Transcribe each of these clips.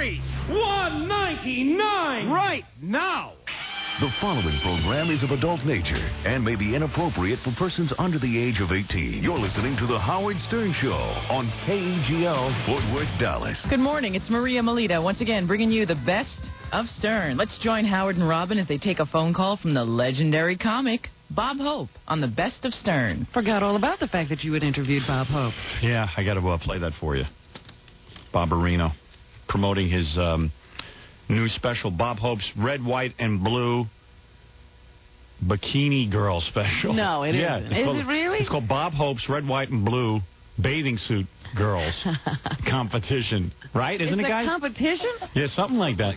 only $1.99 right now. The following program is of adult nature and may be inappropriate for persons under the age of 18. You're listening to The Howard Stern Show on KGL, Fort Worth, Dallas. Good morning. It's Maria Melita, once again bringing you the best of Stern. Let's join Howard and Robin as they take a phone call from the legendary comic, Bob Hope, on the best of Stern. Forgot all about the fact that you had interviewed Bob Hope. Yeah, I got to play that for you. Bob Areno, promoting his new special, Bob Hope's Red, White, and Blue Bikini Girl special. No, it isn't. Is it really? It's called Bob Hope's Red, White, and Blue Bathing Suit Girls Competition. Right? Isn't it, guys? Competition? Yeah, something like that.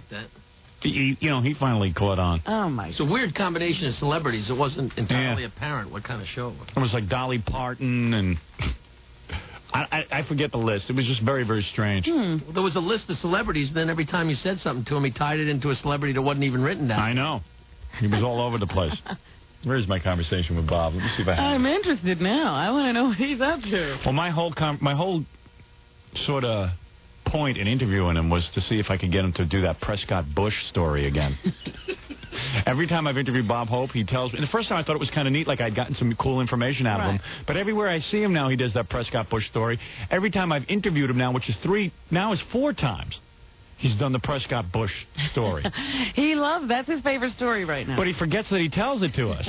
He finally caught on. Oh, my God. It's a weird combination of celebrities. It wasn't entirely apparent what kind of show it was. It was like Dolly Parton and... I forget the list. It was just very, very strange. Well, there was a list of celebrities, and then every time you said something to him, he tied it into a celebrity that wasn't even written down. I know. He was all over the place. Where's my conversation with Bob? Let me see if I have I'm interested now. I want to know what he's up to. Well, my whole sort of point in interviewing him was to see if I could get him to do that Prescott Bush story again. Every time I've interviewed Bob Hope, he tells me. And the first time I thought it was kind of neat, like I'd gotten some cool information out of him. But everywhere I see him now, he does that Prescott Bush story. Every time I've interviewed him now, which is 4 times, he's done the Prescott Bush story. He loves, that's his favorite story right now. But he forgets that he tells it to us.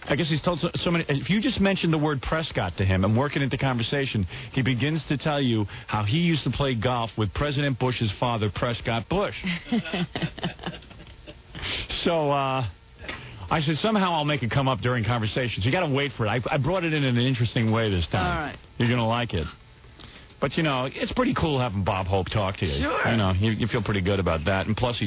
I guess he's told so many. If you just mention the word Prescott to him and work it into conversation, he begins to tell you how he used to play golf with President Bush's father, Prescott Bush. So I said, somehow I'll make it come up during conversations. You got to wait for it. I brought it in an interesting way this time. All right. You're going to like it. But, it's pretty cool having Bob Hope talk to you. Sure. You feel pretty good about that. And plus,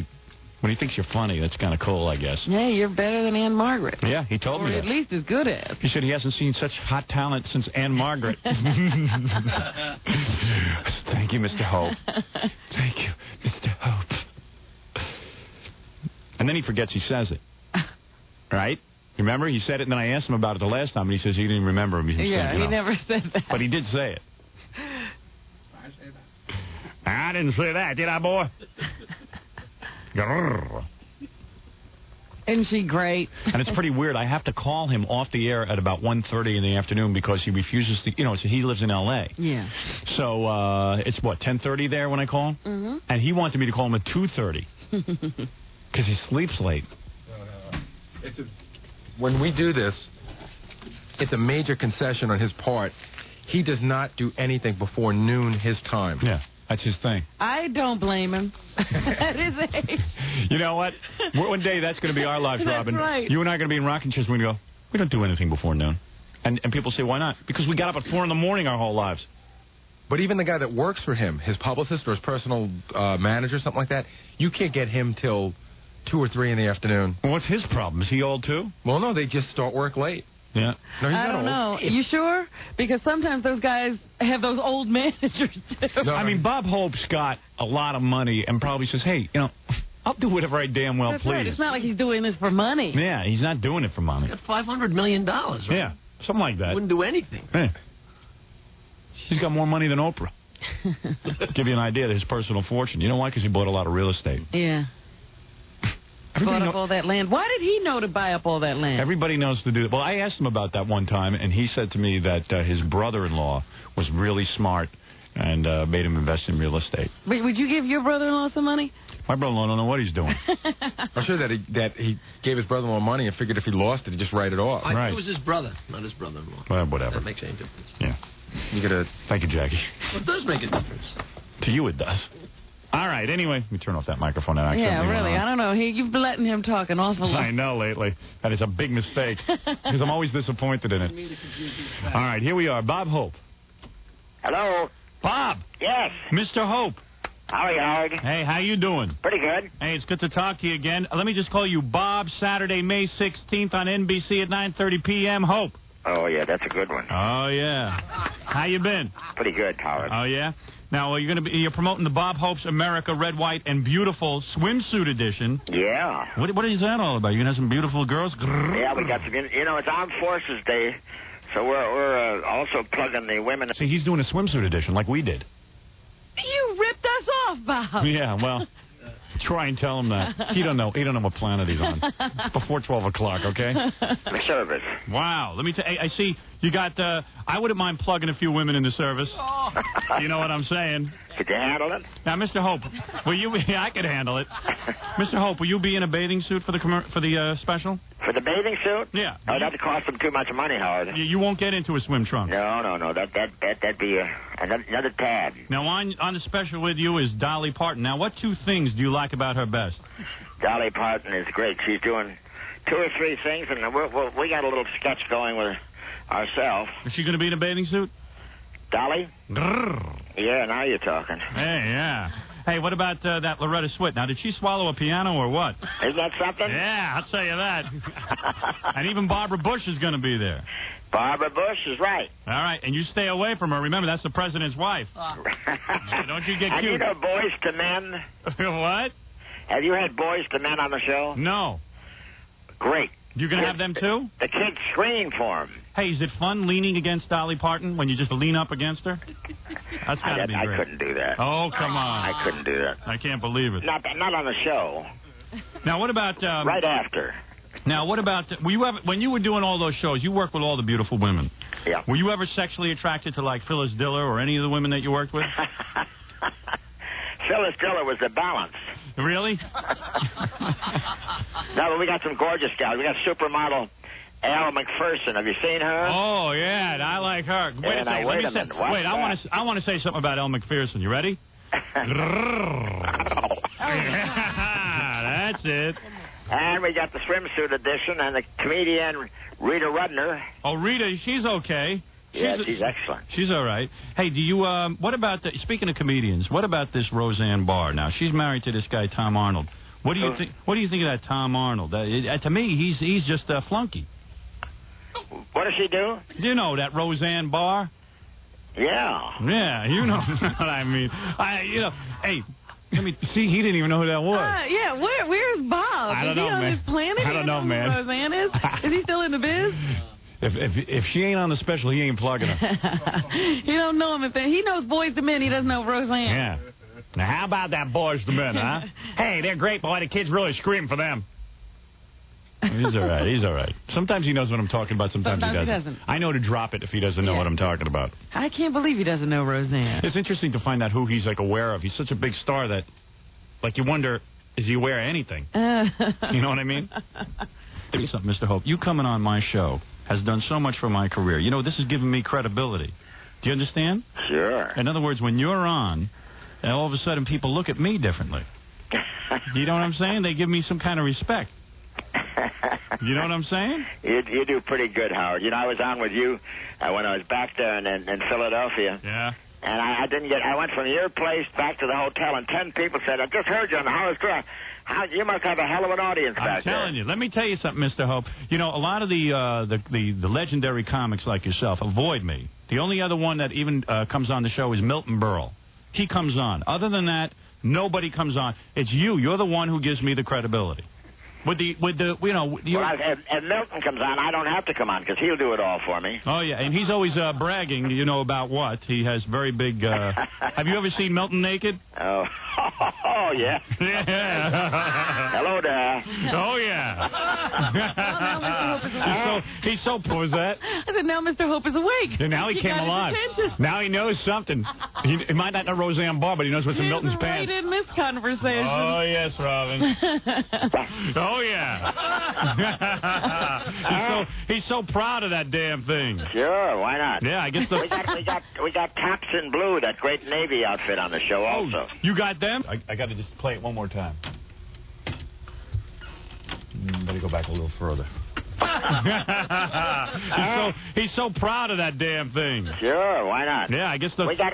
when he thinks you're funny, that's kind of cool, I guess. Yeah, you're better than Anne Margaret. Yeah, he told me that. Or at least as good as. He said he hasn't seen such hot talent since Anne Margaret. Thank you, Mr. Hope. Thank you, Mr. Hope. And then he forgets he says it. Right? Remember? He said it, and then I asked him about it the last time, and he says he didn't remember him. He never said that. But he did say it. I say that. I didn't say that, did I, boy? Isn't she great? And it's pretty weird. I have to call him off the air at about 1:30 in the afternoon because he refuses to, so he lives in L.A. Yeah. So it's, 10:30 there when I call him? Mm-hmm. And he wanted me to call him at 2:30 because he sleeps late. When we do this, it's a major concession on his part. He does not do anything before noon his time. Yeah, that's his thing. I don't blame him. At his age. You know what? One day that's going to be our lives, Robin. That's right. You and I are going to be in rocking chairs. We're going to go, we don't do anything before noon. And people say, why not? Because we got up at 4 in the morning our whole lives. But even the guy that works for him, his publicist or his personal manager, something like that, you can't get him till 2 or 3 in the afternoon. Well, what's his problem? Is he old, too? Well, no, they just start work late. Yeah. No, he's I not don't old. know. You sure? Because sometimes those guys have those old managers, too. No, I mean, Bob Hope's got a lot of money and probably says, hey, I'll do whatever I damn well That's please. right. It's not like he's doing this for money. Yeah, he's not doing it for money. He's got $500 million, right? Yeah, something like that. Wouldn't do anything. Yeah. He's got more money than Oprah. Give you an idea of his personal fortune. You know why? Because he bought a lot of real estate. Yeah. Bought up all that land. Why did he know to buy up all that land? Everybody knows to do it. Well, I asked him about that one time, and he said to me that his brother-in-law was really smart and made him invest in real estate. Wait, would you give your brother-in-law some money? My brother-in-law don't know what he's doing. I'm sure that he gave his brother-in-law money and figured if he lost it, he'd just write it off. Right. It was his brother, not his brother-in-law. Well, whatever. That makes any difference. Yeah. You gotta. Thank you, Jackie. Well, it does make a difference. To you, it does. All right. Anyway, let me turn off that microphone. Yeah, really. I don't know. You've been letting him talk an awful lot. I know lately. That is a big mistake because I'm always disappointed in it. All right, here we are. Bob Hope. Hello. Bob. Yes. Mr. Hope. Howdy, Howard. Hey, how you doing? Pretty good. Hey, it's good to talk to you again. Let me just call you Bob. Saturday, May 16th on NBC at 9:30 p.m. Hope. Oh, yeah, that's a good one. Oh, yeah. How you been? Pretty good, Howard. Oh, yeah? Now, you're promoting the Bob Hope's America Red, White, and Beautiful swimsuit edition. Yeah. What is that all about? You gonna have some beautiful girls? Yeah, we got some. It's Armed Forces Day, so we're also plugging the women. See, he's doing a swimsuit edition like we did. You ripped us off. off, Bob. Yeah, well, try and tell him that. He don't know what planet he's on. Before 12 o'clock, okay? The service. Wow. Let me tell you, I see you got, I wouldn't mind plugging a few women in the service. You know what I'm saying? Could you handle it? Now, Mr. Hope, will you? Yeah, I could handle it. Mr. Hope, will you be in a bathing suit for the special? For the bathing suit? Yeah. Oh, that'd cost them too much money, Howard. You won't get into a swim trunk. No. That'd be another tab. Now, on the special with you is Dolly Parton. Now, what two things do you like about her best? Dolly Parton is great. She's doing 2 or 3 things, and we got a little sketch going with ourselves. Is she going to be in a bathing suit? Dolly? Grrr. Yeah, now you're talking. Hey, yeah. Hey, what about that Loretta Swit? Now, did she swallow a piano or what? Isn't that something? Yeah, I'll tell you that. And even Barbara Bush is going to be there. Barbara Bush is right. All right, and you stay away from her. Remember, that's the president's wife. Don't you get And cute. you know Boys to Men? What? Have you had Boys to Men on the show? No. Great. You going to have them, too? The kids scream for them. Hey, is it fun leaning against Dolly Parton when you just lean up against her? That's got to be great. I couldn't do that. Oh, come on. I couldn't do that. I can't believe it. Not on the show. Now, what about... right after. Now, what about... when you were doing all those shows, you worked with all the beautiful women. Yeah. Were you ever sexually attracted to, like, Phyllis Diller or any of the women that you worked with? Phyllis Diller was the balance. Really? No, but we got some gorgeous gals. We got supermodel Elle McPherson. Have you seen her? Oh, yeah, I like her. Wait a second. Wait a minute. Wait, I want to say something about Elle McPherson. You ready? That's it. And we got the swimsuit edition and the comedian Rita Rudner. Oh, Rita, she's okay. She's excellent. She's all right. Hey, do you, what about, speaking of comedians, what about this Roseanne Barr? Now, she's married to this guy, Tom Arnold. What do you think? What do you think of that Tom Arnold? To me, he's just a flunky. What does she do? You know, that Roseanne Barr? Yeah. Yeah, you know what I mean. Hey, let me see. He didn't even know who that was. Yeah, where's Bob? I don't know, is he on man. this planet? I don't know, man. Who Roseanne is? Is he still in the biz? If she ain't on the special, he ain't plugging her. He don't know him. He knows Boys to Men. He doesn't know Roseanne. Yeah. Now, how about that Boys to Men, huh? Hey, they're great, boy. The kids really scream for them. He's all right. He's all right. Sometimes he knows what I'm talking about. Sometimes he doesn't. I know to drop it if he doesn't know what I'm talking about. I can't believe he doesn't know Roseanne. It's interesting to find out who he's, like, aware of. He's such a big star that, like, you wonder, is he aware of anything? You know what I mean? Tell me something, Mr. Hope. You coming on my show has done so much for my career. You know, this has given me credibility. Do you understand? Sure. In other words, when you're on, and all of a sudden people look at me differently. You know what I'm saying? They give me some kind of respect. You know what I'm saying? You do pretty good, Howard. You know, I was on with you when I was back there in Philadelphia. Yeah. And I went from your place back to the hotel, and 10 people said, I just heard you on the Howard Stern. You must have a hell of an audience back there. I'm telling you. Let me tell you something, Mr. Hope. You know, a lot of the legendary comics like yourself avoid me. The only other one that even comes on the show is Milton Berle. He comes on. Other than that, nobody comes on. It's you. You're the one who gives me the credibility. If Milton comes on, I don't have to come on because he'll do it all for me. Oh, yeah, and he's always bragging, you know, about what? He has very big... Have you ever seen Milton naked? Oh, yeah. Yeah. Hello there. Oh, yeah. He's so posette. I said, now Mr. Hope is awake. And now he came alive. Now he knows something. He might not know Roseanne Barr, but he knows what's in Milton's pants. Right in this conversation. Oh, yes, Robin. Oh, yeah. He's so proud of that damn thing. Sure, why not? Yeah, I guess we got Tops in Blue, that great Navy outfit on the show also. You got them? I got to just play it one more time. Better go back a little further. He's so proud of that damn thing. Sure, why not? Yeah, I guess we got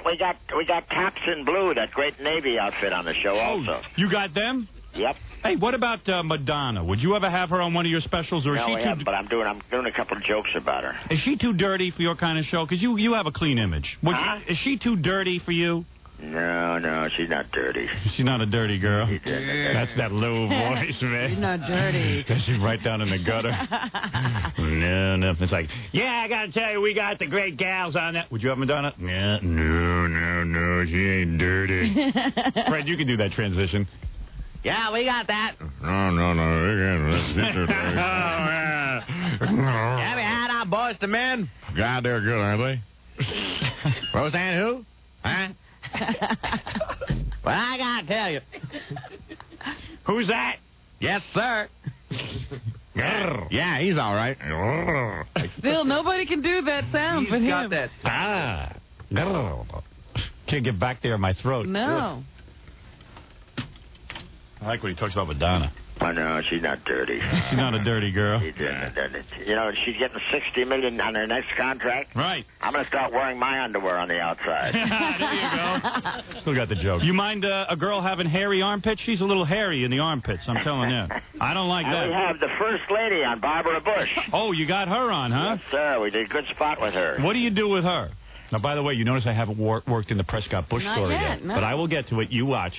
Tops in Blue, that great Navy outfit on the show also. You got them? Yep. Hey, what about Madonna? Would you ever have her on one of your specials, or is she too? But I'm doing a couple of jokes about her. Is she too dirty for your kind of show? Because you have a clean image. Is she too dirty for you? No, she's not dirty. She's not a dirty girl. Yeah. That's that low voice, man. She's not dirty. She's right down in the gutter. No. It's like, yeah, I got to tell you, we got the great gals on that. Would you have Madonna? Yeah. No, she ain't dirty. Fred, you can do that transition. Yeah, we got that. No. Have you had our boys to men? God, they're good, aren't they? Roseanne who? Huh? Well, I got to tell you. Who's that? Yes, sir. Yeah, he's all right. Still, nobody can do that sound He's but got him. that. Can't get back there in my throat. No. I like when he talks about Madonna. Oh, no, she's not dirty. She's not a dirty girl. She's she's getting $60 million on her next contract. Right. I'm going to start wearing my underwear on the outside. There you go. Still got the joke. You mind a girl having hairy armpits? She's a little hairy in the armpits, I'm telling you. I don't like And that. we have the first lady on, Barbara Bush. Oh, you got her on, huh? Yes, sir. We did a good spot with her. What do you do with her? Now, by the way, you notice I haven't worked in the Prescott Bush Not story yet, no. But I will get to it. You watch.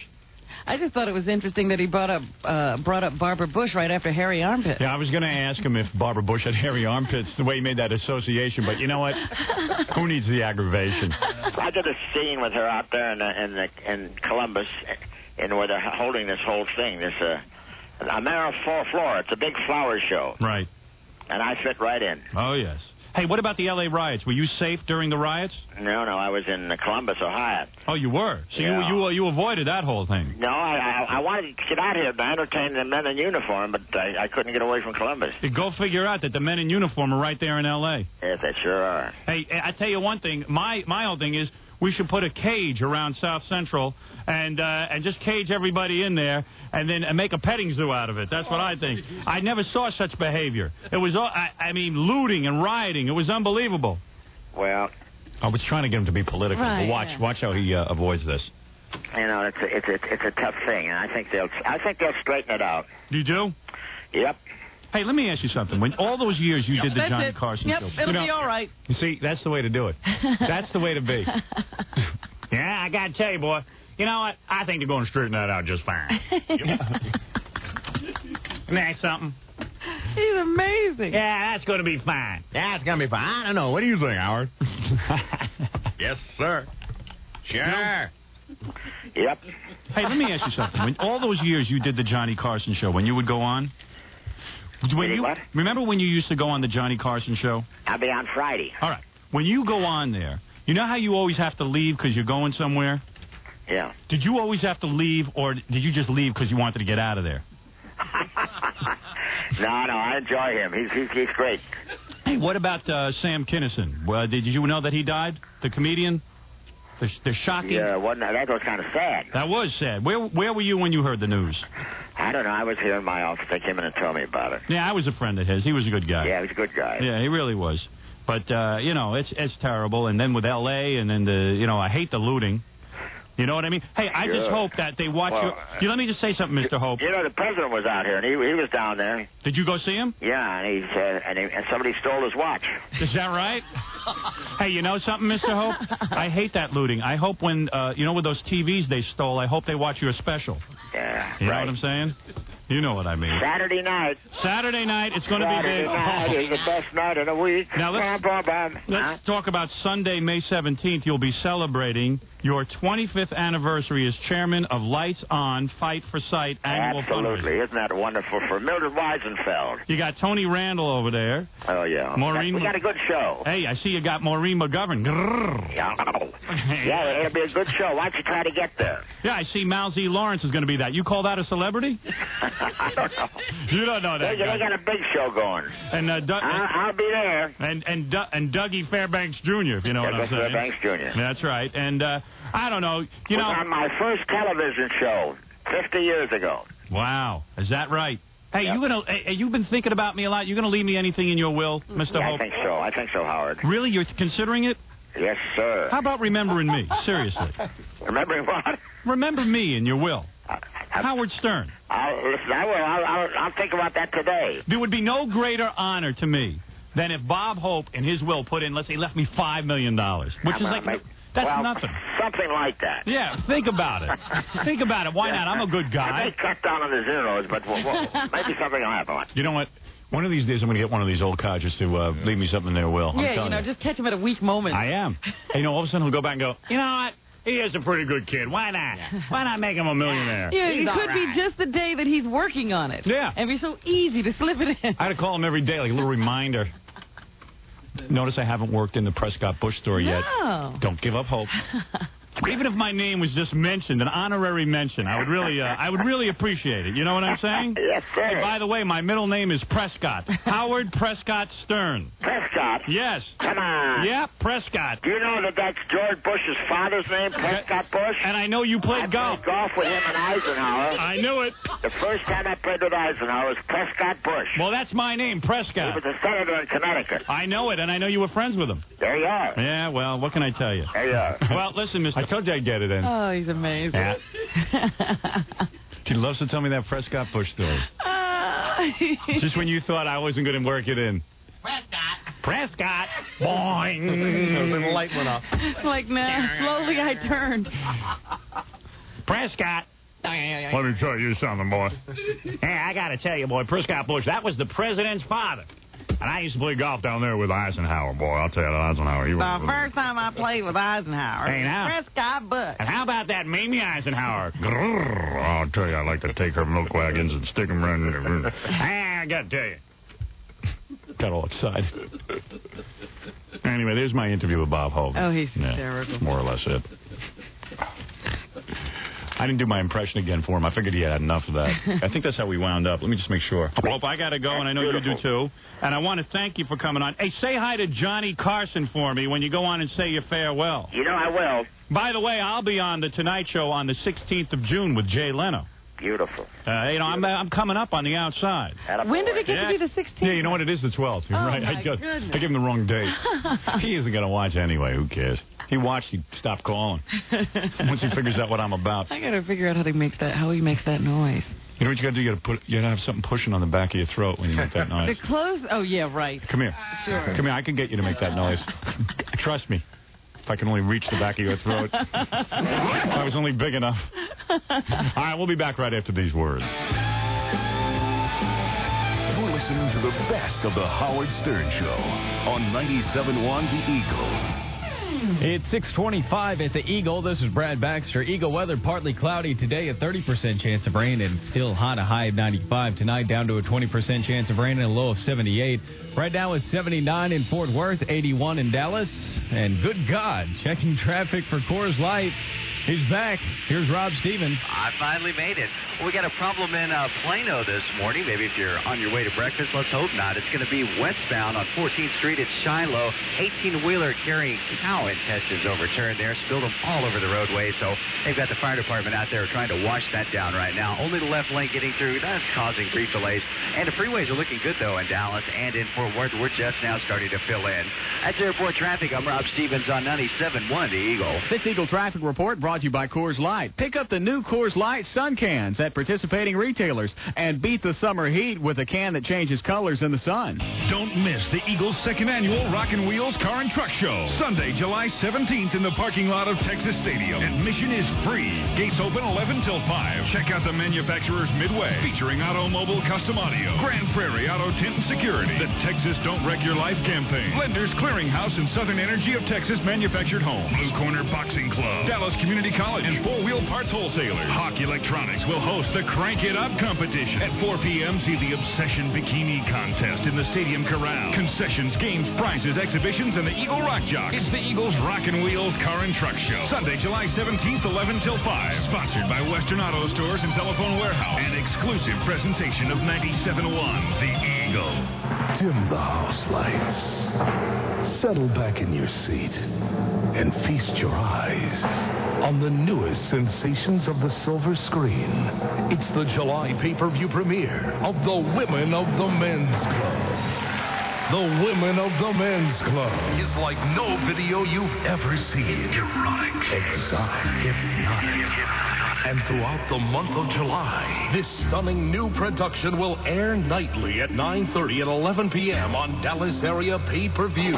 I just thought it was interesting that he brought up Barbara Bush right after Harry Armpit. Yeah, I was going to ask him if Barbara Bush had hairy armpits, the way he made that association. But you know what? Who needs the aggravation? I did a scene with her out there in Columbus, and where they're holding this whole thing. This Amara Flora. It's a big flower show. Right. And I fit right in. Oh, yes. Hey, what about the L.A. riots? Were you safe during the riots? No, I was in Columbus, Ohio. Oh, you were? So Yeah. you avoided that whole thing. No, I wanted to get out here to entertain the men in uniform, but I couldn't get away from Columbus. Go figure out that the men in uniform are right there in L.A. Yes, they sure are. Hey, I tell you one thing. My whole thing is we should put a cage around South Central and just cage everybody in there and then make a petting zoo out of it. That's what I think. I never saw such behavior. It was, looting and rioting. It was unbelievable. Well, I was trying to get him to be political. Right, But watch how he avoids this. you know, it's a tough thing, and I think they'll straighten it out. You do? Yep. Hey, let me ask you something. When all those years you did the That's Johnny it. Carson Yep, show, it'll be all right. You see, that's the way to do it. That's the way to be. Yeah, I got to tell you, boy. You know what? I think they're going to straighten that out just fine. Isn't that something? He's amazing. Yeah, that's going to be fine. That's going to be fine. I don't know. What do you think, Howard? Yes, sir. Sure. Yep. Hey, let me ask you something. When all those years you did the Johnny Carson show, when you would go on, What? remember when you used to go on the Johnny Carson show? I'll be on Friday. All right. When you go on there, you know how you always have to leave because you're going somewhere? Yeah. Did you always have to leave, or did you just leave because you wanted to get out of there? No, I enjoy him. He's great. Hey, what about Sam Kinison? Well, did you know that he died? The comedian? The shocking. Yeah, that was kind of sad. That was sad. Where were you when you heard the news? I don't know. I was here in my office. They came in and told me about it. Yeah, I was a friend of his. He was a good guy. Yeah, he was a good guy. Yeah, he really was. But it's terrible. And then with L.A. and then I hate the looting. You know what I mean? Hey, I just hope that they watch you. Let me just say something, Mr. Hope. You know, the president was out here, and he was down there. Did you go see him? Yeah, and he said, and somebody stole his watch. Is that right? Hey, you know something, Mr. Hope? I hate that looting. I hope when, with those TVs they stole, I hope they watch your special. Yeah, You right. know what I'm saying? You know what I mean. Saturday night. Saturday night, it's going to be Saturday big. night is the best night of the week. Now, let's talk about Sunday, May 17th. You'll be celebrating your 25th anniversary as chairman of Lights On, Fight for Sight annual Absolutely. fundraiser. Isn't that wonderful? For Mildred Weisenfeld. You got Tony Randall over there. Oh, yeah. Maureen. We got a good show. Hey, I see you got Maureen McGovern. Yeah, it'll be a good show. Why don't you try to get there? Yeah, I see Mal Z. Lawrence is going to be that. You call that a celebrity? I don't know. You don't know that They guy. got a big show going. And I'll be there. and Dougie Fairbanks Jr., if you know what I'm saying. Fairbanks Jr. That's right. And I don't know. Was on my first television show 50 years ago. Wow. Is that right? Hey, Yep. you've been thinking about me a lot. You going to leave me anything in your will, Mr. Yeah, Hope? I think so, Howard. Really? You're considering it? Yes, sir. How about remembering me? Seriously. Remembering what? Remember me in your will. Howard Stern. I'll think about that today. There would be no greater honor to me than if Bob Hope in his will put in, let's say, left me $5 million, which is like That's well, nothing. Something like that. Yeah, think about it. Think about it. Why not? I'm a good I guy. may cut down on the zeros, but maybe something will happen. You know what? One of these days I'm going to get one of these old codgers to leave me something in their will. Yeah, just catch him at a weak moment. I am. And, all of a sudden he'll go back and go, you know what? He is a pretty good kid. Why not? Yeah. Why not make him a millionaire? Yeah, it could be just the day that he's working on it. Yeah. And it'd be so easy to slip it in. I had to call him every day, like a little reminder. Notice I haven't worked in the Prescott Bush story yet. Don't give up hope. Even if my name was just mentioned, an honorary mention, I would really appreciate it. You know what I'm saying? Yes, sir. Hey, by the way, my middle name is Prescott. Howard Prescott Stern. Prescott? Yes. Come on. Yeah, Prescott. Do you know that that's George Bush's father's name, Prescott Bush? And I know you played golf. I played golf with him and Eisenhower. I knew it. The first time I played with Eisenhower was Prescott Bush. Well, that's my name, Prescott. He was a senator in Connecticut. I know it, and I know you were friends with him. There you are. Yeah, well, what can I tell you? There you are. Well, listen, mister, I told you I'd get it in. Oh, he's amazing. Yeah. She loves to tell me that Prescott Bush story. Just when you thought I wasn't going to work it in. Prescott. Boing. The light went off. Like, nah, slowly I turned. Prescott. Let me tell you something, boy. Hey, I got to tell you, boy, Prescott Bush, that was the president's father. And I used to play golf down there with Eisenhower, boy. I'll tell you, Eisenhower. The first time I played with Eisenhower, hey, now. Prescott Bush. And how about that Mamie Eisenhower? I'll tell you, I like to take her milk wagons and stick them around there. I got to tell you. Got all excited. Anyway, there's my interview with Bob Hope. Oh, he's hysterical. More or less it. I didn't do my impression again for him. I figured he had enough of that. I think that's how we wound up. Let me just make sure. Well, if I got to go, and I know you do too, and I want to thank you for coming on. Hey, say hi to Johnny Carson for me when you go on and say your farewell. You know I will. By the way, I'll be on The Tonight Show on the 16th of June with Jay Leno. Beautiful. I'm coming up on the outside. When did it get to be the 16th? Yeah, you know what? It is the 12th. You're right. I gave him the wrong date. He isn't going to watch anyway. Who cares? He watched. He stopped calling. Once he figures out what I'm about. I got to figure out how he makes that noise. You know what you got to do? You got to have something pushing on the back of your throat when you make that noise. The clothes? Oh, yeah, right. Come here. Sure. Come here. I can get you to make that noise. Trust me. If I can only reach the back of your throat. If I was only big enough. All right, we'll be back right after these words. You're listening to the best of the Howard Stern Show on 97.1 The Eagle. It's 6:25 at the Eagle. This is Brad Baxter. Eagle weather, partly cloudy today, a 30% chance of rain, and still hot, a high of 95. Tonight, down to a 20% chance of rain and a low of 78. Right now, it's 79 in Fort Worth, 81 in Dallas. And good God, checking traffic for Coors Light. He's back. Here's Rob Stevens. I finally made it. Well, we got a problem in Plano this morning. Maybe if you're on your way to breakfast, let's hope not. It's going to be westbound on 14th Street at Shiloh. 18-wheeler carrying cow intestines overturned there, spilled them all over the roadway. So they've got the fire department out there trying to wash that down right now. Only the left lane getting through. That's causing brief delays. And the freeways are looking good, though, in Dallas and in Fort Worth. We're just now starting to fill in. That's airport traffic. I'm Rob Stevens on 97.1 The Eagle. This Eagle traffic report brought to you by Coors Light. Pick up the new Coors Light Sun Cans at participating retailers and beat the summer heat with a can that changes colors in the sun. Don't miss the Eagles' second annual Rockin' Wheels Car and Truck Show. Sunday, July 17th in the parking lot of Texas Stadium. Admission is free. Gates open 11 till 5. Check out the manufacturers Midway, featuring Automobile Custom Audio, Grand Prairie Auto Tint and Security, the Texas Don't Wreck Your Life campaign, Lenders Clearinghouse and Southern Energy of Texas Manufactured Home, Blue Corner Boxing Club, Dallas Community College, and Four-Wheel Parts Wholesalers. Hawk Electronics will host the Crank It Up competition. At 4 p.m., see the Obsession Bikini Contest in the Stadium Corral. Concessions, games, prizes, exhibitions, and the Eagle Rock Jock. It's the Eagles Rockin' Wheels Car and Truck Show. Sunday, July 17th, 11 till 5. Sponsored by Western Auto Stores and Telephone Warehouse. An exclusive presentation of 97.1 The Eagle. Dim the house lights. Settle back in your seat and feast your eyes on the newest sensations of the silver screen. It's the July pay-per-view premiere of The Women of the Men's Club. The Women of the Men's Club is like no video you've ever seen. Erotic, exotic, hypnotic. And throughout the month of July, this stunning new production will air nightly at 9:30 and 11 p.m. on Dallas area pay-per-view.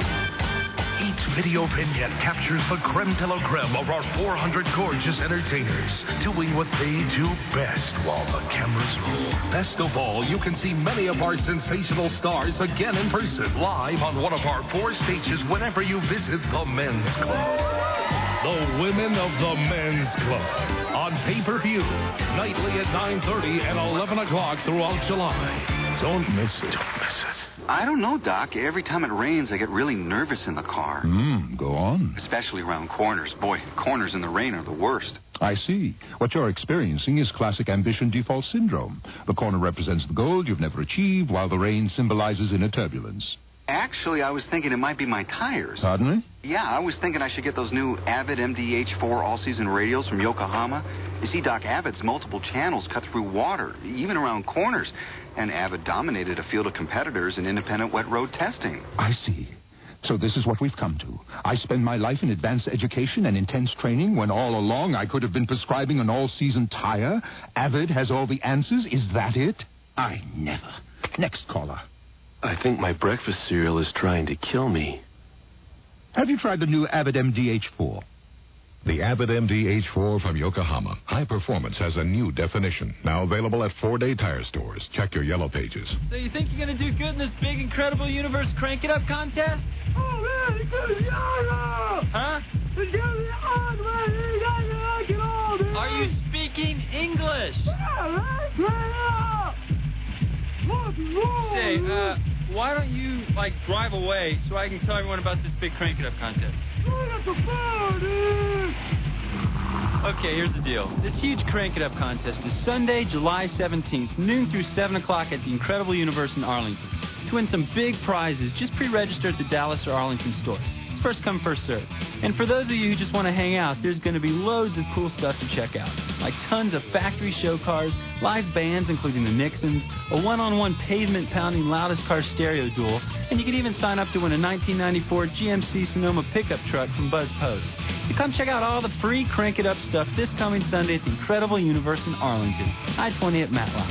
Each video vignette captures the creme de la creme of our 400 gorgeous entertainers, doing what they do best while the cameras roll. Best of all, you can see many of our sensational stars again in person, live on one of our 4 stages whenever you visit the Men's Club. The Women of the Men's Club, on pay-per-view, nightly at 9:30 and 11 o'clock throughout July. Don't miss it. Don't miss it. I don't know, Doc. Every time it rains, I get really nervous in the car. Go on. Especially around corners. Boy, corners in the rain are the worst. I see. What you're experiencing is classic ambition default syndrome. The corner represents the goal you've never achieved, while the rain symbolizes inner turbulence. Actually, I was thinking it might be my tires. Pardon me? Yeah, I was thinking I should get those new Avid MDH4 all-season radios from Yokohama. You see, Doc, Avid's multiple channels cut through water, even around corners. And Avid dominated a field of competitors in independent wet road testing. I see. So this is what we've come to. I spend my life in advanced education and intense training when all along I could have been prescribing an all-season tire. Avid has all the answers. Is that it? I never. Next caller. I think my breakfast cereal is trying to kill me. Have you tried the new Avid MDH4? The Avid MDH4 from Yokohama. High performance has a new definition. Now available at 4-day tire stores. Check your yellow pages. So you think you're going to do good in this big, incredible universe Crank It Up contest? Oh, man, it's going to be on! Huh? It's going to be on, man! Are you speaking English? Say, why don't you, drive away so I can tell everyone about this big Crank It Up contest? Okay, here's the deal. This huge Crank It Up contest is Sunday, July 17th, noon through 7 o'clock at the Incredible Universe in Arlington. To win some big prizes, just pre-register at the Dallas or Arlington store. It's first come, first served. And for those of you who just want to hang out, there's going to be loads of cool stuff to check out. Like tons of factory show cars, live bands including the Nixons, a one-on-one pavement-pounding loudest car stereo duel, and you can even sign up to win a 1994 GMC Sonoma pickup truck from Buzz Post. So come check out all the free Crank It Up stuff this coming Sunday at the Incredible Universe in Arlington, I-20 at Matlock.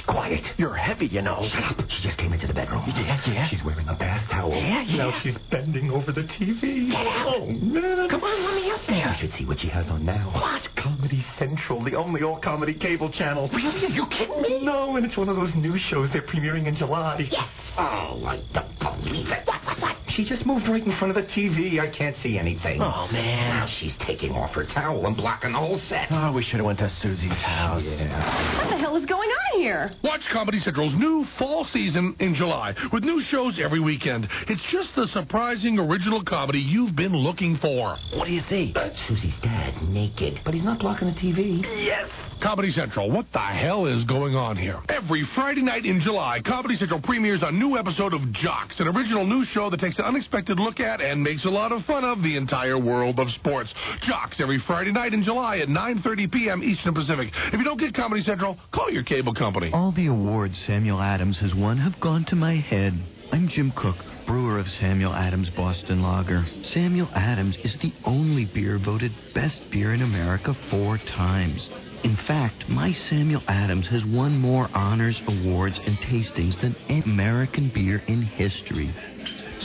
Quiet. You're heavy, you know. Shut up. She just came into the bedroom. Yeah. She's wearing a bath towel. Yeah. Now she's bending over the TV. Oh, man. Come on, let me up there. You should see what she has on now. What? Comedy Central, the only all-comedy cable channel. Really? Are you kidding me? No, and it's one of those new shows they're premiering in July. Yes. Oh, I don't believe it. What? She just moved right in front of the TV. I can't see anything. Oh, man. Now she's taking off her towel and blocking the whole set. Oh, we should have went to Susie's house. Yeah. What the hell is going on here? Watch Comedy Central's new fall season in July with new shows every weekend. It's just the surprising original comedy you've been looking for. What do you see? Susie's dad, naked, but he's not blocking the TV. Yes. Comedy Central, what the hell is going on here? Every Friday night in July, Comedy Central premieres a new episode of Jocks, an original news show that takes an unexpected look at and makes a lot of fun of the entire world of sports. Jocks every Friday night in July at 9:30 p.m. Eastern Pacific. If you don't get Comedy Central, call your cable company. All the awards Samuel Adams has won have gone to my head. I'm Jim Cook, brewer of Samuel Adams Boston Lager. Samuel Adams is the only beer voted best beer in America 4 times. In fact, my Samuel Adams has won more honors, awards, and tastings than any American beer in history.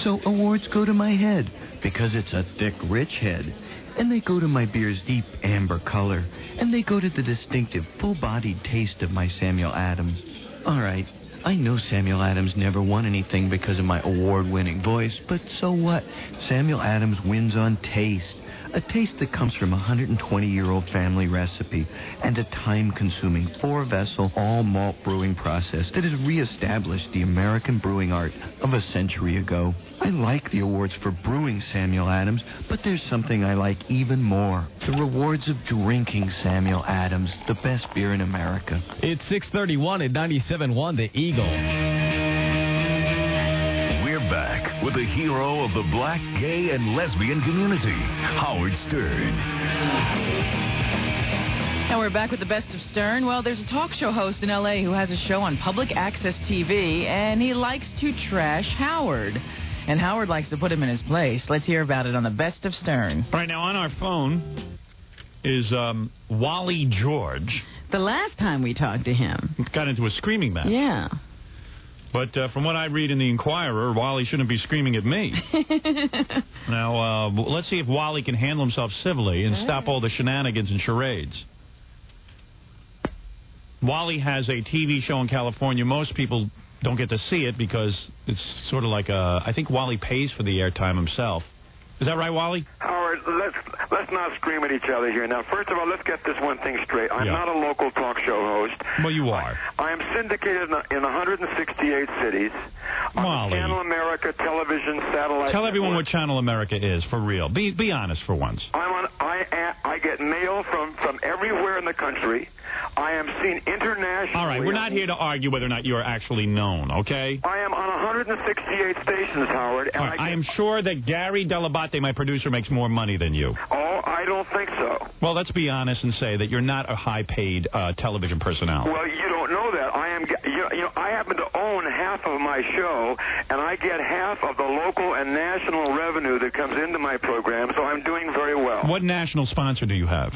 So awards go to my head because it's a thick, rich head. And they go to my beer's deep amber color. And they go to the distinctive, full-bodied taste of my Samuel Adams. All right, I know Samuel Adams never won anything because of my award-winning voice, but so what? Samuel Adams wins on taste. A taste that comes from a 120-year-old family recipe and a time-consuming 4-vessel all-malt brewing process that has reestablished the American brewing art of a century ago. I like the awards for brewing Samuel Adams, but there's something I like even more. The rewards of drinking Samuel Adams, the best beer in America. It's 6:31 at 97.1 The Eagle. Back with the hero of the black, gay, and lesbian community, Howard Stern. And we're back with the best of Stern. Well, there's a talk show host in L.A. who has a show on public access TV, and he likes to trash Howard. And Howard likes to put him in his place. Let's hear about it on the best of Stern. All right, now on our phone is Wally George. The last time we talked to him. Got into a screaming match. Yeah. But from what I read in the Inquirer, Wally shouldn't be screaming at me. Now, let's see if Wally can handle himself civilly and stop all the shenanigans and charades. Wally has a TV show in California. Most people don't get to see it because it's sort of like I think Wally pays for the airtime himself. Is that right, Wally? Howard, let's not scream at each other here. Now, first of all, let's get this one thing straight. I'm not a local talk show host. Well, you are. I am syndicated in 168 cities. Wally. Channel America television satellite. Tell everyone what Channel America is, for real. Be honest for once. I get mail from everywhere in the country. I am seen internationally. All right, we're not here to argue whether or not you are actually known, okay? I am on 168 stations, Howard. And I am sure that Gary Delabate, my producer, makes more money than you. Oh, I don't think so. Well, let's be honest and say that you're not a high-paid television personality. Well, you don't know that. I am. I happen to own half of my show, and I get half of the local and national revenue that comes into my program. So I'm doing very well. What national sponsor do you have?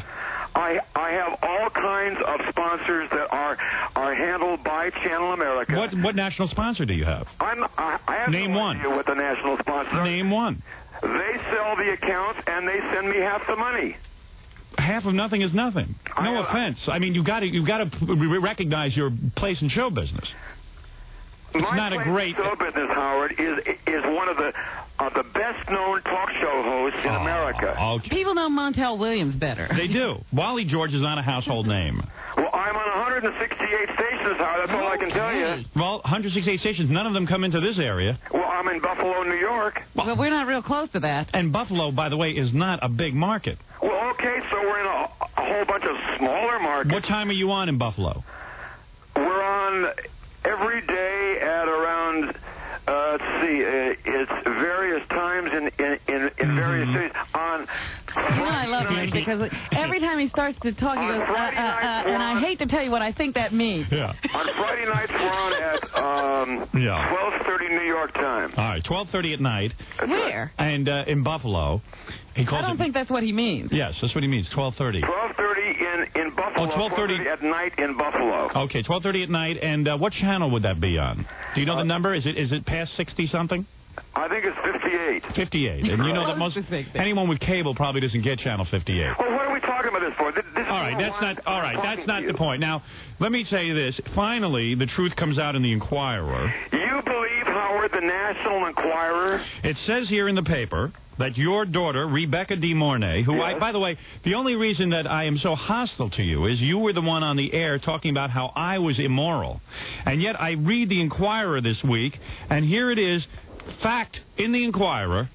I have all kinds of sponsors that are handled by Channel America. What national sponsor do you have? I have Name no one. idea what the national sponsor are. Name one. They sell the accounts and they send me half the money. Half of nothing is nothing. No offense. I mean, you got to recognize your place in show business. It's not a great show business, Howard, is one of the best-known talk show hosts in America. Okay. People know Montel Williams better. They do. Wally George is not a household name. Well, I'm on 168 stations, Howard. That's all I can tell you. Well, 168 stations, none of them come into this area. Well, I'm in Buffalo, New York. Well, we're not real close to that. And Buffalo, by the way, is not a big market. Well, okay, so we're in a whole bunch of smaller markets. What time are you on in Buffalo? We're on every day at around, let's see, it's various times in various cities. I love him because every time he starts to talk, he goes, and I hate to tell you what I think that means. Yeah. On Friday nights, we're on at 12:30 New York time. All right, 12:30 at night. Where? And in Buffalo. He calls I don't think that's what he means. Yes, that's what he means, 12:30. 12:30 in Buffalo. Oh, 12:30 at night in Buffalo. Okay, 12:30 at night. And what channel would that be on? Do you know the number? Is it past 60-something? I think it's 58. 58. And you know that most anyone with cable probably doesn't get channel 58. Well, what are we talking about this for? That's not the point. Now, let me say this. Finally, the truth comes out in the Inquirer. You believe, Howard, the National Enquirer? It says here in the paper that your daughter, Rebecca De Mornay, who by the way, the only reason that I am so hostile to you is you were the one on the air talking about how I was immoral. And yet I read the Inquirer this week, and here it is, fact in the Inquirer.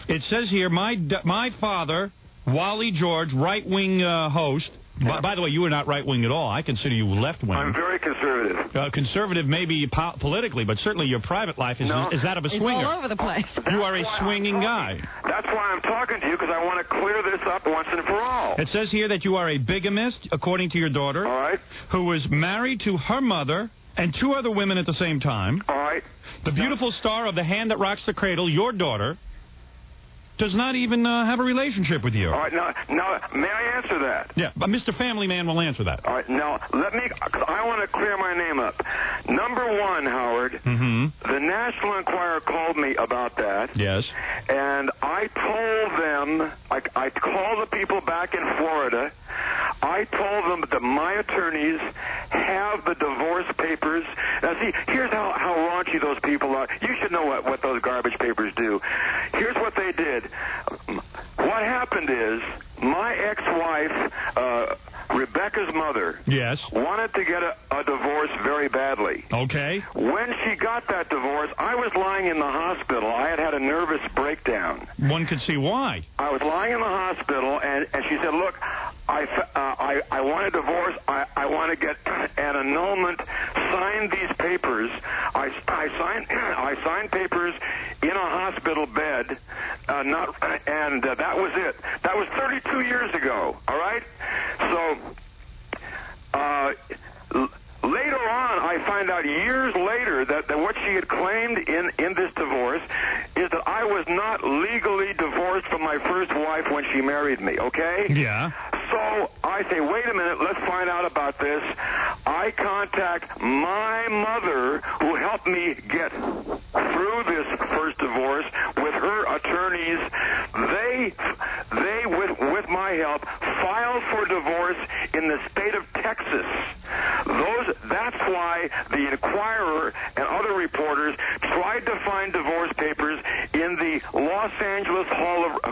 It says here, my father, Wally George, right-wing host. By the way, you are not right-wing at all. I consider you left-wing. I'm very conservative. Conservative maybe politically, but certainly your private life is that of a swinger. It's all over the place. You are a swinging guy. That's why I'm talking to you, because I want to clear this up once and for all. It says here that you are a bigamist, according to your daughter, who was married to her mother and two other women at the same time. All right. The beautiful star of The Hand That Rocks the Cradle, your daughter, does not even have a relationship with you. All right, now, may I answer that? Yeah, but Mr. Family Man will answer that. All right, now, because I want to clear my name up. Number one, Howard, the National Enquirer called me about that. Yes. And I told them, I called the people back in Florida. I told them that my attorneys have the divorce papers. Now, see, here's how raunchy those people are. You should know what those garbage papers do. Here's what they did. What happened is my ex-wife, Rebecca's mother, wanted to get a divorce very badly. Okay. When she got that divorce, I was lying in the hospital. I had a nervous breakdown. One could see why. I was lying in the hospital, and she said, look, I want a divorce. I want to get an annulment. Sign these papers. I signed papers in a hospital bed, and that was it. That was 32 years ago, all right? So later on, I find out years later that what she had claimed in this divorce is that I was not legally divorced from my first wife when she married me, okay? Yeah. So I say, wait a minute, let's find out about this. I contact my mother, who helped me get through this first divorce with her attorneys. They with my help, filed for divorce in the state of Texas. That's why the Inquirer and other reporters tried to find divorce papers in the Los Angeles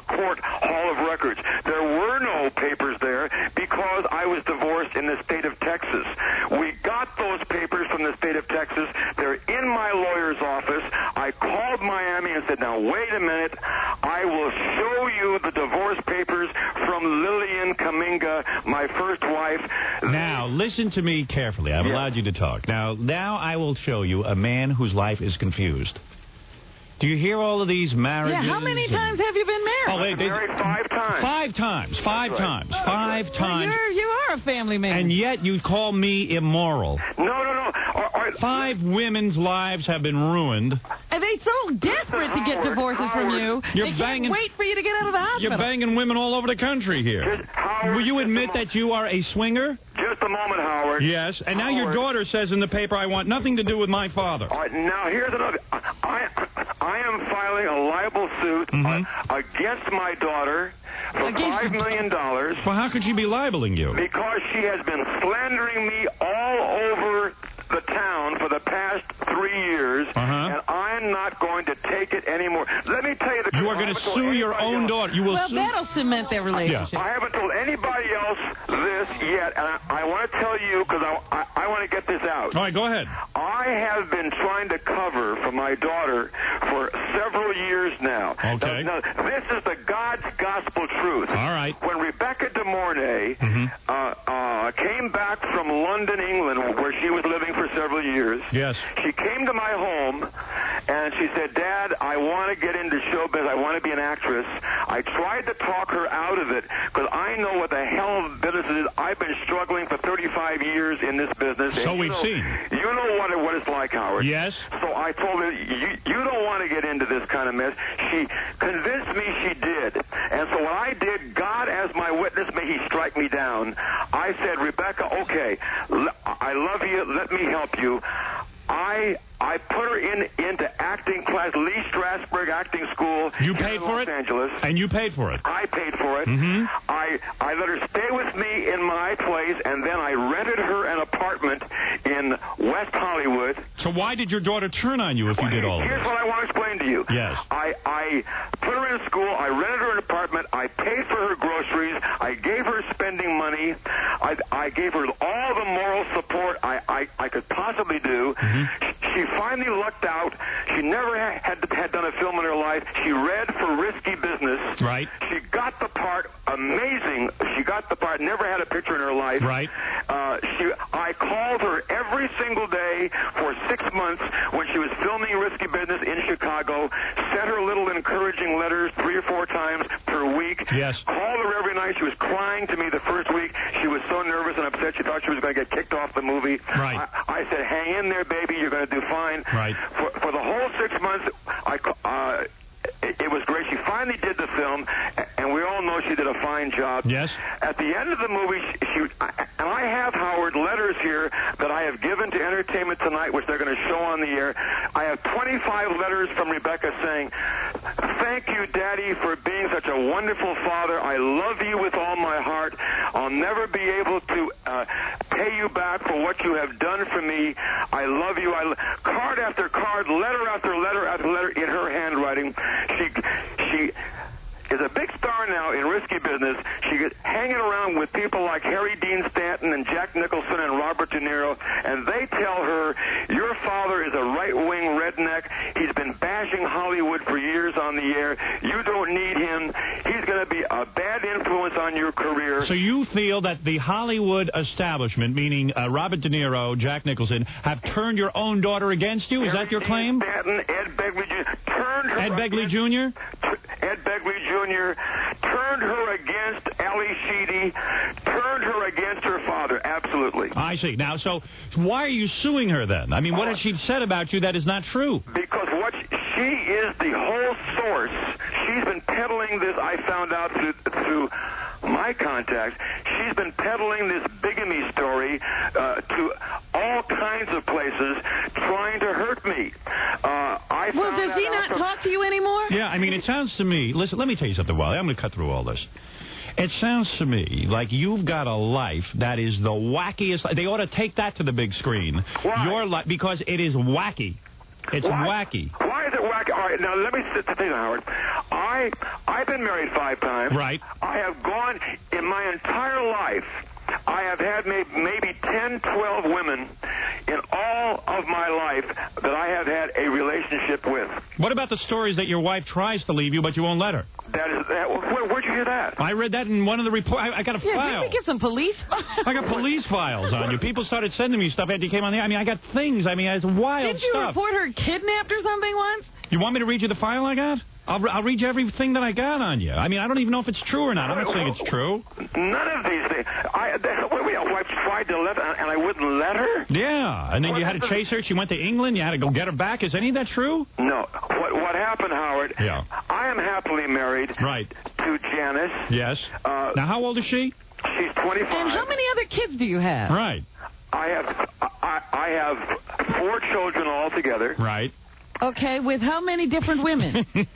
Court Hall of Records. There were no papers there because I was divorced in the state of Texas. We got those papers from the state of Texas. They're in my lawyer's office. I called Miami and said, now, wait a minute. I will show you the divorce papers from Lillian Kaminga, my first wife. Now, listen to me carefully. I've allowed you to talk. Now I will show you a man whose life is confused. Do you hear all of these marriages? Yeah, how many times have you been married? Oh, wait, married 5 times. 5 times. 5 times. 5 times. Well, you are a family man. And yet you call me immoral. No. 5 women's lives have been ruined. And they so desperate to get divorces from you. They can't wait for you to get out of the hospital. You're banging women all over the country here. Will you admit that you are a swinger? Just a moment, Howard. Yes, and now your daughter says in the paper, I want nothing to do with my father. All right, now here's another. I am filing a libel suit against my daughter for $5 million. Well, how could she be libeling you? Because she has been slandering me all over the town for the past 3 years, and I'm not going to take it anymore. Let me tell you the truth. You are going to sue your own daughter. You will sue. That'll cement their relationship. I haven't told anybody else this yet, and I want to tell you because I want to get this out. All right, go ahead. I have been trying to cover for my daughter for several years now. Okay. Now, this is the God's gospel truth. All right. When Rebecca De Mornay came back from London, England, where she was living for several years, yes, she came to my home and she said, Dad, I want to get into showbiz. I want to be an actress. I tried to talk her out of it because I know what the hell business is. I've been struggling for 35 years in this business. So we've seen. You know what it's like, Howard. Yes. So I told her, you don't want to get into this kind of mess. She convinced me she did. And so what I did, God as my witness, may he strike me down. I said, Rebecca, okay, I love you. Let me help you. I put her into acting class, Lee Strasberg Acting School. You paid for it? Los Angeles. And you paid for it? I paid for it. I let her stay with me in my place, and then I rented her an apartment in West Hollywood. So why did your daughter turn on you if you did all of this? Here's what I want to explain to you. Yes. I put her in school. I rented her an apartment. I paid for her groceries. I gave her spending money. I gave her all the moral support I could possibly do. She finally lucked out. She never had done a film in her life. She read for Risky Business. Right. She got the part. Amazing. She got the part. Never had a picture in her life. Right. I called her every single day for 6 months when she was filming Risky Business in Chicago. Sent her little encouraging letters 3 or 4 times per week. Yes. Called her every night. She was crying to me the first week. She was so nervous and upset. She thought she was going to get kicked off the movie. Right. I said, hang in there, baby. You're going to do fine. Right. For the whole 6 months, it was great. She finally did the film, and we all know she did a fine job. Yes. At the end of the movie, and I have, Howard, letters here that I have given to Entertainment Tonight, which they're going to show on the air. I have 25 letters from Rebecca saying, thank you, Daddy, for being such a wonderful father. I love you with all my heart. I'll never be able to pay you back for what you have done for me. I love you. Card after card, letter after letter after letter in her handwriting. She is a big star now in Risky Business. She's hanging around with people like Harry Dean Stanton and Jack Nicholson and Robert De Niro, and they tell her, your father is a right-wing redneck. He's been bashing Hollywood for years on the air. You don't need him. He's going to be a bad influence on your career. So you feel that the Hollywood establishment, meaning Robert De Niro, Jack Nicholson, have turned your own daughter against you? Is that your claim? Stanton, Ed Begley Jr. turned her Ed Begley Jr.? Ed Begley Jr. turned her against Ali Sheedy, turned her against her father. Absolutely. I see. Now, so why are you suing her then? I mean, what has she said about you that is not true? Because she is the whole source. She's been peddling this, I found out through my contacts. She's been peddling this bigamy story to sounds to me, listen, let me tell you something, Wally. I'm going to cut through all this. It sounds to me like you've got a life that is the wackiest. They ought to take that to the big screen. Why? Your life, because it is wacky. It's wacky. Why is it wacky? All right, now let me sit down, Howard. I've been married 5 times. Right. I have gone in my entire life. I have had maybe 10, 12 women in all of my life that I have had a relationship with. What about the stories that your wife tries to leave you, but you won't let her? Where'd you hear that? I read that in one of the reports. I got a file. Did we get some police files? I got police files on you. People started sending me stuff after you came on the air. I mean, I got things. I mean, it's wild Didn't you stuff. report her kidnapped or something once? You want me to read you the file I got? I'll read you everything that I got on you. I mean, I don't even know if it's true or not. I'm not saying it's true. None of these things. I tried to let her, and I wouldn't let her? Yeah, and then you had to chase her. She went to England. You had to go get her back. Is any of that true? No. What happened, Howard? Yeah. I am happily married to Janice. Yes. Now, how old is she? She's 25. And how many other kids do you have? Right. I have 4 children altogether. Right. Okay, with how many different women? with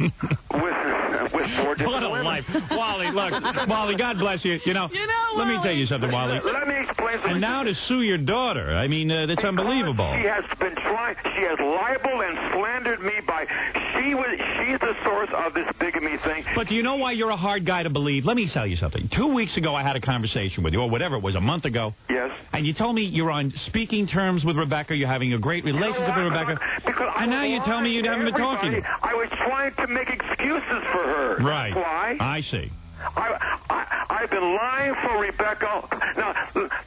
4 different What a women. life. Wally, look, Wally, God bless you. You know let me tell you something, Wally. Let me explain something. And now to sue your daughter. I mean, that's unbelievable. She has been trying. She has libeled and slandered me by. She's the source of this bigamy thing. But do you know why you're a hard guy to believe? Let me tell you something. 2 weeks ago, I had a conversation with you, or whatever it was, a month ago. Yes. And you told me you're on speaking terms with Rebecca. You're having a great relationship with Rebecca. And now you tell me you haven't been talking to her. I was trying to make excuses for her. Right. That's why. I see. I've been lying for Rebecca. Now,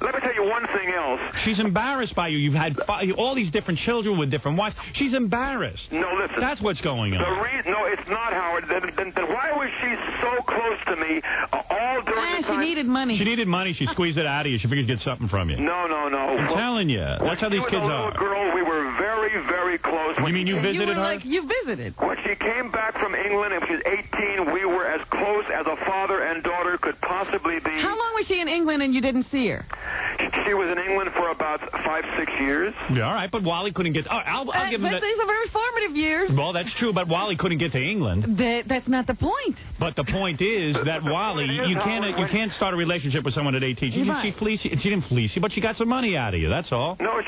let me tell you one thing else. She's embarrassed by you. You've had all these different children with different wives. She's embarrassed. No, listen. That's what's going on. No, it's not, Howard. Then why was she so close to me all during the time? She needed money. She needed money. She squeezed it out of you. She figured to get something from you. No. I'm telling you. That's how these kids are. When she was a little girl, we were very, very close. You mean you visited her? You visited. When she came back from England and she was 18, we were as close as a father and daughter could possibly be. How long was she in England and you didn't see her? She was in England for about 5-6 years. Yeah, all right, but Wally couldn't get. I'll give him that. These are very formative years. Well, that's true, but Wally couldn't get to England. That's not the point. But the point is that Wally, you can't start a relationship with someone at 18. She didn't fleece you, but she got some money out of you. That's all. No,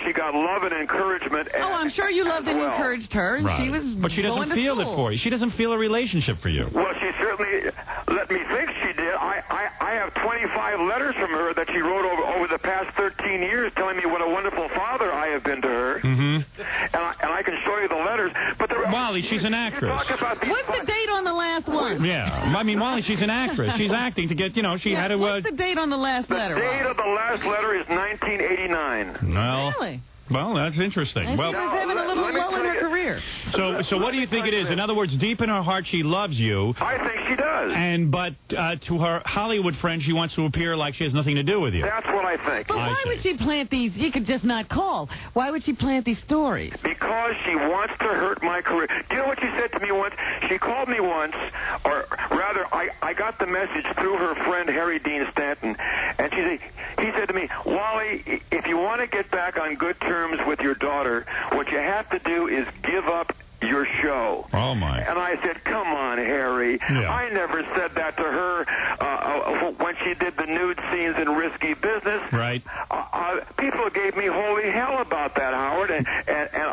she got love and encouragement. I'm sure you loved and encouraged her. And right. she was. But she doesn't feel it for you. She doesn't feel a relationship for you. Well, she certainly let me think she did. I have 25 letters from her that she wrote over the past 13 years telling me what a wonderful father I have been to her. Mm-hmm. And I can show you the letters. But Wally, she's an actress. What's the date on the last one? Yeah. I mean, Wally, she's an actress. She's acting to get, she had to... What's the date on the last letter? The date of the last letter is 1989. Well, really? Well, that's interesting. She was having a little lull in her career. So what do you think it is? In other words, deep in her heart, she loves you. I think she does. But to her Hollywood friend, she wants to appear like she has nothing to do with you. That's what I think. But why would she plant these? You could just not call. Why would she plant these stories? Because she wants to hurt my career. Do you know what she said to me once? She called me once, or rather, I got the message through her friend Harry Dean Stanton, and he said to me, Wally, if you want to get back on good terms with your daughter, what you have to do is give up your show. Oh, my. And I said, come on, Harry. Yeah. I never said that to her when she did the nude scenes in Risky Business. Right. People gave me holy hell about that, Howard, and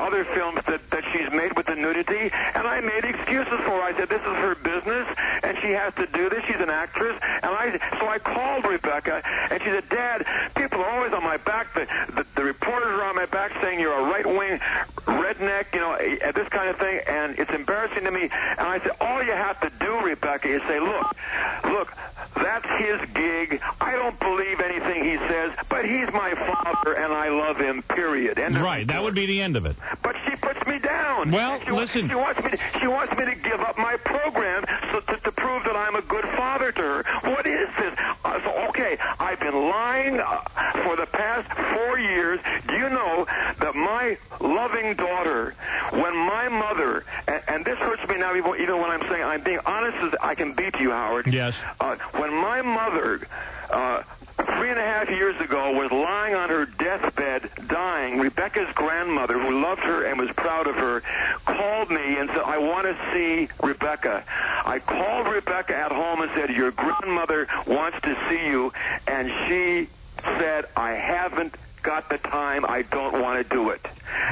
other films that she's made with the nudity, and I made excuses for her. I said, this is her business, and she has to do this. She's an actress. So I called Rebecca, and she said, Dad, people are always on my back. The reporters are on my back saying you're a right-wing redneck, this kind of thing, and it's embarrassing to me. And I said, all you have to do, Rebecca, is say, look, that's his gig. I don't believe anything he says, but he's my father, and I love him, period. Right, that would be the end of it. But she puts me down. Well, listen. She wants me to give up my program to prove that I'm a good father to her. What is this? Okay, I've been lying for the past 4 years. Do you know that my loving daughter, when my mother, and this hurts me now even when I'm saying I'm being honest as I can be to you, Howard. Yes. When my mother 3.5 years ago, was lying on her deathbed, dying. Rebecca's grandmother, who loved her and was proud of her, called me and said, I want to see Rebecca. I called Rebecca at home and said, your grandmother wants to see you, and she said, I haven't got the time, I don't want to do it.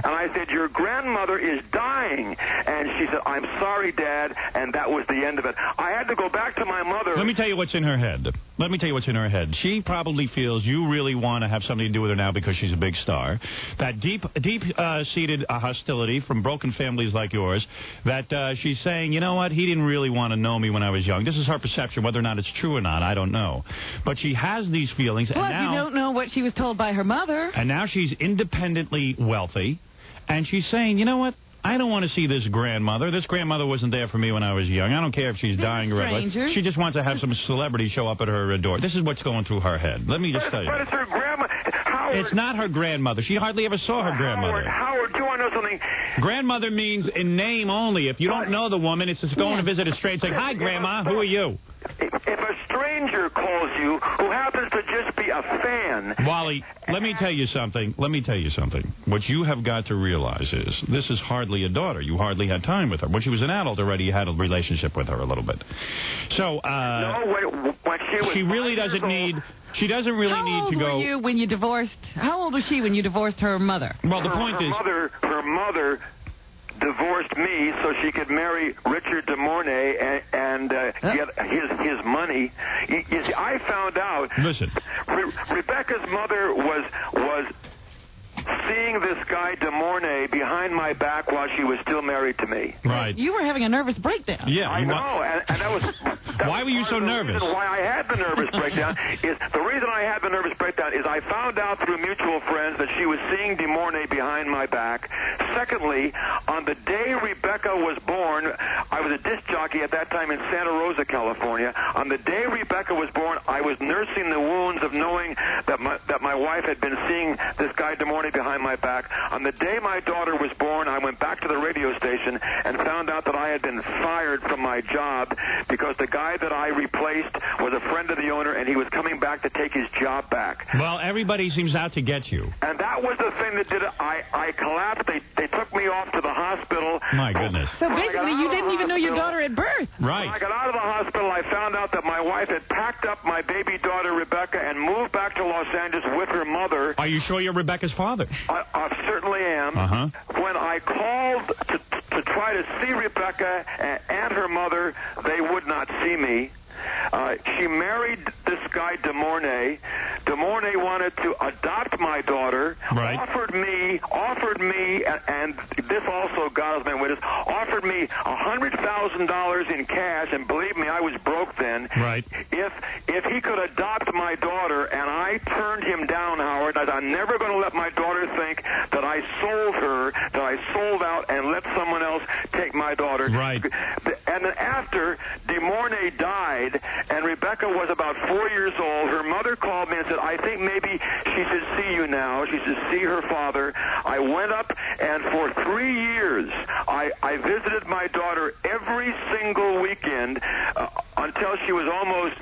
And I said, your grandmother is dying. And she said, I'm sorry, Dad, and that was the end of it. I had to go back to my mother. Let me tell you what's in her head. Let me tell you what's in her head. She probably feels you really want to have something to do with her now because she's a big star. That deep-seated hostility from broken families like yours, that she's saying, you know what, he didn't really want to know me when I was young. This is her perception. Whether or not it's true or not, I don't know. But she has these feelings. Plus, and now, you don't know what she was told by her mother. And now she's independently wealthy. And she's saying, you know what? I don't want to see this grandmother. This grandmother wasn't there for me when I was young. I don't care if she's dying or whatever. She just wants to have some celebrity show up at her door. This is what's going through her head. Let me just tell you. But it's her grandma. Howard. It's not her grandmother. She hardly ever saw her grandmother. Howard, do you want to know something? Grandmother means in name only. If you don't know the woman, it's just going to visit a stranger saying, hi, Grandma, who are you? If a stranger calls you who happens to just be a fan... Wally, let me tell you something. What you have got to realize is this is hardly a daughter. You hardly had time with her. When she was an adult already, you had a relationship with her a little bit. So, when she really doesn't need... She doesn't really need to go... How old were you when you divorced? How old was she when you divorced her mother? Well, the point is... Her mother divorced me so she could marry Richard de Mornay and get his money. You see, I found out... Listen. Rebecca's mother was seeing this guy de Mornay behind my back while she was still married to me. Right. You were having a nervous breakdown. Yeah, I know, and that was... Why were you so nervous? The reason why I had the nervous breakdown is I found out through mutual friends that she was seeing de Mornay behind my back. Secondly, on the day Rebecca was born, I was a disc jockey at that time in Santa Rosa, California. On the day Rebecca was born, I was nursing the wounds of knowing that my wife had been seeing this guy de Mornay behind my back. On the day my daughter was born, I went back to the radio station and found out that I had been fired from my job because the guy that I replaced was a friend of the owner, and he was coming back to take his job back. Well, everybody seems out to get you. And that was the thing that did it. I collapsed. They took me off to the hospital. My goodness. So basically, you didn't even know your daughter at birth. Right. When I got out of the hospital, I found out that my wife had packed up my baby daughter, Rebecca, and moved back to Los Angeles with her mother. Are you sure you're Rebecca's father? I certainly am. When I called to try to see Rebecca and her mother, they would not see me. She married this guy de Mornay. De Mornay wanted to adopt my daughter. Right. Offered me, and this also, God is my witness, offered me $100,000 in cash, and believe me, I was broke then. Right. If he could adopt my daughter, and I turned him down, Howard. I'm never going to let my daughter think that I sold her, that I sold out and let someone else take my daughter. Right. And then after de Mornay died, and Rebecca was about 4 years old, her mother called me and said, I think maybe she should see you now. She should see her father. I went up, and for 3 years, I visited my daughter every single weekend until she was almost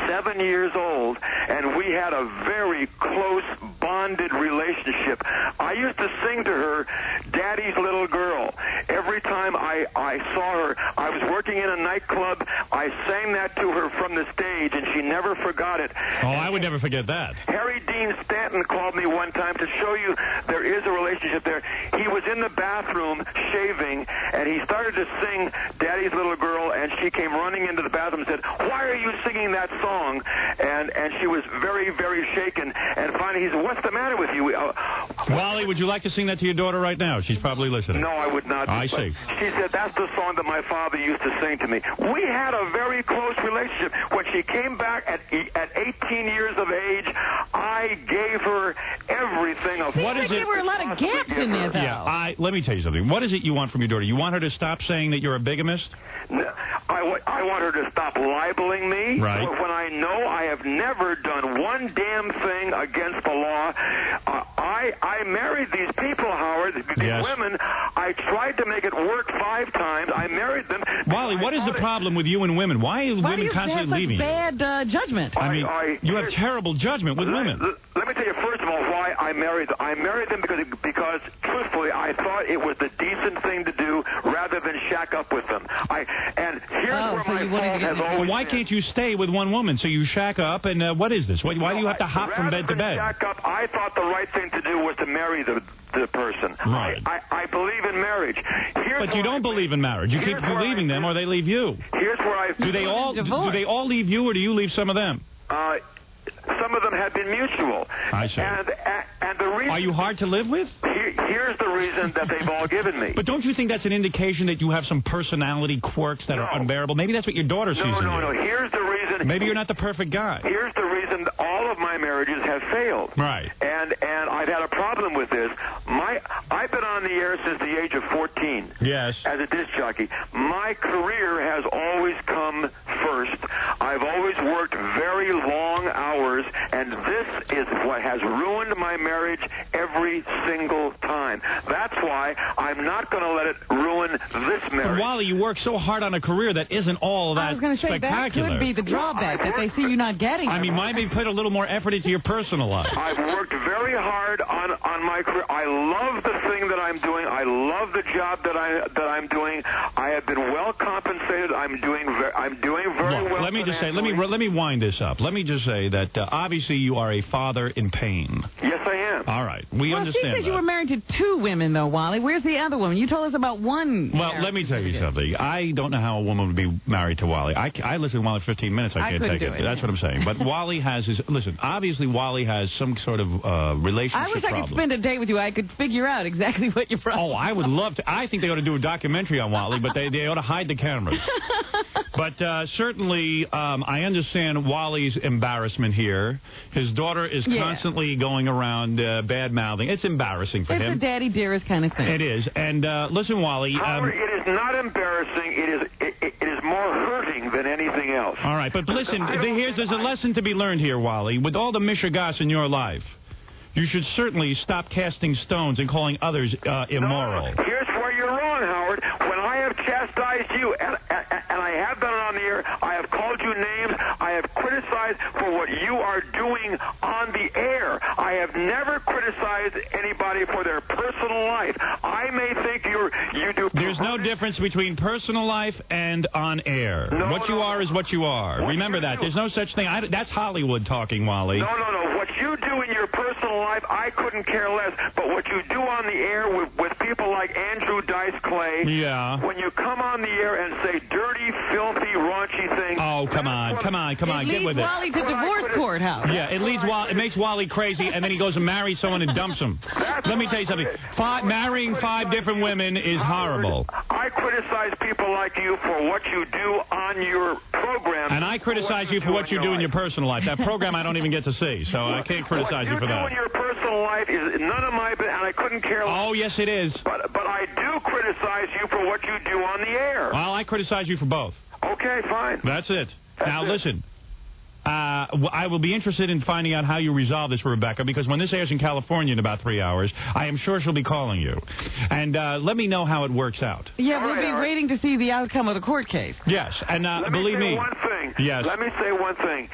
7 years old, and we had a very close, bonded relationship. I used to sing to her, Daddy's Little Girl. Every time I saw her, I was working in a nightclub, I sang that to her from the stage, and she never forgot it. Oh, I would never forget that. Harry Dean Stanton called me one time to show you there is a relationship there. He was in the bathroom shaving, and he started to sing Daddy's Little Girl, and she came running into the bathroom and said, why are you singing that song? And she was very, very shaken. And finally, he said, what's the matter with you? Wally, would you like to sing that to your daughter right now? She's probably listening. No, I would not. I see. She said, that's the song that my father used to sing to me. We had a very close relationship. When she came back at 18 years of age, I gave her everything. There were a lot of gaps in there, though. Yeah, let me tell you something. What is it you want from your daughter? You want her to stop saying that you're a bigamist? No, I want her to stop libeling me. Right. When I know I have never done one damn thing against the law. I married these people, Howard, these women. I tried to make it work 5 times. I married them. Wally, what is the problem with you and women? Why are women do you constantly have such leaving you? bad judgment? I mean, you have terrible judgment with women. Let me tell you, first of all, why I married them. I married them because truthfully, I thought it was the decent thing to do rather than shack up with them. And here's where my fault has always Why can't you stay with one woman? So you shack up, and what is this? Why do you have to hop from bed to bed? Shack up, I thought the right thing to do was to marry the person. Right. I believe in marriage. But you don't believe in marriage. You keep leaving them, or they leave you. Here's where I do they all leave you, or do you leave some of them? Some of them have been mutual. I see. And the reason... Are you hard to live with? Here's the reason that they've all given me. But don't you think that's an indication that you have some personality quirks that are unbearable? Maybe that's what your daughter sees in you. No. Here's the reason... Maybe you're not the perfect guy. Here's the reason all of my marriages have failed. Right. And I've had a problem with this. I've been on the air since the age of 14. Yes. As a disc jockey. My career has always come first. I've always worked very long hours, and this is what has ruined my marriage every single time. That's why I'm not going to let it ruin this marriage. But Wally, you work so hard on a career that isn't all that I was going to say, spectacular. that could be the drawback, that they see you not getting it. I mean, maybe put a little more effort into your personal life. I've worked very hard on my career. I love the thing that I'm doing. I love the job that I'm doing. I have been well compensated. I'm doing very well. Let me just say, let me wind this up. Let me just say that obviously you are a father in pain. Yes, I am. All right, we understand she said that. you were married to 2 women, though, Wally. Where's the other woman? You told us about one. Well, let me tell you something. I don't know how a woman would be married to Wally. I listen to Wally 15 minutes. I can't take it. That's what I'm saying. But Wally has his... Listen, obviously Wally has some sort of relationship I wish problem. I could spend a day with you. I could figure out exactly what your problem is. Oh, I would love to. I think they ought to do a documentary on Wally, but they ought to hide the cameras. But certainly, I understand Wally's embarrassment here. His daughter is constantly going around bad-mouthing. It's embarrassing for him. It's a daddy dearest kind of thing. It is. And listen, Wally... Howard, it is not embarrassing. It is more hurting than anything else. All right, but listen, there's a lesson to be learned here, Wally. With all the mishagas in your life, you should certainly stop casting stones and calling others immoral. No, here's where you're wrong, Howard. When I have chastised you, and I have done it on the air, I have called you names, I have criticized for what you are doing on the air. I have never criticized anybody for their personal life. I may think you do... There's no difference between personal life and on air. What you are is what you are. Remember that. There's no such thing. That's Hollywood talking, Wally. No. What you do in your personal life, I couldn't care less. But what you do on the air with people like Andrew Dice Clay, when you come on the air and say dirty, filthy, raunchy things... Oh, come on, get with it. It leads Wally to divorce court, Howard. Yeah, it makes Wally crazy, and then he goes and marries someone and dumps him. Let me tell you something. Marrying 5 different women is horrible. I criticize people like you for what you do on your program. And I criticize you for what you do in your personal life. That program I don't even get to see, so I can't criticize you for that. What you do in your personal life is none of my business, and I couldn't care less. Oh, yes, it is. But I do criticize you for what you do on the air. Well, I criticize you for both. Okay, fine. That's it. Now, listen. I will be interested in finding out how you resolve this, Rebecca, because when this airs in California in about 3 hours, I am sure she'll be calling you. And let me know how it works out. Yeah, we'll be waiting to see the outcome of the court case. Yes, and believe me. Let me say one thing. Yes. Let me say one thing.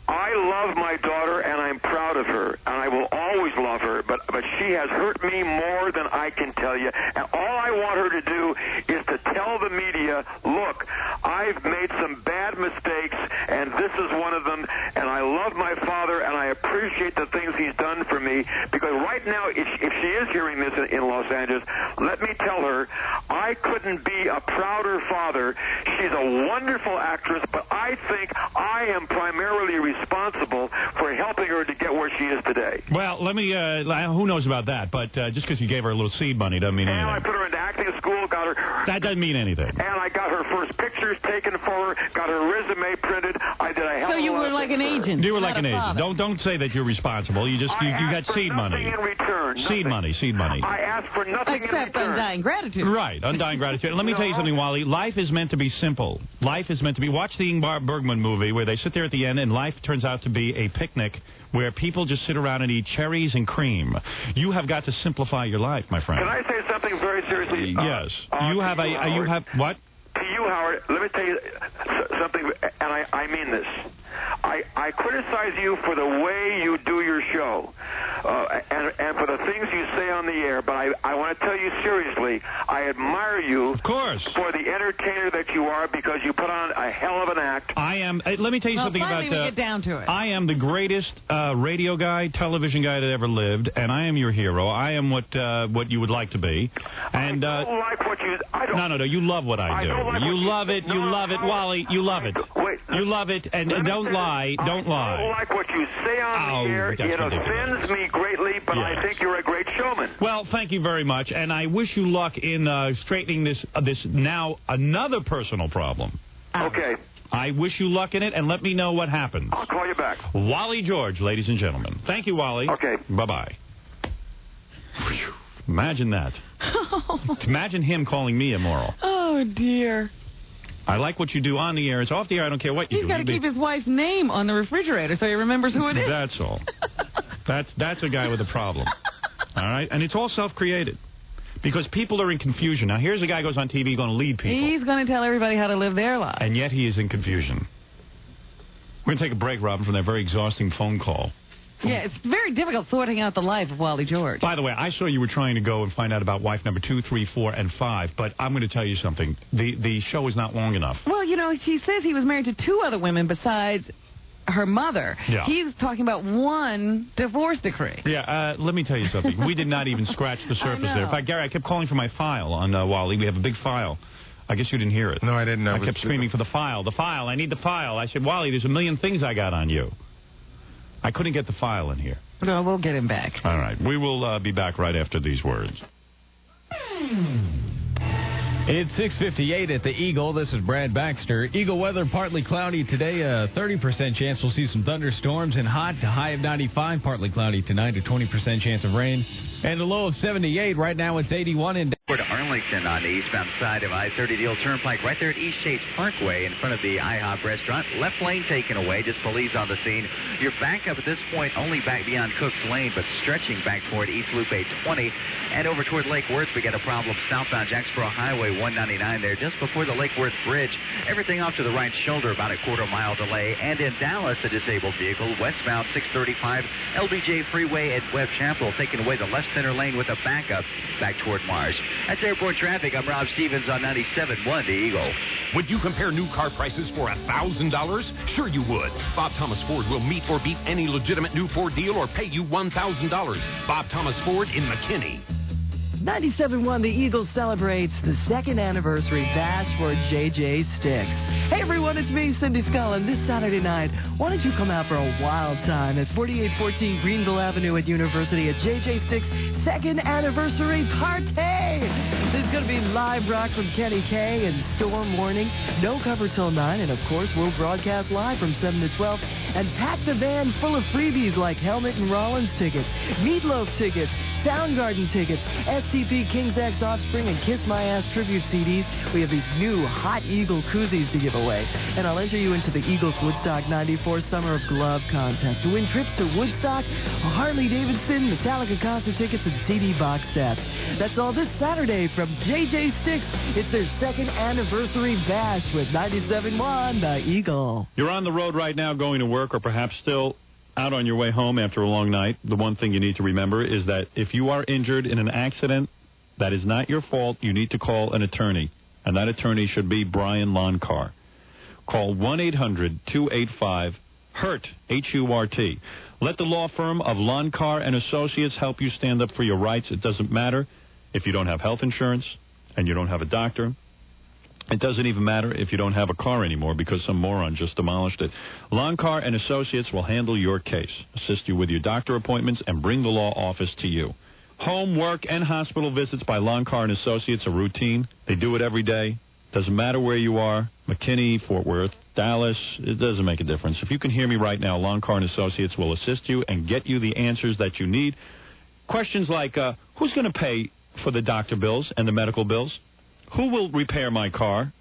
I love my daughter, and I'm proud of her, and I will always love her, but she has hurt me more than I can tell you. And all I want her to do is to tell the media, look, I've made some bad mistakes, and this is one of them, and I love my father, and I appreciate the things he's done for me, because right now, if she is hearing this in Los Angeles, let me tell her, I couldn't be a prouder father. She's a wonderful actress, but I think I am primarily responsible for helping her to get where she is today. Well, let me, who knows about that, but just because you gave her a little seed money doesn't mean anything. And I put her into acting school, got her... That doesn't mean anything. And I got her first pictures taken for her, got her resume printed. I did a hell of a lot. So you were like an agent. You were like an agent. Don't say that you're responsible. You got seed money. In return. Seed money. I asked for nothing except in return. Undying gratitude. Right, undying gratitude. Let me tell you something, Wally. Life is meant to be simple. Life is meant to be... Watch the Ingmar Bergman movie where they sit there at the end and life turns out to be a picnic where people just sit around and eat cherries and cream. You have got to simplify your life, my friend. Can I say something very seriously? Yes. You have what? To you, Howard, let me tell you something, and I mean this. I criticize you for the way you do your show, and for the things you say on the air, but I want to tell you seriously, I admire you, of course, for the entertainer that you are, because you put on a hell of an act. I am. Let me tell you something about. We get down to it. I am the greatest radio guy, television guy that ever lived, and I am your hero. I am what you would like to be. And I don't like what you. I don't. No. You love what I do. You love it. You love it, Wally. You love it. Wait. You love it, and don't lie. Don't lie. I don't like what you say on the air. It offends me greatly, but I think you're a great showman. Well, thank you very much, and I wish you luck in straightening this now another personal problem. Okay. I wish you luck in it, and let me know what happens. I'll call you back. Wally George, ladies and gentlemen. Thank you, Wally. Okay. Bye-bye. Imagine that. Imagine him calling me immoral. Oh, dear. I like what you do on the air. It's off the air. I don't care what you do. He's got to keep his wife's name on the refrigerator so he remembers who it is. That's all. That's a guy with a problem. All right? And it's all self-created. Because people are in confusion. Now, here's a guy who goes on TV going to lead people. He's going to tell everybody how to live their lives. And yet he is in confusion. We're going to take a break, Robin, from that very exhausting phone call. Yeah, it's very difficult sorting out the life of Wally George. By the way, I saw you were trying to go and find out about wife number 2, 3, 4, and 5, but I'm going to tell you something. The show is not long enough. Well, you know, she says he was married to 2 other women besides her mother. Yeah. He's talking about 1 divorce decree. Yeah, let me tell you something. We did not even scratch the surface there. In fact, Gary, I kept calling for my file on Wally. We have a big file. I guess you didn't hear it. No, I didn't. I kept screaming for the file. The file. I need the file. I said, Wally, there's a million things I got on you. I couldn't get the file in here. No, we'll get him back. All right. We will be back right after these words. It's 6:58 at the Eagle. This is Brad Baxter. Eagle weather, partly cloudy today. A 30% chance we'll see some thunderstorms and hot to high of 95. Partly cloudy tonight. A 20% chance of rain. And a low of 78. Right now it's 81 in to Arlington on the eastbound side of I-30 Deal Turnpike, right there at East Chase Parkway in front of the IHOP restaurant. Left lane taken away, just police on the scene. You're back up at this point only back beyond Cook's Lane, but stretching back toward East Loop 820. And over toward Lake Worth, we got a problem southbound Jacksboro Highway 199 there, just before the Lake Worth Bridge. Everything off to the right shoulder, about a quarter-mile delay. And in Dallas, a disabled vehicle, westbound 635 LBJ Freeway at Webb Chapel, taking away the left center lane with a backup back toward Mars. That's airport traffic. I'm Rob Stevens on 97.1 The Eagle. Would you compare new car prices for $1,000? Sure you would. Bob Thomas Ford will meet or beat any legitimate new Ford deal or pay you $1,000. Bob Thomas Ford in McKinney. 97.1 The Eagle celebrates the 2nd anniversary bash for J.J. Sticks. Hey everyone, it's me, Cindy Scullin. This Saturday night, why don't you come out for a wild time at 4814 Greenville Avenue at University at J.J. Sticks' 2nd anniversary party. There's going to be live rock from Kenny K and Storm Warning, no cover till 9, and of course we'll broadcast live from 7 to 12 and pack the van full of freebies like Helmet and Rollins tickets, Meatloaf tickets, Soundgarden tickets, STP, King's X Offspring, and Kiss My Ass tribute CDs. We have these new Hot Eagle koozies to give away. And I'll enter you into the Eagles Woodstock 94 Summer of Glove contest to win trips to Woodstock, Harley-Davidson, Metallica concert tickets, and CD box sets. That's all this Saturday from JJ Sticks. It's their 2nd anniversary bash with 97.1 The Eagle. You're on the road right now going to work, or perhaps still out on your way home after a long night. The one thing you need to remember is that if you are injured in an accident that is not your fault, you need to call an attorney, and that attorney should be Brian Loncar. Call 1-800-285-HURT, H-U-R-T. Let the law firm of Loncar and Associates help you stand up for your rights. It doesn't matter if you don't have health insurance and you don't have a doctor. It doesn't even matter if you don't have a car anymore because some moron just demolished it. Loncar and Associates will handle your case, assist you with your doctor appointments, and bring the law office to you. Home, work, and hospital visits by Loncar and Associates are routine. They do it every day. Doesn't matter where you are, McKinney, Fort Worth, Dallas, it doesn't make a difference. If you can hear me right now, Loncar and Associates will assist you and get you the answers that you need. Questions like, who's going to pay for the doctor bills and the medical bills? Who will repair my car?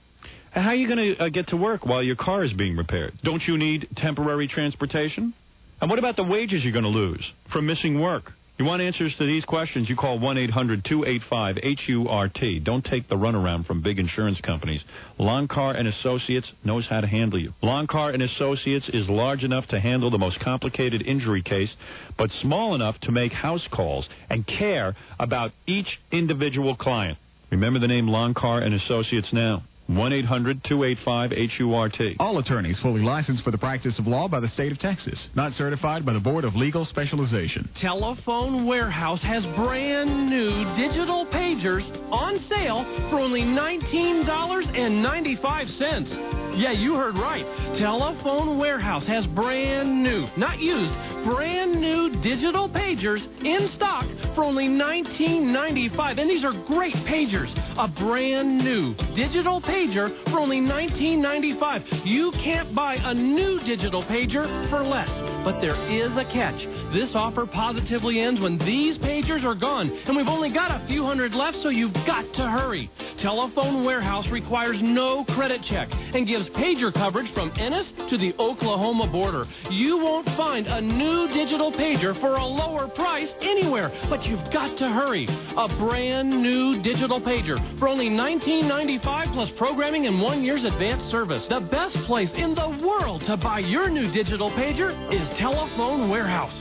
How are you going to get to work while your car is being repaired? Don't you need temporary transportation? And what about the wages you're going to lose from missing work? You want answers to these questions, you call 1-800-285-HURT. Don't take the runaround from big insurance companies. Longcar & Associates knows how to handle you. Longcar & Associates is large enough to handle the most complicated injury case, but small enough to make house calls and care about each individual client. Remember the name Longcar & Associates now. 1-800-285-HURT. All attorneys fully licensed for the practice of law by the state of Texas. Not certified by the Board of Legal Specialization. Telephone Warehouse has brand new digital pagers on sale for only $19.95. Yeah, you heard right. Telephone Warehouse has brand new, not used, brand new digital pagers in stock for only $19.95. And these are great pagers. A brand new digital pager for only $19.95. You can't buy a new digital pager for less. But there is a catch. This offer positively ends when these pagers are gone. And we've only got a few hundred left, so you've got to hurry. Telephone Warehouse requires no credit check and gives pager coverage from Ennis to the Oklahoma border. You won't find a new digital pager for a lower price anywhere, but you've got to hurry. A brand new digital pager for only $19.95 plus programming and 1 year's advanced service. The best place in the world to buy your new digital pager is Telephone Warehouse.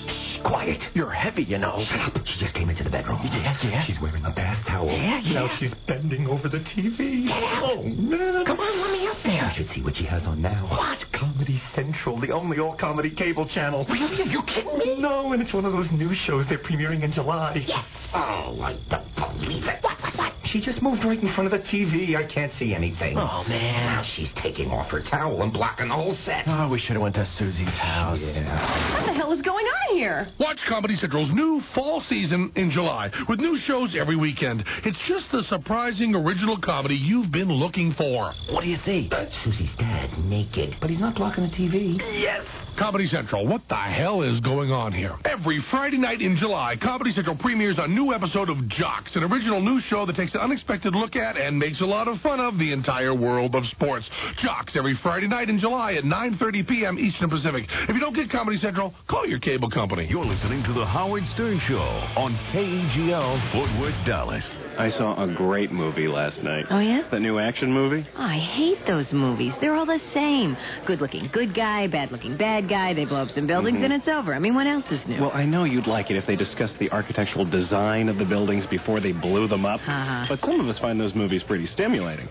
Quiet. You're heavy, you know. Shut up. She just came into the bedroom. Yeah. She's wearing a bath towel. Yeah. Now she's bending over the TV. Oh, man. Come on, let me up there. You should see what she has on now. What? Comedy Central, the only all-comedy cable channel. Really? Are you kidding me? No, and it's one of those new shows they're premiering in July. Yes. Oh, I don't believe it. What? She just moved right in front of the TV. I can't see anything. Oh, man. Now she's taking off her towel and blocking the whole set. Oh, we should have went to Susie's house. Yeah. What the hell is going on here? Watch Comedy Central's new fall season in July with new shows every weekend. It's just the surprising original comedy you've been looking for. What do you see? Susie's dad naked, but he's not blocking the TV. Yes. Comedy Central, what the hell is going on here? Every Friday night in July, Comedy Central premieres a new episode of Jocks, an original news show that takes an unexpected look at and makes a lot of fun of the entire world of sports. Jocks every Friday night in July at 9:30 p.m. Eastern Pacific. If you don't get Comedy Central, call your cable company. You're listening to The Howard Stern Show on KEGL, Fort Worth, Dallas. I saw a great movie last night. Oh, yeah? That new action movie? I hate those movies. They're all the same. Good-looking good guy, bad-looking bad guy. They blow up some buildings and it's over. I mean, what else is new? Well, I know you'd like it if they discussed the architectural design of the buildings before they blew them up. But some of us find those movies pretty stimulating.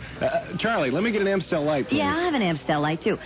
Charlie, let me get an Amstel Light, please. Yeah, I have an Amstel Light, too.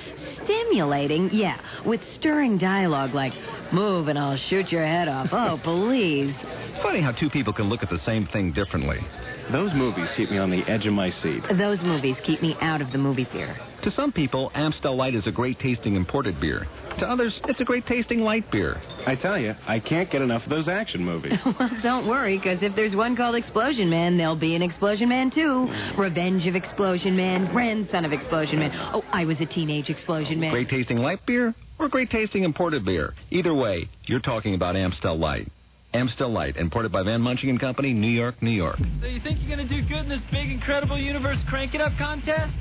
Stimulating, yeah, with stirring dialogue like, move and I'll shoot your head off. Oh, please. Funny how two people can look at the same thing differently. Those movies keep me on the edge of my seat. Those movies keep me out of the movie theater. To some people, Amstel Light is a great-tasting imported beer. To others, it's a great-tasting light beer. I tell you, I can't get enough of those action movies. Well, don't worry, because if there's one called Explosion Man, there'll be an Explosion Man, too. Revenge of Explosion Man, grandson of Explosion Man. Oh, I was a teenage Explosion Man. Great-tasting light beer or great-tasting imported beer? Either way, you're talking about Amstel Light. Amstel Light, imported by Van Munching & Company, New York, New York. So you think you're going to do good in this big, incredible universe Crank It Up contest?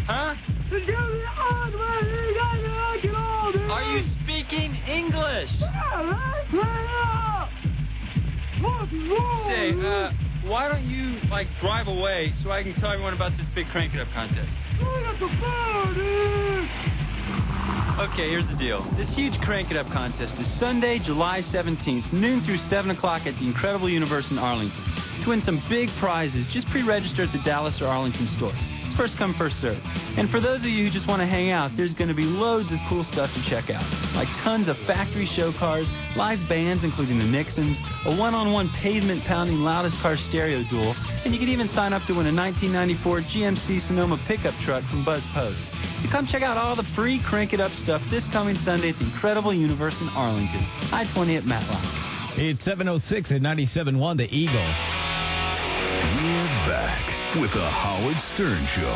Huh? Are you speaking English? Say, why don't you, drive away so I can tell everyone about this big Crank It Up contest? Okay, here's the deal. This huge Crank It Up contest is Sunday, July 17th, noon through 7 o'clock at the Incredible Universe in Arlington. To win some big prizes, just pre-register at the Dallas or Arlington store. First come, first serve. And for those of you who just want to hang out, there's going to be loads of cool stuff to check out, like tons of factory show cars, live bands including the Nixons, a one-on-one pavement-pounding loudest car stereo duel, and you can even sign up to win a 1994 GMC Sonoma pickup truck from Buzz Post. So come check out all the free Crank It Up stuff this coming Sunday at the Incredible Universe in Arlington. I-20 at Matlock. It's 7:06 at 97.1 The Eagle. We're back with the Howard Stern Show.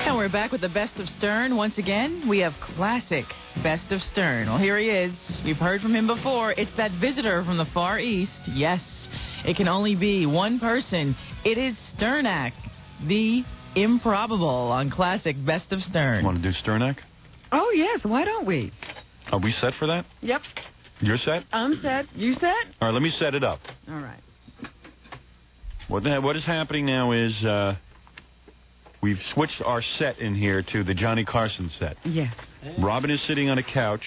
And we're back with the Best of Stern. Once again, we have classic Best of Stern. Well, here he is. You've heard from him before. It's that visitor from the Far East. Yes, it can only be one person. It is Sterac, the improbable on classic Best of Stern. Want to do Sterac? Oh, yes. Why don't we? Are we set for that? Yep. You're set? I'm set. You set? All right, let me set it up. All right. What is happening now is we've switched our set in here to the Johnny Carson set. Yes. Robin is sitting on a couch.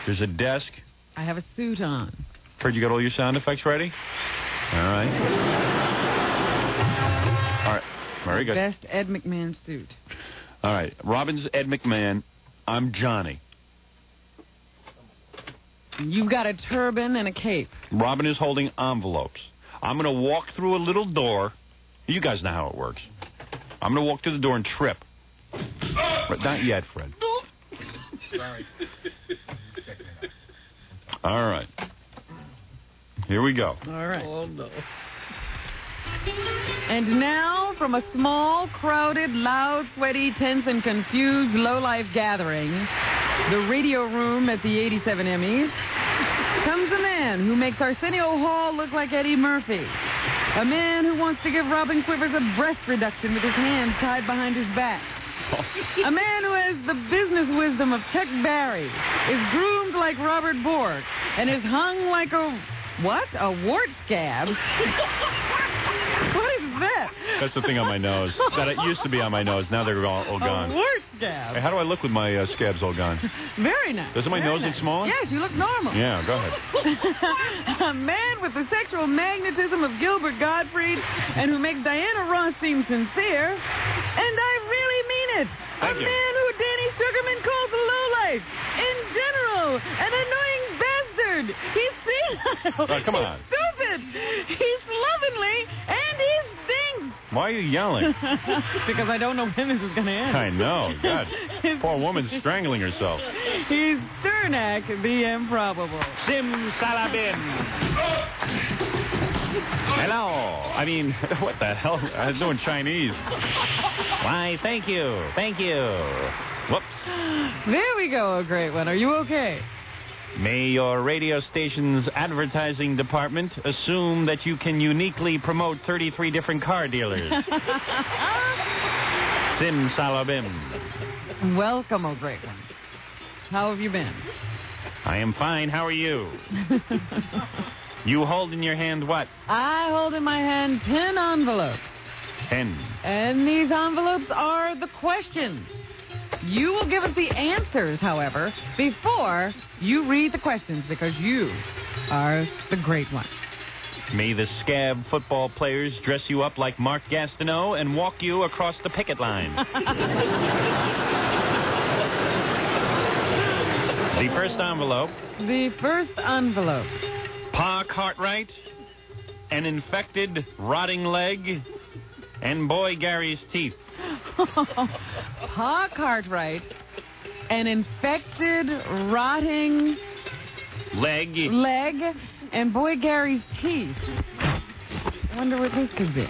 There's a desk. I have a suit on. Fred, you got all your sound effects ready? All right. All right. Very good. Best Ed McMahon suit. All right. Robin's Ed McMahon. I'm Johnny. You've got a turban and a cape. Robin is holding envelopes. I'm going to walk through a little door. You guys know how it works. I'm going to walk through the door and trip. But not yet, Fred. Sorry. All right. Here we go. All right. Oh, no. And now, from a small, crowded, loud, sweaty, tense, and confused low-life gathering, the radio room at the 87 Emmys, comes a man who makes Arsenio Hall look like Eddie Murphy. A man who wants to give Robin Quivers a breast reduction with his hands tied behind his back. A man who has the business wisdom of Chuck Berry, is groomed like Robert Bork, and is hung like a... what? A wart scab? What is that? That's the thing on my nose. That it used to be on my nose. Now they're all gone. A wart scab. Hey, how do I look with my scabs all gone? Very nice. Doesn't my nose look smaller? Yes, you look normal. Yeah, go ahead. A man with the sexual magnetism of Gilbert Gottfried and who makes Diana Ross seem sincere. And I really mean it. Thank you. Man who Danny Sugarman calls a lowlife. In general, an annoying bastard. He's senile. Right, come on. Stupid. He's slovenly and he stinks. Why are you yelling? Because I don't know when this is going to end. I know. God. Poor woman's strangling herself. He's Sterac, the improbable. Simsalabim. Hello. I mean, what the hell? I was doing Chinese. Why, thank you. Thank you. Whoops. There we go, a great one. Are you okay? May your radio station's advertising department assume that you can uniquely promote 33 different car dealers. Simsalabim. Welcome, oh great one. How have you been? I am fine. How are you? You hold in your hand what? I hold in my hand 10 envelopes. 10. And these envelopes are the questions. You will give us the answers, however, before you read the questions, because you are the great one. May the scab football players dress you up like Mark Gastineau and walk you across the picket line. The first envelope. The first envelope. Pa Cartwright, an infected, rotting leg, and Boy Gary's teeth. Pa Cartwright, an infected, rotting leg, and Boy Gary's teeth. I wonder what this could be.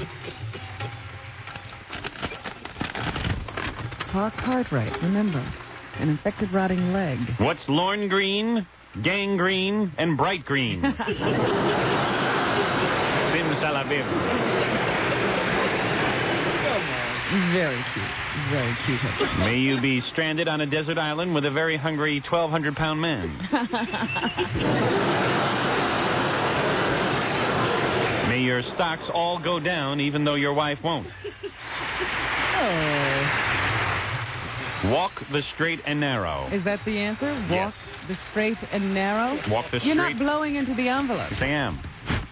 Pa Cartwright, remember, an infected, rotting leg. What's Lorne Green, Gangrene, and Bright Green? Simsalabim. Very cute. Very cute. May you be stranded on a desert island with a very hungry 1,200-pound man. May your stocks all go down even though your wife won't. Oh. Walk the straight and narrow. Is that the answer? Walk the straight and narrow? Walk the straight. You're not blowing into the envelope. Yes, I am.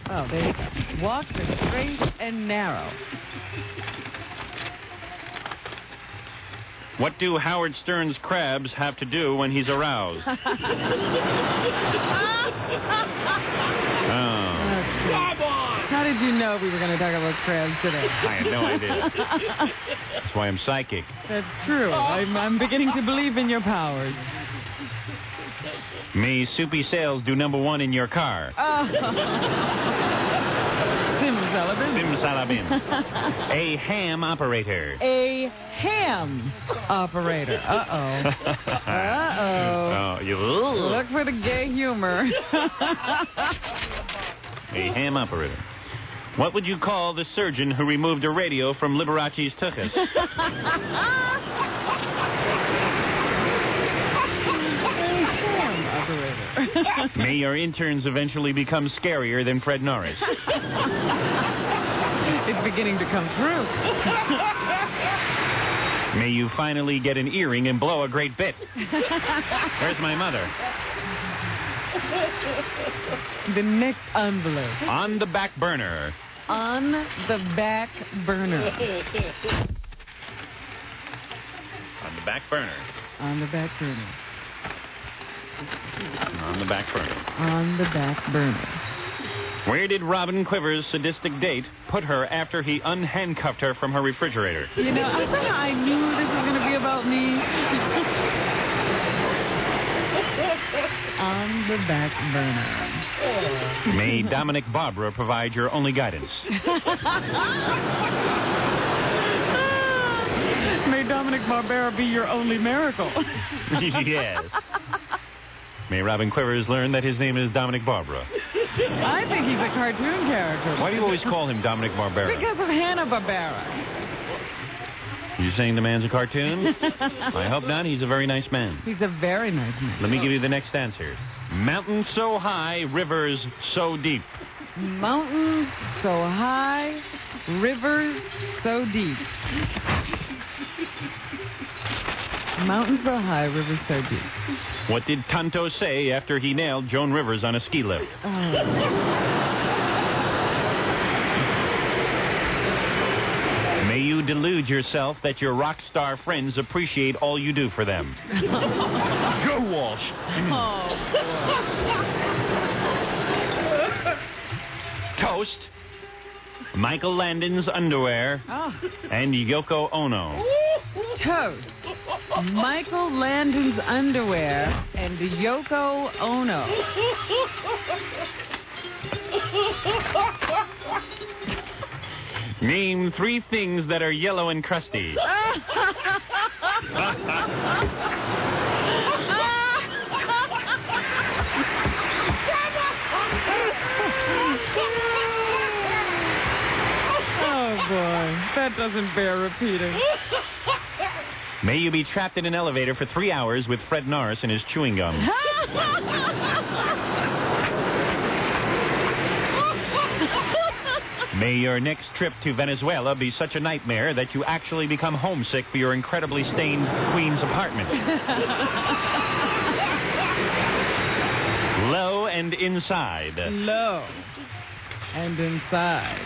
Oh, there you go. Walk the straight and narrow. What do Howard Stern's crabs have to do when he's aroused? Oh. How did you know we were going to talk about crabs today? I had no idea. That's why I'm psychic. That's true. I'm beginning to believe in your powers. May Soupy Sales do #1 in your car. Simsalabim. A ham operator. A ham operator. Uh-oh. Oh, you look for the gay humor. A ham operator. What would you call the surgeon who removed a radio from Liberace's tuchus? May your interns eventually become scarier than Fred Norris. It's beginning to come true. May you finally get an earring and blow a great bit. Where's my mother? The next envelope. On the back burner. On the back burner. On the back burner. On the back burner. On the back burner. On the back burner. Where did Robin Quivers' sadistic date put her after he unhandcuffed her from her refrigerator? You know, I knew this was going to be about me. On the back burner. May Dominic Barbara provide your only guidance. May Dominic Barbera be your only miracle. Yes. May Robin Quivers learn that his name is Dominic Barbara. I think he's a cartoon character. Why do you always call him Dominic Barbera? Because of Hanna-Barbera. You saying the man's a cartoon? I hope not. He's a very nice man. He's a very nice man. Let me give you the next answer. Mountains so high, rivers so deep. Mountains so high, rivers so deep. Mountains so high, rivers so deep. What did Tonto say after he nailed Joan Rivers on a ski lift? May you delude yourself that your rock star friends appreciate all you do for them. Joe Walsh. Toast. Michael Landon's underwear. And Yoko Ono. Toast. Michael Landon's underwear and Yoko Ono. Name 3 things that are yellow and crusty. Oh, boy. That doesn't bear repeating. May you be trapped in an elevator for 3 hours with Fred Norris and his chewing gum. May your next trip to Venezuela be such a nightmare that you actually become homesick for your incredibly stained Queens apartment. Low and inside. Low and inside.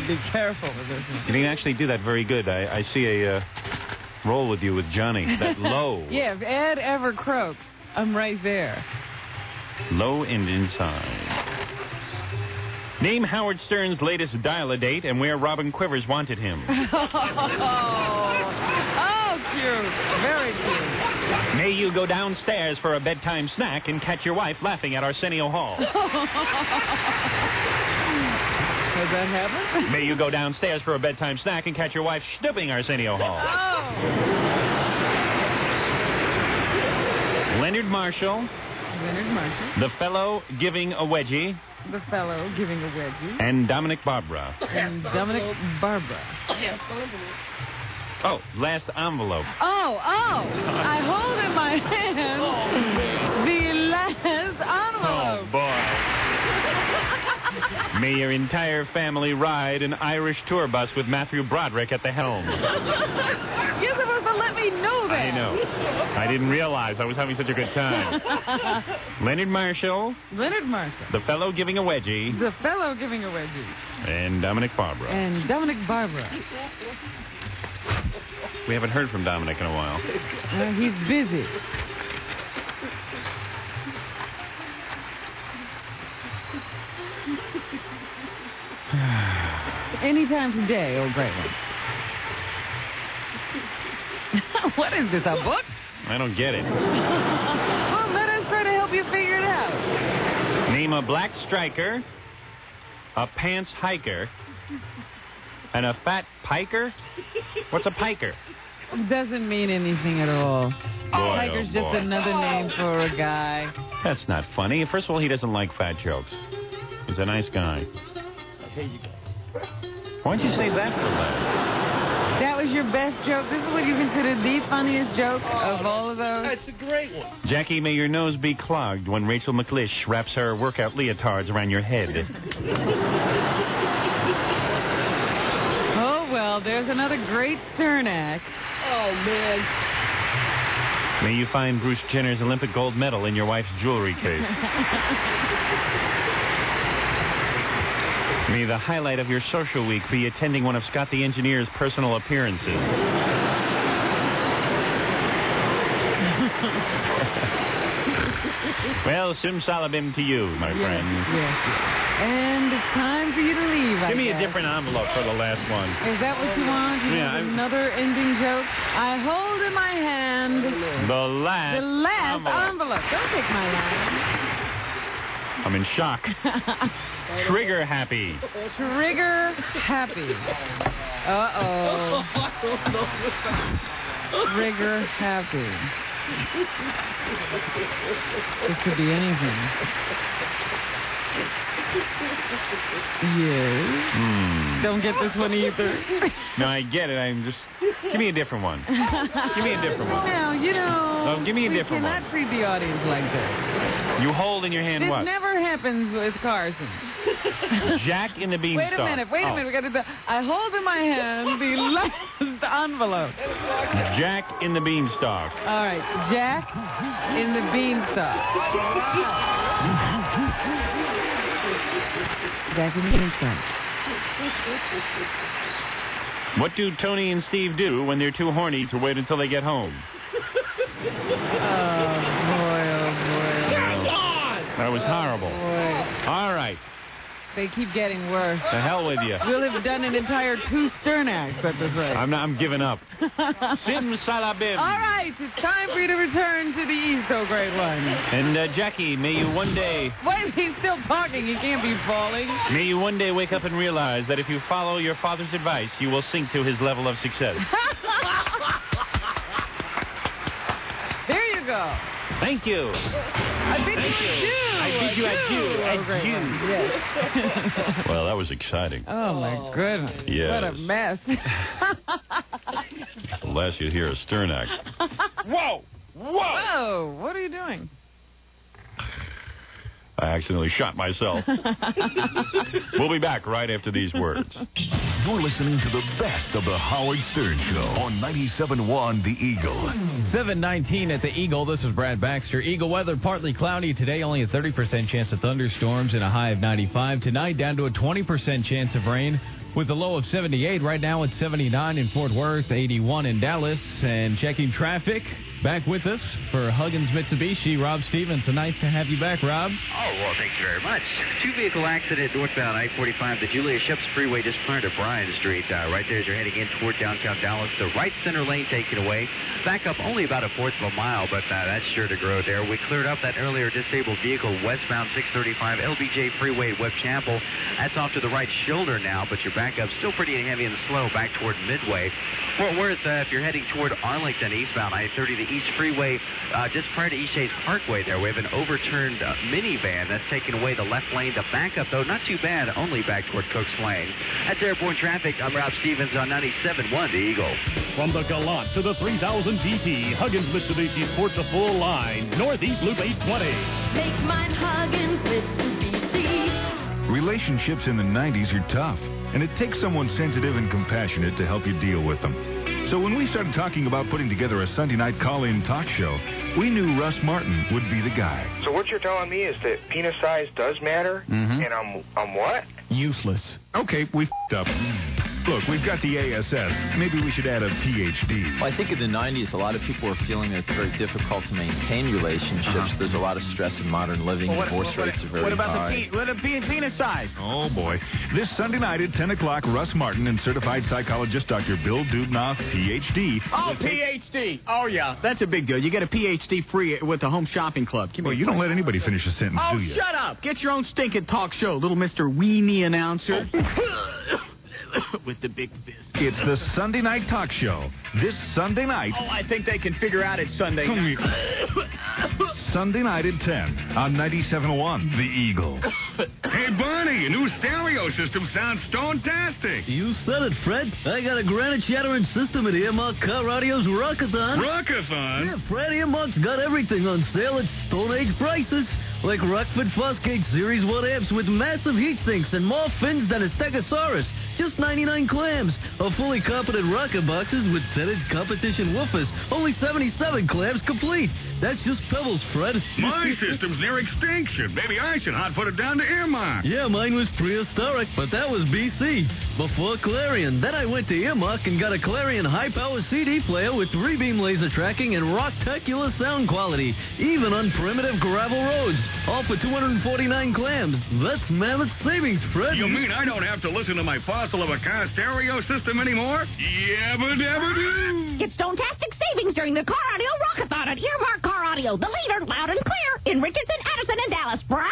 Be careful with this one. You didn't actually do that very good. I see a roll with you with Johnny. That low. Yeah, if Ed ever croaks, I'm right there. Low and inside. Name Howard Stern's latest dial-a-date and where Robin Quivers wanted him. Oh, cute. Very cute. May you go downstairs for a bedtime snack and catch your wife laughing at Arsenio Hall. Has that happened? May you go downstairs for a bedtime snack and catch your wife stooping Arsenio Hall. Leonard Marshall. The fellow giving a wedgie. The fellow giving a wedgie. And Dominic Barbara. And Dominic Barbara. Oh, last envelope. Oh. I hold in my hand the last envelope. Oh, boy. May your entire family ride an Irish tour bus with Matthew Broderick at the helm. You're supposed to let me know that. I know. I didn't realize I was having such a good time. Leonard Marshall. Leonard Marshall. The fellow giving a wedgie. The fellow giving a wedgie. And Dominic Barbara. And Dominic Barbara. We haven't heard from Dominic in a while. He's busy. Anytime today, old great one. What is this, a book? I don't get it. Well, let us try to help you figure it out. Name a black striker, a pants hiker, and a fat piker? What's a piker? Doesn't mean anything at all. Boy, Piker's oh just boy. another name for a guy. That's not funny. First of all, he doesn't like fat jokes. He's a nice guy. Here you go. Why don't you save that for last? That was your best joke? This is what you consider the funniest joke of all of those? That's a great one. Jackie, may your nose be clogged when Rachel McLish wraps her workout leotards around your head. Oh, well, there's another great Stern act. Oh, man. May you find Bruce Jenner's Olympic gold medal in your wife's jewelry case. May the highlight of your social week be attending one of Scott the Engineer's personal appearances. Well, simsalabim to you, my friend. Yes. And it's time for you to leave, Give me a different envelope for the last one. Is that what you want? You have another ending joke? I hold in my hand The last envelope. Don't take my line. I'm in shock. Trigger happy. Trigger happy. Uh-oh. Trigger happy. This could be anything. Yes. Don't get this one either. No, I get it. I'm just... Give me a different one. Give me a different one. Now, you know... No, give me a different one. You cannot treat the audience like this. You hold in your hand this what? This never happens with Carson. Jack in the Beanstalk. Wait a minute. We got to do... I hold in my hand the last envelope. Jack in the Beanstalk. All right. Jack in the Beanstalk. Jack in the Beanstalk. What do Tony and Steve do when they're too horny to wait until they get home? Oh, boy. That was horrible. Boy. All right. They keep getting worse. The hell with you. We'll have done an entire 2 Stern acts at this rate. I'm giving up. Simsalabim. All right, it's time for you to return to the East, oh great one. And Jackie, may you one day... Wait, he's still talking. He can't be falling. May you one day wake up and realize that if you follow your father's advice, you will sink to his level of success. There you go. Thank you. I bid you adieu. I bid you adieu. Adieu. Yes. Well, that was exciting. Oh, my goodness. Yes. What a mess. Last you hear a Stern act. Whoa! Whoa! What are you doing? I accidentally shot myself. We'll be back right after these words. You're listening to the best of the Howard Stern Show on 97.1 The Eagle. 7:19 at the Eagle. This is Brad Baxter. Eagle weather, partly cloudy today, only a 30% chance of thunderstorms and a high of 95. Tonight, down to a 20% chance of rain with a low of 78. Right now, it's 79 in Fort Worth, 81 in Dallas. And checking traffic, back with us for Huggins Mitsubishi, Rob Stevens. So nice to have you back, Rob. Oh, well, thank you very much. 2-vehicle accident northbound I-45, the Julia Ships Freeway, just prior to Bryan Street. Right there as you're heading in toward downtown Dallas. The right center lane taken away. Back up only about a fourth of a mile, but that's sure to grow there. We cleared up that earlier disabled vehicle westbound 635 LBJ Freeway, Webb Chapel. That's off to the right shoulder now, but your backup still pretty heavy and slow back toward Midway. Fort Worth, if you're heading toward Arlington eastbound I-30, the East Freeway, just prior to East Chase Parkway there, we have an overturned minivan that's taken away the left lane. The backup, though, not too bad, only back toward Cook's Lane. That's airborne traffic. I'm Rob Stevens on 97.1 The Eagle. From the Galant to the 3000 GT, Huggins Mitsubishi sports a full line. Northeast Loop 820. Make mine Huggins Mitsubishi. Relationships in the 90s are tough, and it takes someone sensitive and compassionate to help you deal with them. So when we started talking about putting together a Sunday night call-in talk show, we knew Russ Martin would be the guy. So what you're telling me is that penis size does matter, and I'm what? Useless. Okay, we f***ed up. Look, we've got the ASS. Maybe we should add a PhD. Well, I think in the 90s, a lot of people were feeling that it's very difficult to maintain relationships. There's a lot of stress in modern living. Divorce rates are very high. What about penis size? Oh, boy. This Sunday night at 10 o'clock, Russ Martin and certified psychologist Dr. Bill Dubnoff, PhD. Oh, PhD. Oh, yeah. That's a big deal. You get a PhD free with the Home Shopping Club. Well, you don't let anybody finish a sentence, do you? Oh, shut up. Get your own stinking talk show, little Mr. Weenie announcer. with the big fist. It's the Sunday Night Talk Show. This Sunday night. Oh, I think they can figure out it's Sunday night. Sunday night at 10 on 97.1 The Eagle. Hey, Barney, your new stereo system sounds stone-tastic. You said it, Fred. I got a granite shattering system at Earmark Car Radio's Rockathon. Rockathon? Yeah, Fred, Earmark's got everything on sale at Stone Age prices. Like Rockford Fosgate Series 1 amps with massive heat sinks and more fins than a Stegosaurus. Just 99 clams. Or fully competent rocker boxes with tinted competition woofers. Only 77 clams complete. That's just pebbles, Fred. My system's near extinction. Maybe I should hot-foot it down to Earmark. Yeah, mine was prehistoric, but that was BC. Before Clarion. Then I went to Earmark and got a Clarion high-power CD player with 3-beam laser tracking and rocktacular sound quality. Even on primitive gravel roads. All for 249 clams. That's mammoth savings, Fred. You mean I don't have to listen to my fossil of a car stereo system anymore? Yabba-dabba-doo! Get stone-tastic savings during the Car Audio Rockathon at Earmark Car Audio. The leader, loud and clear, in Richardson, Addison, and Dallas. Brah!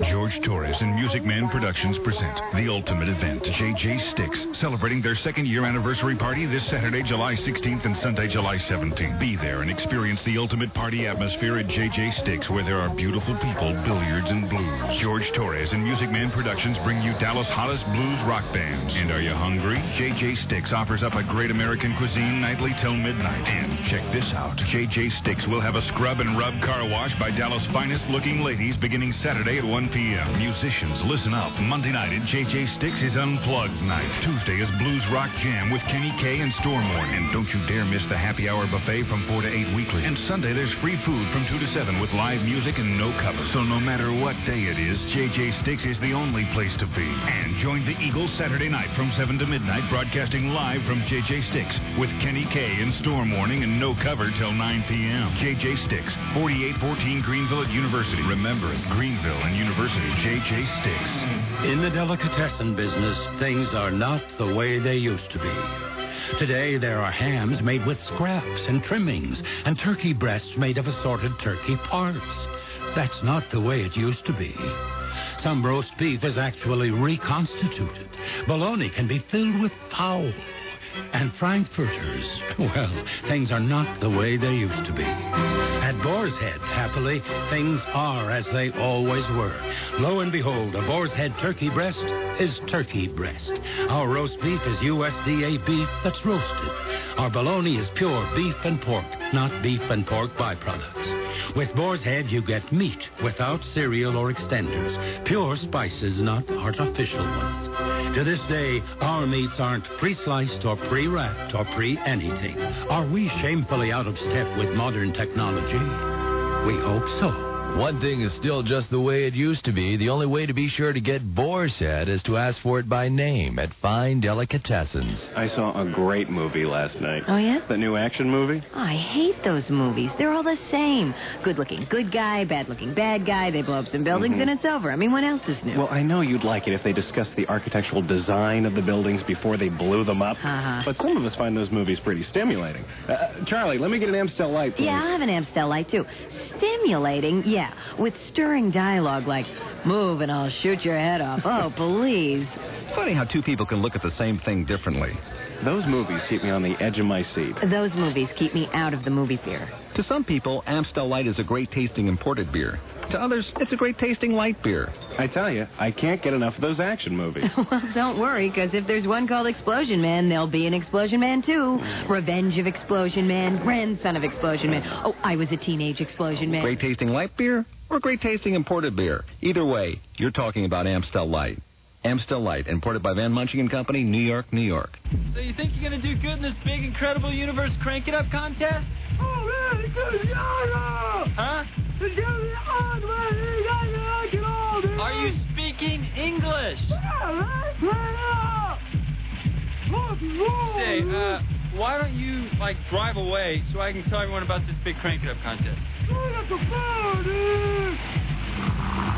George Torres and Music Man Productions present the ultimate event, JJ Sticks, celebrating their second-year anniversary party this Saturday, July 16th and Sunday, July 17th. Be there and experience the ultimate party atmosphere at JJ Sticks, where there are beautiful people, billiards, and blues. George Torres and Music Man Productions bring you Dallas' hottest blues rock bands. And are you hungry? JJ Sticks offers up a great American cuisine nightly till midnight. And check this out. JJ Sticks will have a scrub and rub car wash by Dallas' finest-looking ladies beginning Saturday at 1 p.m. Musicians, listen up. Monday night at JJ Sticks is Unplugged night. Tuesday is Blues Rock Jam with Kenny K and Stormborn. And don't you dare miss the happy hour buffet from 4 to 8 weekly. And Sunday there's free food from 2 to 7 with live music and no cover. So no matter what day it is, JJ Sticks is the only place to be. And join the Eagles Saturday night from 7 to midnight, broadcasting live from JJ Sticks with Kenny K and Storm Warning and no cover till 9 p.m. JJ Sticks, 4814 Greenville at University. Remember it, Greenville and University, JJ Sticks. In the delicatessen business, things are not the way they used to be. Today, there are hams made with scraps and trimmings and turkey breasts made of assorted turkey parts. That's not the way it used to be. Some roast beef is actually reconstituted. Bologna can be filled with fowl. And frankfurters, well, things are not the way they used to be. At Boar's Head, happily, things are as they always were. Lo and behold, a Boar's Head turkey breast is turkey breast. Our roast beef is USDA beef that's roasted. Our bologna is pure beef and pork, not beef and pork byproducts. With Boar's Head, you get meat without cereal or extenders, pure spices, not artificial ones. To this day, our meats aren't pre-sliced or pre-wrapped or pre-anything. Are we shamefully out of step with modern technology? We hope so. One thing is still just the way it used to be. The only way to be sure to get Boar's Head is to ask for it by name at Fine Delicatessens. I saw a great movie last night. Oh, yeah? The new action movie. I hate those movies. They're all the same. Good-looking good guy, bad-looking bad guy. They blow up some buildings and it's over. I mean, what else is new? Well, I know you'd like it if they discussed the architectural design of the buildings before they blew them up. But some of us find those movies pretty stimulating. Charlie, let me get an Amstel Light, please. Yeah, I'll have an Amstel Light, too. Stimulating, yeah. With stirring dialogue like, move and I'll shoot your head off. Oh, please. Funny how two people can look at the same thing differently. Those movies keep me on the edge of my seat. Those movies keep me out of the movie theater. To some people, Amstel Light is a great-tasting imported beer. To others, it's a great-tasting light beer. I tell you, I can't get enough of those action movies. Well, don't worry, because if there's one called Explosion Man, there'll be an Explosion Man, too. Revenge of Explosion Man, grandson of Explosion Man. Oh, I was a teenage Explosion Man. Great-tasting light beer or great-tasting imported beer? Either way, you're talking about Amstel Light. Amstel Light, imported by Van Munching and Company, New York, New York. So you think you're going to do good in this big, incredible universe Crank It Up contest? Huh? Are you speaking English? Say, why don't you, drive away so I can tell everyone about this big Crank It Up contest?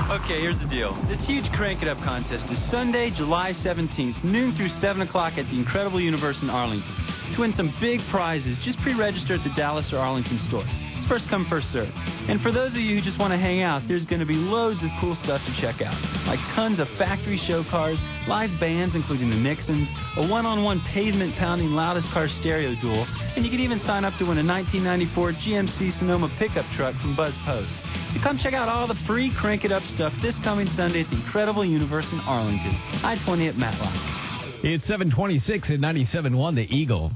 Okay, here's the deal. This huge Crank It Up contest is Sunday, July 17th, noon through 7 o'clock at the Incredible Universe in Arlington. To win some big prizes, just pre-register at the Dallas or Arlington store. first come, first serve. And for those of you who just want to hang out, there's going to be loads of cool stuff to check out, like tons of factory show cars, live bands including the Nixons, a one-on-one pavement-pounding loudest car stereo duel, and you can even sign up to win a 1994 GMC Sonoma pickup truck from Buzz Post. So come check out all the free Crank It Up stuff this coming Sunday at the Incredible Universe in Arlington, I-20 at Matlock. It's 7:26 at 97.1 The Eagle.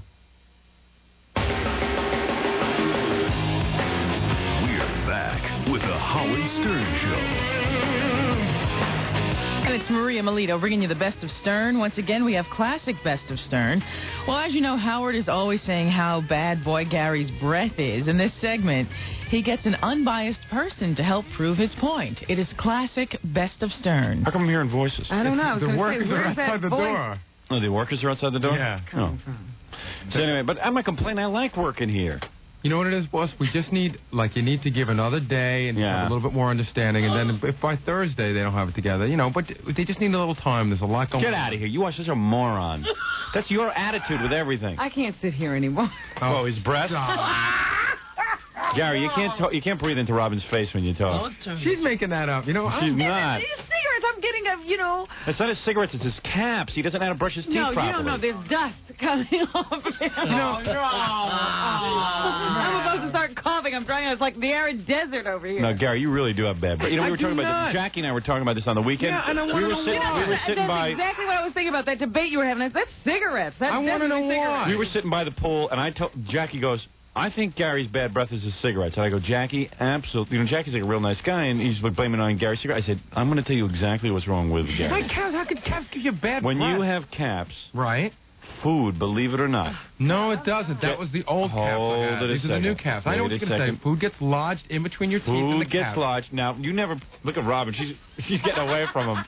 With the Howard Stern Show. And it's Maria Melito bringing you the best of Stern. Once again, we have classic best of Stern. Well, as you know, Howard is always saying how bad Boy Gary's breath is. In this segment, he gets an unbiased person to help prove his point. It is classic best of Stern. How come I'm hearing voices? I don't know. The workers are outside the door. Oh, the workers are outside the door? Yeah. Oh. So anyway, but I'm not complaining. I like working here. You know what it is, boss? We just need, you need to give another day and have a little bit more understanding. And then if by Thursday they don't have it together, but they just need a little time. There's a lot going on. Get out of here. You are such a moron. That's your attitude with everything. I can't sit here anymore. Oh, his breath? Gary, you can't breathe into Robin's face when you talk. She's making that up. She's not. These cigarettes, I'm getting It's not his cigarettes, it's his caps. He doesn't know how to brush his teeth properly. No, you don't know. There's dust coming off. I'm about to start coughing. I'm trying. It's like the arid desert over here. No, Gary, you really do have bad breath. We were talking about this. Jackie and I were talking about this on the weekend. Yeah, and I want to know why. We were sitting by. That's exactly what I was thinking about. That debate you were having. That's cigarettes. That's I want to know why. We were sitting by the pool, and Jackie goes, I think Gary's bad breath is his cigarettes. And I go, Jackie, absolutely. Jackie's like a real nice guy, and he's blaming it on Gary's cigarette. I said, I'm going to tell you exactly what's wrong with Gary. My caps, how could caps give you bad When breath? you have caps, right? Food, believe it or not. No, it doesn't. That was the old caps I had. These are the new caps. I know what you're going to say. Food gets lodged in between your teeth and the Food gets caps. lodged. Now, you never... Look at Robin. She's getting away from him.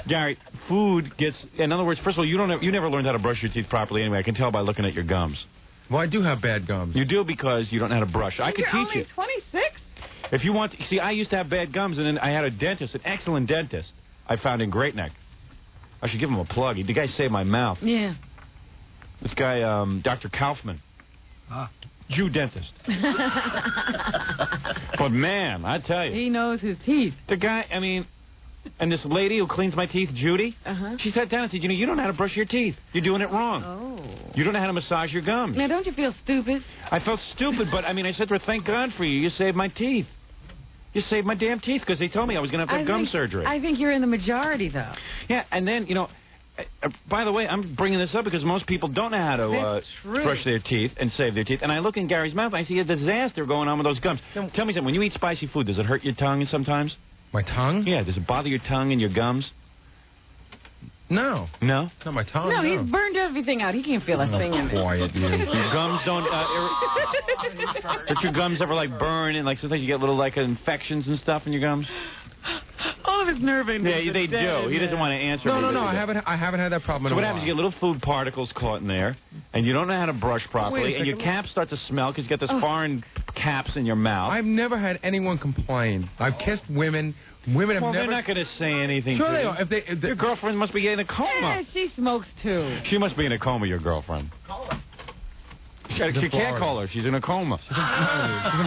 Gary, food gets... In other words, first of all, you never learned how to brush your teeth properly anyway. I can tell by looking at your gums. Well, I do have bad gums. You do because you don't know how to brush. I could teach you. You're only 26? If you want... See, I used to have bad gums, and then I had a dentist, an excellent dentist, I found in Great Neck. I should give him a plug. The guy saved my mouth. Yeah. This guy, Dr. Kaufman. Jew dentist. But, man, I tell you. He knows his teeth. The guy, and this lady who cleans my teeth, Judy, she sat down and said, you don't know how to brush your teeth. You're doing it wrong. Oh. You don't know how to massage your gums. Now, don't you feel stupid? I felt stupid, but, I said to her, thank God for you. You saved my teeth. You saved my damn teeth because they told me I was going to have gum surgery. I think you're in the majority, though. Yeah, and then, by the way, I'm bringing this up because most people don't know how to brush their teeth and save their teeth. And I look in Gary's mouth and I see a disaster going on with those gums. Tell me something. When you eat spicy food, does it hurt your tongue sometimes? My tongue? Yeah. Does it bother your tongue and your gums? No. No? Not my tongue. No, he's burned everything out. He can't feel a thing in it. Quiet, you. Your gums don't... But your gums ever, burn and, sometimes you get little, infections and stuff in your gums? All of his nerve endings. Yeah, they do. He doesn't want to answer. No, I haven't had that problem in a while. So what happens, you get little food particles caught in there, and you don't know how to brush properly, and your caps start to smell because you get those foreign caps in your mouth. I've never had anyone complain. I've kissed women. Women have never... they're not going to say anything. Sure to they you. are. If your girlfriend must be in a coma. Yeah, she smokes, too. She must be in a coma, your girlfriend. She can't call her. She's in a coma. She's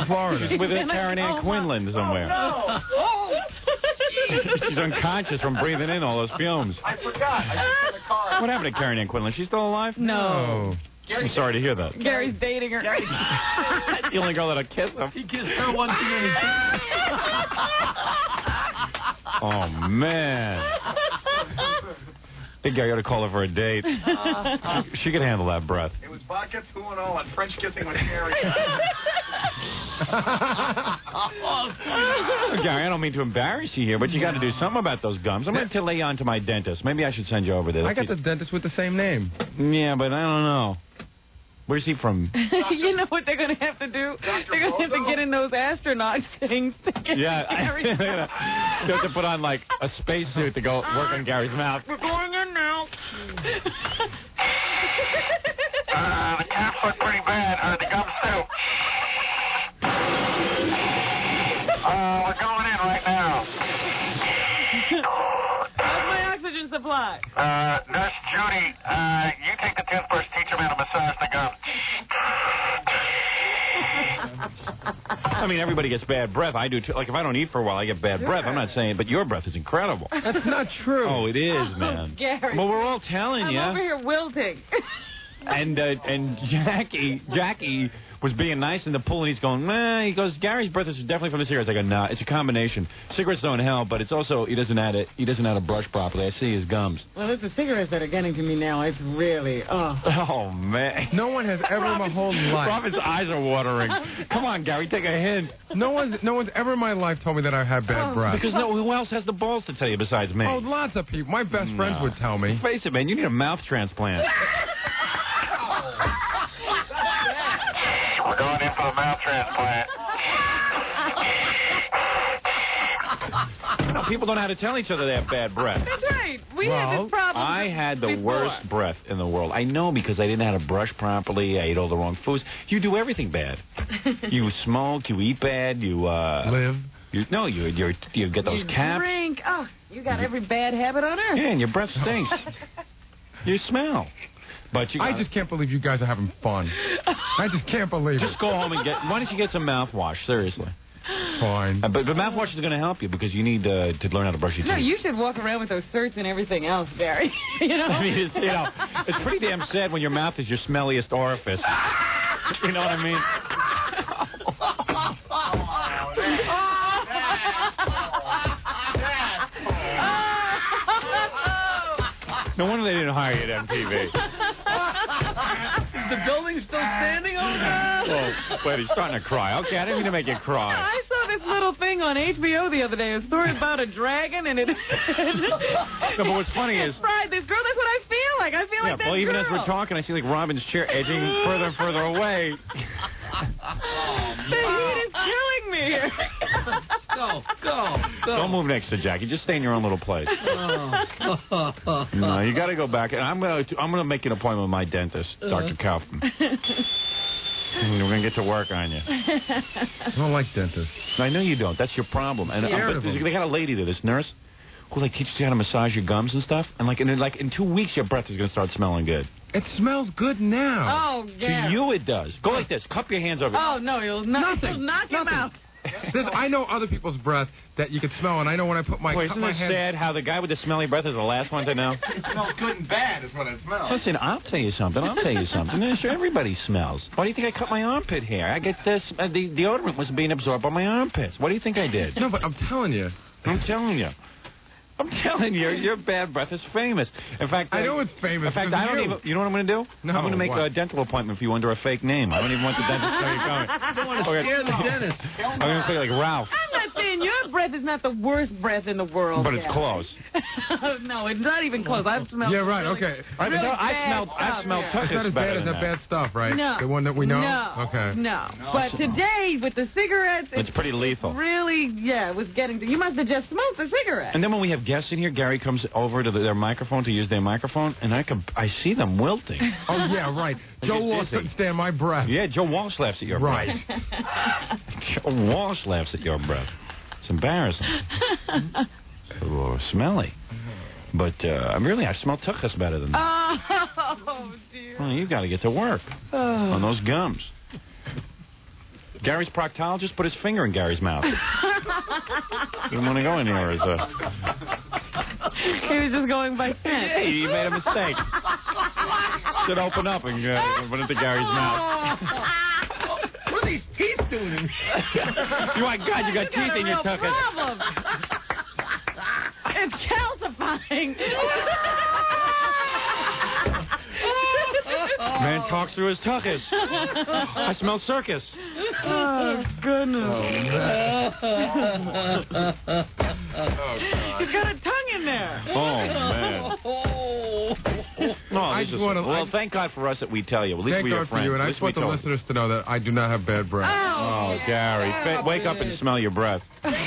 in Florida. She's with Karen Ann Quinlan somewhere. Oh, no. She's unconscious from breathing in all those fumes. I forgot. I was in the car. What happened to Karen Ann Quinlan? She's still alive? No. I'm sorry to hear that. Gary's dating her. That's the only girl that'll kiss him. He kissed her one too many times. Oh, man. Big guy ought to call her for a date. She could handle that breath. It was vodka, two and all, and French kissing with Gary. Gary, I don't mean to embarrass you here, but you got to do something about those gums. I'm going to lay you on to my dentist. Maybe I should send you over there. I got the dentist with the same name. Yeah, but I don't know. Where's he from? You know what they're going to have to do? They're going to have to get in those astronaut things to get Gary's mouth. They have to put on, a spacesuit to go work on Gary's mouth. We're going in now. The caps look pretty bad. The gums, too. We're going in right now. How's my oxygen supply? Nurse Judy, you take the toothbrush, teach him how to massage the gums. mean, everybody gets bad breath. I do too. Like, if I don't eat for a while, I get bad breath. I'm not saying, but your breath is incredible. That's not true. Oh, it is, man. Gary. Well, we're all telling you. I'm over here wilting. And Jackie was being nice in the pool, and he's going, nah. He goes, Gary's breath is definitely from the cigarettes. I go, nah, it's a combination. Cigarettes don't help, but it's also he doesn't know how to brush properly. I see his gums. Well, it's the cigarettes that are getting to me now. It's really, Oh, man. No one has ever in my whole life. Robin's eyes are watering. Come on, Gary, take a hint. No one's ever in my life told me that I have bad breath. Because who else has the balls to tell you besides me? Oh, lots of people. My best friends would tell me. Face it, man, you need a mouth transplant. We're going in for the mouth transplant. No, people don't know how to tell each other they have bad breath. That's right. We had this problem. I had the before. worst breath in the world. I know because I didn't know how to brush properly. I ate all the wrong foods. You do everything bad. You smoke. You eat bad. You live. You get those caps. Drink. Oh, you got every bad habit on earth. Yeah, and your breath stinks. You smell. But I just can't believe you guys are having fun. I just can't believe it. Just go home and why don't you get some mouthwash? Seriously. Fine. But mouthwash is going to help you because you need to learn how to brush your teeth. No, you should walk around with those certs and everything else, Gary. You know? I mean, it's pretty damn sad when your mouth is your smelliest orifice. You know what I mean? No wonder they didn't hire you at MTV. Is the building still standing over there? Oh, wait, he's starting to cry. Okay, I didn't mean to make you cry. I saw this little thing on HBO the other day, a story about a dragon, and it... No, but what's funny is... Right, this girl, that's what I feel like. I feel like that well, even girl. as we're talking, I see, like, Robin's chair edging further and further away. The heat is killing me here. Go. Don't move next to Jackie. Just stay in your own little place. No, you got to go back. And I'm gonna make an appointment with my dentist, Dr. Kaufman. We're going to get to work on you. I don't like dentists. I know you don't. That's your problem. And they got a lady there, this nurse, who like teaches you how to massage your gums and stuff. And in 2 weeks, your breath is going to start smelling good. It smells good now. Oh, yeah. To you, it does. Go like this. Cup your hands over. Oh, no, you'll knock your mouth. I know other people's breath that you can smell, and I know when I put my isn't it sad how the guy with the smelly breath is the last one to know? It smells good and bad is what it smells. Listen, I'll tell you something. Sure, everybody smells. Why do you think I cut my armpit hair? I get this. The deodorant was being absorbed by my armpits. What do you think I did? No, but I'm telling you. Your bad breath is famous. In fact, I know it's famous. In fact, I don't even. You know what I'm going to do? No, I'm going to make a dental appointment for you under a fake name. I don't even want the dentist to know you're coming. I don't want to scare the dentist. I'm going to say like Ralph. I'm not saying your breath is not the worst breath in the world. But it's close. No, it's not even close. I've smelled. Yeah, right. Okay. I smelled It's not as bad as that bad stuff, right? No. The one that we know. No. Okay. No. But today with the cigarettes, it's pretty lethal. Really, it was getting to. You must have just smoked a cigarette. And then when we have guests in here, Gary comes over to their microphone to use their microphone, and I see them wilting. Oh yeah, right. Joe Walsh couldn't stand my breath. Yeah, Joe Walsh laughs at your breath. Right. Joe Walsh laughs at your breath. It's embarrassing. So smelly. But I smell tuchus better than that. Oh dear. Well, you got to get to work on those gums. Gary's proctologist put his finger in Gary's mouth. Didn't want to go in here. He was just going by scent. Yeah, he made a mistake. Should open up and went into Gary's mouth. What are these teeth doing in My God, you got teeth in your tuchus. Problem. It's calcifying. Man talks through his tuchus. I smell circus. Oh, goodness. He's got a tongue in there. Oh, man. Well, thank God for us that we tell you. At least thank we are God friends. for you, and I just want the listeners to know that I do not have bad breath. Oh, Gary. Wake up and smell your breath. Wake up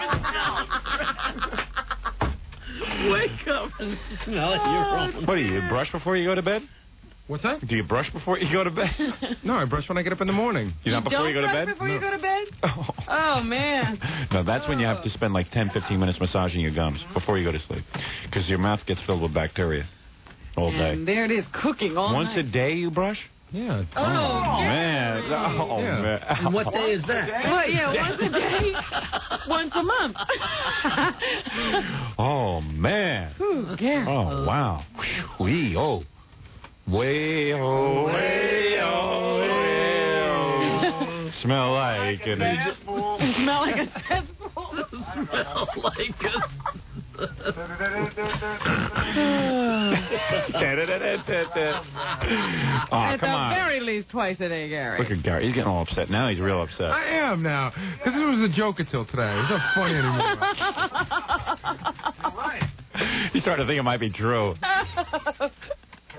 and smell Wake up and smell your own. What do you brush before you go to bed? What's that? Do you brush before you go to bed? No, I brush when I get up in the morning. You not before you go to bed? Before you go to bed? Oh, man. No, that's when you have to spend like 10, 15 minutes massaging your gums before you go to sleep. Because your mouth gets filled with bacteria all day. And there it is, cooking all Once night. a day you brush? Yeah. Oh, man. Oh, Yeah. man. And what day is that? Well, yeah, once a day, once a month. Oh, man. Ooh, Gary. Oh, wow. Wee, oh. Way, oh, way, oh, way, oh. Smell like an Smell like a cesspool. Smell like a... Oh, At come the on. very least, twice a day, Gary. Look at Gary. He's getting all upset. Now he's real upset. I am now. Because it was a joke until today. It's not funny anymore. He's starting to think it might be true.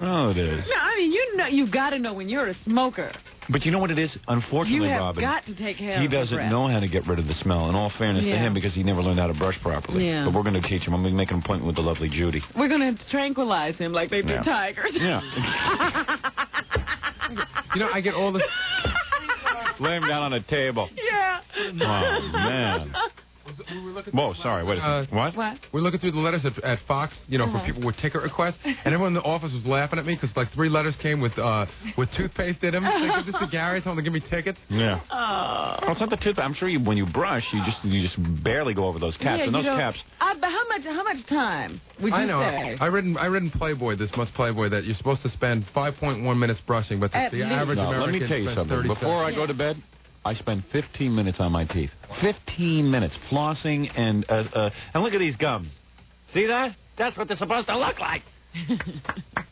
Oh, it is. No, I mean, you've got to know when you're a smoker. But you know what it is? Unfortunately, You have Robin, got to take care he of your doesn't breath. know how to get rid of the smell, in all fairness to Yeah. him, because he never learned how to brush properly. Yeah. But we're going to teach him. I'm going to make an appointment with the lovely Judy. We're going to tranquilize him like they do Yeah. tigers. Yeah. You know, I get all the... Lay him down on a table. Yeah. Oh, man. Whoa, sorry. Wait a second. What? We're looking through the letters at Fox, you know, for people with ticket requests, and everyone in the office was laughing at me because like 3 letters came with toothpaste in them. They give this to Gary, told him to give me tickets. Yeah. Well, it's not the tooth. I'm sure when you brush, you just barely go over those caps. Yeah, and those you don't- caps. But how much time would you I know. say? I read in Playboy, this month's Playboy, that you're supposed to spend 5.1 minutes brushing, but At the least. average No, American let me tell you spends something. 30 Before I go to bed, I spend 15 minutes on my teeth. 15 minutes flossing and look at these gums. See that? That's what they're supposed to look like.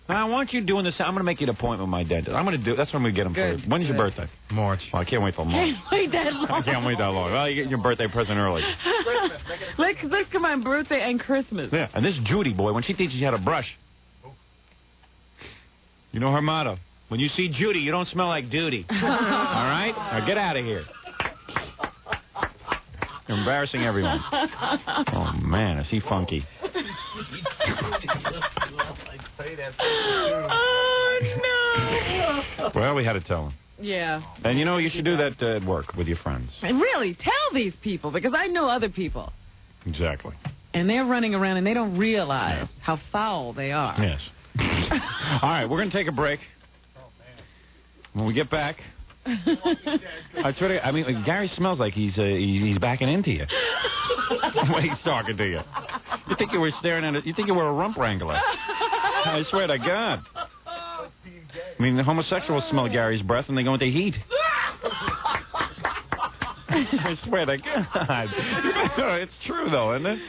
Now, I want you doing this. I'm going to make you an appointment with my dentist. I'm going to do. That's when we get him Good, for. When's your good. birthday? March. Well, I can't wait till March. Can't wait that long. I can't wait that long. Well, you get your birthday present early. Let's come on birthday and Christmas. Yeah, and this Judy boy, when she teaches you how to brush, you know her motto. When you see Judy, you don't smell like duty. All right? Now get out of here. You're embarrassing everyone. Oh, man, is he funky. Oh, no. Well, we had to tell him. Yeah. And, you know, you should do that at work with your friends. And really, tell these people, because I know other people, Exactly. and they're running around and they don't realize how foul they are. Yes. All right, we're going to take a break. When we get back, I mean, Gary smells like he's backing into you. When he's talking to you. You think you were staring at it? You think you were a rump wrangler? I swear to God. I mean, the homosexuals smell Gary's breath and they go into heat. I swear to God. It's true, though, isn't it?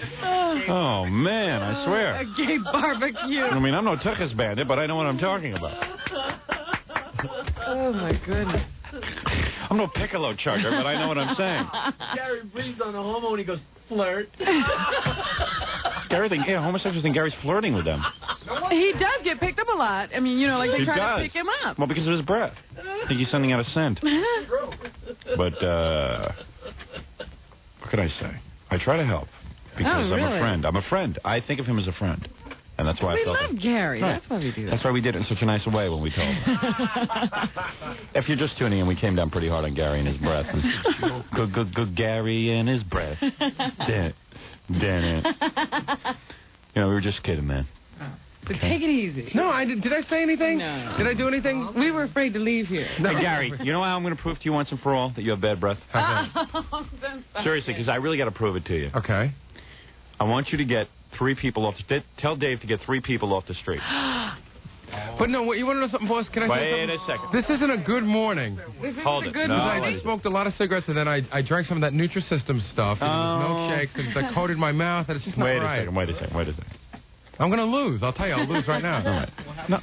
Oh, man, I swear. A gay barbecue. I mean, I'm no Tuckus bandit, but I know what I'm talking about. Oh, my goodness. I'm no piccolo chugger, but I know what I'm saying. Gary breathes on the homo and he goes, flirt. Gary think, yeah, homosexuals think Gary's flirting with them. He does get picked up a lot. I mean, you know, like they He try does. to pick him up. Well, because of his breath. I think he's sending out a scent. But, what can I say? I try to help. Because Oh, I'm really? a friend. I'm a friend. I think of him as a friend. And that's why We I felt love it. Gary. Right. That's why we do that. That's why we did it in such a nice way when we told him. If you're just tuning in, we came down pretty hard on Gary and his breath. Good Gary and his breath. Damn it. You know, we were just kidding, man. But take it easy. No, I did I say anything? No. Did I do anything? We were afraid to leave here. Hey, Gary, you know how I'm going to prove to you once and for all that you have bad breath? Seriously, because I really got to prove it to you. Okay. I want you to get 3 people off the... Tell Dave to get 3 people off the street. But no, wait, you want to know something, boss? Can I say Wait something? a second. This isn't a good morning. This is Hold a it. good No, I morning. just smoked a lot of cigarettes, and then I drank some of that Nutrisystem stuff, and milkshakes, and that coated my mouth, and it's just not Wait right. a second. I'm going to lose. I'll tell you, I'll lose right now. All right. No,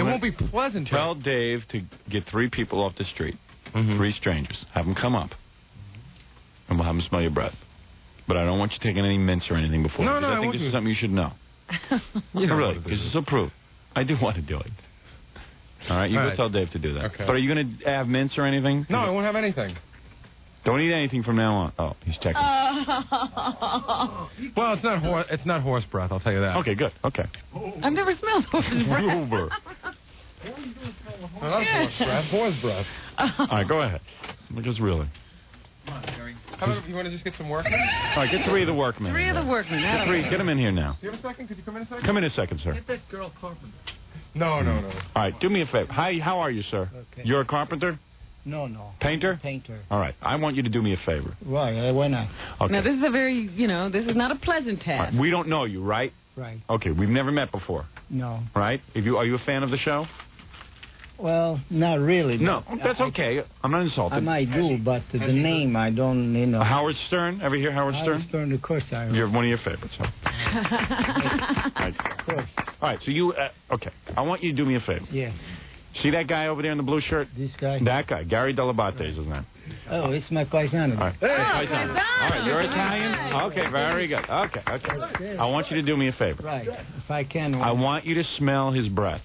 It won't be pleasant. Tell Dave to get 3 people off the street. 3 strangers. Have them come up. And we'll have them smell your breath. But I don't want you taking any mints or anything before. No, because no, I I think want this you. is something you should know. You know Really, what it because is. this will prove. I do want to do it. All right, you All go right. tell Dave to do that. Okay. But are you going to have mints or anything? No, I won't have anything. Don't eat anything from now on. Oh, he's checking. Well, it's not horse breath, I'll tell you that. Okay, good. Okay. I've never smelled horse's breath. Uber. No, not horse breath, horse breath. All right, go ahead. Because really. How about, you want to just get some workmen? All right, get 3 of the workmen. 3 of the workmen. Get 3. Get them in here now. Do you have a second? Could you come in a second? Come in a second, sir. Get that girl carpenter. No. All right, do me a favor. Hi, how are you, sir? Okay. You're a carpenter? No. Painter? Painter. All right, I want you to do me a favor. Why? Why not? Okay. Now, this is a very, this is not a pleasant All task. right, we don't know you, right? Right. Okay, we've never met before, No. right? Are you a fan of the show? Well, not really. No, that's okay. I'm not insulted. I might do, but the name I don't, Howard Stern? Ever hear Howard Stern? Howard Stern, of course I heard. You're one of your favorites, huh? Right. Of course. All right, so you, okay. I want you to do me a favor. Yeah. See that guy over there in the blue shirt? This guy? That guy. Gary Dell'Abate is his name. Oh, it's my paisano. All right. Paisano. All right, you're Italian? Okay, very good. Okay. I want you to do me a favor. Right. If I can. I want you to smell his breath.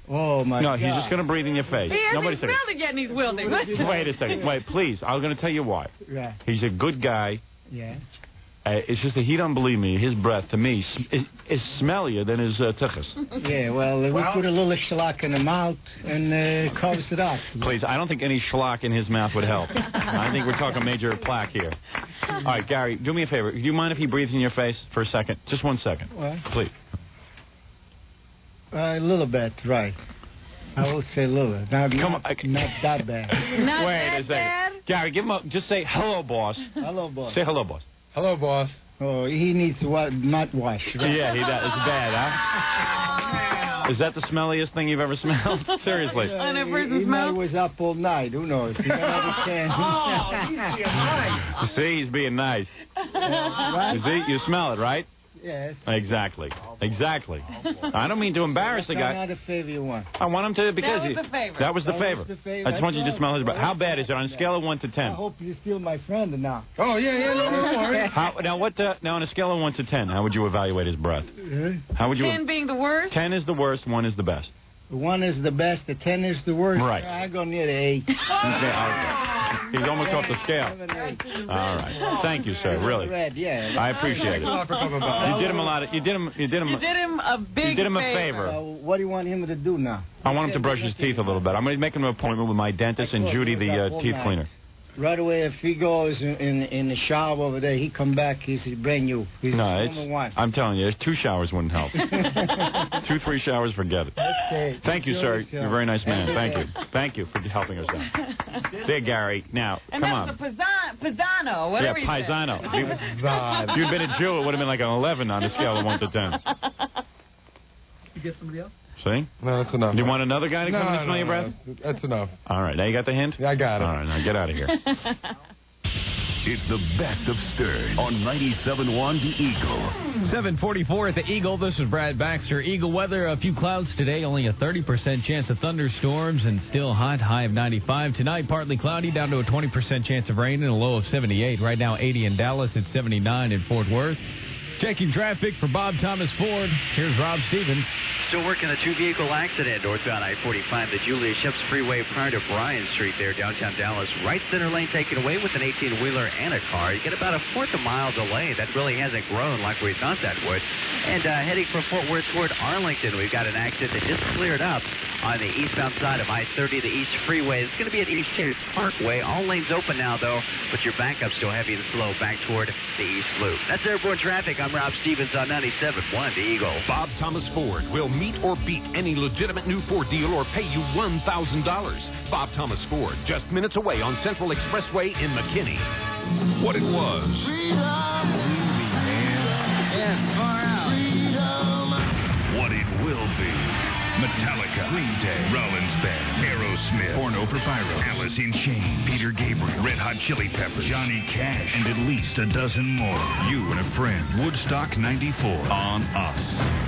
Oh, my God. No, he's just going to breathe in your face. He Nobody hasn't smelled it yet, and he's wilting. Wait a second. Wait, please. I'm going to tell you why. Right. He's a good guy. Yeah. It's just that he don't believe me. His breath, to me, is smellier than his tuchus. Yeah, well, we put a little shellac in the mouth and covers it up. Please, I don't think any schlock in his mouth would help. I think we're talking major plaque here. All right, Gary, do me a favor. Do you mind if he breathes in your face for a second? Just 1 second. What? Please. A little bit, right. I will say a little. Not that bad. Not Wait that a second. bad? Gary, give him a, just say, hello, boss. Hello, boss. Say hello, boss. Hello, boss. Oh, he needs mouthwash. Right? Yeah, he does. It's bad, huh? Is that the smelliest thing you've ever smelled? Seriously. On a person's He mouth? was up all night. Who knows? You don't understand. You see, he's being nice. Right? You see, you smell it, right? Yes. Exactly. I don't mean to embarrass the guy. What kind of favor you want? I want him to because That was the favor. That was the favor. I just want you to smell his breath. How bad is it on a scale of 1 to 10? I hope you steal my friend now. Oh, yeah, no, don't worry. Now on a scale of 1 to 10, how would you evaluate his breath? How would you? 10 being the worst? 10 is the worst. 1 is the best. 1 is the best. The 10 is the worst. Right. I go near the 8. Okay. He's almost off the scale. All right. Thank you, sir. Really. Yeah. I appreciate it. You did him a lot of. You did him a big You did him a favor. What do you want him to do now? I want him to brush his teeth a little bit. I'm going to make him an appointment with my dentist and Judy, the teeth cleaner. Right away, if he goes in the shower over there, he come back, he's brand new. He's number 1. I'm telling you, 2 showers wouldn't help. 2, 3 showers, forget it. Okay. Thank you, sir. You're a very nice man. Thank you. Thank you for helping us out. There, Gary. Now, and come on. And that's the Paisano, whatever you Paisano. said. If you'd been a Jew, it would have been like an 11 on a scale of 1 to 10. You get somebody else? See? No, that's enough. Do you want another guy to come and smell your breath? That's enough. All right. Now you got the hint? Yeah, I got it. All right. Now get out of here. It's the best of Stern on 97.1 The Eagle. 7:44 at the Eagle. This is Brad Baxter. Eagle weather, a few clouds today, only a 30% chance of thunderstorms, and still hot, high of 95. Tonight, partly cloudy, down to a 20% chance of rain and a low of 78. Right now, 80 in Dallas, it's 79 in Fort Worth. Checking traffic for Bob Thomas Ford. Here's Rob Stevens. Still working a 2-vehicle accident northbound I-45, the Julia Ships Freeway prior to Bryan Street there, downtown Dallas. Right center lane taken away with an 18-wheeler and a car. You get about a fourth a mile delay. That really hasn't grown like we thought that would. And heading from Fort Worth toward Arlington, we've got an accident that just cleared up on the eastbound side of I-30, the East Freeway. It's going to be at East Chase Parkway. All lanes open now, though, but your backup's still heavy and slow back toward the East Loop. That's airborne traffic. I'm Rob Stevens on 97.1 The Eagle. Bob Thomas Ford will meet or beat any legitimate new Ford deal or pay you $1,000. Bob Thomas Ford, just minutes away on Central Expressway in McKinney. What it was. Yeah, far out. What it will be. Metallica, Green Day, Rollins Band, Aerosmith, Porno for Pyro, Alice in Chains, Peter Gabriel, Red Hot Chili Peppers, Johnny Cash, and at least a dozen more. You and a friend. Woodstock 94 on us.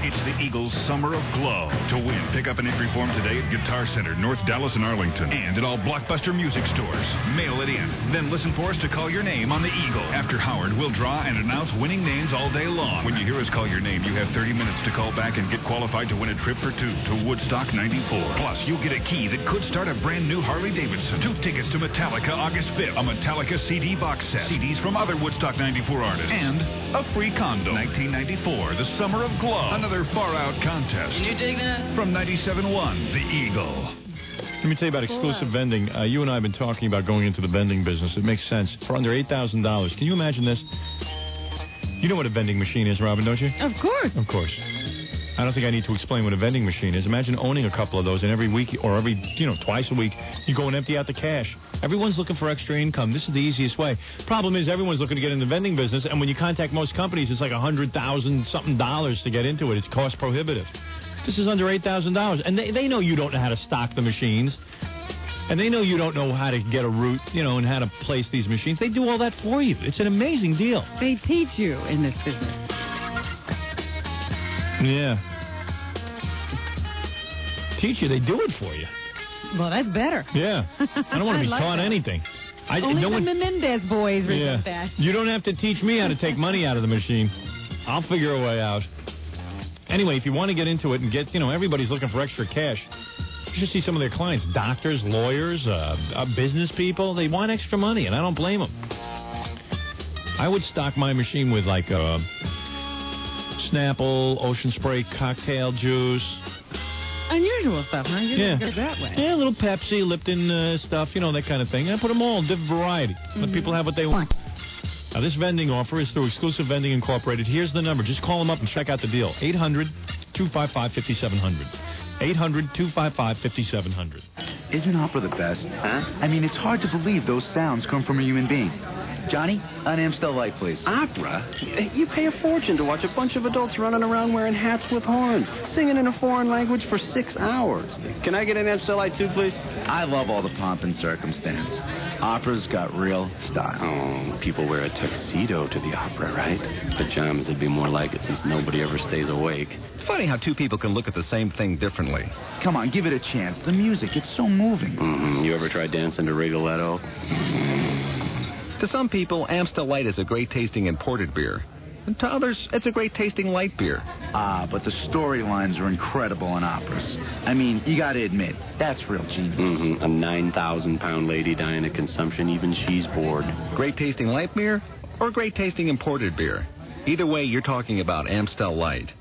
It's the Eagles' Summer of Glow. To win, pick up an entry form today at Guitar Center, North Dallas and Arlington, and at all Blockbuster music stores. Mail it in. Then listen for us to call your name on the Eagle. After Howard, we'll draw and announce winning names all day long. When you hear us call your name, you have 30 minutes to call back and get qualified to win a trip for 2 to Woodstock 94. Plus, you'll get a key that could start a brand new Harley Davidson. 2 tickets to Metallica August 5th. A Metallica CD box set. CDs from other Woodstock 94 artists. And a free condo. 1994, the Summer of Glow. Another far-out contest. Can you dig that? From 97.1, The Eagle. Let me tell you about exclusive vending. You and I have been talking about going into the vending business. It makes sense. For under $8,000. Can you imagine this? You know what a vending machine is, Robin, don't you? Of course. Of course. I don't think I need to explain what a vending machine is. Imagine owning a couple of those, and every week or twice a week, you go and empty out the cash. Everyone's looking for extra income. This is the easiest way. Problem is, everyone's looking to get in the vending business, and when you contact most companies, it's like $100,000-something to get into it. It's cost prohibitive. This is under $8,000, and they know you don't know how to stock the machines. And they know you don't know how to get a route, and how to place these machines. They do all that for you. It's an amazing deal. They teach you in this business. Yeah. Teach you, they do it for you. Well, that's better. Yeah. I don't want to be taught anything. Only the Menendez boys resent that. You don't have to teach me how to take money out of the machine. I'll figure a way out. Anyway, if you want to get into it and get, everybody's looking for extra cash. You should see some of their clients, doctors, lawyers, business people. They want extra money, and I don't blame them. I would stock my machine with, like, Snapple, Ocean Spray, cocktail juice. Unusual stuff, huh? You don't go that way. Yeah, a little Pepsi, Lipton stuff, that kind of thing. I put them all, different variety. Let people have what they want. Now, this vending offer is through Exclusive Vending Incorporated. Here's the number. Just call them up and check out the deal. 800-255-5700. 800-255-5700. Isn't opera the best? Huh? I mean, it's hard to believe those sounds come from a human being. Johnny, an Amstel Light, please. Opera? You pay a fortune to watch a bunch of adults running around wearing hats with horns, singing in a foreign language for 6 hours. Can I get an Amstel Light too, please? I love all the pomp and circumstance. Opera's got real style. Oh, people wear a tuxedo to the opera, right? Pajamas would be more like it since nobody ever stays awake. It's funny how two people can look at the same thing differently. Come on, give it a chance. The music, it's so moving. Mm-hmm. You ever try dancing to Rigoletto? To some people, Amstel Light is a great-tasting imported beer. And to others, it's a great-tasting light beer. But the storylines are incredible in operas. I mean, you got to admit, that's real genius. Mm-hmm. A 9,000-pound lady dying of consumption, even she's bored. Great-tasting light beer or great-tasting imported beer? Either way, you're talking about Amstel Light.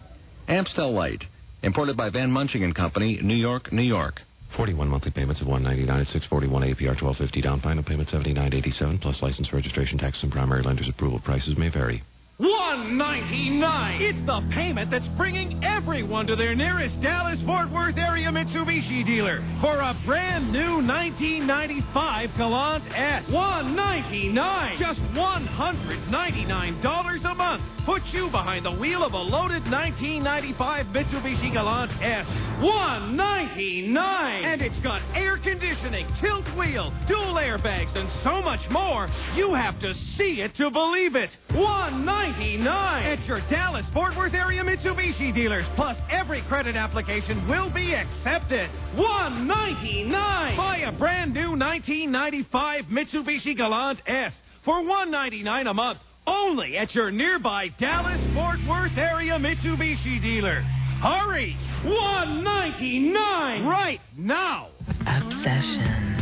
Amstel Light, imported by Van Munching and Company, New York, New York. 41 monthly payments of $199 at 641 APR 1250 down, final payment $79.87 plus license, registration, tax, and primary lender's approval. Prices may vary. $199. It's the payment that's bringing everyone to their nearest Dallas-Fort Worth area Mitsubishi dealer for a brand new 1995 Galant S. $199. Just $199 a month puts you behind the wheel of a loaded 1995 Mitsubishi Galant S. $199. And it's got air conditioning, tilt wheel, dual airbags, and so much more. You have to see it to believe it. $199 at your Dallas-Fort Worth area Mitsubishi dealers. Plus, every credit application will be accepted. $199. Buy a brand new 1995 Mitsubishi Galant S for $199 a month. Only at your nearby Dallas-Fort Worth area Mitsubishi dealer. Hurry! $199 right now. Obsession.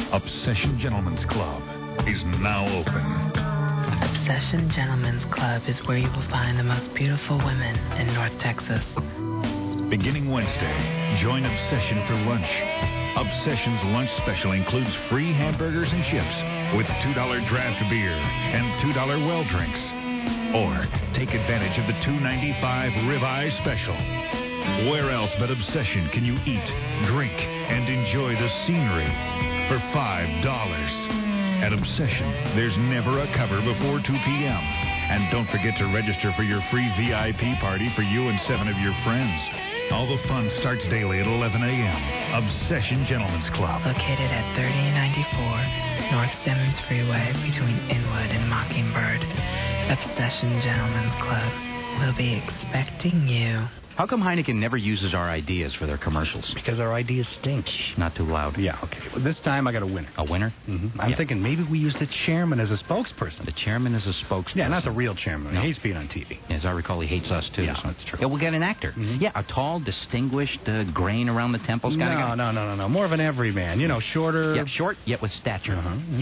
Obsession Gentlemen's Club is now open. Obsession Gentlemen's Club is where you will find the most beautiful women in North Texas. Beginning Wednesday, join Obsession for lunch. Obsession's lunch special includes free hamburgers and chips with $2 draft beer and $2 well drinks. Or take advantage of the $2.95 ribeye special. Where else but Obsession can you eat, drink, and enjoy the scenery for $5? At Obsession, there's never a cover before 2 p.m. And don't forget to register for your free VIP party for you and 7 of your friends. All the fun starts daily at 11 a.m. Obsession Gentlemen's Club. Located at 3094 North Simmons Freeway between Inwood and Mockingbird. Obsession Gentlemen's Club will be expecting you. How come Heineken never uses our ideas for their commercials? Because our ideas stink. Not too loud. Yeah, okay. Well, this time I got a winner. A winner? Mm-hmm. I'm thinking maybe we use the chairman as a spokesperson. The chairman as a spokesperson? Yeah, not the real chairman. No. He hates being on TV. As I recall, he hates us, too. Yeah, that's true. Yeah, we'll get an actor. Mm-hmm. Yeah, a tall, distinguished, grain around the temples kind of guy. No. More of an everyman. You know, shorter. Yeah, short, yet with stature.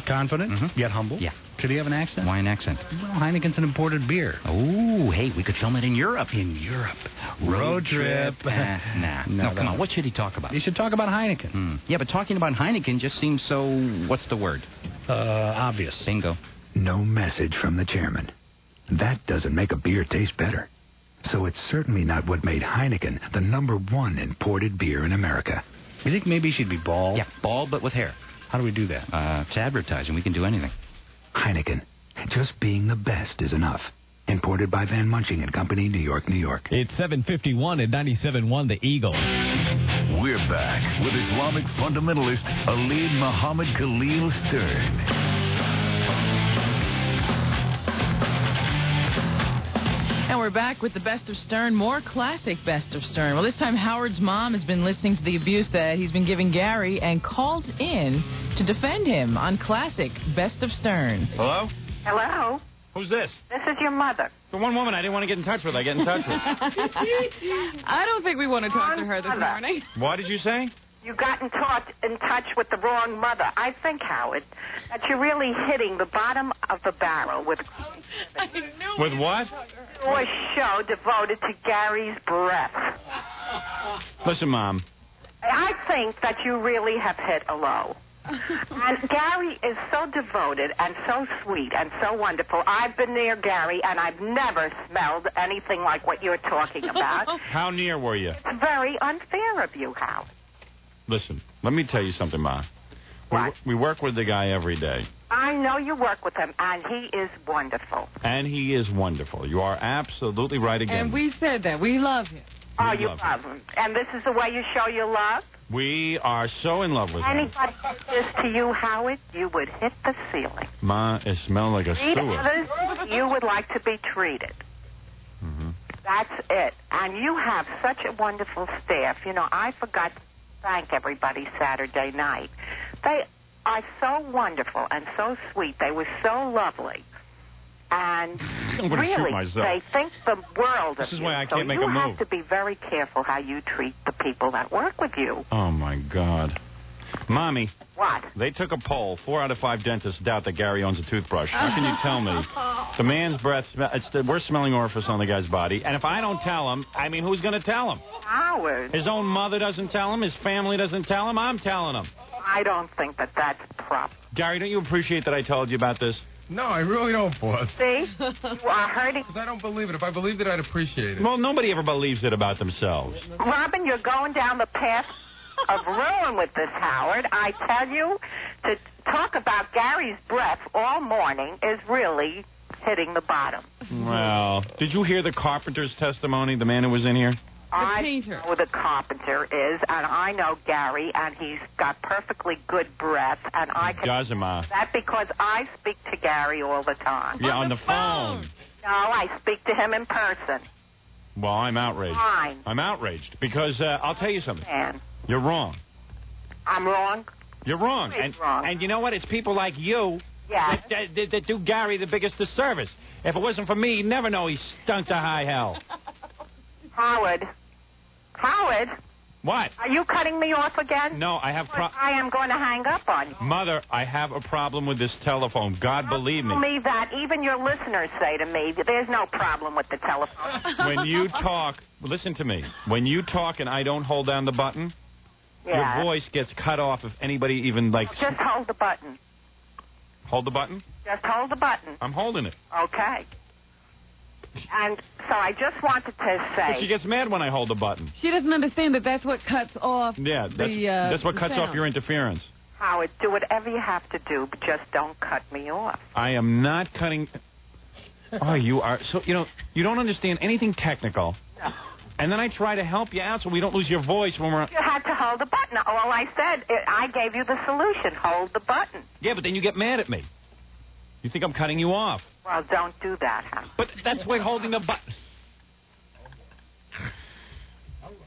Confident, yet humble. Yeah. Should he have an accent? Why an accent? Well, Heineken's an imported beer. Oh, hey, we could film it in Europe. In Europe. Road trip. No, come on. What should he talk about? He should talk about Heineken. Yeah, but talking about Heineken just seems so, what's the word? Obvious. Bingo. no message from the chairman. That doesn't make a beer taste better. So it's certainly not what made Heineken the #1 imported beer in America. You think maybe she'd be bald? Yeah, bald but with hair. How do we do that? It's advertising. We can do anything. Heineken. Just being the best is enough. Imported by Van Munching and Company, New York, New York. It's 7:51 at 97.1 The Eagle. We're back with Islamic fundamentalist Alid Muhammad Khalil Stern. And we're back with the Best of Stern, more classic Best of Stern. Well, this time Howard's mom has been listening to the abuse that he's been giving Gary and called in to defend him on classic Best of Stern. Hello? Hello? Who's this? This is your mother. The one woman I didn't want to get in touch with, I get in touch with. I don't think we want to talk to her this morning. What did you say? You got in touch with the wrong mother. I think, Howard, that you're really hitting the bottom of the barrel with With what? a show devoted to Gary's breath. Listen, Mom. I think that you really have hit a low. And Gary is so devoted and so sweet and so wonderful. I've been near Gary, and I've never smelled anything like what you're talking about. How near were you? It's very unfair of you, Howard. Listen, let me tell you something, Ma. We work with the guy every day. I know you work with him, and he is wonderful. And he is wonderful. You are absolutely right again. And we said that. We love him. Oh, you love him. And this is the way you show your love? We are so in love with him. Anybody did this to you, Howard, you would hit the ceiling. Ma, it smells like a Treat sewer. others, you would like to be treated. Mm-hmm. That's it. And you have such a wonderful staff. You know, I forgot to thank everybody Saturday night. They are so wonderful and so sweet. They were so lovely. And I'm gonna shoot really, myself. they think the world of This is you. why I so can't make a you move. have to be very careful how you treat the people that work with you. Oh, my God. Mommy. What? They took a poll. 4 out of 5 dentists doubt that Gary owns a toothbrush. How can you tell me? The man's breath, it's the worst smelling orifice on the guy's body. And if I don't tell him, I mean, who's going to tell him? Howard. His own mother doesn't tell him. His family doesn't tell him. I'm telling him. I don't think that that's proper. Gary, don't you appreciate that I told you about this? No, I really don't, boss. See? You are hurting. Because I don't believe it. If I believed it, I'd appreciate it. Well, nobody ever believes it about themselves. Robin, you're going down the path of ruin with this, Howard. I tell you, to talk about Gary's breath all morning is really hitting the bottom. Well, did you hear the carpenter's testimony, the man who was in here? I know who the carpenter is, and I know Gary, and he's got perfectly good breath, and I can Doesn't, Ma. that because I speak to Gary all the time. Yeah, on the phone. No, I speak to him in person. Well, I'm outraged. Fine. I'm outraged because I'll tell you something. Man, You're wrong. I'm wrong. You're wrong. Who's wrong? And you know what? It's people like you Yeah. that do Gary the biggest disservice. If it wasn't for me, you'd never know he stunk to high hell. Howard. What? Are you cutting me off again? No, I have I am going to hang up on you. Mother, I have a problem with this telephone. God believe me. Tell me that. Even your listeners say to me, there's no problem with the telephone. When you talk, listen to me. When you talk and I don't hold down the button, Yeah. your voice gets cut off if anybody even, like... Just hold the button. Hold the button? Just hold the button. I'm holding it. Okay. And so I just wanted to But she say... gets mad when I hold the button. She doesn't understand that that's what cuts off Yeah, that's what cuts off your interference. Howard, do whatever you have to do, but just don't cut me off. I am not cutting... Oh, you are... So, you don't understand anything technical. No. And then I try to help you out so we don't lose your voice when we're... You had to hold the button. All I said, I gave you the solution. Hold the button. Yeah, but then you get mad at me. You think I'm cutting you off. Well, don't do that, Howard. But that's why holding the button...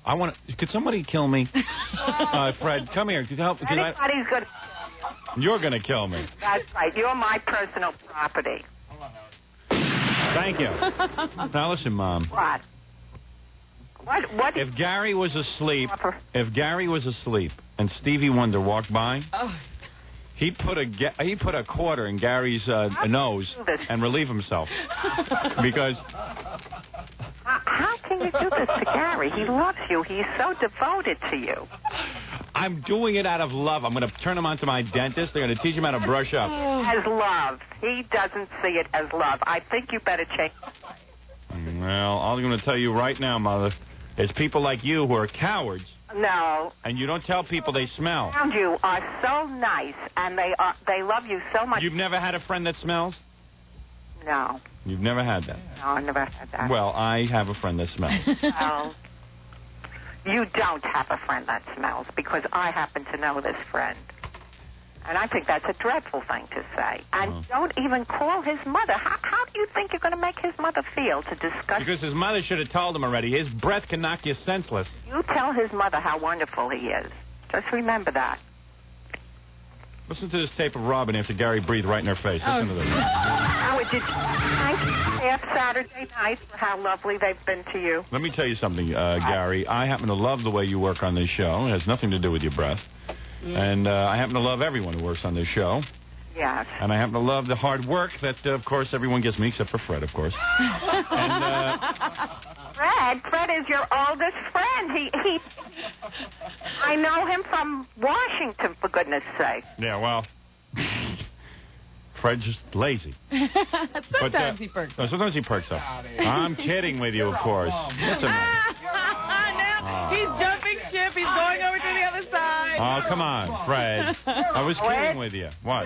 I want to... Could somebody kill me? Fred, come here. Could you help? Anybody's good. You're going to kill me. That's right. You're my personal property. Thank you. Now listen, Mom. What? What? If Gary was asleep, and Stevie Wonder walked by, he'd put a quarter in Gary's nose and relieve himself. Because how can you do this to Gary? He loves you. He's so devoted to you. I'm doing it out of love. I'm going to turn him on to my dentist. They're going to teach him how to brush up. As love. He doesn't see it as love. I think you better change. Well, all I'm going to tell you right now, Mother, is people like you who are cowards. No. And you don't tell people they smell. Around you are so nice, and they love you so much. You've never had a friend that smells? No. You've never had that? No, I never had that. Well, I have a friend that smells. Well, you don't have a friend that smells, because I happen to know this friend. And I think that's a dreadful thing to say. And don't even call his mother. How do you think you're going to make his mother feel to discuss? Because his mother should have told him already. His breath can knock you senseless. You tell his mother how wonderful he is. Just remember that. Listen to this tape of Robin after Gary breathed right in her face. Listen to this. Howard, did you thank staff Saturday night for how lovely they've been to you? Let me tell you something, Gary. I happen to love the way you work on this show. It has nothing to do with your breath. And I happen to love everyone who works on this show. Yes. And I happen to love the hard work that, of course, everyone gives me, except for Fred, of course. And Fred is your oldest friend. He I know him from Washington, for goodness sake. Yeah, well, Fred's just lazy. Sometimes he perks up. Sometimes he perks up. I'm kidding with you, of course. Listen, now he's jumping ship. He's going over to the other side. Oh, come on, Fred. I was kidding with you. What?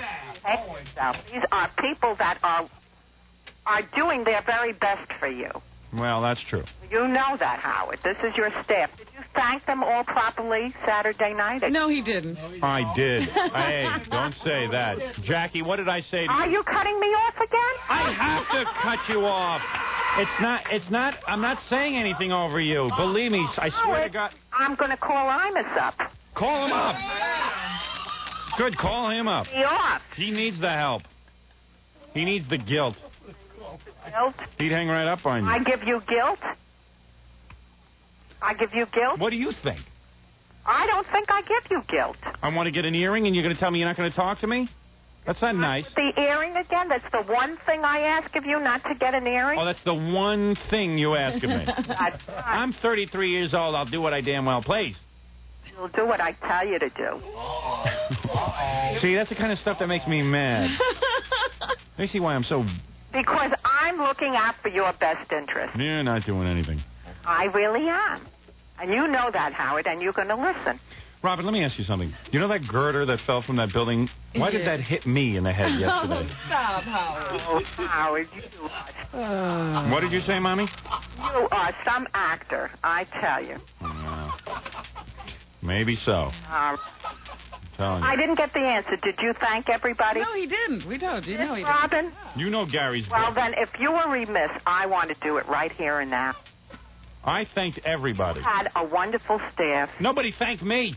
These are people that are doing their very best for you. Well, that's true. You know that, Howard. This is your staff. Did you thank them all properly Saturday night? No, he didn't. I did. Hey, don't say that. Jackie, what did I say to you? Are you cutting me off again? I have to cut you off. I'm not saying anything over you. Believe me, I swear to God. I'm going to call Imus up. Call him up. Good, call him up. Be off. He needs the help. He needs the guilt. Guilt? He'd hang right up on you. I give you guilt? I give you guilt? What do you think? I don't think I give you guilt. I want to get an earring and you're going to tell me you're not going to talk to me? That's not nice. The earring again? That's the one thing I ask of you, not to get an earring? Oh, that's the one thing you ask of me. I'm 33 years old. I'll do what I damn well please. You'll do what I tell you to do. See, that's the kind of stuff that makes me mad. Let me see why I'm so... Because I'm looking out for your best interest. You're not doing anything. I really am. And you know that, Howard, and you're going to listen. Robin, let me ask you something. You know that girder that fell from that building? Why did that hit me in the head yesterday? Oh, stop, Howard. Oh, Howard, you are... What did you say, Mommy? You are some actor, I tell you. Maybe so. I didn't get the answer. Did you thank everybody? No, he didn't. We don't. You know he didn't. Robin? You know Gary's Well, good. then, if you were remiss, I want to do it right here and now. I thanked everybody. Had a wonderful staff. Nobody thanked me.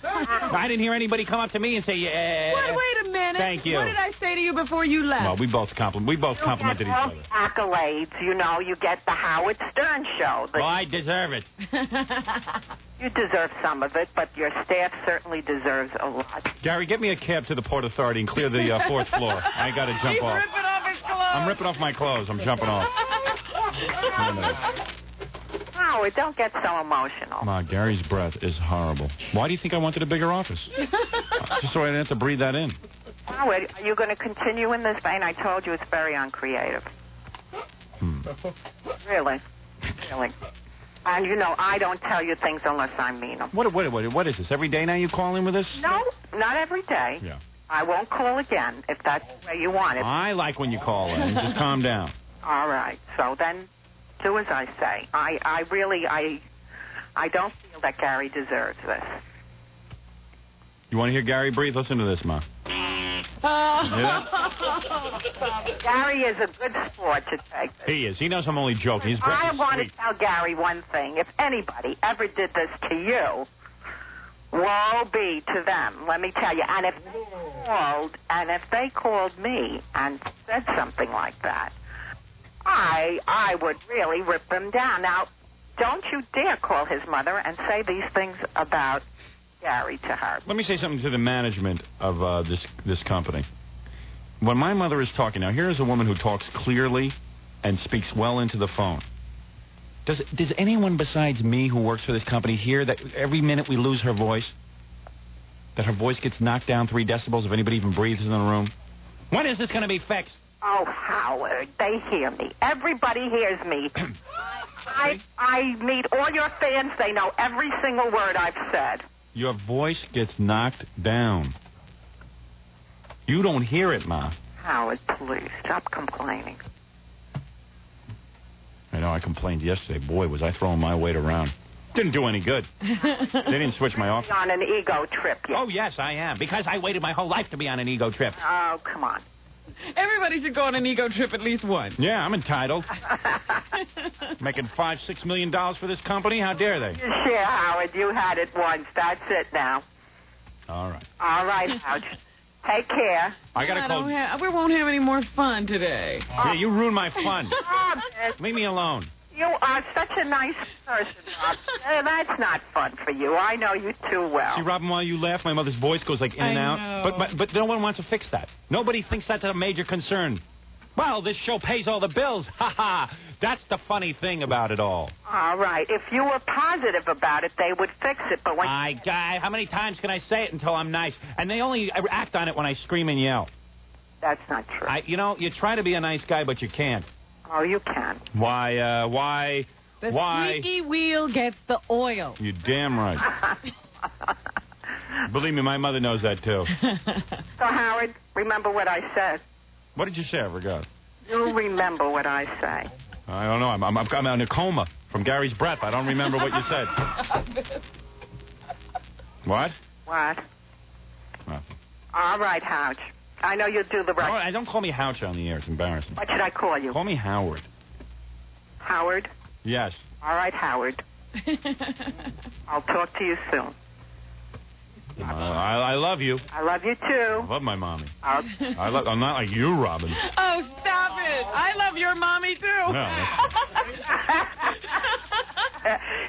I didn't hear anybody come up to me and say, yeah. Wait a minute. Thank you. What did I say to you before you left? Well, we both complimented each other. Accolades, you know, you get the Howard Stern show. Well, I deserve it. You deserve some of it, but your staff certainly deserves a lot. Gary, get me a cab to the Port Authority and clear the fourth floor. I got to jump He's off. ripping off his clothes. I'm ripping off my clothes. I'm jumping off. Howard, don't get so emotional. Ma, Gary's breath is horrible. Why do you think I wanted a bigger office? Just so I didn't have to breathe that in. Howard, are you going to continue in this vein? I told you it's very uncreative. Really. And, you know, I don't tell you things unless I mean them. What is this? Every day now you call in with this? No, not every day. Yeah. I won't call again if that's the way you want it. I like when you call in. Just calm down. All right. So then do as I say. I don't feel that Gary deserves this. You want to hear Gary breathe? Listen to this, Ma. Gary is a good sport to take this. He is. He knows I'm only joking. His breath I is want sweet. to tell Gary one thing. If anybody ever did this to you, woe be to them, let me tell you. And if they called me and said something like that, I would really rip them down. Now, don't you dare call his mother and say these things about Gary to her. Let me say something to the management of this company. When my mother is talking, now here's a woman who talks clearly and speaks well into the phone. Does anyone besides me who works for this company hear that every minute we lose her voice? that her voice gets knocked down 3 decibels if anybody even breathes in the room? When is this going to be fixed? Oh, Howard, they hear me. Everybody hears me. I meet all your fans. They know every single word I've said. Your voice gets knocked down. You don't hear it, Ma. Howard, please, stop complaining. I know, I complained yesterday. Boy, was I throwing my weight around. Didn't do any good. They didn't switch my office. On an ego trip, yes. Oh, yes, I am. Because I waited my whole life to be on an ego trip. Oh, come on. Everybody should go on an ego trip at least once. Yeah, I'm entitled. Making $5-6 million for this company? How dare they? Sure, Howard, you had it once. That's it now. All right. All right, Howard. Take care. I got to call. We won't have any more fun today. Yeah, you ruined my fun. Leave me alone. You are such a nice person, Rob. That's not fun for you. I know you too well. See, Robin, while you laugh, my mother's voice goes like in and out. But no one wants to fix that. Nobody thinks that's a major concern. Well, this show pays all the bills. Ha ha. That's the funny thing about it all. All right. If you were positive about it, they would fix it. But when how many times can I say it until I'm nice? And they only act on it when I scream and yell. That's not true. You try to be a nice guy, but you can't. Oh, you can. Why? The squeaky wheel gets the oil. You're damn right. Believe me, my mother knows that, too. So, Howard, remember what I said. What did you say? I forgot. You'll remember what I say. I don't know. I'm in a coma from Gary's breath. I don't remember what you said. What? What? Nothing. All right, Howard. I know you'll do the right. No, don't call me Houch on the air. It's embarrassing. What should I call you? Call me Howard. Howard? Yes. All right, Howard. I'll talk to you soon. I love you. I love you, too. I love my mommy. I'm not like you, Robin. Oh, stop it. I love your mommy, too. No.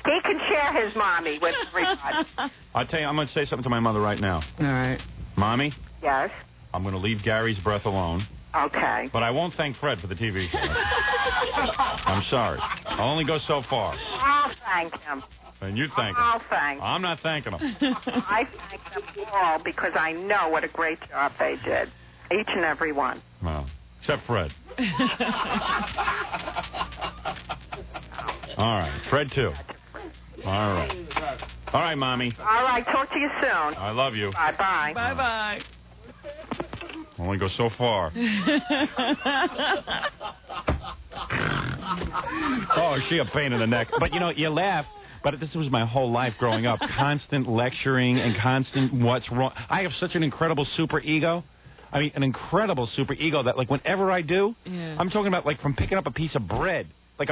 He can share his mommy with everybody. I'll tell you, I'm going to say something to my mother right now. All right. Mommy? Yes? I'm going to leave Gary's breath alone. Okay. But I won't thank Fred for the TV show. I'm sorry. I'll only go so far. I'll thank him. And you thank him. I'll thank him. I'm not thanking him. I thank them all because I know what a great job they did. Each and every one. Well, except Fred. All right. Fred, too. All right. All right, Mommy. All right. Talk to you soon. I love you. Bye-bye. Bye-bye. Only go so far. Oh, is she a pain in the neck? But, you laugh. But this was my whole life growing up. Constant lecturing and constant what's wrong. I have such an incredible super ego. I mean, an incredible super ego that, like, whenever I do, I'm talking about, like, from picking up a piece of bread. Like,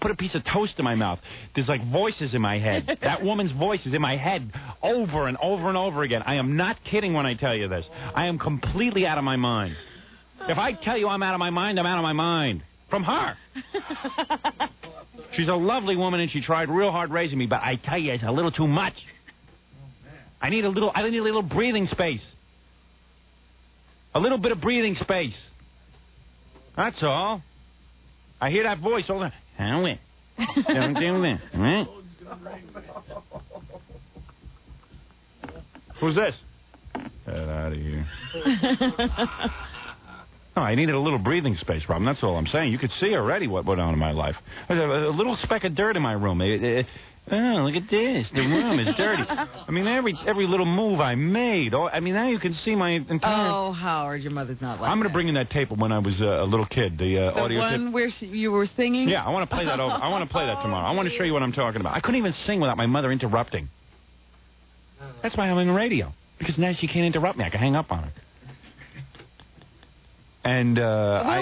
put a piece of toast in my mouth. There's, like, voices in my head. That woman's voice is in my head over and over and over again. I am not kidding when I tell you this. I am completely out of my mind. If I tell you I'm out of my mind, I'm out of my mind. From her. She's a lovely woman, and she tried real hard raising me, but I tell you, it's a little too much. I need a little breathing space. A little bit of breathing space. That's all. I hear that voice all the time. Don't do that. Right? Who's this? Get out of here. No, I needed a little breathing space, Robin. That's all I'm saying. You could see already what went on in my life. There's a little speck of dirt in my room. Oh, look at this. The room is dirty. I mean, every little move I made. Oh, I mean, now you can see my entire... Oh, Howard, your mother's not like I'm going to bring in that tape when I was a little kid, the audio tape. The one where you were singing? Yeah, I want to play that over. I want to play that tomorrow. I want to show you what I'm talking about. I couldn't even sing without my mother interrupting. That's why I'm on the radio. Because now she can't interrupt me. I can hang up on her. And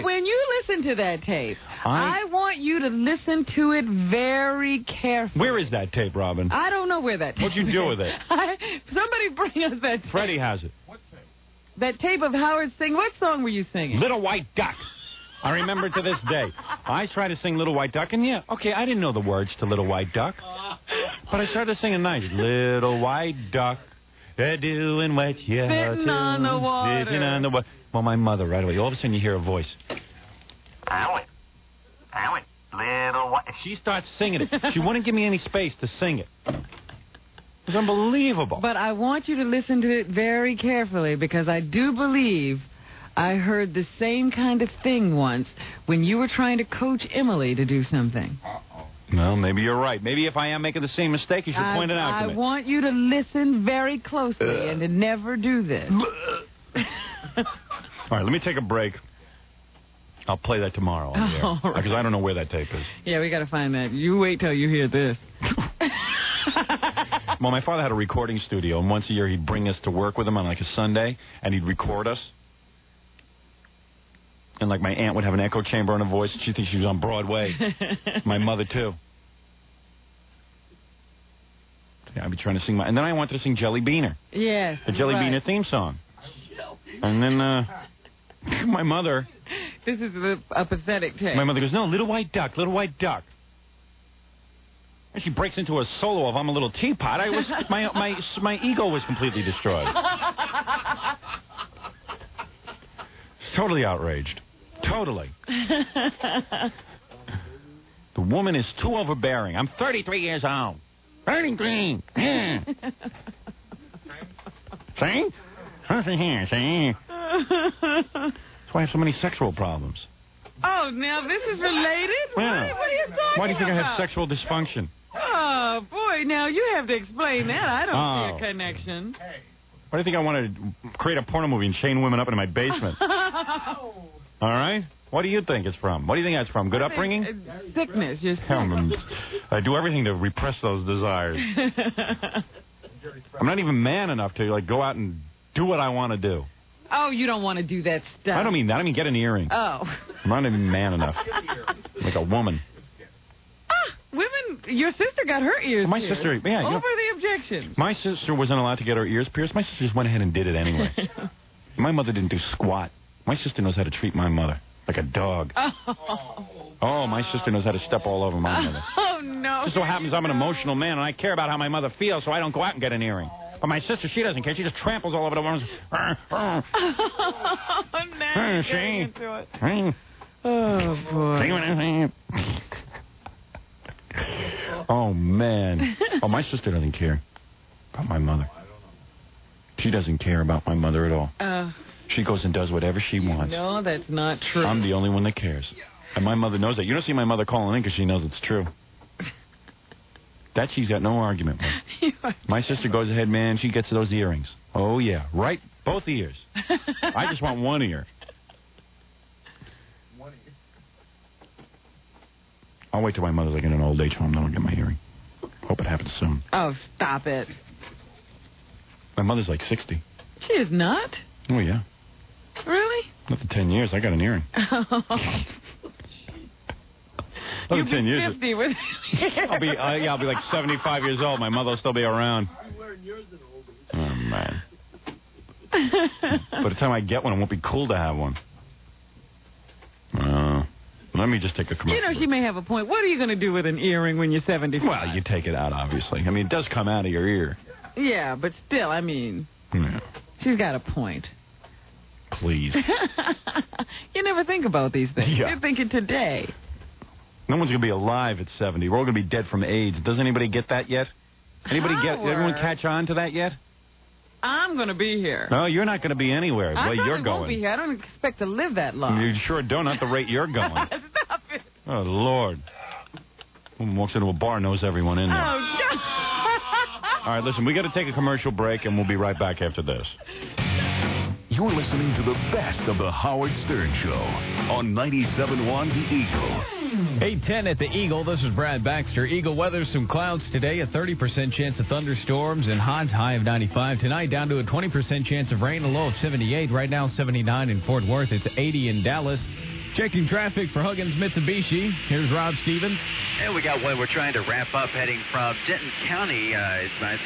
when you listen to that tape, I want you to listen to it very carefully. Where is that tape, Robin? I don't know where that tape is. What'd you do with it? Somebody bring us that tape. Freddie has it. What tape? That tape of Howard singing. What song were you singing? Little White Duck. I remember to this day. I tried to sing Little White Duck, and I didn't know the words to Little White Duck. But I started singing nice. Little White Duck, doing what you have to. Sitting on the water. Sitting on the water. Well, my mother, right away, all of a sudden you hear a voice. Howard, little white... She starts singing it. She wouldn't give me any space to sing it. It's unbelievable. But I want you to listen to it very carefully because I do believe I heard the same kind of thing once when you were trying to coach Emily to do something. Well, maybe you're right. Maybe if I am making the same mistake, you should point it out to me. I want you to listen very closely and to never do this. All right, let me take a break. I'll play that tomorrow on the air, because I don't know where that tape is. Yeah, we got to find that. You wait till you hear this. Well, my father had a recording studio, and once a year he'd bring us to work with him on like a Sunday, and he'd record us. And like my aunt would have an echo chamber on her voice, and she'd think she was on Broadway. My mother too. Yeah, I'd be trying to sing and then I wanted to sing Jelly Beaner. Yes. The Jelly Beaner theme song. And then my mother. This is a pathetic tape. My mother goes, no, Little White Duck, Little White Duck. And she breaks into a solo of I'm a Little Teapot. My ego was completely destroyed. Totally outraged. Totally. The woman is too overbearing. I'm 33 years old. Burning green. Yeah. See? Listen here, see? That's why I have so many sexual problems. Oh, now this is related? Yeah. What are you talking about? Why do you think I have sexual dysfunction? Oh, boy, now you have to explain that. I don't see a connection. Why do you think I want to create a porno movie and chain women up in my basement? All right? What do you think it's from? What do you think that's from? Good upbringing? Sickness. Just I do everything to repress those desires. I'm not even man enough to like go out and do what I want to do. Oh, you don't want to do that stuff. I don't mean that. I mean get an earring. Oh. I'm not even man enough. Like a woman. Women, your sister got her ears my pierced. Sister, yeah. Over the objections. My sister wasn't allowed to get her ears pierced. My sister just went ahead and did it anyway. My mother didn't do squat. My sister knows how to treat my mother like a dog. Oh, my sister knows how to step all over my mother. Oh, no. Just so happens I'm an emotional man, and I care about how my mother feels, so I don't go out and get an earring. But my sister, she doesn't care. She just tramples all over the woman's... Now see? into it. Oh, boy. Oh, man. Oh, my sister doesn't care about my mother. She doesn't care about my mother at all. She goes and does whatever she wants. No, that's not true. I'm the only one that cares. And my mother knows that. You don't see my mother calling in because she knows it's true. That she's got no argument with. My sister goes ahead, man. She gets those earrings. Oh, yeah. Right? Both ears. I just want one ear. I'll wait till my mother's like in an old age home, then I'll get my hearing. Hope it happens soon. Oh, stop it. My mother's like 60. She is not? Oh, yeah. Really? Another 10 years, I got an earring. You'll be 50 with I'll be like 75 years old. My mother will still be around. Oh, man. By the time I get one, it won't be cool to have one. Let me just take a commercial. You know, she may have a point. What are you going to do with an earring when you're 75? Well, you take it out, obviously. I mean, it does come out of your ear. Yeah, but still, I mean, she's got a point. Please. You never think about these things. Yeah. You're thinking today. No one's going to be alive at 70. We're all going to be dead from AIDS. Does anybody get that yet? Everyone catch on to that yet? I'm going to be here. No, you're not going to be anywhere. I you're probably won't be here. I don't expect to live that long. You sure don't at the rate you're going. Stop it. Oh, Lord. Woman walks into a bar, knows everyone in there. Oh, God. All right, listen, we got to take a commercial break, and we'll be right back after this. You're listening to the best of the Howard Stern Show on 97.1 The Eagle. 8:10 at the Eagle. This is Brad Baxter. Eagle weather, some clouds today, a 30% chance of thunderstorms, and high of 95. Tonight, down to a 20% chance of rain, a low of 78. Right now, 79 in Fort Worth. It's 80 in Dallas. Checking traffic for Huggins Mitsubishi. Here's Rob Stevens. And we got one we're trying to wrap up heading from Denton County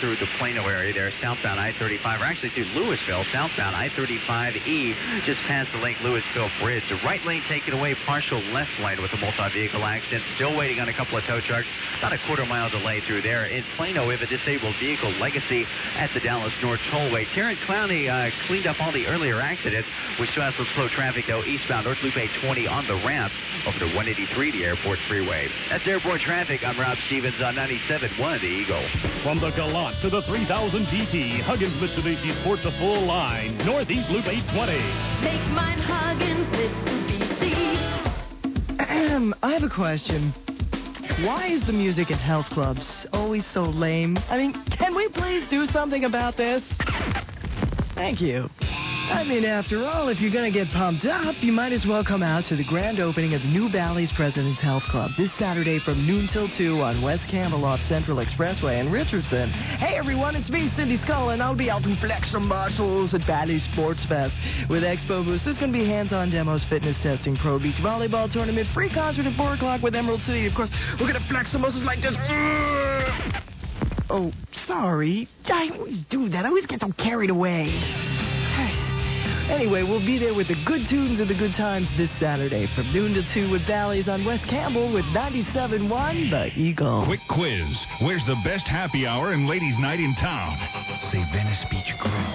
through the Plano area there, southbound I-35, or actually through Louisville, southbound I-35E, just past the Lake Louisville Bridge. The right lane taken away, partial left lane with a multi-vehicle accident. Still waiting on a couple of tow trucks. About a quarter-mile delay through there. In Plano, we have a disabled vehicle legacy at the Dallas North Tollway. Tarrant County cleaned up all the earlier accidents. We still have some slow traffic, though, eastbound North Loop 820 on the ramp over to 183, the Airport Freeway. That's Airport report traffic. I'm Rob Stevens on 97.1 The Eagle. From the Galant to the 3000 GT, Huggins Mitsubishi sports a full line. Northeast Loop 820. Make mine Huggins Mitsubishi. I have a question. Why is the music at health clubs always so lame? I mean, can we please do something about this? Thank you. I mean, after all, if you're going to get pumped up, you might as well come out to the grand opening of New Valley's President's Health Club this Saturday from noon till 2 on West Campbell off Central Expressway in Richardson. Hey, everyone, it's me, Cindy Skull, and I'll be out to flex some muscles at Valley Sports Fest. With Expo booths, there's going to be hands-on demos, fitness testing, pro beach volleyball tournament, free concert at 4 o'clock with Emerald City. Of course, we're going to flex some muscles like this. Oh, sorry. I always do that. I always get so carried away. Anyway, we'll be there with the good tunes and the good times this Saturday from noon to 2 with Valleys on West Campbell with 97.1 The Eagle. Quick quiz. Where's the best happy hour and ladies' night in town? Say Venice Beach Grill.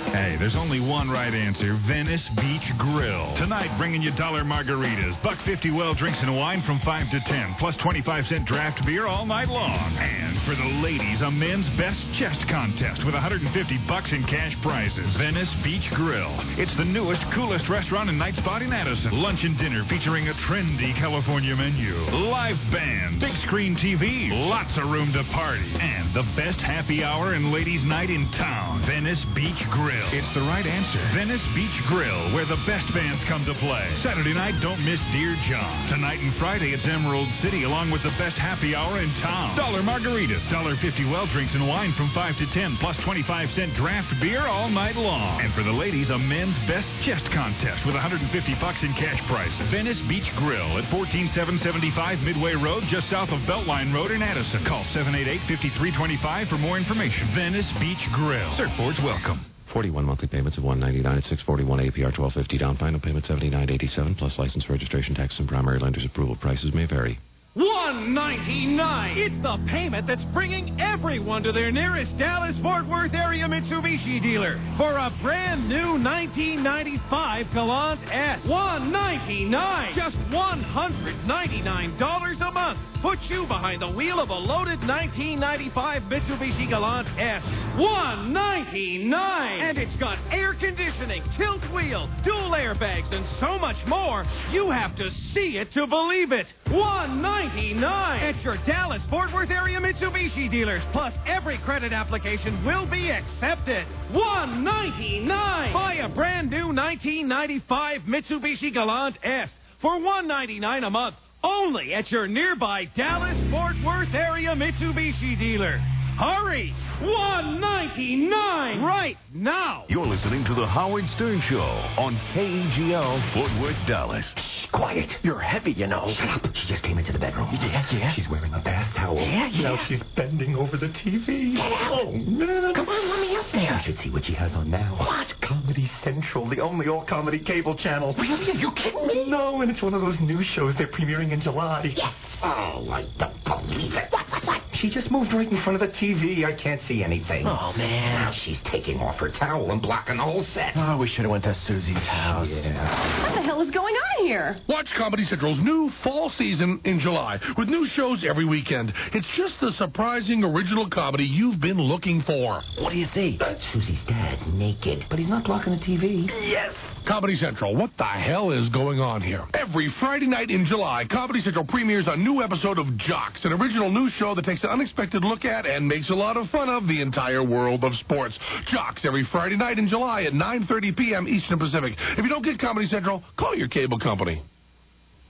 Hey, there's only one right answer. Venice Beach Grill. Tonight, bringing you dollar margaritas, $1.50 well drinks and wine from 5 to 10, plus 25-cent draft beer all night long. And for the ladies, a men's best chest contest with $150 in cash prizes. Venice Beach Grill. It's the newest, coolest restaurant and night spot in Addison. Lunch and dinner featuring a trendy California menu. Live band, big screen TV, lots of room to party. And the best happy hour and ladies' night in town. Venice Beach Grill. It's the right answer. Venice Beach Grill, where the best bands come to play. Saturday night, don't miss Dear John. Tonight and Friday, it's Emerald City, along with the best happy hour in town. Dollar margaritas, $1.50 well drinks and wine from 5 to 10, plus 25-cent draft beer all night long. And for the ladies, a men's best chest contest with $150 in cash prize. Venice Beach Grill at 14775 Midway Road, just south of Beltline Road in Addison. Call 788-5325 for more information. Venice Beach Grill. Surfboards welcome. 41 monthly payments of $199 at 641 APR, $12.50 down. Final payment $79.87 plus license, registration, tax, and primary lender's approval. Prices may vary. $199. It's the payment that's bringing everyone to their nearest Dallas-Fort Worth area Mitsubishi dealer for a brand new 1995 Galant S. $199. Just $199 a month. Put you behind the wheel of a loaded 1995 Mitsubishi Galant S. $199. And it's got air conditioning, tilt wheel, dual airbags, and so much more. You have to see it to believe it. $199 at your Dallas-Fort Worth area Mitsubishi dealers. Plus, every credit application will be accepted. $199. Buy a brand new 1995 Mitsubishi Galant S for $199 a month. Only at your nearby Dallas-Fort Worth area Mitsubishi dealer. Hurry! $199 right now. You're listening to the Howard Stern Show on KGL Fort Worth, Dallas. Quiet. You're heavy, you know. Shut up. She just came into the bedroom. Yeah. She's wearing a bath towel. Yeah. Now she's bending over the TV. Oh, man. Come on, let me up there. You should see what she has on now. What? Comedy Central, the only all-comedy cable channel. Really? Are you kidding me? No, and it's one of those new shows they're premiering in July. Yes. Oh, I don't believe it. What? She just moved right in front of the TV. I can't see anything. Oh, man. Now she's taking off her towel and blocking the whole set. Oh, we should have went to Susie's house. Yeah. What the hell is going on here? Watch Comedy Central's new fall season in July with new shows every weekend. It's just the surprising original comedy you've been looking for. What do you see? Susie's dad, naked, but he's not blocking the TV. Yes. Comedy Central, what the hell is going on here? Every Friday night in July, Comedy Central premieres a new episode of Jocks, an original news show that takes an unexpected look at and makes a lot of fun of the entire world of sports. Jocks every Friday night in July at 9:30 p.m. Eastern Pacific. If you don't get Comedy Central, call your cable company.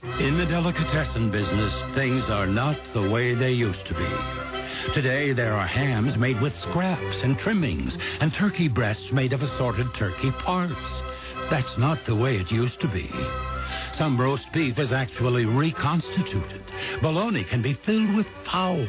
In the delicatessen business, things are not the way they used to be. Today, there are hams made with scraps and trimmings, and turkey breasts made of assorted turkey parts. That's not the way it used to be. Some roast beef is actually reconstituted. Bologna can be filled with fowl.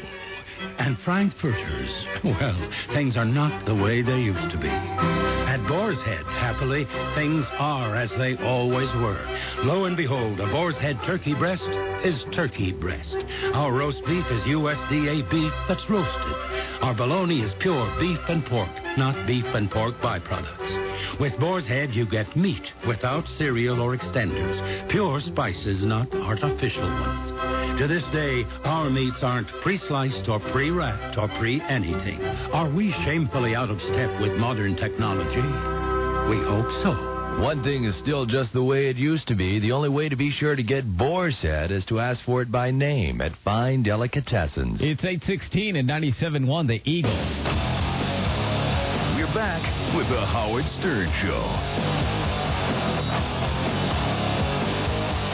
And frankfurters, well, things are not the way they used to be. At Boar's Head, happily, things are as they always were. Lo and behold, a Boar's Head turkey breast is turkey breast. Our roast beef is USDA beef that's roasted. Our bologna is pure beef and pork, not beef and pork byproducts. With Boar's Head, you get meat without cereal or extenders. Pure spices, not artificial ones. To this day, our meats aren't pre-sliced or pre-wrapped or pre-anything. Are we shamefully out of step with modern technology? We hope so. One thing is still just the way it used to be. The only way to be sure to get Boar's Head is to ask for it by name at Fine Delicatessens. It's 8:16 and 97.1 The Eagle. We're back with the Howard Stern Show.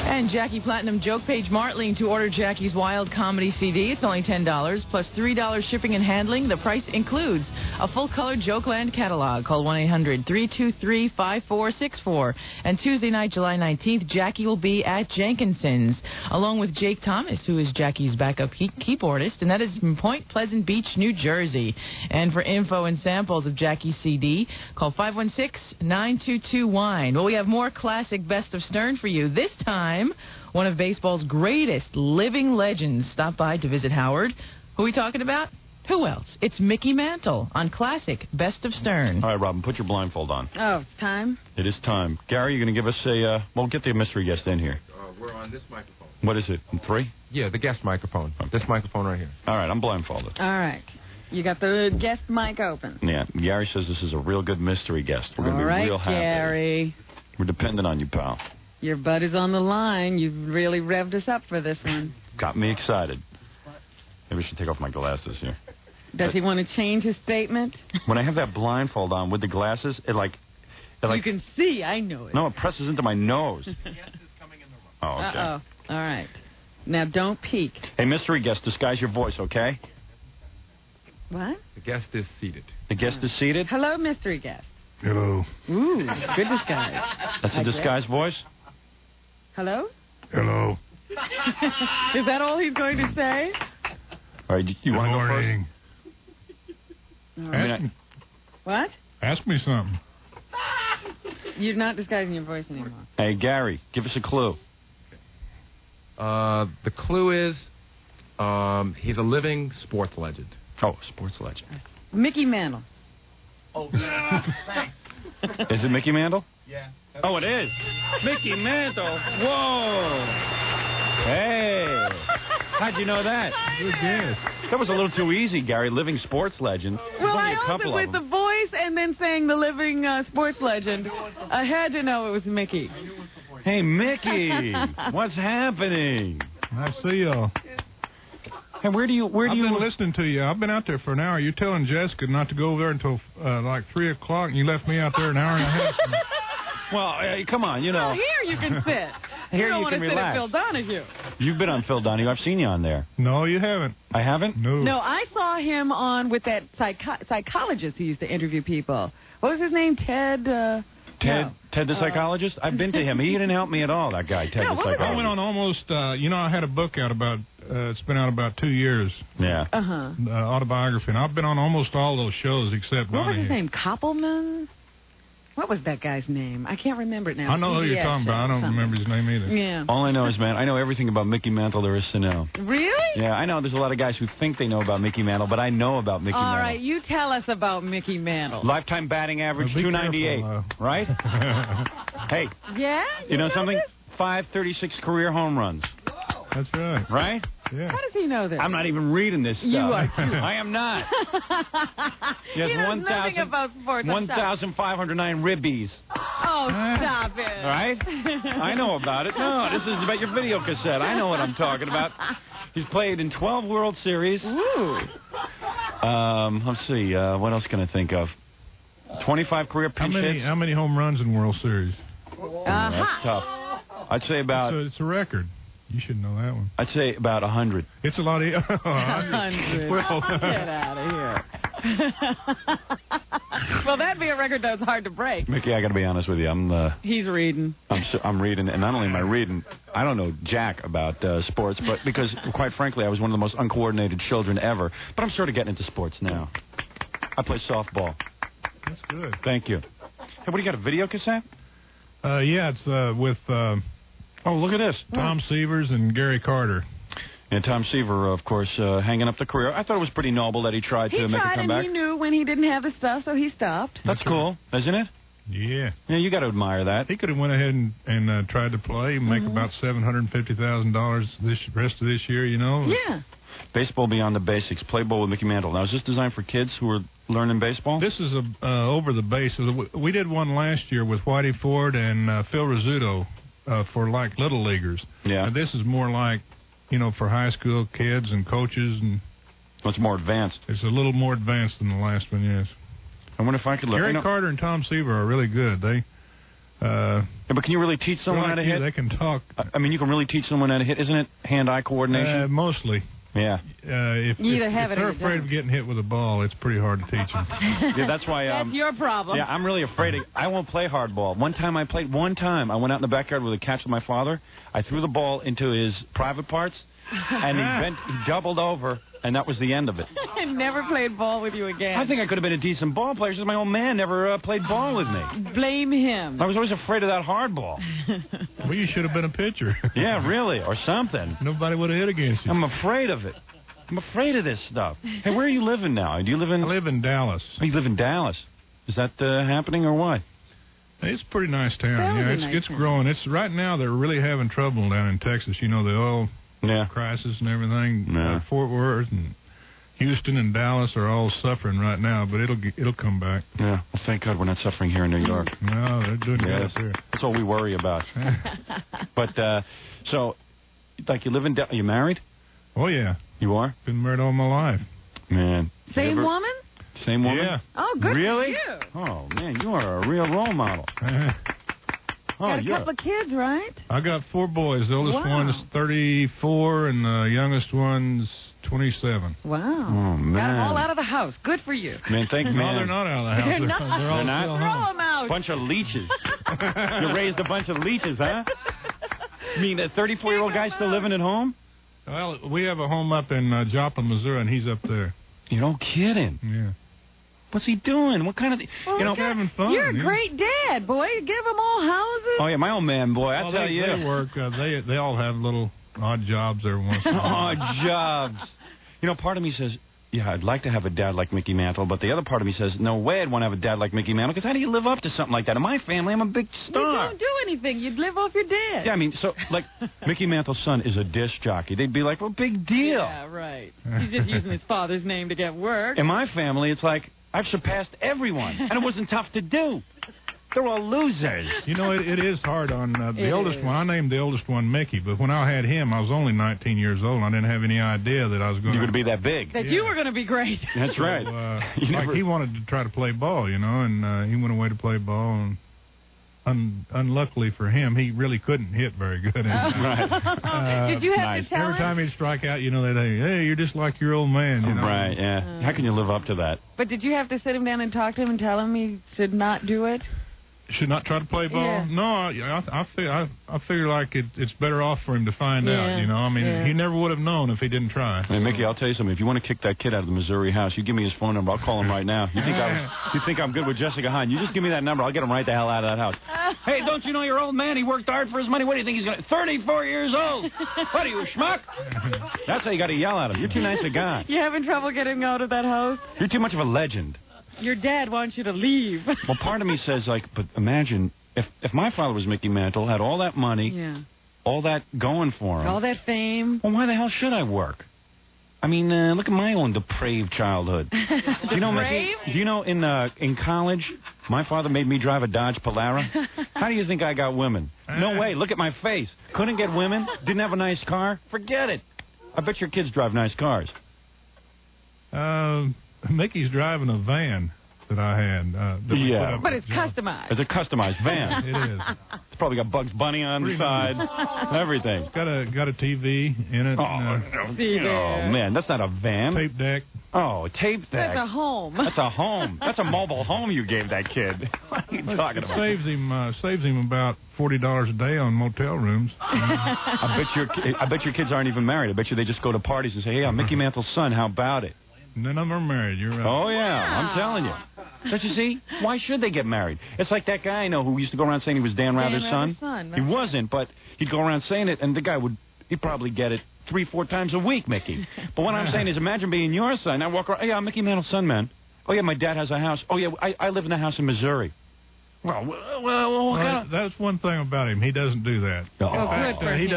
And Jackie Platinum Joke Page Martling to order Jackie's Wild Comedy CD. It's only $10 plus $3 shipping and handling. The price includes a full-color Jokeland catalog. Call 1-800-323-5464. And Tuesday night, July 19th, Jackie will be at Jenkinson's, along with Jake Thomas, who is Jackie's backup keyboardist, and that is from Point Pleasant Beach, New Jersey. And for info and samples of Jackie's CD, call 516-922-WINE. Well, we have more classic Best of Stern for you. This time, one of baseball's greatest living legends stopped by to visit Howard. Who are we talking about? Who else? It's Mickey Mantle on classic Best of Stern. All right, Robin, put your blindfold on. Oh, it's time? It is time. Gary, you're going to give us a, well, get the mystery guest in here. We're on this microphone. What is it, 3? Yeah, the guest microphone. Okay. This microphone right here. All right, I'm blindfolded. All right. You got the guest mic open. Yeah, Gary says this is a real good mystery guest. We're going to be real happy. Gary. We're dependent on you, pal. Your butt is on the line. You've really revved us up for this one. Got me excited. Maybe I should take off my glasses here. Does he want to change his statement? When I have that blindfold on with the glasses, it like... You can see, I know it. No, it presses into my nose. Oh, okay. Uh-oh. All right. Now, don't peek. Hey, mystery guest, disguise your voice, okay? What? The guest is seated. The guest is seated? Hello, mystery guest. Hello. Ooh, good disguise. That's a disguised voice? Hello? Hello. Is that all he's going to say? All right, you want to go first? What? Ask me something. You're not disguising your voice anymore. Hey, Gary, give us a clue. The clue is he's a living sports legend. Oh, sports legend. Mickey Mantle. Oh, thanks. Is it Mickey Mantle? Yeah. Oh, it is. Mickey Mantle. Whoa. Hey. How'd you know that? Good guess. That was a little too easy, Gary. Living sports legend. Well, I opened with the voice and then saying the living sports legend. I had to know it was Mickey. Hey, Mickey. What's happening? I see y'all. Hey, where do you... I've been listening to you. I've been out there for an hour. You're telling Jessica not to go over there until like 3 o'clock, and you left me out there an hour and a half. Well, come on, you know. Well, here you can sit. Here you don't you want can to sit relax. at Phil Donahue. You've been on Phil Donahue. I've seen you on there. No, you haven't. I haven't? No, I saw him on with that psychologist who used to interview people. What was his name? Ted the psychologist? I've been to him. He didn't help me at all, that guy, Ted the psychologist. I went on almost, I had a book out about, it's been out about 2 years. Yeah. Autobiography. And I've been on almost all those shows except What was Donahue. his name? Koppelman? What was that guy's name? I can't remember it now. I know who you're talking about. I don't remember his name either. Yeah. All I know is, man, I know everything about Mickey Mantle there is to know. Really? Yeah, I know there's a lot of guys who think they know about Mickey Mantle, but I know about Mickey Mantle. All right, you tell us about Mickey Mantle. Lifetime batting average, Be 298, careful, right? Hey. Yeah? You know something? 536 career home runs. That's right. Right? Yeah. How does he know this? I'm not even reading this stuff. You are too. I am not. Yes, he knows nothing about sports. 1,509 ribbies. Oh, stop it. Right? I know about it. No, this is about your video cassette. I know what I'm talking about. He's played in 12 World Series. Ooh. Let's see. What else can I think of? 25 career pinch hits. How many home runs in World Series? That's tough. I'd say about... It's a record. You should know that one. I'd say about 100. It's a lot of... 100. Well, get out of here. Well, that'd be a record that's hard to break. Mickey, I got to be honest with you. He's reading. I'm reading, and not only am I reading, I don't know jack about sports, but because, quite frankly, I was one of the most uncoordinated children ever. But I'm sort of getting into sports now. I play softball. That's good. Thank you. Hey, what do you got, a video cassette? Yeah, it's with... oh, look at this. Tom Severs and Gary Carter. And Tom Seaver, of course, hanging up the career. I thought it was pretty noble that he tried to make a comeback. And he knew when he didn't have the stuff, so he stopped. That's cool, isn't it? Yeah. Yeah, you got to admire that. He could have went ahead and tried to play and make about $750,000 this rest of this year, you know? Yeah. Baseball Beyond the Basics. Play ball with Mickey Mantle. Now, is this designed for kids who are learning baseball? This is over the base. We did one last year with Whitey Ford and Phil Rizzuto for, like, little leaguers. Yeah. And this is more like, you know, for high school kids and coaches. And it's more advanced. It's a little more advanced than the last one, yes. I wonder if I could look. Gary Carter and Tom Seaver are really good. They. Yeah, but can you really teach someone how to hit? They can talk. I mean, you can really teach someone how to hit. Isn't it hand-eye coordination? Mostly. Yeah. If they're afraid of getting hit with a ball, it's pretty hard to teach them. Yeah, that's why. That's your problem. Yeah, I'm really afraid. I won't play hardball. One time, I went out in the backyard with a catch with my father. I threw the ball into his private parts, and he doubled over, and that was the end of it. I never played ball with you again. I think I could have been a decent ball player because my old man never played ball with me. Blame him. I was always afraid of that hardball. Well, you should have been a pitcher. Yeah, really, or something. Nobody would have hit against you. I'm afraid of it. I'm afraid of this stuff. Hey, where are you living now? Do you live in? I live in Dallas. Oh, you live in Dallas. Is that happening or what? It's a pretty nice town. It's growing. It's right now they're really having trouble down in Texas. You know, the oil crisis and everything. Yeah. Fort Worth and Houston and Dallas are all suffering right now, but it'll come back. Yeah. Well, thank God we're not suffering here in New York. No, they're doing good up there. That's all we worry about. But so, like, you live in Dallas. Are you married? Oh yeah. You are? Been married all my life. Man. Same woman? Same woman? Yeah. Oh, good really? for you. Oh, man, you are a real role model. Got a couple of kids, right? I got 4 boys. The oldest one's 34, and the youngest one's 27. Wow. Oh, man. Got them all out of the house. Good for you. Man, thank man. No, they're not out of the house. They're not. They're all still Throw home. them out. Bunch of leeches. You raised a bunch of leeches, huh? You mean a 34-year-old guy still living at home? Well, we have a home up in Joplin, Missouri, and he's up there. You don't kidding. Yeah. What's he doing? What kind of... Well, having fun. You're a great dad, boy. You give them all houses. Oh, yeah, my old man, boy, I tell you. They work. They all have little odd jobs every once in a while. Odd jobs. You know, part of me says, yeah, I'd like to have a dad like Mickey Mantle, but the other part of me says, no way I'd want to have a dad like Mickey Mantle, because how do you live up to something like that? In my family, I'm a big star. You don't do anything. You'd live off your dad. Yeah, I mean, so, like, Mickey Mantle's son is a disc jockey. They'd be like, well, big deal. Yeah, right. He's just using his father's name to get work. In my family, it's like, I've surpassed everyone, and it wasn't tough to do. They're all losers. You know, it is hard on the oldest one. I named the oldest one Mickey, but when I had him, I was only 19 years old, and I didn't have any idea that I was going to be that big. That you were going to be great. That's right. So, he wanted to try to play ball, you know, and he went away to play ball, and unluckily for him, he really couldn't hit very good. Right. Did you have to tell Every him? time he'd strike out, you know, they'd say, hey, you're just like your old man, you know. Right, yeah. How can you live up to that? But did you have to sit him down and talk to him and tell him he should not do it? Should not try to play ball? Yeah. No, I figure like it's better off for him to find out, you know. I mean, he never would have known if he didn't try. Hey, Mickey, I'll tell you something. If you want to kick that kid out of the Missouri house, you give me his phone number. I'll call him right now. You think I'm good with Jessica Hahn? You just give me that number. I'll get him right the hell out of that house. Hey, don't you know your old man? He worked hard for his money. What do you think he's going to... 34 years old. What are you, a schmuck? That's how you got to yell at him. You're too nice a guy. You having trouble getting out of that house? You're too much of a legend. Your dad wants you to leave. Well, part of me says, like, but imagine... If my father was Mickey Mantle, had all that money, all that going for him. All that fame. Well, why the hell should I work? I mean, look at my own depraved childhood. Do you know, Mickey, do you know in college, my father made me drive a Dodge Polara? How do you think I got women? No way. Look at my face. Couldn't get women. Didn't have a nice car. Forget it. I bet your kids drive nice cars. Mickey's driving a van that I had. Yeah. But it's customized. It's a customized van. It is. It's probably got Bugs Bunny on the side. Everything. It's got a TV in it. Oh, man, that's not a van. Tape deck. Oh, tape deck. That's a home. That's a home. That's a mobile home you gave that kid. What are you talking about? Saves him about $40 a day on motel rooms. I bet your kids aren't even married. I bet you they just go to parties and say, hey, I'm Mickey Mantle's son. How about it? None of them are married. You're right. Oh, yeah. I'm telling you. Don't you see? Why should they get married? It's like that guy I know who used to go around saying he was Dan Rather's son. Right? He wasn't, but he'd go around saying it, and the guy he'd probably get it 3-4 times a week, Mickey. But what I'm saying is, imagine being your son. I walk around, hey, I'm Mickey Mantle's son, man. Oh, yeah, my dad has a house. Oh, yeah, I live in a house in Missouri. Well, that's one thing about him. He doesn't do that. good for He him.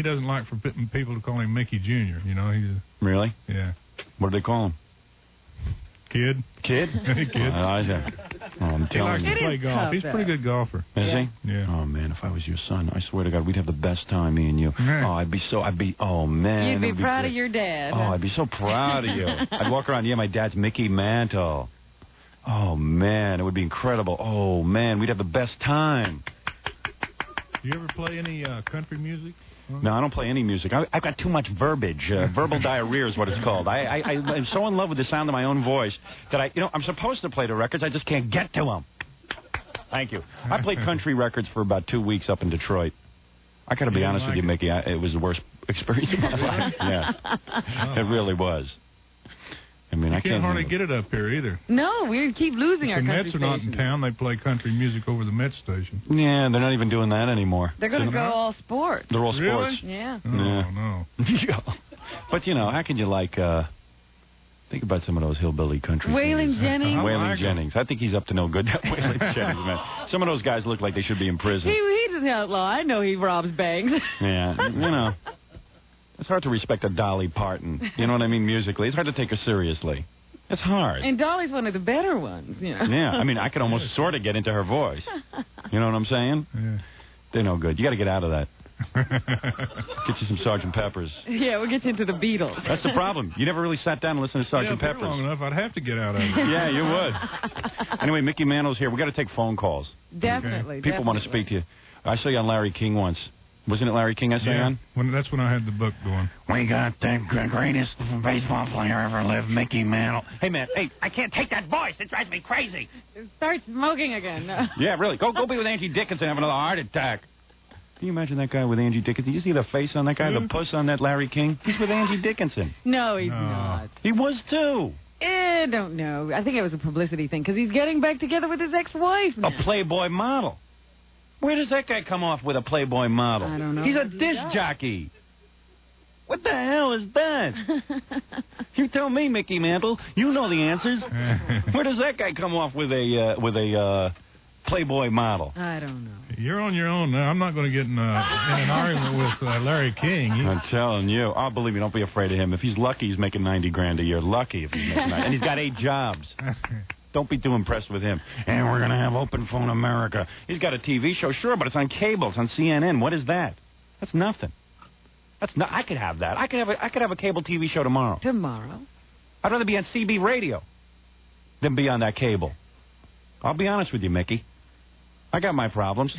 doesn't like for people to call him Mickey Jr. You know, he's Really? Yeah. What do they call him? Kid. Kid? Kid. I'm He likes telling you. to play golf. He's a pretty good golfer. Is he? Yeah. Oh man, if I was your son, I swear to God, we'd have the best time, me and you. Oh man. You'd be it'd proud great. of your dad. Oh, I'd be so proud of you. I'd walk around, my dad's Mickey Mantle. Oh man, it would be incredible. Oh man, we'd have the best time. Do you ever play any country music? No, I don't play any music. I've got too much verbiage. Verbal diarrhea is what it's called. I'm so in love with the sound of my own voice that I'm supposed to play the records. I just can't get to them. Thank you. I played country records for about 2 weeks up in Detroit. I got to be honest with you, Mickey. It was the worst experience of my life. Yeah, it really was. I mean, I can't hardly get it up here either. No, we keep losing our the country Mets are not in stations. town. They play country music over the Mets station. Yeah, they're not even doing that anymore. They're going to go all sports. They're all sports. Yeah. Oh, no. Yeah. But, how can you think about some of those hillbilly country Waylon singers. Jennings? Waylon Jennings. I think he's up to no good, that Waylon Jennings, man. Some of those guys look like they should be in prison. He's an outlaw. I know he robs banks. Yeah, it's hard to respect a Dolly Parton. You know what I mean, musically. It's hard to take her seriously. It's hard. And Dolly's one of the better ones, Yeah, I mean, I could almost sort of get into her voice. You know what I'm saying? Yeah. They're no good. You got to get out of that. Get you some Sgt. Peppers. Yeah, we'll get you into the Beatles. That's the problem. You never really sat down and listened to Sgt. If you're Peppers. long enough, I'd have to get out of it. Yeah, you would. Anyway, Mickey Mantle's here. We got to take phone calls. Definitely. People want to speak to you. I saw you on Larry King once. Wasn't it Larry King I saw you on? That's when I had the book going. We got the greatest baseball player ever lived, Mickey Mantle. Hey, man. Hey, I can't take that voice. It drives me crazy. Start smoking again. Yeah, really. Go be with Angie Dickinson and have another heart attack. Can you imagine that guy with Angie Dickinson? Did you see the face on that guy, the puss on that Larry King? He's with Angie Dickinson. No, he's not. He was, too. I don't know. I think it was a publicity thing because he's getting back together with his ex-wife now. A Playboy model. Where does that guy come off with a Playboy model? I don't know. He's a disc jockey. What the hell is that? You tell me, Mickey Mantle. You know the answers. Where does that guy come off with a Playboy model? I don't know. You're on your own now. I'm not going to get in an argument with Larry King. I'm telling you. Oh, believe me, don't be afraid of him. If he's lucky, he's making $90,000 a year. Lucky if he's making $90,000. And he's got 8 jobs. Don't be too impressed with him. And we're going to have Open Phone America. He's got a TV show, sure, but it's on cable. It's on CNN. What is that? That's nothing. That's not. I could have that. I could have a cable TV show tomorrow. Tomorrow? I'd rather be on CB radio than be on that cable. I'll be honest with you, Mickey. I got my problems.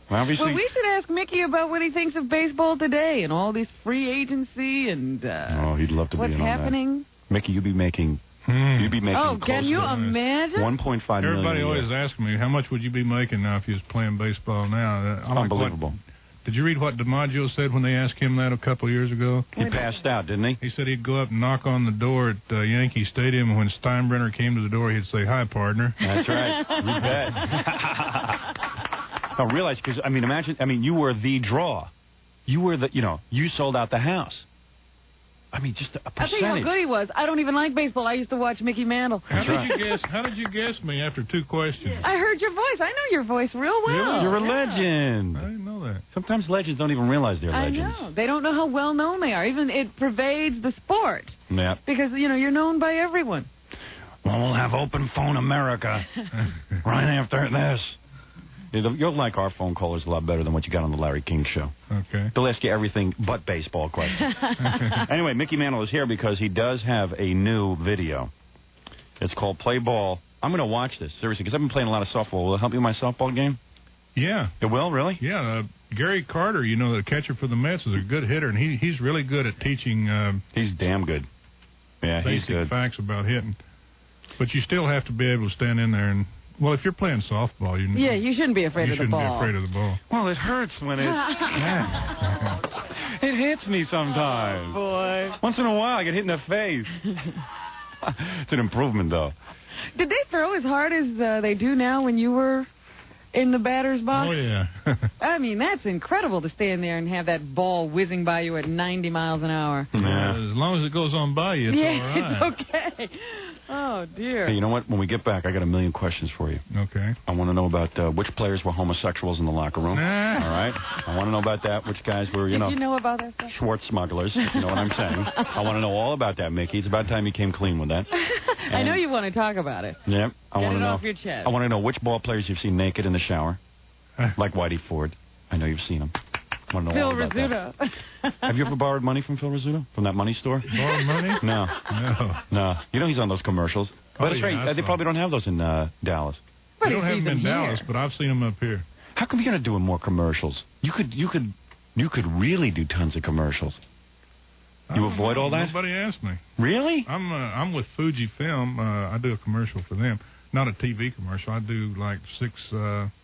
Obviously. Well, we should ask Mickey about what he thinks of baseball today and all this free agency and oh, he'd love to what's be in on happening. That. Mickey, you'd be making. You'd be making. Oh, can you imagine? 1.5 million. Everybody always asks me, how much would you be making now if you was playing baseball now? Unbelievable. Did you read what DiMaggio said when they asked him that a couple of years ago? He passed out, didn't he? He said he'd go up and knock on the door at Yankee Stadium, and when Steinbrenner came to the door, he'd say, "Hi, partner." That's right. You bet. I realize, because, I mean, imagine, you were the draw. You were you sold out the house. I mean, just a percentage. I'll tell you how good he was. I don't even like baseball. I used to watch Mickey Mantle. How did you guess me after 2 questions? I heard your voice. I know your voice real well. Really? You're a legend. I didn't know that. Sometimes legends don't even realize they're legends. I know. They don't know how well known they are. Even it pervades the sport. Yeah. Because, you're known by everyone. Well, we'll have Open Phone America right after this. You'll like our phone callers a lot better than what you got on the Larry King show. Okay. They'll ask you everything but baseball questions. Anyway, Mickey Mantle is here because he does have a new video. It's called Play Ball. I'm going to watch this, seriously, because I've been playing a lot of softball. Will it help you in my softball game? Yeah. It will, really? Yeah. Gary Carter, the catcher for the Mets, is a good hitter, and he's really good at teaching he's damn good. Yeah, he's good. Basic facts about hitting. But you still have to be able to stand in there and... Well, if you're playing softball, you shouldn't be afraid of the ball. You shouldn't be afraid of the ball. Well, it hurts when it... It hits me sometimes. Oh, boy. Once in a while, I get hit in the face. It's an improvement, though. Did they throw as hard as they do now when you were in the batter's box? Oh, yeah. I mean, that's incredible to stand there and have that ball whizzing by you at 90 miles an hour. Yeah. As long as it goes on by you, it's all right. It's okay. Oh, dear. Hey, you know what? When we get back, I got a million questions for you. Okay. I want to know about which players were homosexuals in the locker room. All right? I want to know about that. Which guys were, Did you know about that stuff? Schwartz smugglers. You know what I'm saying? I want to know all about that, Mickey. It's about time you came clean with that. I know you want to talk about it. Yep. I Get want it to know. off your chest. I want to know which ball players you've seen naked in the shower, like Whitey Ford. I know you've seen him. I want to know Phil all about Rizzuto. that. Have you ever borrowed money from Phil Rizzuto? From that money store? Borrowed money? No. No. You know he's on those commercials. But it's right. They probably don't have those in Dallas. They don't have them in Dallas, but I've seen them up here. How come you're not doing more commercials? You could really do tons of commercials. You avoid all that? Nobody asked me. Really? I'm with Fujifilm. I do a commercial for them. Not a TV commercial. I do like 6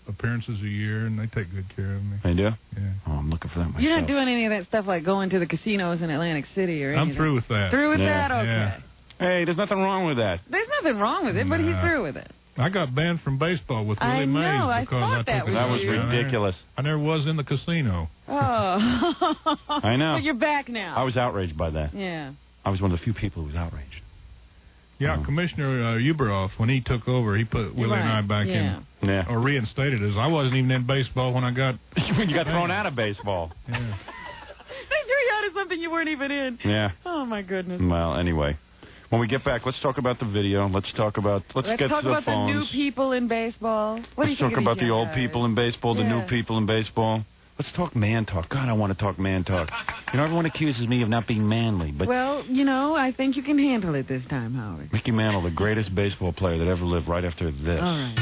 appearances a year, and they take good care of me. They do? Yeah. Oh, I'm looking for that myself. You're not doing any of that stuff like going to the casinos in Atlantic City or anything? I'm through with that. Through with that? Okay. Yeah. Hey, there's nothing wrong with that. There's nothing wrong with it, but he's through with it. I got banned from baseball with Willie I know, Mays I because thought I that took was That was ridiculous. I never was in the casino. Oh. I know. But you're back now. I was outraged by that. Yeah. I was one of the few people who was outraged. Yeah, Commissioner Uberoff, when he took over, he put Willie and I back in, or reinstated us. I wasn't even in baseball when I got... when you got thrown out of baseball. Yeah. They threw you out of something you weren't even in. Yeah. Oh, my goodness. Well, anyway. When we get back, let's talk about the video. Let's talk about... Let's get talk to the about phones. the new people in baseball. What do you Let's talk think of about these the old guys? people in baseball, the new Yeah. people in baseball. Let's talk man talk. God, I want to talk man talk. You know, everyone accuses me of not being manly, but Well, you know, I think you can handle it this time, Howard. Mickey Mantle, the greatest baseball player that ever lived, right after this. All right.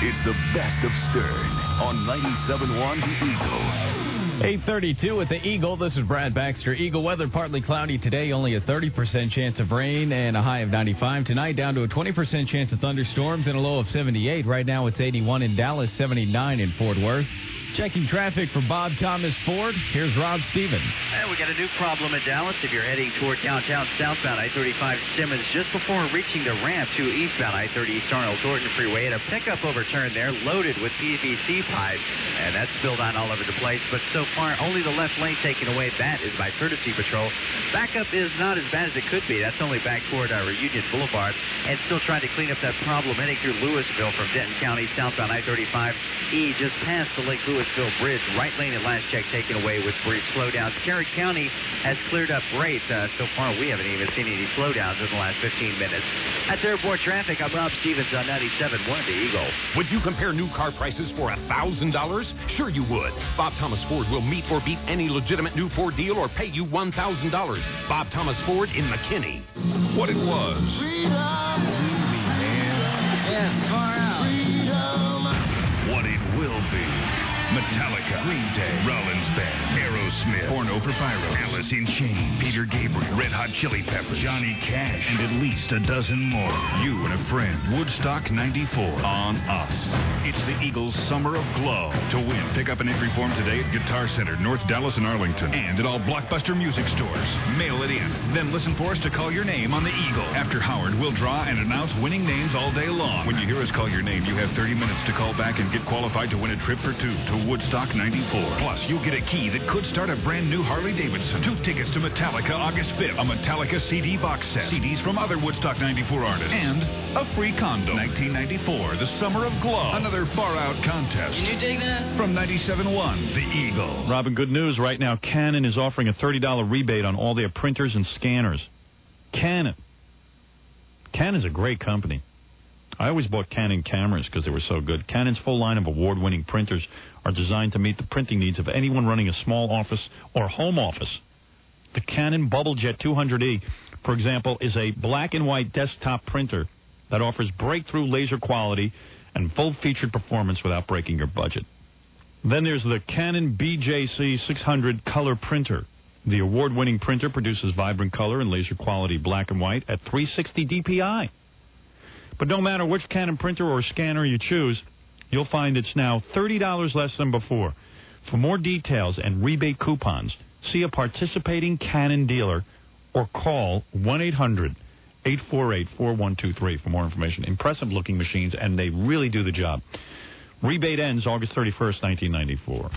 It's the best of Stern on 97.1 The Eagle. 8:32 at the Eagle. This is Brad Baxter. Eagle weather partly cloudy today, only a 30% chance of rain and a high of 95. Tonight down to a 20% chance of thunderstorms and a low of 78. Right now it's 81 in Dallas, 79 in Fort Worth. Checking traffic for Bob Thomas Ford. Here's Rob Stevens. And we got a new problem in Dallas. If you're heading toward downtown southbound I-35 Simmons, just before reaching the ramp to eastbound I-30 East Arnold Thornton Freeway, and a pickup overturned there loaded with PVC pipe. And that's spilled out all over the place. But so far, only the left lane taken away. That is by courtesy patrol. Backup is not as bad as it could be. That's only back toward Union Boulevard. And still trying to clean up that problem heading through Louisville from Denton County southbound I-35E just past the Lake Louisville Bridge. Right lane at last check taken away with brief slowdowns. Carroll County has cleared up great. So far, we haven't even seen any slowdowns in the last 15 minutes. That's airport traffic. I'm Rob Stevens on 97.1 The Eagle. Would you compare new car prices for $1,000? Sure you would. Bob Thomas Ford will meet or beat any legitimate new Ford deal or pay you $1,000. Bob Thomas Ford in McKinney. What it was. Far out. What it will be. Metallica, Green Day, Rollins Band, Aerosmith, Porno for Pyro, Alice in Chains, Peter Gabriel, Red Hot Chili Peppers, Johnny Cash, and at least a dozen more. You and a friend. Woodstock 94 on us. It's the Eagles' Summer of Glow. To win, pick up an entry form today at Guitar Center, North Dallas and Arlington, and at all Blockbuster music stores. Mail it in. Then listen for us to call your name on the Eagle. After Howard, we'll draw and announce winning names all day long. When you hear us call your name, you have 30 minutes to call back and get qualified to win a trip for 2 to Woodstock 94. Plus, you'll get a key that could start a brand new Harley-Davidson. 2 tickets to Metallica August 5th. A Metallica CD box set. CDs from other Woodstock 94 artists. And a free condo. 1994, the Summer of Glow. Another far-out contest. Can you dig that? From 97.1, The Eagle. Robin, good news. Right now, Canon is offering a $30 rebate on all their printers and scanners. Canon. Canon's a great company. I always bought Canon cameras because they were so good. Canon's full line of award-winning printers are designed to meet the printing needs of anyone running a small office or home office. The Canon BubbleJet 200E, for example, is a black and white desktop printer that offers breakthrough laser quality and full-featured performance without breaking your budget. Then there's the Canon BJC 600 color printer. The award-winning printer produces vibrant color and laser quality black and white at 360 DPI. But no matter which Canon printer or scanner you choose, you'll find it's now $30 less than before. For more details and rebate coupons, see a participating Canon dealer or call 1-800-848-4123 for more information. Impressive-looking machines, and they really do the job. Rebate ends August 31st, 1994.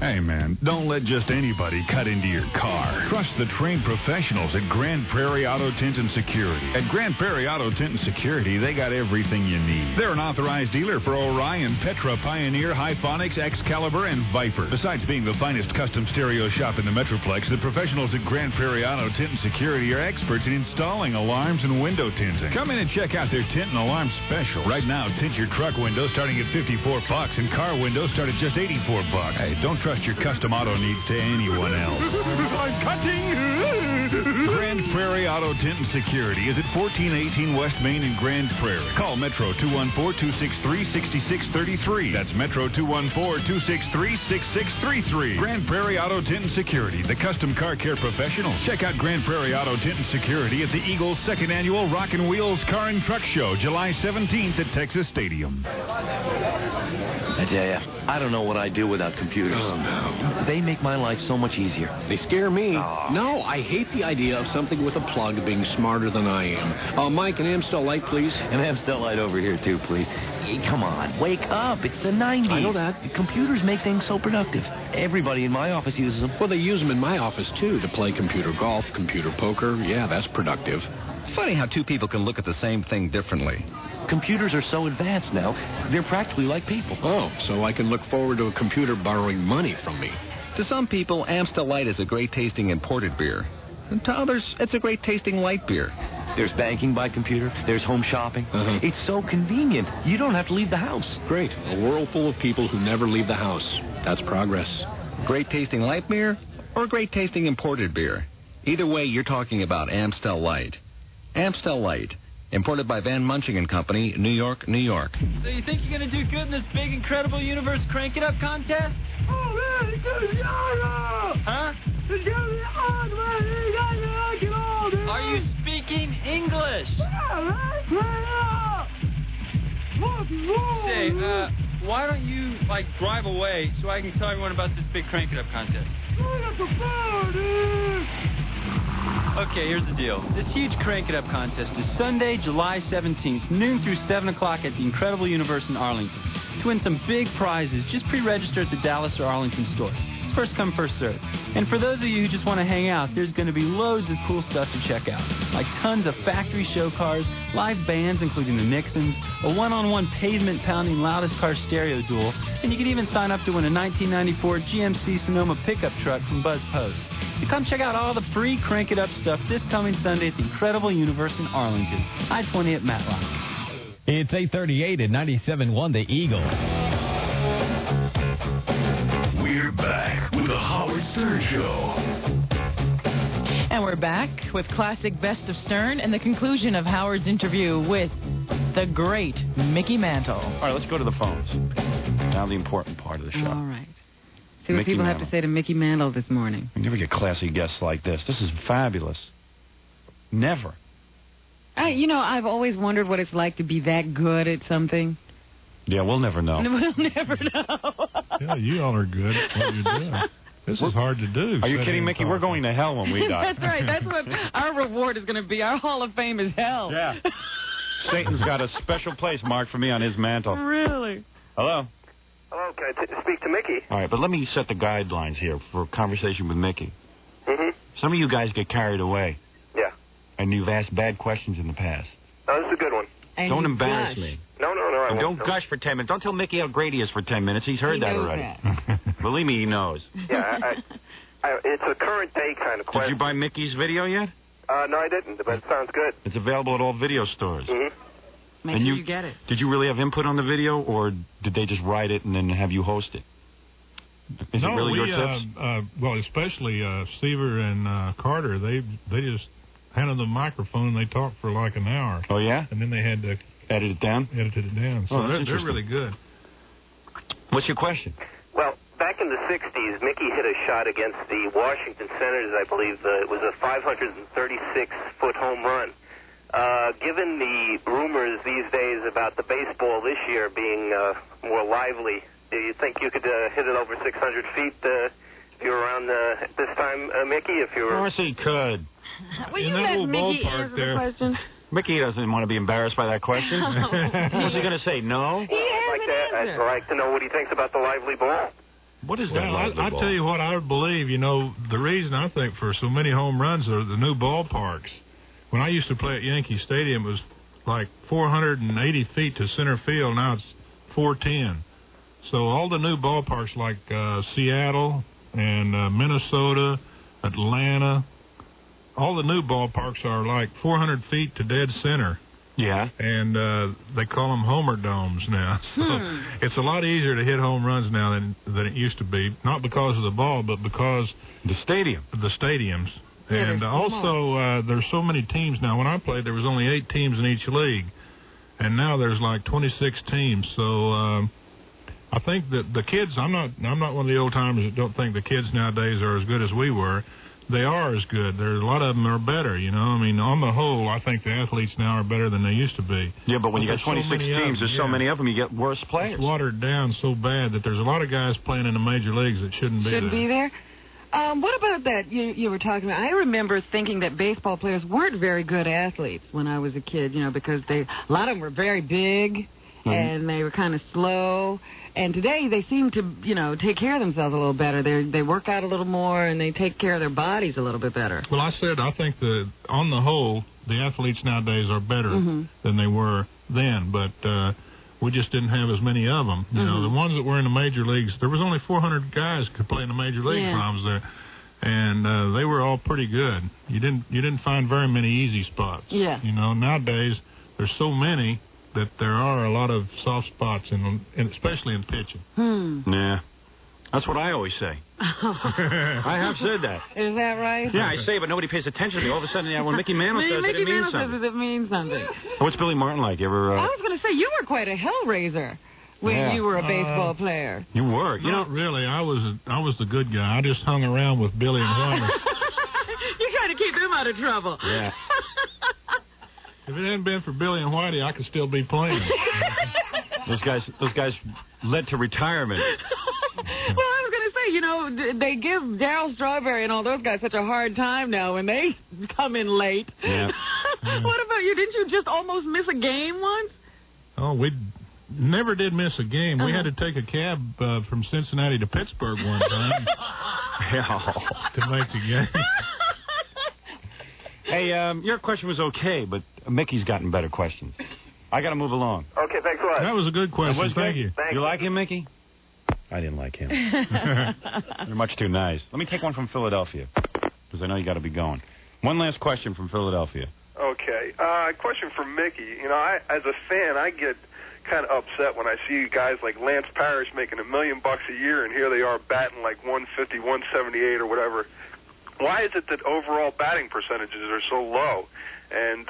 Hey, man, don't let just anybody cut into your car. Trust the trained professionals at Grand Prairie Auto Tint and Security. At Grand Prairie Auto Tint and Security, they got everything you need. They're an authorized dealer for Orion, Petra, Pioneer, Hyphonics, Excalibur, and Viper. Besides being the finest custom stereo shop in the Metroplex, the professionals at Grand Prairie Auto Tint and Security are experts in installing alarms and window tinting. Come in and check out their tint and alarm special. Right now, tint your truck windows starting at $54 and car windows start at just $84. Hey, don't trust your custom auto needs to anyone else. I'm cutting. Grand Prairie Auto Tint and Security is at 1418 West Main in Grand Prairie. Call Metro 214-263-6633. That's Metro 214-263-6633. Grand Prairie Auto Tint and Security, the custom car care professionals. Check out Grand Prairie Auto Tint and Security at the Eagles' second annual Rockin' Wheels Car and Truck Show, July 17th at Texas Stadium. I tell ya, I don't know what I'd do without computers. Oh, no. They make my life so much easier. They scare me. Oh. No, I hate the idea of something with a plug being smarter than I am. Mike, an Amstel Light, please. An Amstel Light over here, too, please. Hey, come on, wake up. It's the 90s. I know that. Computers make things so productive. Everybody in my office uses them. Well, they use them in my office, too, to play computer golf, computer poker. Yeah, that's productive. Funny how two people can look at the same thing differently. Computers are so advanced now, they're practically like people. Oh, so I can look forward to a computer borrowing money from me. To some people, Amstel Light is a great-tasting imported beer. And to others, it's a great-tasting light beer. There's banking by computer. There's home shopping. It's so convenient. You don't have to leave the house. Great. A world full of people who never leave the house. That's progress. Great-tasting light beer or great-tasting imported beer. Either way, you're talking about Amstel Light. Amstel Light, imported by Van Munching and Company, New York, New York. So you think you're going to do good in this big, incredible universe Crank It Up contest? Oh, really? Huh? Are you speaking English? Say, why don't you, drive away so I can tell everyone about this big Crank It Up contest? Okay, here's the deal. This huge Crank It Up contest is Sunday, July 17th, noon through 7 o'clock at the Incredible Universe in Arlington. To win some big prizes, just pre-register at the Dallas or Arlington store. It's first come, first served. And for those of you who just want to hang out, there's going to be loads of cool stuff to check out. Like tons of factory show cars, live bands including the Nixons, a one-on-one pavement-pounding loudest car stereo duel, and you can even sign up to win a 1994 GMC Sonoma pickup truck from Buzz Post. So come check out all the free Crank It Up stuff this coming Sunday at the Incredible Universe in Arlington. I-20 at Matlock. It's 8:38 at 97.1 The Eagle. We're back with the Howard Stern Show. And we're back with classic Best of Stern and the conclusion of Howard's interview with the great Mickey Mantle. All right, let's go to the phones. Now the important part of the show. All right. See what Mickey people Mantle. have to say to Mickey Mantle this morning. We never get classy guests like this. This is fabulous. Never. I've always wondered what it's like to be that good at something. Yeah, we'll never know. We'll never know. Yeah, you all are good at what you're doing. This is hard to do. Are you kidding, Mickey? We're going to hell when we die. That's right. That's what our reward is going to be. Our Hall of Fame is hell. Yeah. Satan's got a special place marked for me on his mantle. Really? Hello? Hello, can I speak to Mickey? All right, but let me set the guidelines here for a conversation with Mickey. Mm-hmm. Some of you guys get carried away. Yeah. And you've asked bad questions in the past. Oh, this is a good one. And don't you embarrass gush. me. No, I And won't. don't gush for 10 minutes. Don't tell Mickey how great he is for 10 minutes. He's heard He that knows already. that. Believe me, he knows. Yeah, it's a current day kind of Did question. you buy Mickey's video yet? No, I didn't, but it sounds good. It's available at all video stores. Mm-hmm. Make And sure you- you get it. Did you really have input on the video, or did they just write it and then have you host it? Is no, it really your we, tips? well, especially Seaver and Carter, they just handed them the microphone and they talked for like an hour. Oh, yeah? And then they had to edit it down? Edited it down. So Oh, that's they're interesting. really good. What's your question? Well, back in the 60s, Mickey hit a shot against the Washington Senators, I believe. It was a 536-foot home run. Given the rumors these days about the baseball this year being more lively, do you think you could hit it over 600 feet if you were around this time, Mickey? If you Of were... course he could. Will In you that let little Mickey ballpark answer there. the question? Mickey doesn't want to be embarrassed by that question. What's he going to say? No? I'd like to know what he thinks about the lively ball. What is that? Well, lively I ball? tell you what, I believe, the reason I think for so many home runs are the new ballparks. When I used to play at Yankee Stadium, it was like 480 feet to center field. Now it's 410. So all the new ballparks like Seattle and Minnesota, Atlanta, all the new ballparks are like 400 feet to dead center. Yeah. And they call them homer domes now. So it's a lot easier to hit home runs now than it used to be. Not because of the ball, but because the stadiums. Yeah, and also, there's so many teams now. When I played, there was only 8 teams in each league, and now there's like 26 teams. So I think that the kids. I'm not one of the old timers that don't think the kids nowadays are as good as we were. They are as good. There's a lot of them are better, I mean, on the whole, I think the athletes now are better than they used to be. Yeah, but when you got 26 teams, there's so many of them, you get worse players. It's watered down so bad that there's a lot of guys playing in the major leagues that shouldn't be there. What about that you were talking about? I remember thinking that baseball players weren't very good athletes when I was a kid, because a lot of them were very big and they were kind of slow. And today they seem to, take care of themselves a little better. They work out a little more and they take care of their bodies a little bit better. Well, I think that on the whole, the athletes nowadays are better than they were then, but we just didn't have as many of them. The ones that were in the major leagues, there was only 400 guys could play in the major leagues when I was there, and they were all pretty good. You didn't find very many easy spots. Yeah. Nowadays there's so many that there are a lot of soft spots, especially in pitching. Yeah. That's what I always say. I have said that. Is that right? Yeah, I say, but nobody pays attention to me. All of a sudden, when Mickey Mantle says it, it means something. Says it means something. What's Billy Martin like? You ever? I was going to say, you were quite a hellraiser when you were a baseball player. You were. Not really. I was the good guy. I just hung around with Billy and Whitey. You trying to keep them out of trouble. Yeah. If it hadn't been for Billy and Whitey, I could still be playing. Those guys led to retirement. Well, I was going to say, they give Darryl Strawberry and all those guys such a hard time now when they come in late. Yeah. What about you? Didn't you just almost miss a game once? Oh, we never did miss a game. We had to take a cab from Cincinnati to Pittsburgh one time to make the game. Hey, your question was okay, but Mickey's gotten better questions. I got to move along. Okay, thanks a lot. That was a good question. Thank you. You like him, Mickey? I didn't like him. You're much too nice. Let me take one from Philadelphia, because I know you got to be going. One last question from Philadelphia. Okay. Question for Mickey. As a fan, I get kind of upset when I see guys like Lance Parrish making $1 million a year, and here they are batting like 150, 178 or whatever. Why is it that overall batting percentages are so low? And,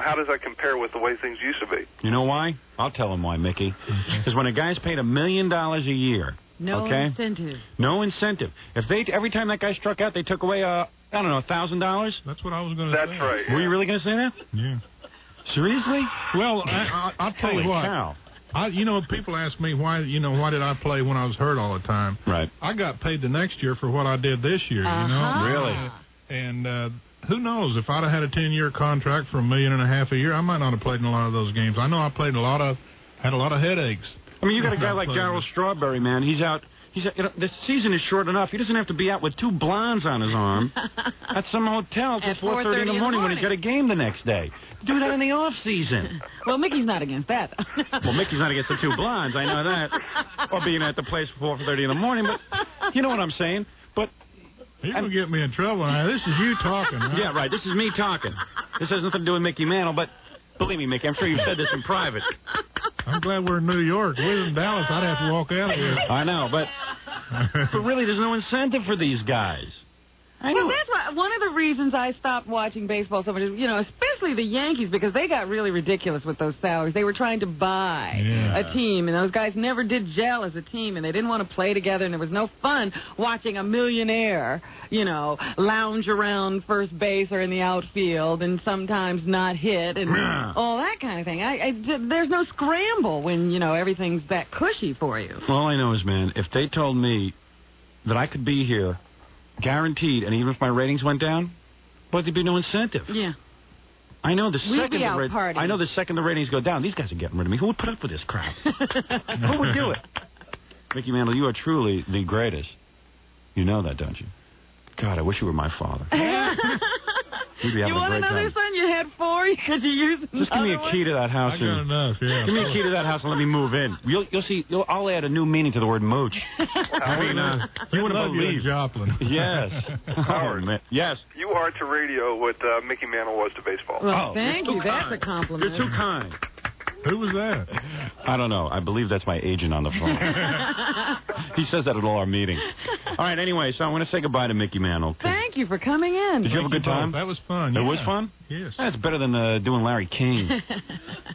how does that compare with the way things used to be? You know why? I'll tell him why, Mickey. Because when a guy's paid $1 million a year, no incentive. No incentive. If every time that guy struck out, they took away, $1,000? That's what I was going to say. That's right. Were you really going to say that? Yeah. Seriously? Well, I'll tell you what. Cow. People ask me why did I play when I was hurt all the time. Right. I got paid the next year for what I did this year, Really? And who knows, if I'd have had a 10-year contract for $1.5 million a year, I might not have played in a lot of those games. I know I played had a lot of headaches. I mean, you got a guy like Darryl Strawberry, man. He's out. The season is short enough. He doesn't have to be out with 2 blondes on his arm at some hotel till 4:30 in the morning when he's got a game the next day. Do that in the off season. Well, Mickey's not against that. Well, Mickey's not against the 2 blondes. I know that. Or being at the place for 4:30 in the morning. But you know what I'm saying. But you're going to get me in trouble. This is you talking, right? Yeah, right. This is me talking. This has nothing to do with Mickey Mantle, but believe me, Mickey, I'm sure you've said this in private. I'm glad we're in New York. If we were in Dallas, I'd have to walk out of here. I know, but really, there's no incentive for these guys. I know. Well, that's one of the reasons I stopped watching baseball so much, especially the Yankees, because they got really ridiculous with those salaries. They were trying to buy a team, and those guys never did gel as a team, and they didn't want to play together, and there was no fun watching a millionaire, lounge around first base or in the outfield and sometimes not hit and all that kind of thing. There's no scramble when, everything's that cushy for you. All I know is, man, if they told me that I could be here guaranteed, and even if my ratings went down, but there'd be no incentive. Yeah. I know the We'd second be out partying. I know the second the ratings go down, these guys are getting rid of me. Who would put up with this crap? Who would do it? Mickey Mantle, you are truly the greatest. You know that, don't you? God, I wish you were my father. We'd be having You a want great another time. son? You had 4 because you used Just give me a key to that house. I got enough, yeah. Give me a key to that house and let me move in. You'll see. I'll add a new meaning to the word mooch. I mean, you wouldn't love believe. you, Joplin. Yes. Howard. Oh, man. Yes. You are to radio what Mickey Mantle was to baseball. Well, Oh, thank you're you. too That's kind. a compliment. You're too kind. Who was that? I don't know. I believe that's my agent on the phone. He says that at all our meetings. All right, anyway, so I'm going to say goodbye to Mickey Mantle. Thank you for coming in. Did you have a good time? That was fun. It yeah. was fun? Yes. That's better than doing Larry King.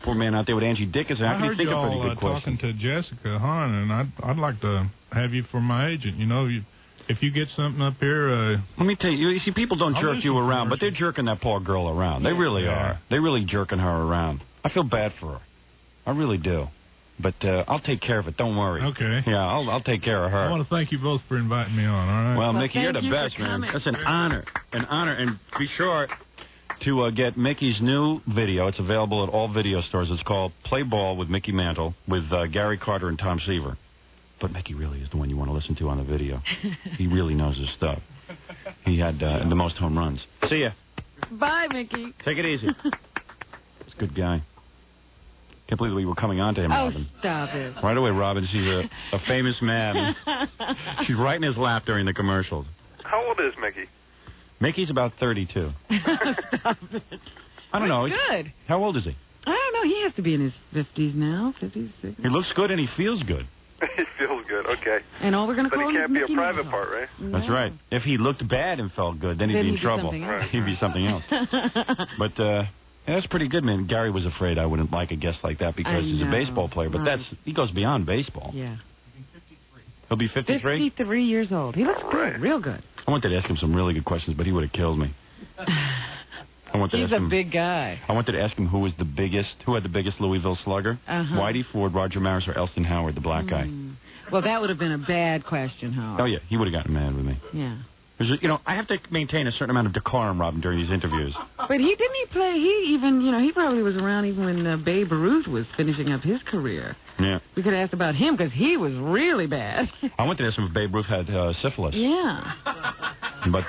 Poor man out there with Angie Dickinson. I I can heard think of pretty y'all good questions. talking to Jessica Hahn, and I'd like to have you for my agent. You know, if you get something up here... Let me tell you, you see, people don't I'll jerk you listen around, but they're jerking that poor girl around. They really are. They're really jerking her around. I feel bad for her. I really do. But I'll take care of it. Don't worry. Okay. Yeah, I'll take care of her. I want to thank you both for inviting me on, all right? Well, Mickey, you're the best, man. That's an honor. An honor. And be sure to get Mickey's new video. It's available at all video stores. It's called Play Ball with Mickey Mantle with Gary Carter and Tom Seaver. But Mickey really is the one you want to listen to on the video. He really knows his stuff. He had the most home runs. See ya. Bye, Mickey. Take it easy. He's a good guy. Can't believe we were coming on to him, Oh, Robin. stop it. Right away, Robin. She's a famous man. She's right in his lap during the commercials. How old is Mickey? Mickey's about 32. Stop it. I don't know. Good. How old is he? I don't know. He has to be in his 50s now. 50s, 60s. He looks good and he feels good. He feels good. Okay. And all we're going to But call he him can't is be a Mickey private Mantle. part, right? No. That's right. If he looked bad and felt good, then he'd be in trouble. Something else. He'd be something else. But that's pretty good, man. Gary was afraid I wouldn't like a guest like that because he's a baseball player. But he goes beyond baseball. Yeah. He'll be 53? 53 years old. He looks good. Real good. I wanted to ask him some really good questions, but he would have killed me. I wanted to He's ask a him, big guy. I wanted to ask him who had the biggest Louisville slugger. Whitey Ford, Roger Maris, or Elston Howard, the black guy. Well, that would have been a bad question, Howard. Oh, yeah. He would have gotten mad with me. Yeah. I have to maintain a certain amount of decorum, Robin, during these interviews. But he play, he probably was around even when Babe Ruth was finishing up his career. Yeah. We could have asked about him because he was really bad. I wanted to ask him if Babe Ruth had syphilis. Yeah. But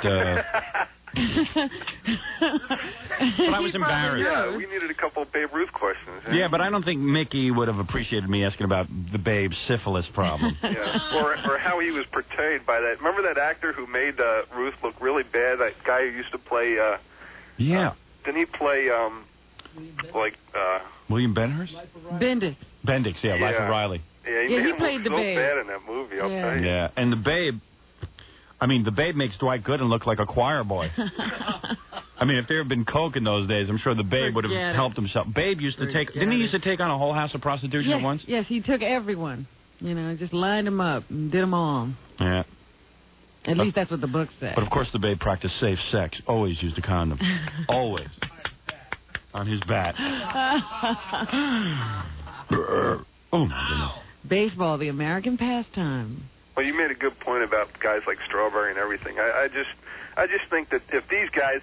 I was embarrassed. Yeah, we needed a couple of Babe Ruth questions. Yeah, but I don't think Mickey would have appreciated me asking about the Babe's syphilis problem. Yeah, or how he was portrayed by that. Remember that actor who made Ruth look really bad? That guy who used to play. Yeah. Didn't he play William Benhurst? Bendix. Bendix, yeah, Life of Riley. Yeah, he made him played look the so Babe. bad in that movie. I'll tell you. Yeah, and the Babe. The Babe makes Dwight Gooden look like a choir boy. If there had been coke in those days, I'm sure the Babe would have helped himself. Babe used to didn't he used to take on a whole house of prostitution at once? Yes, he took everyone. Just lined them up and did them all. Yeah. At least that's what the book said. But of course the Babe practiced safe sex. Always used a condom. Always. On his bat. Oh, my goodness. Baseball, the American pastime. Well, you made a good point about guys like Strawberry and everything. I just think that if these guys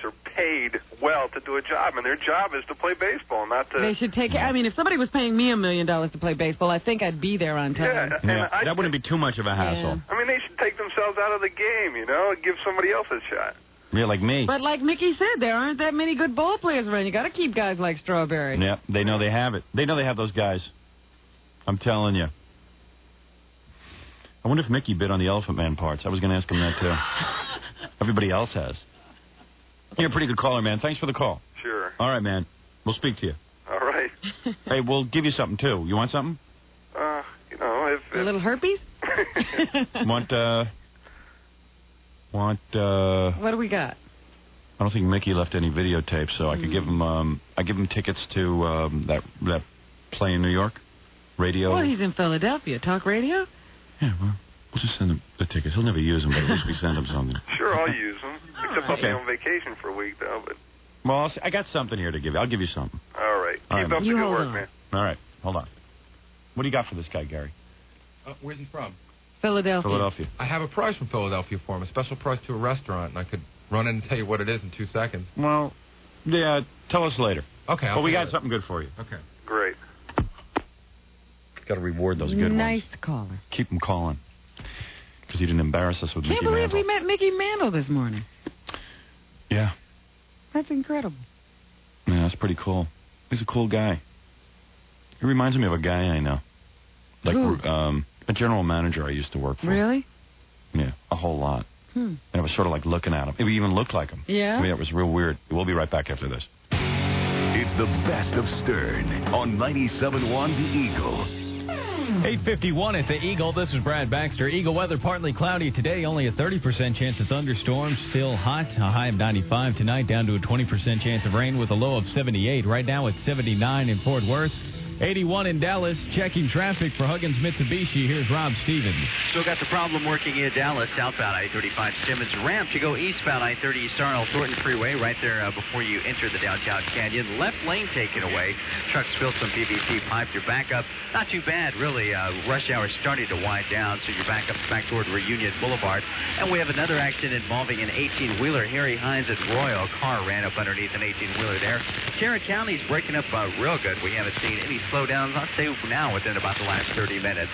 are paid well to do a job, and their job is to play baseball, not to. They should take it. If somebody was paying me $1 million to play baseball, I think I'd be there on time. Yeah, that wouldn't be too much of a hassle. Yeah. They should take themselves out of the game, and give somebody else a shot. Yeah, like me. But like Mickey said, there aren't that many good ball players around. You got to keep guys like Strawberry. Yeah, they know they have it. They know they have those guys. I'm telling you. I wonder if Mickey bid on the Elephant Man parts. I was going to ask him that, too. Everybody else has. You're a pretty good caller, man. Thanks for the call. Sure. All right, man. We'll speak to you. All right. Hey, we'll give you something, too. You want something? If a little herpes? Want, what do we got? I don't think Mickey left any videotapes, so I could give him, I give him tickets to that play in New York. Radio. Well, he's in Philadelphia. Talk radio? Yeah, well, we'll just send him the tickets. He'll never use them, but at least we send him something. Sure, I'll use them. Except I'll be on vacation for a week, though. But well, I got something here to give you. I'll give you something. All right. All Keep right, up the good work, man. All right. Hold on. What do you got for this guy, Gary? Where's he from? Philadelphia. Philadelphia. I have a prize from Philadelphia for him, a special prize to a restaurant, and I could run in and tell you what it is in 2 seconds. Well, Yeah, tell us later. Okay. But we got something good for you. Okay. Great. Got to reward those good Nice ones. caller. Keep them calling. Because you didn't embarrass us with Can't Mickey believe Mantle. we met Mickey Mantle this morning. Yeah. That's incredible. Yeah, that's pretty cool. He's a cool guy. He reminds me of a guy I know. Like, Who? A general manager I used to work for. Really? Yeah, a whole lot. Hmm. And it was sort of like looking at him. It even looked like him. Yeah? I mean, it was real weird. We'll be right back after this. It's the best of Stern on 97.1 The Eagle. 8:51 at the Eagle. This is Brad Baxter. Eagle weather partly cloudy today. Only a 30% chance of thunderstorms. Still hot. A high of 95 tonight. Down to a 20% chance of rain with a low of 78. Right now it's 79 in Fort Worth. 81 in Dallas. Checking traffic for Huggins Mitsubishi. Here's Rob Stevens. Still got the problem working in Dallas, southbound I-35 Simmons ramp. You go eastbound I-30 East Arnold Thornton Freeway right there before you enter the downtown canyon. Left lane taken away. Trucks spilled some PVC pipe. Your backup, not too bad, really. Rush hour starting to wind down, so your backup's back toward Reunion Boulevard. And we have another accident involving an 18-wheeler. Harry Hines at Royal. A car ran up underneath an 18-wheeler there. Tarrant County's breaking up real good. We haven't seen any slowdowns, I'd say now, within about the last 30 minutes.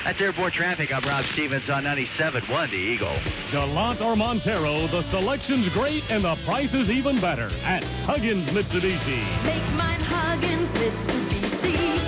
That's airport traffic. I'm Rob Stevens on 97.1 The Eagle. Gallant or Montero, the selection's great and the price is even better at Huggins Mitsubishi. Make mine Huggins Mitsubishi.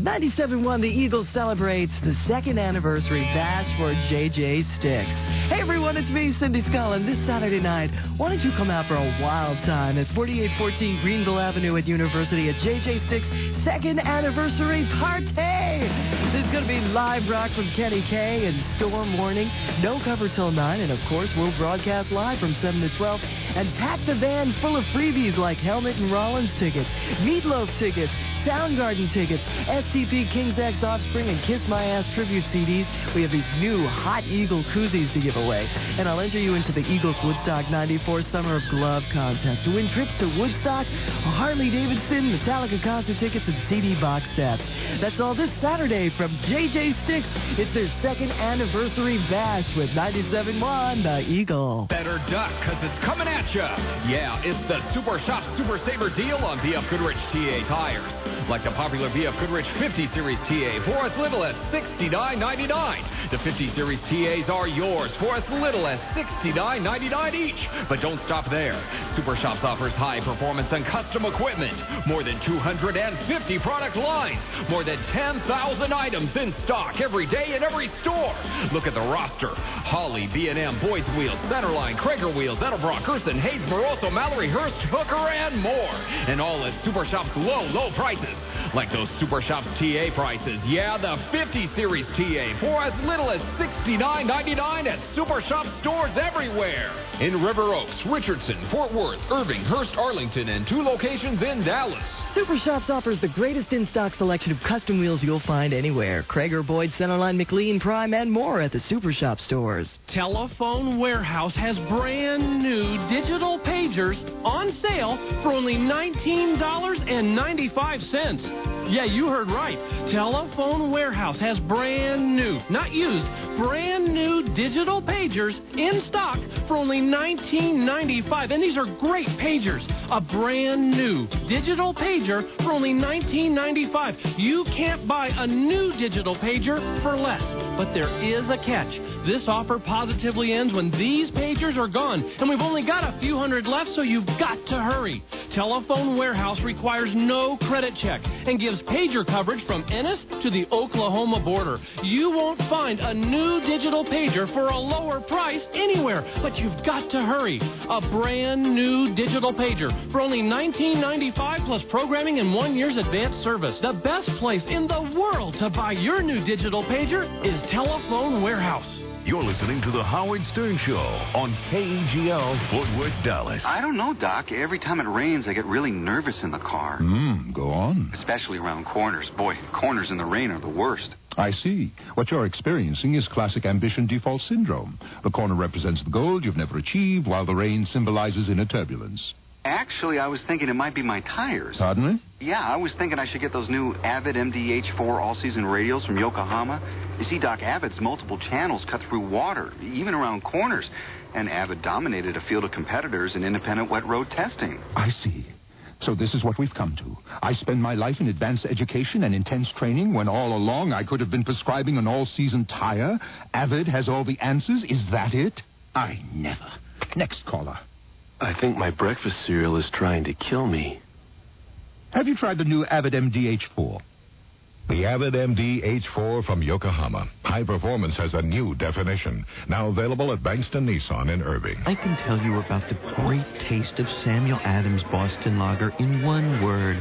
97.1 The Eagle celebrates the second anniversary bash for JJ Sticks. Hey everyone, it's me, Cindy Scullin. This Saturday night, why don't you come out for a wild time at 4814 Greenville Avenue at University at JJ Sticks' second anniversary party. There's going to be live rock from Kenny K and Storm Warning, no cover till 9, and of course we'll broadcast live from 7 to 12 and pack the van full of freebies like Helmet and Rollins tickets, Meatloaf tickets, Soundgarden tickets, STP, King's X Offspring, and Kiss My Ass tribute CDs. We have these new Hot Eagle koozies to give away. And I'll enter you into the Eagles Woodstock 94 Summer of Glove contest to win trips to Woodstock, Harley Davidson, Metallica concert tickets, and CD box sets. That's all this Saturday from JJ Sticks. It's their second anniversary bash with 97.1 The Eagle. Better duck, because it's coming at you. Yeah, it's the Super Shop Super Saver deal on VF Goodrich TA tires. Like the popular VF Goodrich 50 Series TA for as little as $69.99. The 50 Series TAs are yours for as little as $69.99 each. But don't stop there. Super Shops offers high performance and custom equipment. More than 250 product lines. More than 10,000 items in stock every day in every store. Look at the roster. Holly, B&M, Boyd's Wheels, Centerline, Krager Wheels, Edelbrock, Gerson, Hayes, Moroso, Mallory, Hurst, Hooker, and more. And all at Super Shops low prices. Like those Super Shops TA prices. Yeah, the 50 Series TA for as little as $69.99 at Super Shop stores everywhere. In River Oaks, Richardson, Fort Worth, Irving, Hurst, Arlington, and 2 locations in Dallas. Super Shops offers the greatest in-stock selection of custom wheels you'll find anywhere. Krager, Boyd, Centerline, McLean, Prime, and more at the Super Shop stores. Telephone Warehouse has brand new digital pagers on sale for only $19.95. Yeah, you heard right. Telephone Warehouse has brand new, not used, brand new digital pagers in stock for only $19.95. And these are great pagers. A brand new digital pager for only $19.95. You can't buy a new digital pager for less. But there is a catch. This offer positively ends when these pagers are gone, and we've only got a few hundred left, so you've got to hurry. Telephone Warehouse requires no credit check and gives pager coverage from Ennis to the Oklahoma border. You won't find a new digital pager for a lower price anywhere, but you've got to hurry. A brand new digital pager for only $19.95 plus programming and 1 year's advanced service. The best place in the world to buy your new digital pager is Telephone Warehouse. You're listening to The Howard Stern Show on KEGL, Fort Worth, Dallas. I don't know, Doc. Every time it rains, I get really nervous in the car. Go on. Especially around corners. Boy, corners in the rain are the worst. I see. What you're experiencing is classic ambition default syndrome. The corner represents the goal you've never achieved, while the rain symbolizes inner turbulence. Actually, I was thinking it might be my tires. Pardon me? Yeah, I was thinking I should get those new Avid MDH4 all-season radials from Yokohama. You see, Doc, Avid's multiple channels cut through water, even around corners. And Avid dominated a field of competitors in independent wet road testing. I see. So this is what we've come to. I spend my life in advanced education and intense training when all along I could have been prescribing an all-season tire. Avid has all the answers. Is that it? I never. Next caller. I think my breakfast cereal is trying to kill me. Have you tried the new Avid MDH4? The Avid MDH4 from Yokohama. High performance has a new definition. Now available at Bankston Nissan in Irving. I can tell you about the great taste of Samuel Adams Boston Lager in one word.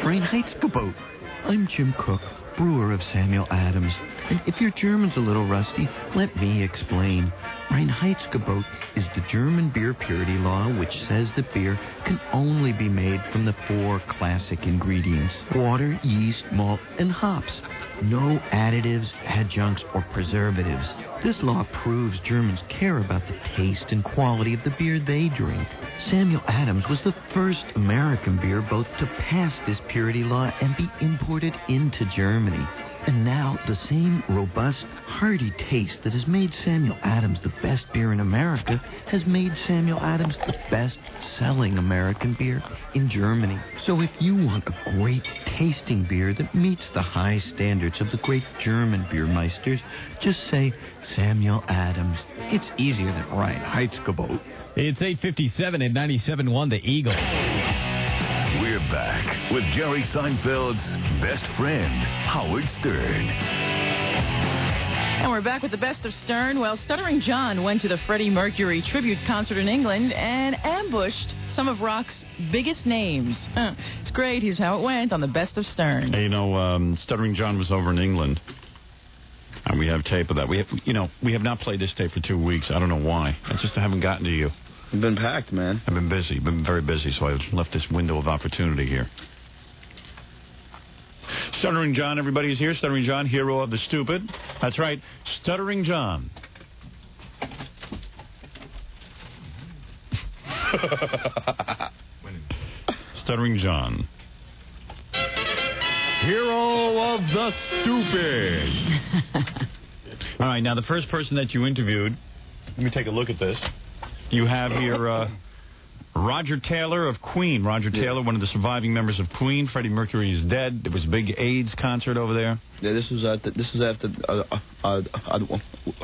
Reinheitsgebot. I'm Jim Cook, brewer of Samuel Adams. And if your German's a little rusty, let me explain. Reinheitsgebot is the German beer purity law which says that beer can only be made from the 4 classic ingredients: water, yeast, malt, and hops. No additives, adjuncts, or preservatives. This law proves Germans care about the taste and quality of the beer they drink. Samuel Adams was the first American beer both to pass this purity law and be imported into Germany. And now, the same robust, hearty taste that has made Samuel Adams the best beer in America has made Samuel Adams the best-selling American beer in Germany. So if you want a great tasting beer that meets the high standards of the great German beer meisters, just say Samuel Adams. It's easier than Reinheitsgebot. It's 8:57 at 97.1 The Eagle. We're back with Jerry Seinfeld's best friend, Howard Stern. And we're back with the best of Stern. Well, Stuttering John went to the Freddie Mercury tribute concert in England and ambushed some of rock's biggest names. It's great. Here's how it went on the best of Stern. Hey, Stuttering John was over in England, and we have tape of that. We have not played this tape for 2 weeks. I don't know why. I just haven't gotten to you. You've been packed, man. I've been busy. Been very busy, so I've left this window of opportunity here. Stuttering John, everybody's here. Stuttering John, hero of the stupid. That's right. Stuttering John. Stuttering John. Hero of the stupid. All right, now the first person that you interviewed, let me take a look at this. You have here Roger Taylor of Queen. Roger Taylor, one of the surviving members of Queen. Freddie Mercury is dead. There was a big AIDS concert over there. Yeah, this was after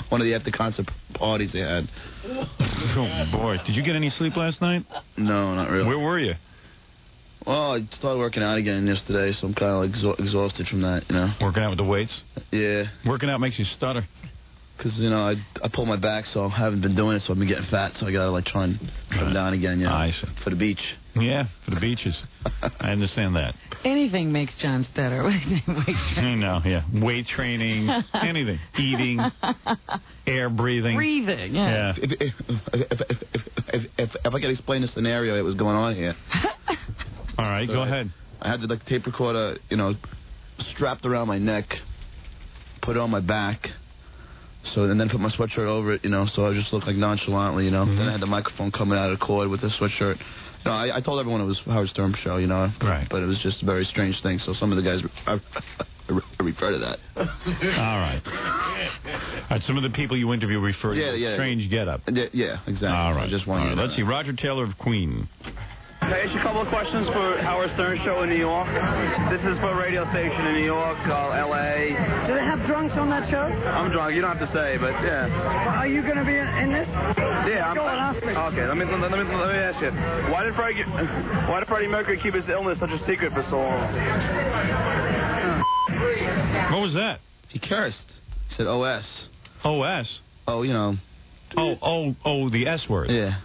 one of the after concert parties they had. Oh boy, did you get any sleep last night? No, not really. Where were you? Well, I started working out again yesterday, so I'm kind of exhausted from that, Working out with the weights? Yeah. Working out makes you stutter. Because, I pulled my back, so I haven't been doing it, so I've been getting fat, so I got to, try and come down again, I see. For the beach. Yeah, for the beaches. I understand that. Anything makes John stutter. I know, yeah. Weight training, anything. Eating, air breathing. Breathing, yeah. If I could explain the scenario that was going on here. All right, go ahead. I had the tape recorder, strapped around my neck, put it on my back, and then put my sweatshirt over it, so I just looked like nonchalantly, Mm-hmm. Then I had the microphone coming out of the cord with the sweatshirt. I told everyone it was Howard Stern's show, Right. But it was just a very strange thing, so some of the guys refer to that. All right. Some of the people you interview refer to strange getup. Yeah, exactly. All right. So I just wanted Let's see. Roger Taylor of Queen. Can I ask you a couple of questions for Howard Stern show in New York? This is for a radio station in New York, L.A. Do they have drunks on that show? I'm drunk. You don't have to say, but yeah. Are you going to be in this? Yeah. Go on, ask me. Okay. Let me ask you. Why did Freddie Mercury keep his illness such a secret for so long? What was that? He cursed. He said O.S. O.S.? Oh, Oh, the S word. Yeah.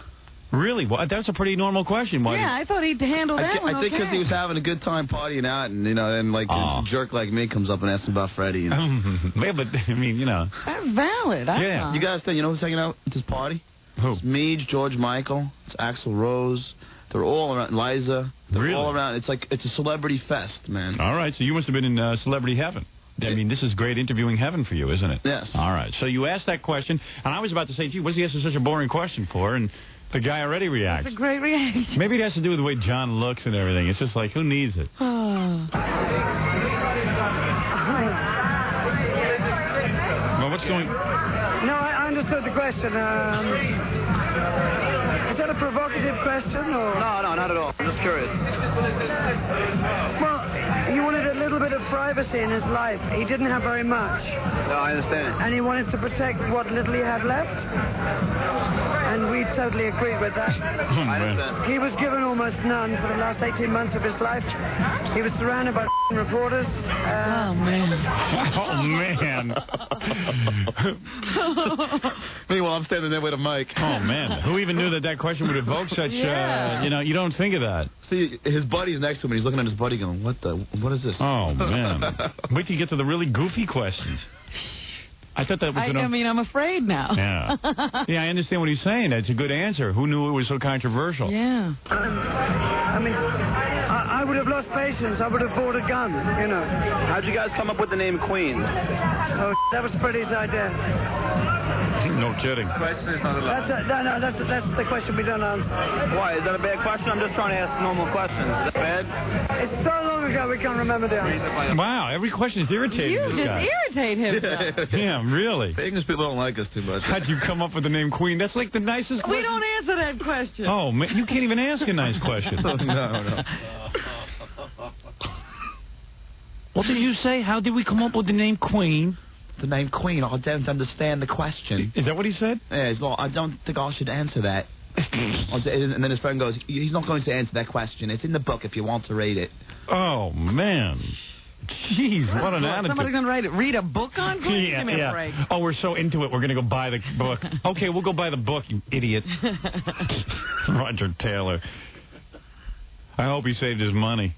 Really? Well, that's a pretty normal question. Why I thought he'd handle that one I think because he was having a good time partying out, and a jerk like me comes up and asks him about Freddie. Yeah, but I mean, That's valid. Yeah. You guys think who's hanging out at this party? Who? It's Meade, George Michael, it's Axl Rose. They're all around. Liza. They're all around. It's a celebrity fest, man. All right, so you must have been in celebrity heaven. I mean, this is great interviewing heaven for you, isn't it? Yes. All right. So you asked that question, and I was about to say, gee, what's he asking such a boring question for? And The guy already reacts. That's a great reaction. Maybe it has to do with the way John looks and everything. It's just like, who needs it? Well, what's going... No, I understood the question. Is that a provocative question, or...? No, not at all. I'm just curious. Well, he wanted a little bit of privacy in his life. He didn't have very much. No, I understand. And he wanted to protect what little he had left. And we totally agreed with that. I understand. He was given almost none for the last 18 months of his life. He was surrounded by reporters. Oh, man. Oh, man. Meanwhile, I'm standing there with a mic. Oh, man. Who even knew that question would evoke such, you don't think of that. See, his buddy's next to him, and he's looking at his buddy going, what is this? Oh, man. Wait till you get to the really goofy questions. I thought that was I mean, I'm afraid now. Yeah. Yeah, I understand what he's saying. That's a good answer. Who knew it was so controversial? Yeah. I mean, I would have lost patience. I would have bought a gun, you know. How'd you guys come up with the name Queen? Oh, that was Freddie's idea. No kidding. Question is not allowed. That's the question we don't answer. Why? Is that a bad question? I'm just trying to ask normal questions. Is that bad? It's so long ago we can't remember the answer. Wow, every question is irritating. You this just guy. irritate him. Yeah, really. The English people don't like us too much. How'd you come up with the name Queen? That's like the nicest question. We don't answer that question. Oh, man, you can't even ask a nice question. No. What did you say? How did we come up with the name Queen? The name Queen, I don't understand the question. Is that what he said? Yeah, he's like, I don't think I should answer that. And then his friend goes, he's not going to answer that question. It's in the book if you want to read it. Oh, man. Jeez, what an attitude. Somebody's going to read a book on Queen? Give me a break. Oh, we're so into it, we're going to go buy the book. Okay, we'll go buy the book, you idiot. Roger Taylor. I hope he saved his money.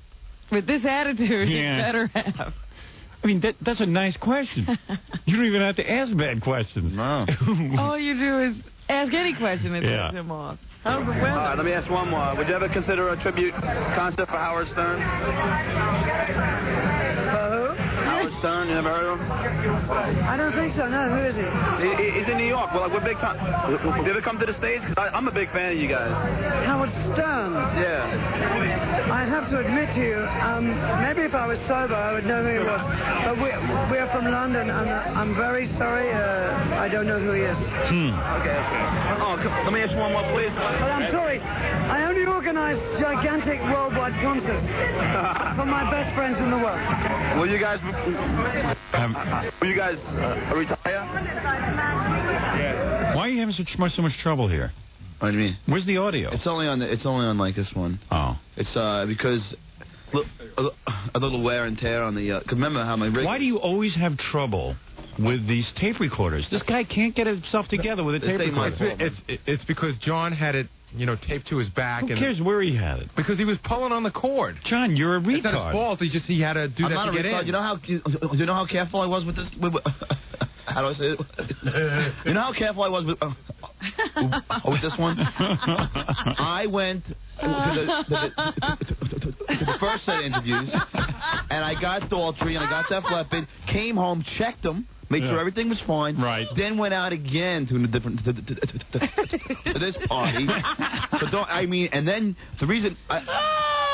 With this attitude, he better have. I mean, that's a nice question. You don't even have to ask bad questions. No. All you do is ask any question that takes him off. How's the weather? All right, let me ask one more. Would you ever consider a tribute concert for Howard Stern? Howard Stern, you never heard of him? I don't think so, no. Who is he? He's in New York. Well, we're big time. Did you ever come to the States? Because I'm a big fan of you guys. Howard Stern? Yeah. I have to admit to you, maybe if I was sober, I would know who he was. But we're from London, and I'm very sorry. I don't know who he is. Okay. Oh, let me ask you one more, please. But I'm sorry. I only organize gigantic worldwide concerts for my best friends in the world. Will you guys retire? Why are you having so much trouble here? What do you mean? Where's the audio? It's only on like this one. Oh. It's because a little wear and tear on the. Cause remember how my rig. Why do you always have trouble with these tape recorders? This guy can't get himself together with a tape recorder. It's because John had it, taped to his back. Who cares where he had it? Because he was pulling on the cord. John, you're a retard. It's not his fault. He had to do that to get in. You know how careful I was with this. How do I say it? You know how careful I was with this one? I went to the first set of interviews, and I got Daltrey, and I got Def Leppard, came home, checked them, made sure everything was fine, then went out again to this party. And then the reason...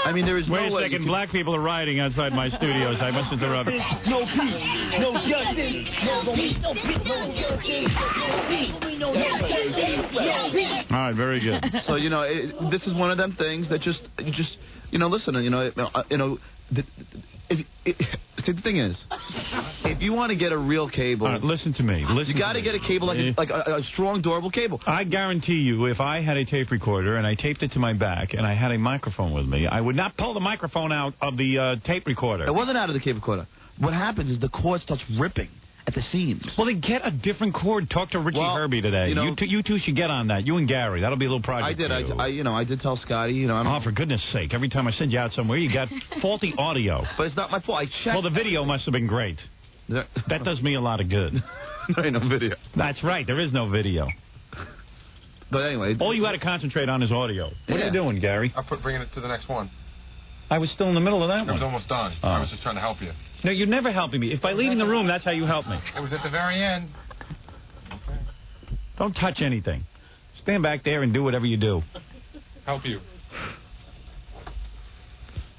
there is no way... Wait a second, black people are rioting outside my studios. I must interrupt. No peace, no justice, no peace, no peace, no justice, no peace. All right, very good. So, this is one of them things that just listen, see, the thing is, if you want to get a real cable... listen to me. You got to get a cable like a strong, durable cable. I guarantee you, if I had a tape recorder and I taped it to my back and I had a microphone with me, I would not pull the microphone out of the tape recorder. It wasn't out of the tape recorder. What happens is the cord starts ripping at the seams. Well, then get a different cord. Talk to Richie Herbie today. You two should get on that. You and Gary. That'll be a little project. I did tell Scotty. Oh, for goodness sake! Every time I send you out somewhere, you got faulty audio. But it's not my fault. I checked. Well, the video must have been great. That does me a lot of good. There ain't no video. That's right. There is no video. But anyway, all you got to concentrate on is audio. What are you doing, Gary? I'm bringing it to the next one. I was still in the middle of that one. It was almost done. Oh. I was just trying to help you. No, you're never helping me. If by leaving the room, that's how you help me. It was at the very end. Don't touch anything. Stand back there and do whatever you do. Help you.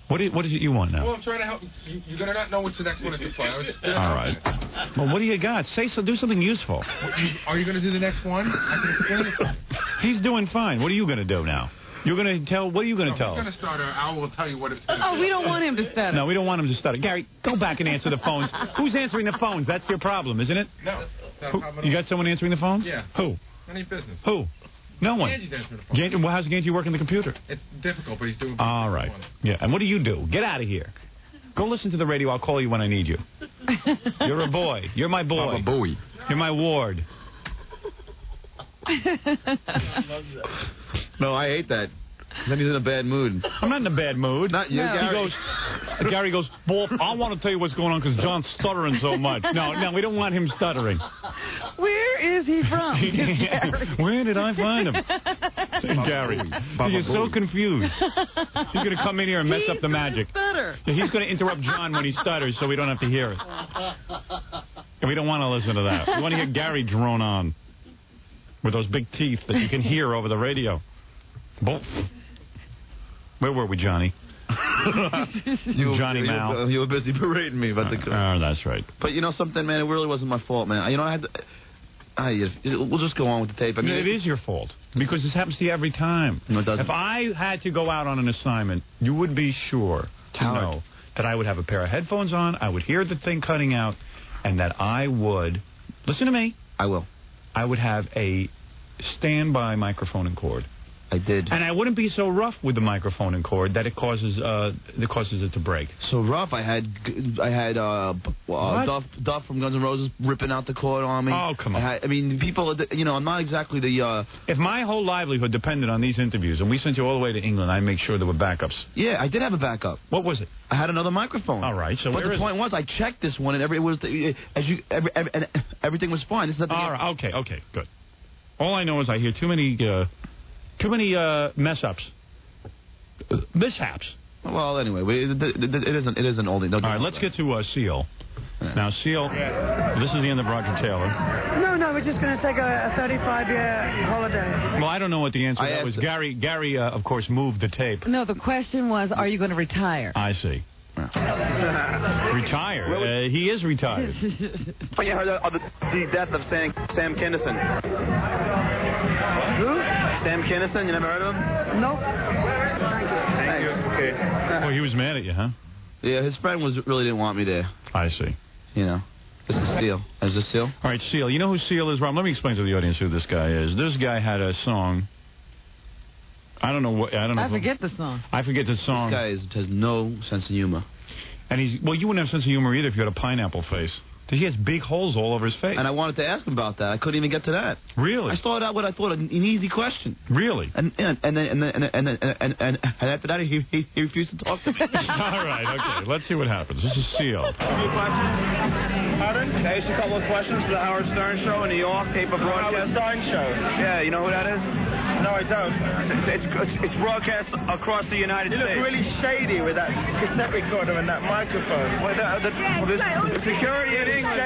What is it you want now? Well, I'm trying to help. You're going to not know what's the next one to play. All right. Well, what do you got? Do something useful. Are you going to do the next one? I can explain it. He's doing fine. What are you going to do now? You're going to tell. What are you going to tell? He's going to start. I will tell you what it's going to Oh, we don't want him to stutter. No, we don't want him to stutter. Gary, go back and answer the phones. Who's answering the phones? That's your problem, isn't it? No. You got someone answering the phones? Yeah. Who? Any business. Who? No one. Angie's answering the phone. Well, how's Ganji working the computer? It's difficult, but he's doing. All right. Yeah. And what do you do? Get out of here. Go listen to the radio. I'll call you when I need you. You're a boy. You're my boy. I'm a boy. You're my ward. No, I hate that. Then he's in a bad mood. I'm not in a bad mood. Not you, Gary. Gary goes, well, I want to tell you what's going on because John's stuttering so much. No, we don't want him stuttering. Where is he from? Where did I find him? Gary. He is so confused. He's going to come in here and mess up the magic. Stutter. Yeah, he's going to interrupt John when he stutters so we don't have to hear it. And we don't want to listen to that. We want to hear Gary drone on with those big teeth that you can hear over the radio. Both. Where were we, Johnny? Johnny Mal. You were busy berating me about the. Oh, that's right. But you know something, man? It really wasn't my fault, man. You know, I had to. We'll just go on with the tape. I mean, it is your fault because this happens to you every time. No, it doesn't. If I had to go out on an assignment, you would be sure to know that I would have a pair of headphones on, I would hear the thing cutting out, and that I would listen to me. I will. I would have a standby microphone and cord. I did. And I wouldn't be so rough with the microphone and cord that it causes it to break. So rough? I had Duff from Guns N' Roses ripping out the cord on me. Oh, come on. I mean, people, you know, I'm not exactly the... If my whole livelihood depended on these interviews, and we sent you all the way to England, I'd make sure there were backups. Yeah, I did have a backup. What was it? I had another microphone. All right, so but the point was, I checked this one, and everything was fine. This is all right, okay, good. All I know is I hear too many mess-ups. Mishaps. Well, anyway, it isn't only... All right, let's get to Seal. Yeah. Now, Seal, this is the end of Roger Taylor. No, we're just going to take a 35-year holiday. Well, I don't know what the answer to that was. Gary, of course, moved the tape. No, the question was, are you going to retire? I see. Retire? He is retired. Oh, you heard of the death of Sam Kinison? Who? Sam Kinison, you never heard of him? No. Thank you. Okay. Well, he was mad at you, huh? Yeah, his friend really didn't want me there. I see. You know. This is Seal. Is this Seal? All right, Seal. You know who Seal is, Rob? Let me explain to the audience who this guy is. This guy had a song. I don't know. I forget the song. I forget the song. This guy has no sense of humor. And you wouldn't have sense of humor either if you had a pineapple face. He has big holes all over his face. And I wanted to ask him about that. I couldn't even get to that. Really? I started out with I thought an easy question. Really? And after that he refused to talk to me. All right, okay. Let's see what happens. This is Seal. Pardon? Can I ask you a couple of questions for the Howard Stern Show in New York, paper broadcast? Howard Stern Show? Yeah, you know who that is? No, I don't. It's broadcast across the United States. You look really shady with that cassette recorder and that microphone. Well, the security in England,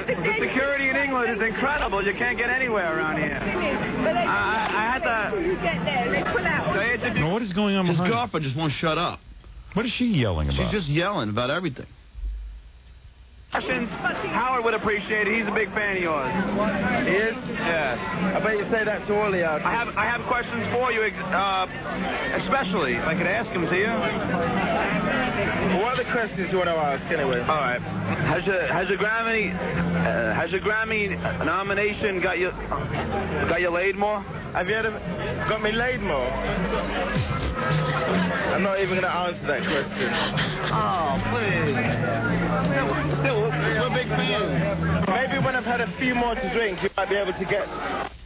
the security in England is incredible. You can't get anywhere around here. I had to. Now, what is going on His behind girlfriend just won't shut up. What is she yelling about? She's just yelling about everything. Howard would appreciate it. He's a big fan of yours. He is? Yeah. I bet you say that to all the outfits. I have questions for you, especially if I could ask them to you. What are the questions you want to ask anyway? All right. Has your Grammy nomination got you laid more? Have you ever got me laid more? I'm not even going to answer that question. Oh, please. Still, we're big for you. Maybe when I've had a few more to drink, you might be able to get...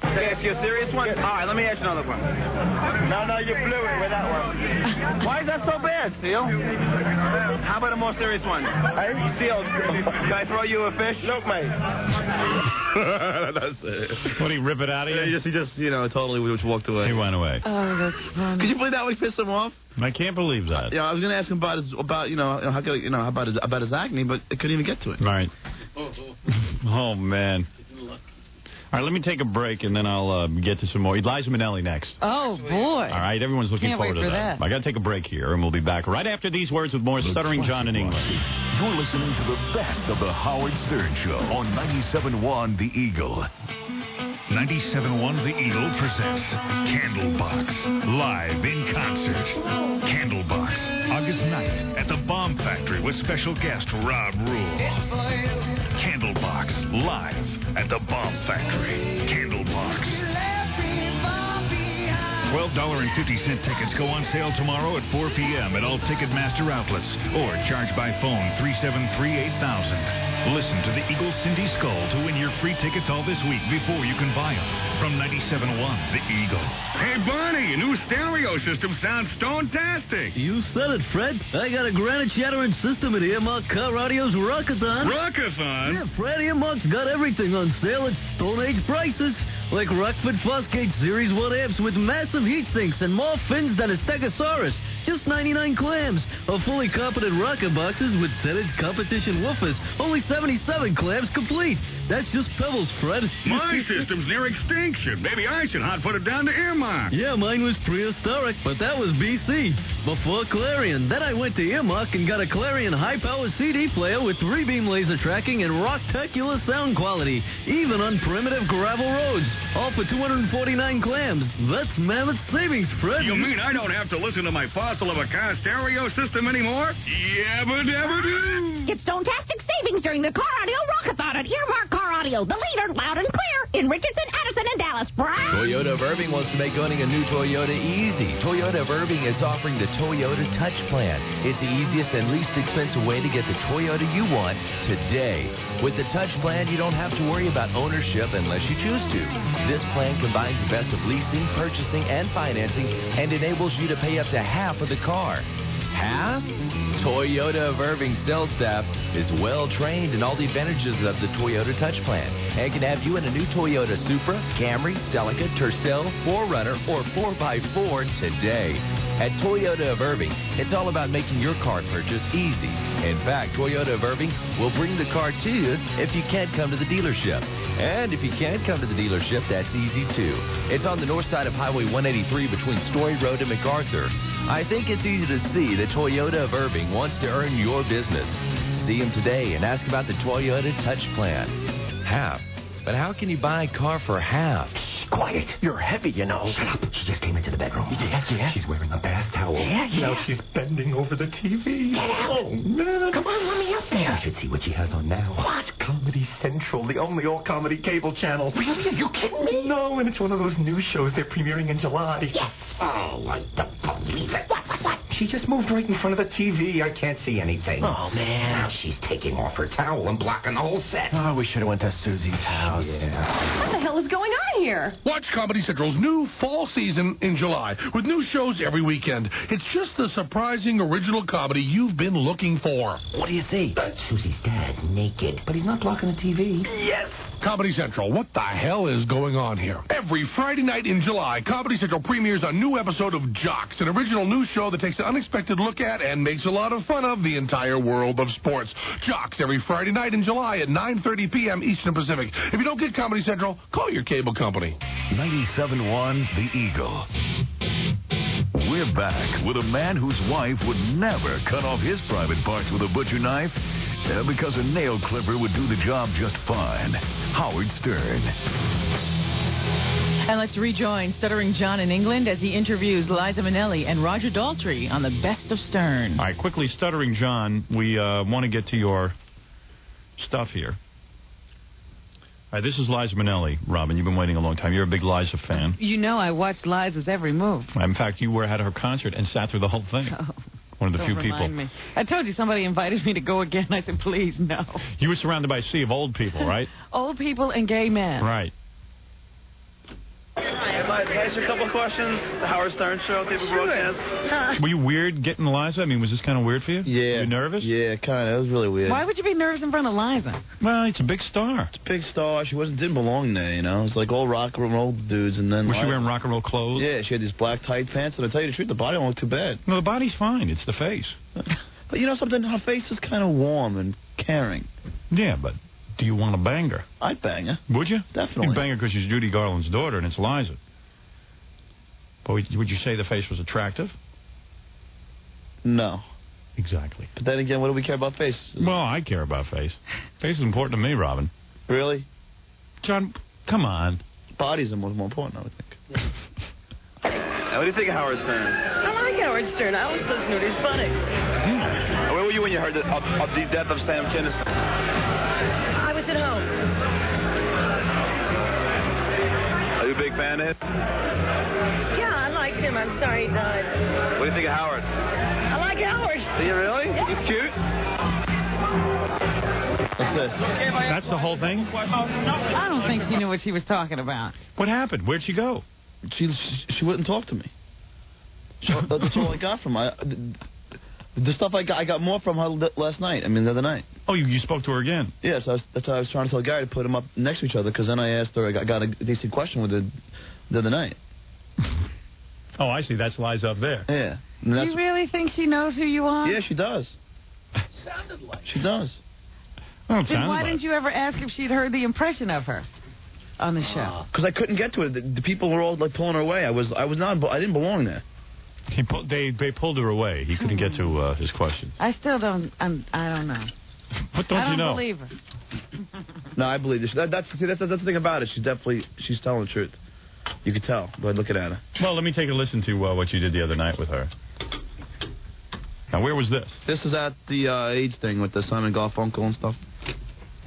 Can I ask you a serious one? All right, let me ask you another one. No, you blew it with that one. Why is that so bad, Seal? How about a more serious one? Hey? Seal, can I throw you a fish? Look, mate. That's it. What, did he rip it out of you? Yeah, he just, totally just walked away. He went away. Oh, that's funny. Could you believe that would piss him off? I can't believe that. Yeah, I was going to ask him about his acne, but I couldn't even get to it. Right. Oh, man. All All right, let me take a break, and then I'll get to some more. Liza Minnelli next. Oh, boy. All right, everyone's looking Can't forward wait to for that. I got to take a break here, and we'll be back right after these words with more Stuttering John in English. You're listening to the best of the Howard Stern Show on 97.1 The Eagle. 97.1 The Eagle presents Candlebox, live in concert. Candlebox, August 9th at the Bomb Factory with special guest Rob Rule. Candlebox, live at the Bomb Factory. Candlebox. $12.50 tickets go on sale tomorrow at 4 p.m. at all Ticketmaster outlets or charge by phone 373-8000. Listen to the Eagle Cindy Skull to win your free tickets all this week before you can buy them. From 97.1 The Eagle. Hey, Barney, your new stereo system sounds stone-tastic. You said it, Fred. I got a granite shattering system at Earmark Car Radio's Rockathon. Rockathon? Yeah, Fred, Earmark's got everything on sale at Stone Age prices. Like Rockford Fosgate Series 1 amps with massive heat sinks and more fins than a Stegosaurus. Just 99 clams. Or fully competent rocker boxes with 10-inch competition woofers. Only 77 clams complete. That's just pebbles, Fred. My system's near extinction. Maybe I should hot-foot it down to Earmark. Yeah, mine was prehistoric, but that was BC. Before Clarion. Then I went to Earmark and got a Clarion high-power CD player with 3-beam laser tracking and rocktacular sound quality. Even on primitive gravel roads. All for 249 clams. That's mammoth savings, Fred. You mean I don't have to listen to my fossil of a car stereo system anymore? Yabba-dabba-doo! Get stone-tastic savings during the Car Audio Rockathon at Earmark Car Audio, the leader, loud and clear, in Richardson, Addison, and Dallas. Toyota of Irving wants to make owning a new Toyota easy. Toyota of Irving is offering the Toyota Touch Plan. It's the easiest and least expensive way to get the Toyota you want today. With the Touch Plan, you don't have to worry about ownership unless you choose to. This plan combines the best of leasing, purchasing, and financing and enables you to pay up to half of the car. Half? Toyota of Irving sales staff is well trained in all the advantages of the Toyota Touch Plan and can have you in a new Toyota Supra, Camry, Celica, Tercel, 4Runner, or 4x4 today. At Toyota of Irving, it's all about making your car purchase easy. In fact, Toyota of Irving will bring the car to you if you can't come to the dealership. And if you can't come to the dealership, that's easy too. It's on the north side of Highway 183 between Story Road and MacArthur. I think it's easy to see that Toyota of Irving wants to earn your business. See them today and ask about the Toyota Touch Plan. Half. But how can you buy a car for half? Quiet. You're heavy, you know. Shut up. She just came into the bedroom. Yeah. She's wearing a bath towel. Yeah. Now she's bending over the TV. Yeah. Oh, man. Come on, let me up there. You should see what she has on now. What? Comedy Central, the only all-comedy cable channel. Really? Are you kidding me? No, and it's one of those new shows they're premiering in July. Yes. Oh, I don't believe it. What? She just moved right in front of the TV. I can't see anything. Oh, man. Now she's taking off her towel and blocking the whole set. Oh, we should have went to Susie's house. Yeah. What the hell is going on here? Watch Comedy Central's new fall season in July with new shows every weekend. It's just the surprising original comedy you've been looking for. What do you see? Susie's dad, naked. But he's not blocking the TV. Yes. Comedy Central, what the hell is going on here? Every Friday night in July, Comedy Central premieres a new episode of Jocks, an original news show that takes an unexpected look at and makes a lot of fun of the entire world of sports. Jocks every Friday night in July at 9:30 p.m. Eastern Pacific. If you don't get Comedy Central, call your cable company. 97.1 The Eagle. We're back with a man whose wife would never cut off his private parts with a butcher knife because a nail clipper would do the job just fine. Howard Stern. And let's rejoin Stuttering John in England as he interviews Liza Minnelli and Roger Daltrey on the best of Stern. All right, quickly, Stuttering John, we want to get to your stuff here. All right, this is Liza Minnelli. Robin, you've been waiting a long time. You're a big Liza fan. You know I watched Liza's every move. In fact, you were at her concert and sat through the whole thing. Oh, one of the few people. Me. I told you somebody invited me to go again. I said, please, no. You were surrounded by a sea of old people, right? Old people and gay men. Right. Can I ask you a couple questions? The Howard Stern Show, TV broadcast. Were you weird getting Liza? I mean, was this kind of weird for you? Yeah. Were you nervous? Yeah, kind of. It was really weird. Why would you be nervous in front of Liza? Well, it's a big star. It's a big star. She didn't belong there, you know. It's like all rock and roll dudes, and then. Was she wearing rock and roll clothes? Yeah, she had these black tight pants, and I tell you the truth, the body don't look too bad. No, the body's fine. It's the face. But you know something? Her face is kind of warm and caring. Yeah, but Do you want to bang her? I'd bang her. Would you? Definitely. You'd bang her because she's Judy Garland's daughter and it's Liza. But would you say the face was attractive? No. Exactly. But then again, what do we care about face? Well, I care about face. Face is important to me, Robin. Really? John, come on. Bodies are more important, I would think. What do you think of Howard Stern? I like Howard Stern. I always listen to it. He's funny. Where were you when you heard of the death of Sam Kinison? I was at home. Are you a big fan of his? Yeah, I liked him. I'm sorry he died. What do you think of Howard? I like Howard. Do you really? Yeah. He's cute. That's it. That's the whole thing? I don't think she knew what she was talking about. What happened? Where'd she go? She wouldn't talk to me. That's all I got from her. The stuff I got more from her last night. I mean, the other night. Oh, you spoke to her again? Yes, that's why I was trying to tell Gary to put them up next to each other, because then I asked her, I got a decent question with her the other night. Oh, I see. That's Liza up there. Yeah. Do you really think she knows who you are? Yeah, she does. Sounded like She does. Then why didn't you ever ask if she'd heard the impression of her on the show? Because I couldn't get to it. The people were all like pulling her away. I didn't belong there. They pulled her away. He couldn't get to his questions. I still don't. I don't know. What don't you know? I don't believe her. No, I believe her. That's the thing about it. She's telling the truth. You could tell by looking at her. Well, let me take a listen to what you did the other night with her. Now, where was this? This is at the AIDS thing with the Simon Garfunkel and stuff.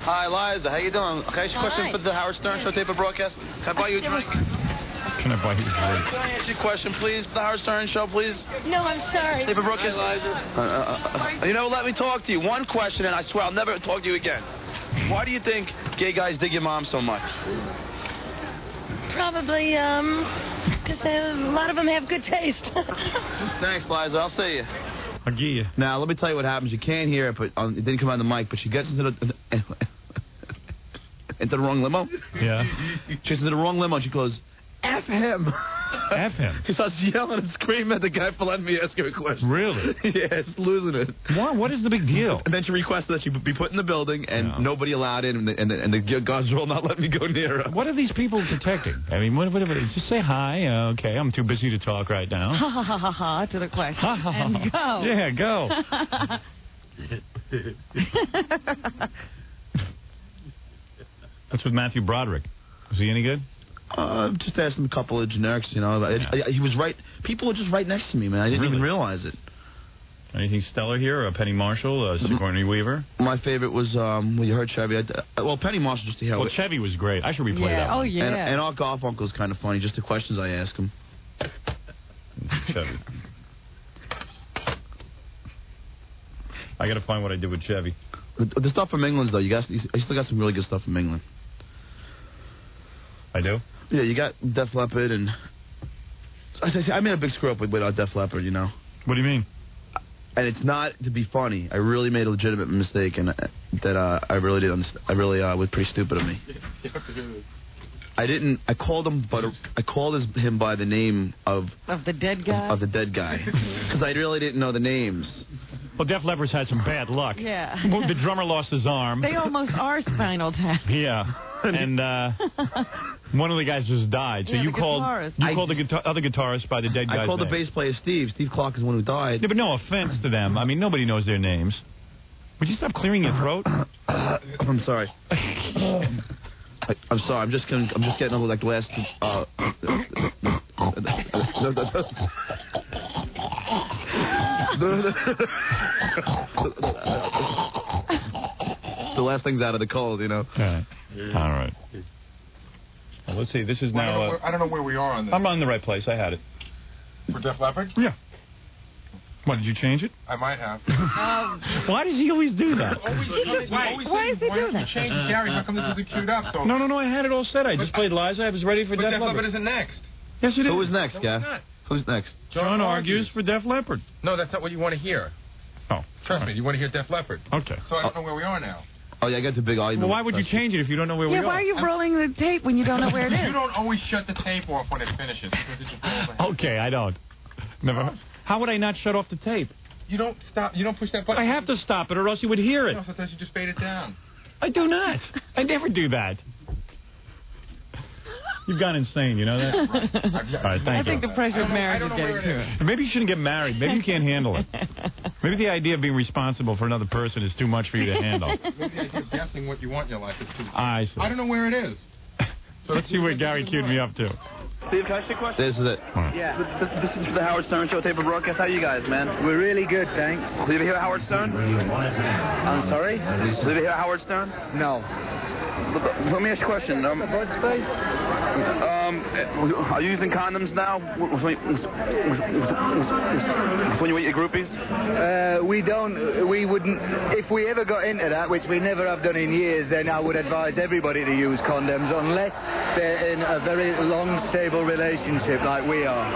Hi, Liza. How you doing? Okay, question for the Howard Stern Show tape of broadcast. Can I buy you a drink? Can I buy you a drink? Can I ask you a question, please? The Howard Stern Show, please. No, I'm sorry. Tape of broadcast. You know, let me talk to you. One question, and I swear I'll never talk to you again. Why do you think gay guys dig your mom so much? Probably, because a lot of them have good taste. Thanks, Liza. I'll see you. I'll get you. Now, let me tell you what happens. You can't hear it, but it didn't come on the mic, but she gets into the wrong limo. Yeah. She gets into the wrong limo, and she goes, F him. F him? She starts yelling and screaming at the guy for letting me ask her a question. Really? Yeah, it's losing it. What is the big deal? And then she requested that she be put in the building, and nobody allowed in, and the guards were all not letting me go near her. What are these people protecting? I mean, what just say hi. Okay, I'm too busy to talk right now. Ha ha ha ha ha to the question. Ha ha ha. And go. Yeah, go. What's with Matthew Broderick? Was he any good? Just asked him a couple of generics, you know. He was right. People were just right next to me, man. I didn't even realize it. Anything stellar here? Penny Marshall, Sigourney Weaver? My favorite was, you heard Chevy. Penny Marshall, just to hear. Well, Chevy was great. I should replay that one. Oh, yeah. And Art Garfunkel's kind of funny, just the questions I ask him. Chevy. I got to find what I did with Chevy. The stuff from England, though, I still got some really good stuff from England. I do? Yeah, you got Def Leppard, and I made a big screw up with Def Leppard, you know. What do you mean? And it's not to be funny. I really made a legitimate mistake, and that I really did. I really was pretty stupid of me. I called him, but I called him by the name of the dead guy. Of the dead guy, because I really didn't know the names. Well, Def Leppard's had some bad luck. Yeah. The drummer lost his arm. They almost are Spinal Tap. Yeah. And one of the guys just died. So you called the other guitarist by the dead guy's I called name. the bass player Steve. Steve Clark is the one who died. Yeah, but no offense to them. I mean, nobody knows their names. Would you stop clearing your throat? I'm sorry. I'm sorry. I'm just getting over like last. The last thing's out of the cold, you know. All right. Well, let's see. This is now. I don't know where we are on this. I'm on the right place. I had it. For Def Leppard? Yeah. What, did you change it? I might have. Why does he always do that? Why does he do that? Change it, Gary. How come this isn't queued up? So No, I had it all set. I just played Liza. I was ready for Def Leppard. Isn't next. Yes, it is. Who is next, guy? Who's next? John argues for Def Leppard. No, that's not what you want to hear. Oh. Trust me, you want to hear Def Leppard. Okay. So I don't know where we are now. Oh, yeah, I got the big argument. Well, why would you change it if you don't know where we are? Yeah, why are you rolling the tape when you don't know where it is? You don't always shut the tape off when it finishes. Okay, I don't. Never. How would I not shut off the tape? You don't stop. You don't push that button. I have to stop it, or else you would hear it. No, sometimes you just fade it down. I do not. I never do that. You've gone insane, you know that? All right, thank you. I think the pressure of marriage is getting to it. Maybe you shouldn't get married. Maybe you can't handle it. Maybe the idea of being responsible for another person is too much for you to handle. Maybe the idea of guessing what you want in your life is too much. I see. I don't know where it is. So let's see where Gary queued me up to. Steve, can I ask you a question? This is it. Yeah. This is for the Howard Stern Show tape of broadcast. How you guys, man? We're really good, thanks. Did you ever hear Howard Stern? I'm sorry? Did you ever hear Howard Stern? No. Let me ask you a question. Are you using condoms now when you eat your groupies? We don't. We wouldn't. If we ever got into that, which we never have done in years, then I would advise everybody to use condoms unless they're in a very long, stable relationship like we are.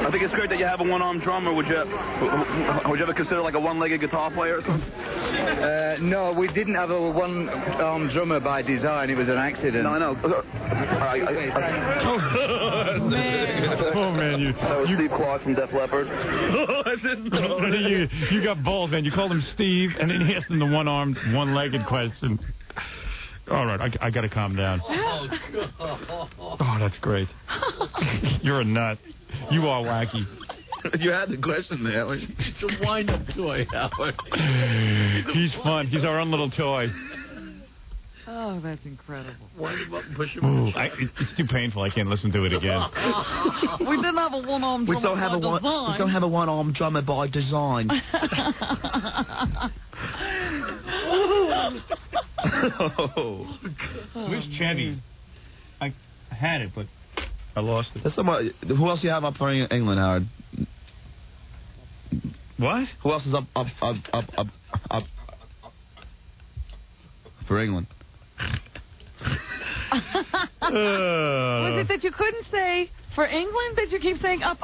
I think it's great that you have a one-armed drummer. Would you ever consider like a one-legged guitar player or something? No, we didn't have a one-armed drummer by design. It was an accident. No, I know. Oh man, that was Steve Clark from Def Leppard. you got balls, man. You called him Steve, and then he asked him the one-armed, one-legged question. All right, I got to calm down. Oh, that's great. You're a nut. You are wacky. You had the question there. It's a wind-up toy, Howard. He's fun. He's our own little toy. Oh, that's incredible. Wind him up and push him Ooh, it's too painful. I can't listen to it again. We didn't have a one-armed drummer by design. We don't have a one-armed drummer by design. Where's Chevy? I had it, but I lost it. That's somebody, who else do you have up for England, Howard? What? Who else is up for England? Was it that you couldn't say for England that you keep saying up?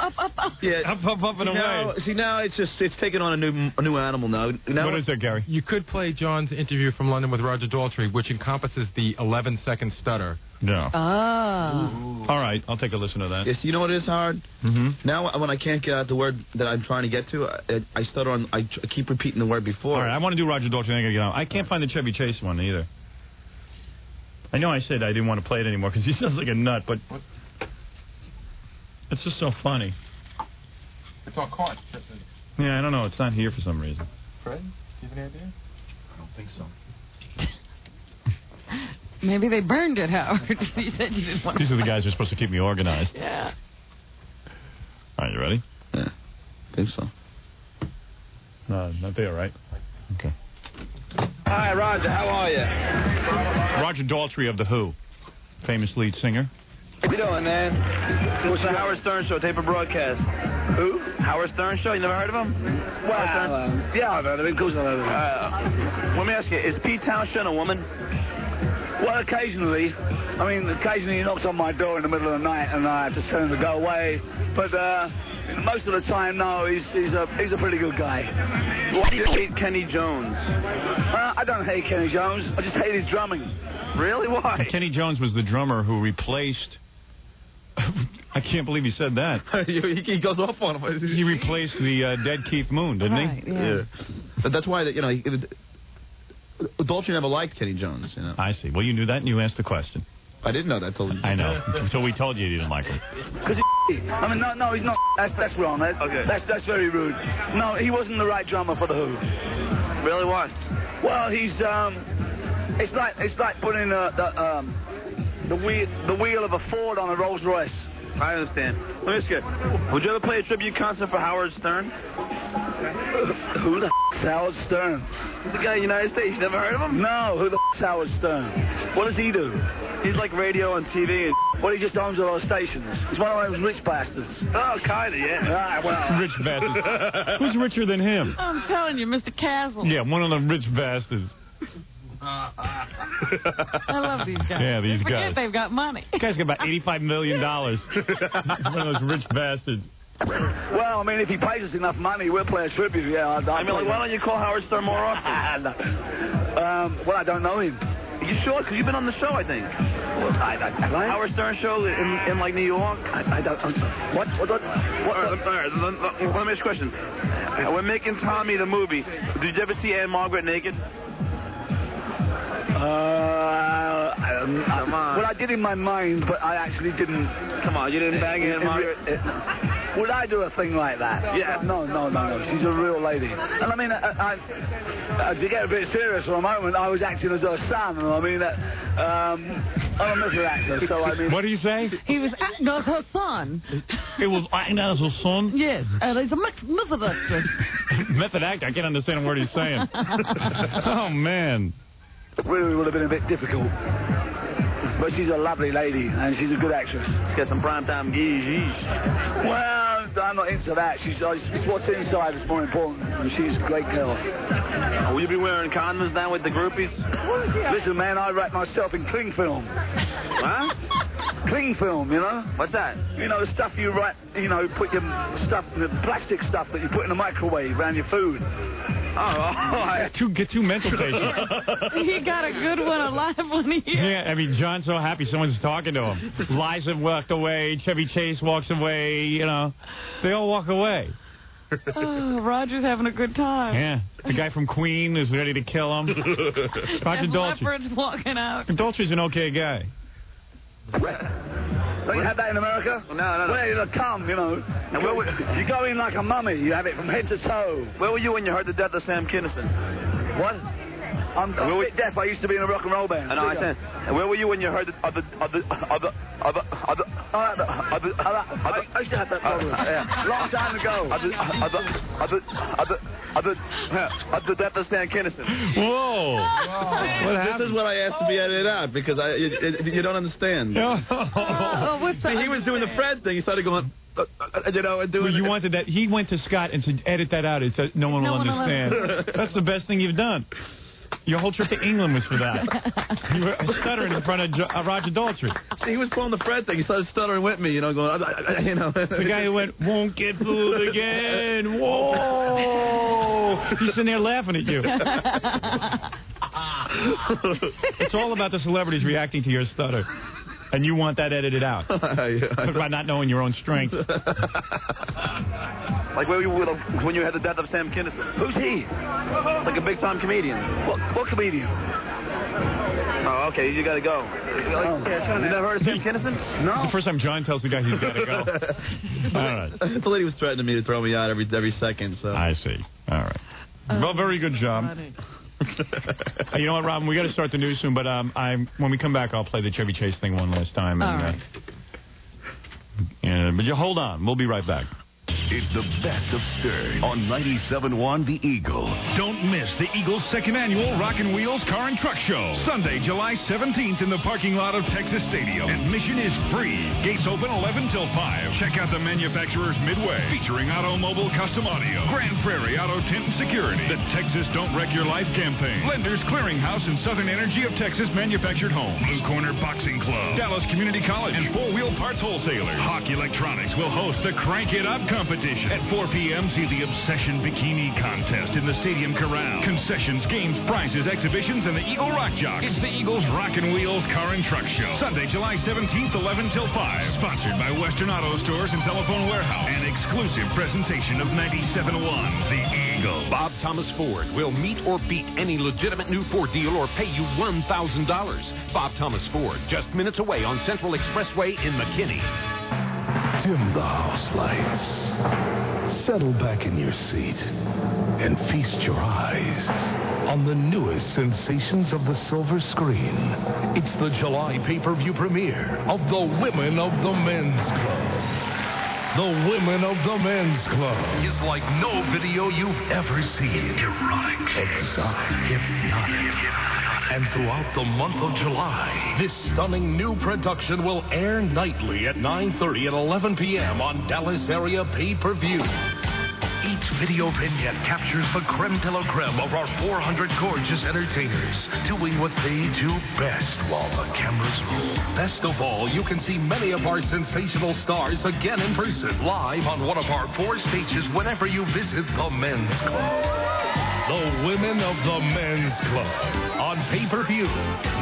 Yeah, up and away. See, now it's taken on a new animal now. What is that, Gary? You could play John's interview from London with Roger Daltrey, which encompasses the 11-second stutter. No. Ah. All right, I'll take a listen to that. Yes, you know what it is, Howard? Mm-hmm. Now, when I can't get out the word that I'm trying to get to, I stutter on. I keep repeating the word before. All right, I want to do Roger Daltrey. I gotta get on. I can't find the Chevy Chase one either. I know I said I didn't want to play it anymore because he sounds like a nut, but it's just so funny. It's all caught. Yeah, I don't know. It's not here for some reason. Fred, do you have any idea? I don't think so. Maybe they burned it, Howard. You said you didn't want to. These are the guys who are supposed to keep me organized. Yeah. All right, you ready? Yeah, I think so. Not there, right? Okay. Hi, Roger. How are you? Roger Daltrey of The Who, famous lead singer. What you doing, man? What's the Howard Stern Show tape of broadcast? Who? Howard Stern Show? You never heard of him? Well, yeah, I've heard of him. Of course I've heard of him. Let me ask you, is Pete Townshend a woman? Well, occasionally. I mean, occasionally he knocks on my door in the middle of the night and I have to tell him to go away. But most of the time, no, he's a pretty good guy. Why do you hate Kenny Jones? I don't hate Kenny Jones. I just hate his drumming. Really? Why? Kenny Jones was the drummer who replaced... I can't believe he said that. He goes off on him. He replaced the dead Keith Moon, didn't he? Yeah. That's why that Daltrey never liked Kenny Jones. You know. I see. Well, you knew that, and you asked the question. I didn't know that. I know. So we told you didn't like him. Because I mean, no, he's not. That's wrong. Okay. That's very rude. No, he wasn't the right drummer for the Who. Really? Why? Well, he's it's like putting the wheel of a Ford on a Rolls Royce. I understand. Let me ask you, would you ever play a tribute concert for Howard Stern? Who the f*** is Howard Stern? The guy in the United States. You never heard of him? No, who the f*** is Howard Stern? What does he do? He's like radio and TV and... Well, he just owns a lot of stations. He's one of those rich bastards. Oh, kind of, yeah. Right, well... Rich bastards. Who's richer than him? I'm telling you, Mr. Castle. Yeah, one of them rich bastards. I love these guys. Yeah, these guys. They've got money. This guy's got about $85 million. One of those rich bastards. Well, I mean, if he pays us enough money, we'll play a tribute. Yeah, I mean, like, why don't you call Howard Stern more often? Well, I don't know him. You sure? Because you've been on the show, I think. Well, Howard Stern show in like New York. I don't. What? All right, let me ask you a question. We're making Tommy the movie. Did you ever see Anne Margaret naked? Come on. Well, I did in my mind, but I actually didn't. Come on, you didn't bang it in my... Would I do a thing like that? Yeah. No. She's a real lady. And I mean, to get a bit serious for a moment, I was acting as her son. And I mean, I'm a method actor, so I mean... What do you say? He was acting as her son. He was acting as her son? Yes, and he's a method actor. Method actor? I can't understand a word he's saying. Oh, man. Really would have been a bit difficult. But she's a lovely lady, and she's a good actress. She's got some primetime geese. Well, I'm not into that. It's what's inside that's more important, and she's a great girl. Will you be wearing condoms down with the groupies? Listen, man, I wrap myself in cling film. What? Cling film, you know? What's that? You know, the stuff you wrap, put your stuff, the plastic stuff that you put in the microwave around your food. Get two mental patients. He got a good one, a live one here. Yeah, I mean, John's so happy someone's talking to him. Liza walked away. Chevy Chase walks away. They all walk away. Oh, Roger's having a good time. Yeah, the guy from Queen is ready to kill him. Roger Daltrey. Leopard's walking out. Daltrey's an okay guy. Don't you have that in America? No. Well, it'll come, And you go in like a mummy. You have it from head to toe. Where were you when you heard the death of Sam Kinison? What? I'm a bit deaf. I used to be in a rock and roll band. I know, I said. And where were you when you heard the I used to have that problem. Yeah. Long time ago. The death of Sam Kinison. Whoa. What happened? This is what I asked to be edited out because you don't understand. What's that? He was doing the Fred thing. He started going... you wanted that. He went to Scott and said, edit that out. It said, no one will understand. That's the best thing you've done. Your whole trip to England was for that. You were stuttering in front of Roger Daltrey. He was pulling the Fred thing. He started stuttering with me, going, The guy who went, won't get fooled again. Whoa. He's sitting there laughing at you. It's all about the celebrities reacting to your stutter. And you want that edited out. By not knowing your own strength. Like where you were when you had the death of Sam Kinison. Who's he? Like a big-time comedian. What comedian? Oh, okay, you gotta go. You never heard of Sam Kinison? No. It's the first time John tells the guy he's gotta go. All right. The lady was threatening me to throw me out every second, so... I see. All right. Well, very good job. You know what, Robin? We got to start the news soon, but when we come back, I'll play the Chevy Chase thing one last time. All right. But you hold on. We'll be right back. It's the best of Stern on 97.1 The Eagle. Don't miss the Eagle's second annual Rockin' Wheels Car and Truck Show. Sunday, July 17th in the parking lot of Texas Stadium. Admission is free. Gates open 11 till 5. Check out the manufacturers Midway, featuring Automobile Custom Audio, Grand Prairie Auto Tint and Security, the Texas Don't Wreck Your Life campaign, Lenders Clearinghouse and Southern Energy of Texas Manufactured Home, Blue Corner Boxing Club, Dallas Community College, and Four Wheel Parts Wholesalers. Hawk Electronics will host the Crank It Up competition. At 4 p.m., see the Obsession Bikini Contest in the Stadium Corral. Concessions, games, prizes, exhibitions, and the Eagle Rock Jocks. It's the Eagles Rockin' Wheels Car and Truck Show. Sunday, July 17th, 11 till 5. Sponsored by Western Auto Stores and Telephone Warehouse. An exclusive presentation of 97.1 The Eagle. Bob Thomas Ford will meet or beat any legitimate new Ford deal or pay you $1,000. Bob Thomas Ford, just minutes away on Central Expressway in McKinney. Dim the house lights. Settle back in your seat and feast your eyes on the newest sensations of the silver screen. It's the July pay-per-view premiere of The Women of the Men's Club. The Women of the Men's Club is like no video you've ever seen. Erotic, exotic, hypnotic. And throughout the month of July, this stunning new production will air nightly at 9:30 and 11 p.m. on Dallas area pay-per-view. Each video vignette captures the creme de la creme of our 400 gorgeous entertainers doing what they do best while the cameras roll. Best of all, you can see many of our sensational stars again in person, live on one of our 4 stages whenever you visit the Men's Club. The Women of the Men's Club on pay-per-view,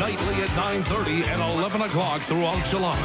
nightly at 9:30 and 11 o'clock throughout July.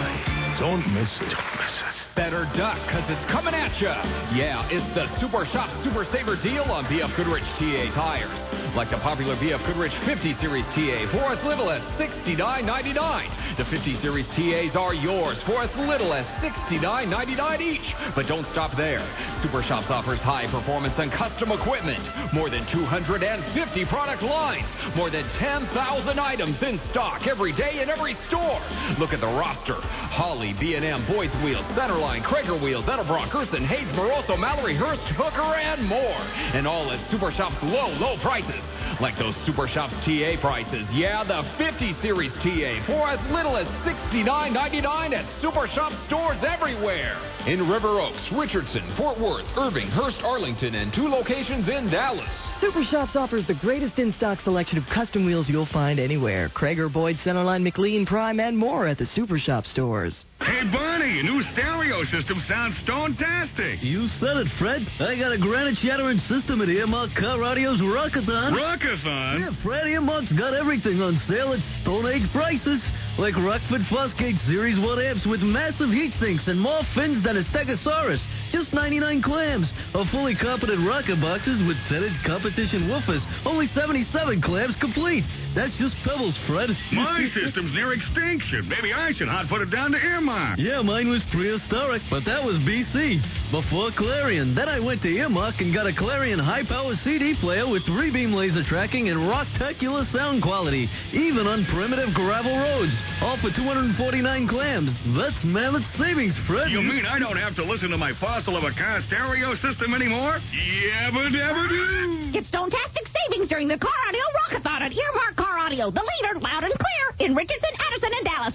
Don't miss it. Don't miss it. Better duck, because it's coming at you. Yeah, it's the Super Shop Super Saver deal on BF Goodrich TA Tires. Like the popular BF Goodrich 50 Series TA for as little as $69.99. The 50 Series TAs are yours for as little as $69.99 each. But don't stop there. Super Shops offers high performance and custom equipment. More than 250 product lines. More than 10,000 items in stock every day in every store. Look at the roster. Holly, B&M, Boyd's Wheels, Centerline, Krager Wheels, Edelbrock, Gerson, Hayes, Moroso, Mallory, Hurst, Hooker, and more. And all at Super Shops' low prices. Like those Super Shops TA prices. Yeah, the 50 Series TA for as little as $69.99 at Super Shop stores everywhere. In River Oaks, Richardson, Fort Worth, Irving, Hurst, Arlington, and 2 locations in Dallas. Super Shops offers the greatest in-stock selection of custom wheels you'll find anywhere. Krager, Boyd, Centerline, McLean, Prime, and more at the Super Shop stores. Hey, Barney, your new stereo system sounds stone-tastic. You said it, Fred. I got a granite shattering system at Earmark Car Audio's Rockathon. Rockathon? Yeah, Fred, Earmark's got everything on sale at Stone Age prices. Like Rockford Fosgate Series 1 amps with massive heat sinks and more fins than a Stegosaurus. Just 99 clams. Or fully competent rocker boxes with Senate competition woofers. Only 77 clams complete. That's just pebbles, Fred. My system's near extinction. Maybe I should hot-foot it down to Earmark. Yeah, mine was prehistoric, but that was BC. Before Clarion. Then I went to Earmark and got a Clarion high-power CD player with 3-beam laser tracking and rocktacular sound quality. Even on primitive gravel roads. All for 249 clams. That's mammoth savings, Fred. You mean I don't have to listen to my fossil of a car stereo system anymore? Yabba-dabba-doo! Get stone-tastic savings during the Car Audio Rockathon at Earmark Car Audio, the leader, loud and clear, in Richardson, Addison, and Dallas.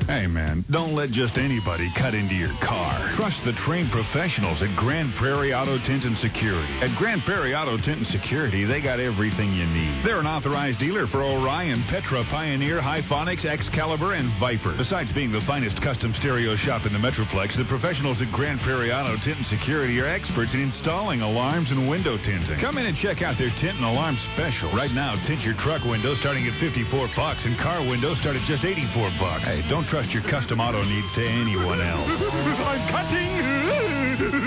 Hey, man, don't let just anybody cut into your car. Trust the trained professionals at Grand Prairie Auto Tint and Security. At Grand Prairie Auto Tint and Security, they got everything you need. They're an authorized dealer for Orion, Petra, Pioneer, Hyphonics, Excalibur, and Viper. Besides being the finest custom stereo shop in the Metroplex, the professionals at Grand Prairie Auto Tint and Security are experts in installing alarms and window tinting. Come in and check out their tint and alarm special. Right now, tint your truck windows starting at $54 and car windows start at just $84. Hey, don't trust your custom auto needs to anyone else. I'm cutting.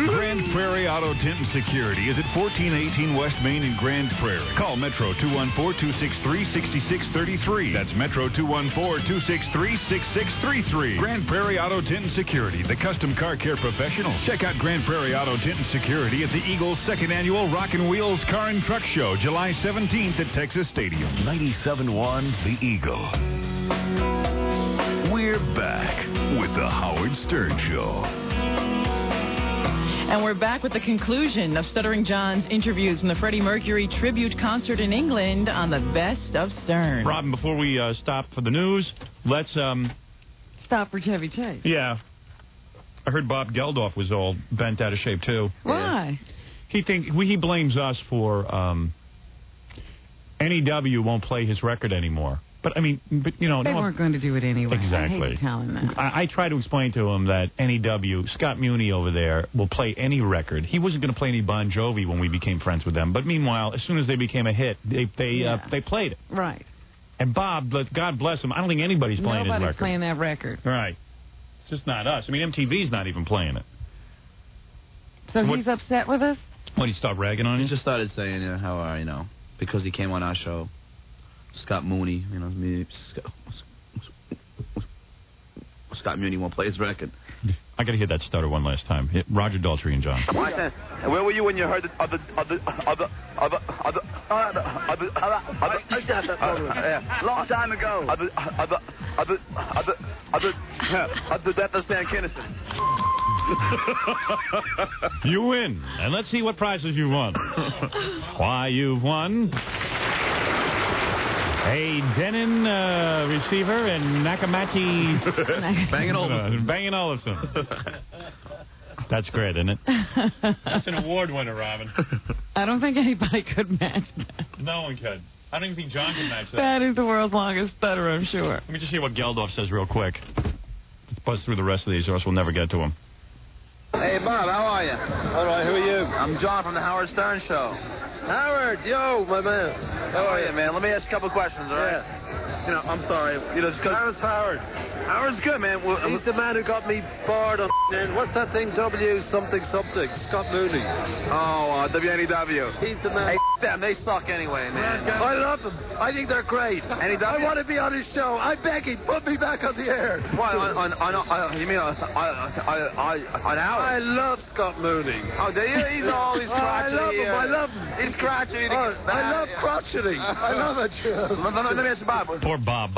Grand Prairie Auto Tint and Security is at 1418 West Main in Grand Prairie. Call Metro 214-263-6633. That's Metro 214-263-6633. Grand Prairie Auto Tint and Security, the custom car care professionals. Check out Grand Prairie Auto Tint and Security at the Eagles' second annual Rockin' Wheels Car and Truck Show, July 17th at Texas Stadium. 97.1 The Eagle. We're back with the Howard Stern Show. And we're back with the conclusion of Stuttering John's interviews from the Freddie Mercury tribute concert in England on the Best of Stern. Robin, before we stop for the news, let's... Stop for Chevy Chase. Yeah. I heard Bob Geldof was all bent out of shape, too. Why? He blames us for... NEW won't play his record anymore. But, I mean, you know... They weren't going to do it anyway. Exactly. I hate telling that. I try to explain to him that NEW, Scott Muni over there, will play any record. He wasn't going to play any Bon Jovi when we became friends with them. But meanwhile, as soon as they became a hit, they played it. Right. And Bob, God bless him, I don't think anybody's playing his record. Nobody's playing that record. Right. It's just not us. I mean, MTV's not even playing it. So he's upset with us? What, he stopped ragging on you? He just started saying, how, because he came on our show. Scott Mooney, Scott Mooney won't play his record. I got to hear that stutter one last time. Roger Daltrey and John. Where were you when you heard the long time ago. Other death of Stan Kinnison. You win, and let's see what prizes you won. Why, you've won a Denon receiver and Nakamati Bang & Olufsen. That's great, isn't it? That's an award winner, Robin. I don't think anybody could match that. No one could. I don't even think John can match that. That is the world's longest stutter, I'm sure. Let me just see what Geldof says real quick. Let's buzz through the rest of these, or else we'll never get to them. Hey, Bob, how are you? All right, who are you? I'm John from the Howard Stern Show. Howard, yo, my man. How are you, man? Let me ask a couple questions, all right? Yeah. You know, I'm sorry. You know, how's Howard? Howard's good, man. He's the man who got me barred on. What's that thing? W something something. Scott Mooney. Oh, WNEW. He's the man. Hey, them. They suck anyway, man. I love them. I think they're great. I want to be on his show. I beg him, put me back on the air. What? You mean on Howard? I love Scott Mooney. Oh, do you? He's always crotchety. I love him. He's crotchety. I love crotchety. I love it. Let me ask you, Bob. Poor Bob.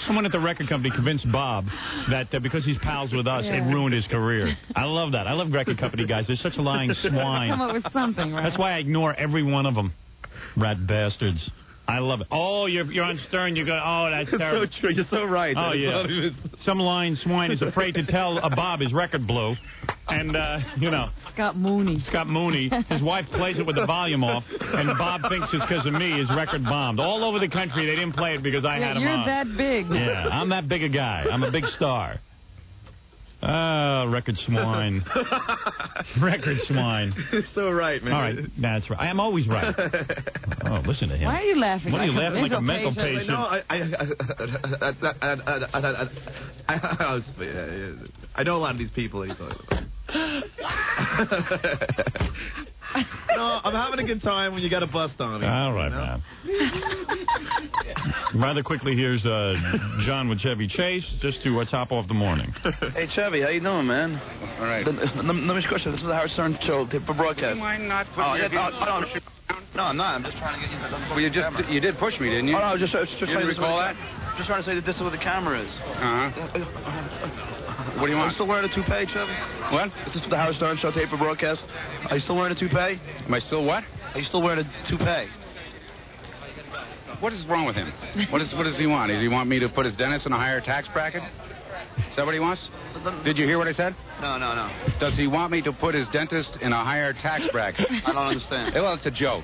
Someone at the record company convinced Bob that because he's pals with us, it ruined his career. I love that. I love record company guys. They're such lying swine. Come up with something, right? That's why I ignore every one of them. Rat bastards. I love it. Oh, you're on Stern. You go, oh, that's terrible. So true. You're so right. Oh, yeah. Some lying swine is afraid to tell Bob his record blew. And, you know. Scott Mooney. His wife plays it with the volume off, and Bob thinks it's because of me. His record bombed. All over the country, they didn't play it because I had him on. You're that big. Yeah, I'm that big a guy. I'm a big star. Record swine. Record swine. So right, man. All right, that's right. I am always right. Oh, listen to him. Why are you laughing? What are you laughing like a mental patient? No, I know a lot of these people. No, I'm having a good time when you got a bust on me. All right, man. Rather quickly, here's John with Chevy Chase, just to top off the morning. Hey, Chevy, how you doing, man? All right. Let me ask you a question. This is the Howard Stern show for broadcast. You mind not putting No, I'm not. I'm just trying to get you. Well, you did push me, didn't you? Oh, no, just you didn't recall that? Just trying to say that this is where the camera is. What do you want? Are you still wearing a toupee, Chevy? What? This is the Howard Stern show tape for broadcast. Are you still wearing a toupee? Am I still what? Are you still wearing a toupee? What is wrong with him? What does he want? Does he want me to put his dentist in a higher tax bracket? Is that what he wants? Did you hear what I said? No. Does he want me to put his dentist in a higher tax bracket? I don't understand. Well, it's a joke.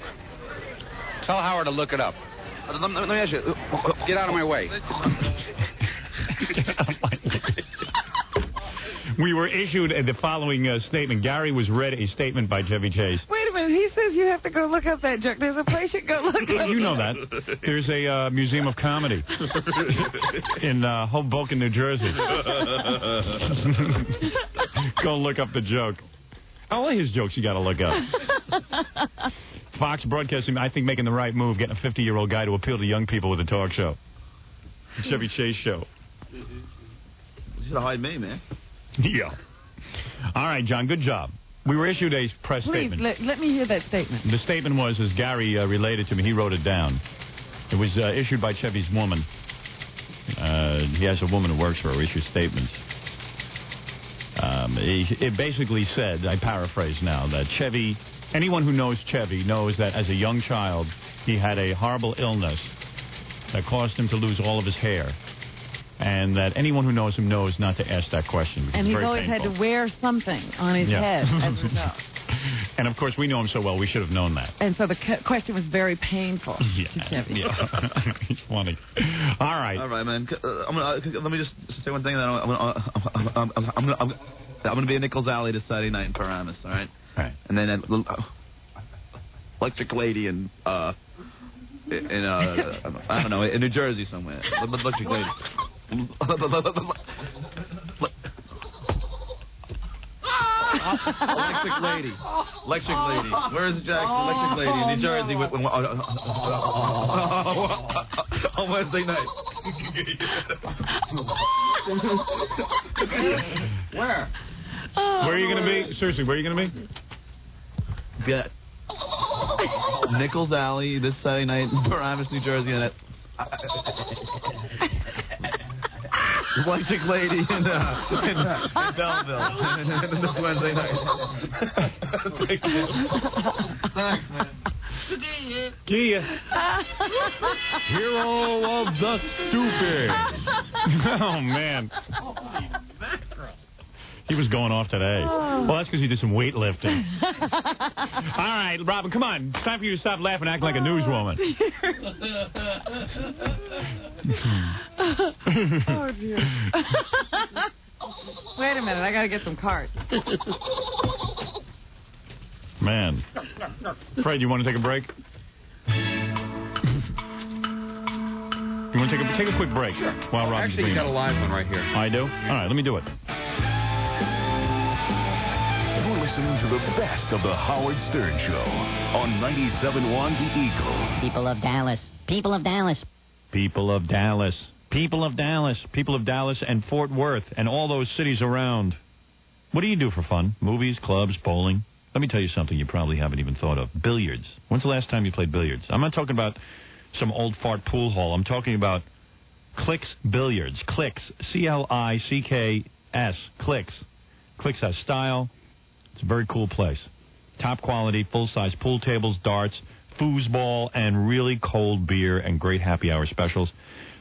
Tell Howard to look it up. Let me ask you. Get out of my way. We were issued the following statement. Gary was read a statement by Chevy Chase. Wait a minute. He says you have to go look up that joke. There's a place you go look up. You know that. There's a museum of comedy in Hoboken, New Jersey. Go look up the joke. All his jokes you got to look up. Fox Broadcasting, I think, making the right move, getting a 50-year-old guy to appeal to young people with a talk show. Chevy Chase show. You should have hired me, man. Yeah. All right, John, good job. We were issued a press statement. Please, let me hear that statement. The statement was, as Gary related to me, he wrote it down. It was issued by Chevy's woman. He has a woman who works for her, issues statements. It basically said, I paraphrase now, that Chevy, anyone who knows Chevy knows that as a young child, he had a horrible illness that caused him to lose all of his hair. And that anyone who knows him knows not to ask that question. And he's very always painful. had to wear something on his head, as we know. And, of course, we know him so well, we should have known that. And so the question was very painful to Chevy. Yeah. He's funny. All right. All right, man. Let me just say one thing. I'm going to be in Nichols Alley this Saturday night in Paramus, all right? All right. And then Electric Lady in I don't know, in New Jersey somewhere. Electric Lady. Electric Lady. Where is Jack? Electric Lady in New Jersey on Wednesday night. Where? Where are you going to be? Seriously, where are you going to be? Yeah. Nichols Alley this Saturday night in Paramus, New Jersey, and Electric Lady in Belleville this Wednesday night. Thanks, man. Kia. Hero of the stupid. Oh, man. He was going off today. Oh. Well, that's because he did some weightlifting. All right, Robin, come on. It's time for you to stop laughing and act like a newswoman. Oh, dear. Wait a minute. I got to get some cards. Man. Fred, you want to take a break? You want want to take a quick break while Robin's Actually, you bringing got a live one right here. I do? All right, let me do it. You're listening to the best of the Howard Stern Show on 97.1 The Eagle. People of Dallas. People of Dallas. People of Dallas. People of Dallas. People of Dallas and Fort Worth and all those cities around. What do you do for fun? Movies, clubs, bowling? Let me tell you something you probably haven't even thought of. Billiards. When's the last time you played billiards? I'm not talking about some old fart pool hall. I'm talking about Clicks Billiards. Clicks. C-L-I-C-K-S. Clicks. Clicks has style. It's a very cool place. Top quality, full-size pool tables, darts, foosball, and really cold beer and great happy hour specials.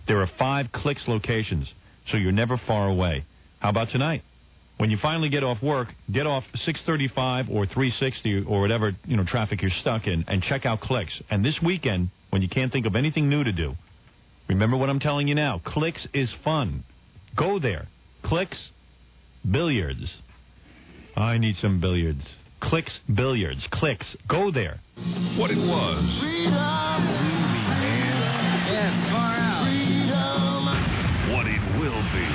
There are 5 Clicks locations, so you're never far away. How about tonight? When you finally get off work, get off 635 or 360 or whatever traffic you're stuck in, and check out Clicks. And this weekend, when you can't think of anything new to do, remember what I'm telling you now. Clicks is fun. Go there. Clicks Billiards. I need some billiards. Clicks Billiards. Clicks. Go there. What it was. What it will be.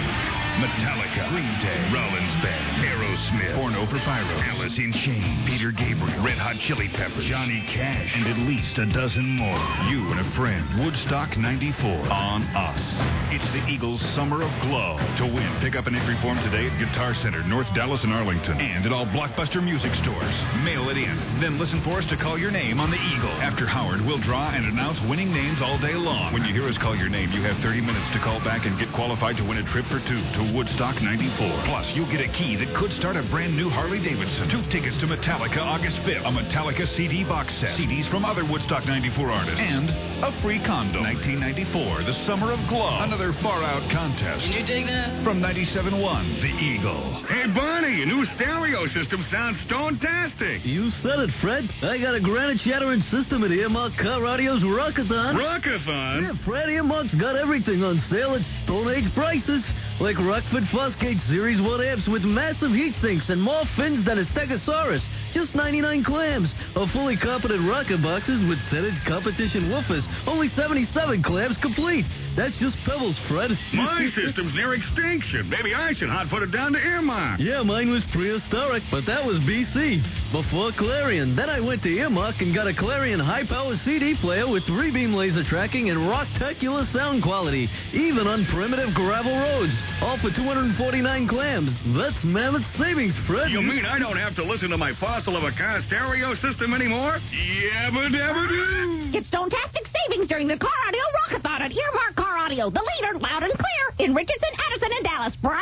Metallica, Green Day, Rollins Band, Aerosmith, Porno for Pyro, Alice in Chains, Peter Gabriel, Red Hot Chili Peppers, Johnny Cash, and at least a dozen more. You and a friend. Woodstock 94 on us. It's the Eagles' Summer of Glow. To win, pick up an entry form today at Guitar Center, North Dallas and Arlington, and at all Blockbuster music stores. Mail it in. Then listen for us to call your name on the Eagle. After Howard, we'll draw and announce winning names all day long. When you hear us call your name, you have 30 minutes to call back and get qualified to win a trip for 2 to Woodstock 94. Plus, you'll get a key that could start a brand new Harley-Davidson. 2 tickets to Metallica August 5th. A Metallica CD box set. CDs from other Woodstock 94 artists. And a free condo. 1994, the Summer of Glow. Another far-out contest. Can you dig that? From 97.1, The Eagle. Hey, Barney, your new stereo system sounds stone-tastic. You said it, Fred. I got a granite shattering system at Earmark Car Audio's Rockathon. Rockathon? Yeah, Fred, Earmark's got everything on sale at Stone Age prices. Like Rockford Fosgate Series 1 amps with massive heat sinks and more fins than a Stegosaurus. Just 99 clams. Or fully competent rocker boxes with Senate competition woofers. Only 77 clams complete. That's just pebbles, Fred. My system's near extinction. Maybe I should hot-foot it down to Earmark. Yeah, mine was prehistoric, but that was BC. Before Clarion. Then I went to Earmark and got a Clarion high-power CD player with 3-beam laser tracking and rocktacular sound quality. Even on primitive gravel roads. All for 249 clams. That's mammoth savings, Fred. You mean I don't have to listen to my fossil of a car stereo system anymore? Yabba-dabba-doo! Get stone-tastic savings during the Car Audio Rockathon at Earmark Car Audio, the leader, loud and clear, in Richardson, Addison, and Dallas. Brah!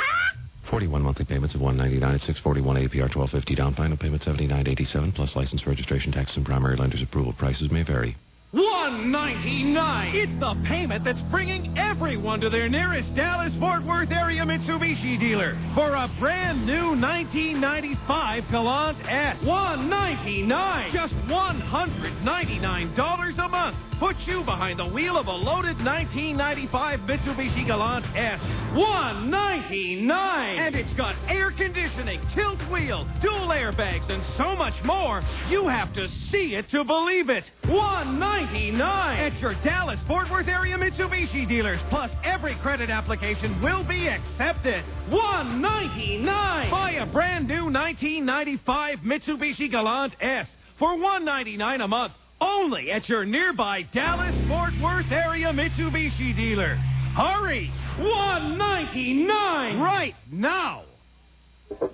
41 monthly payments of $199 at 641 APR 1250 down, final payment $79.87 plus license, registration, tax, and primary lender's approval. Prices may vary. $199. It's the payment that's bringing everyone to their nearest Dallas-Fort Worth area Mitsubishi dealer for a brand new 1995 Galant S. $199. Just $199 a month. Put you behind the wheel of a loaded 1995 Mitsubishi Galant S. $199. And it's got air conditioning, tilt wheel, dual airbags, and so much more. You have to see it to believe it. $199 at your Dallas-Fort Worth area Mitsubishi dealers. Plus, every credit application will be accepted. $199. Buy a brand new 1995 Mitsubishi Galant S for $199 a month. Only at your nearby Dallas-Fort Worth area Mitsubishi dealer. Hurry! $199 right now!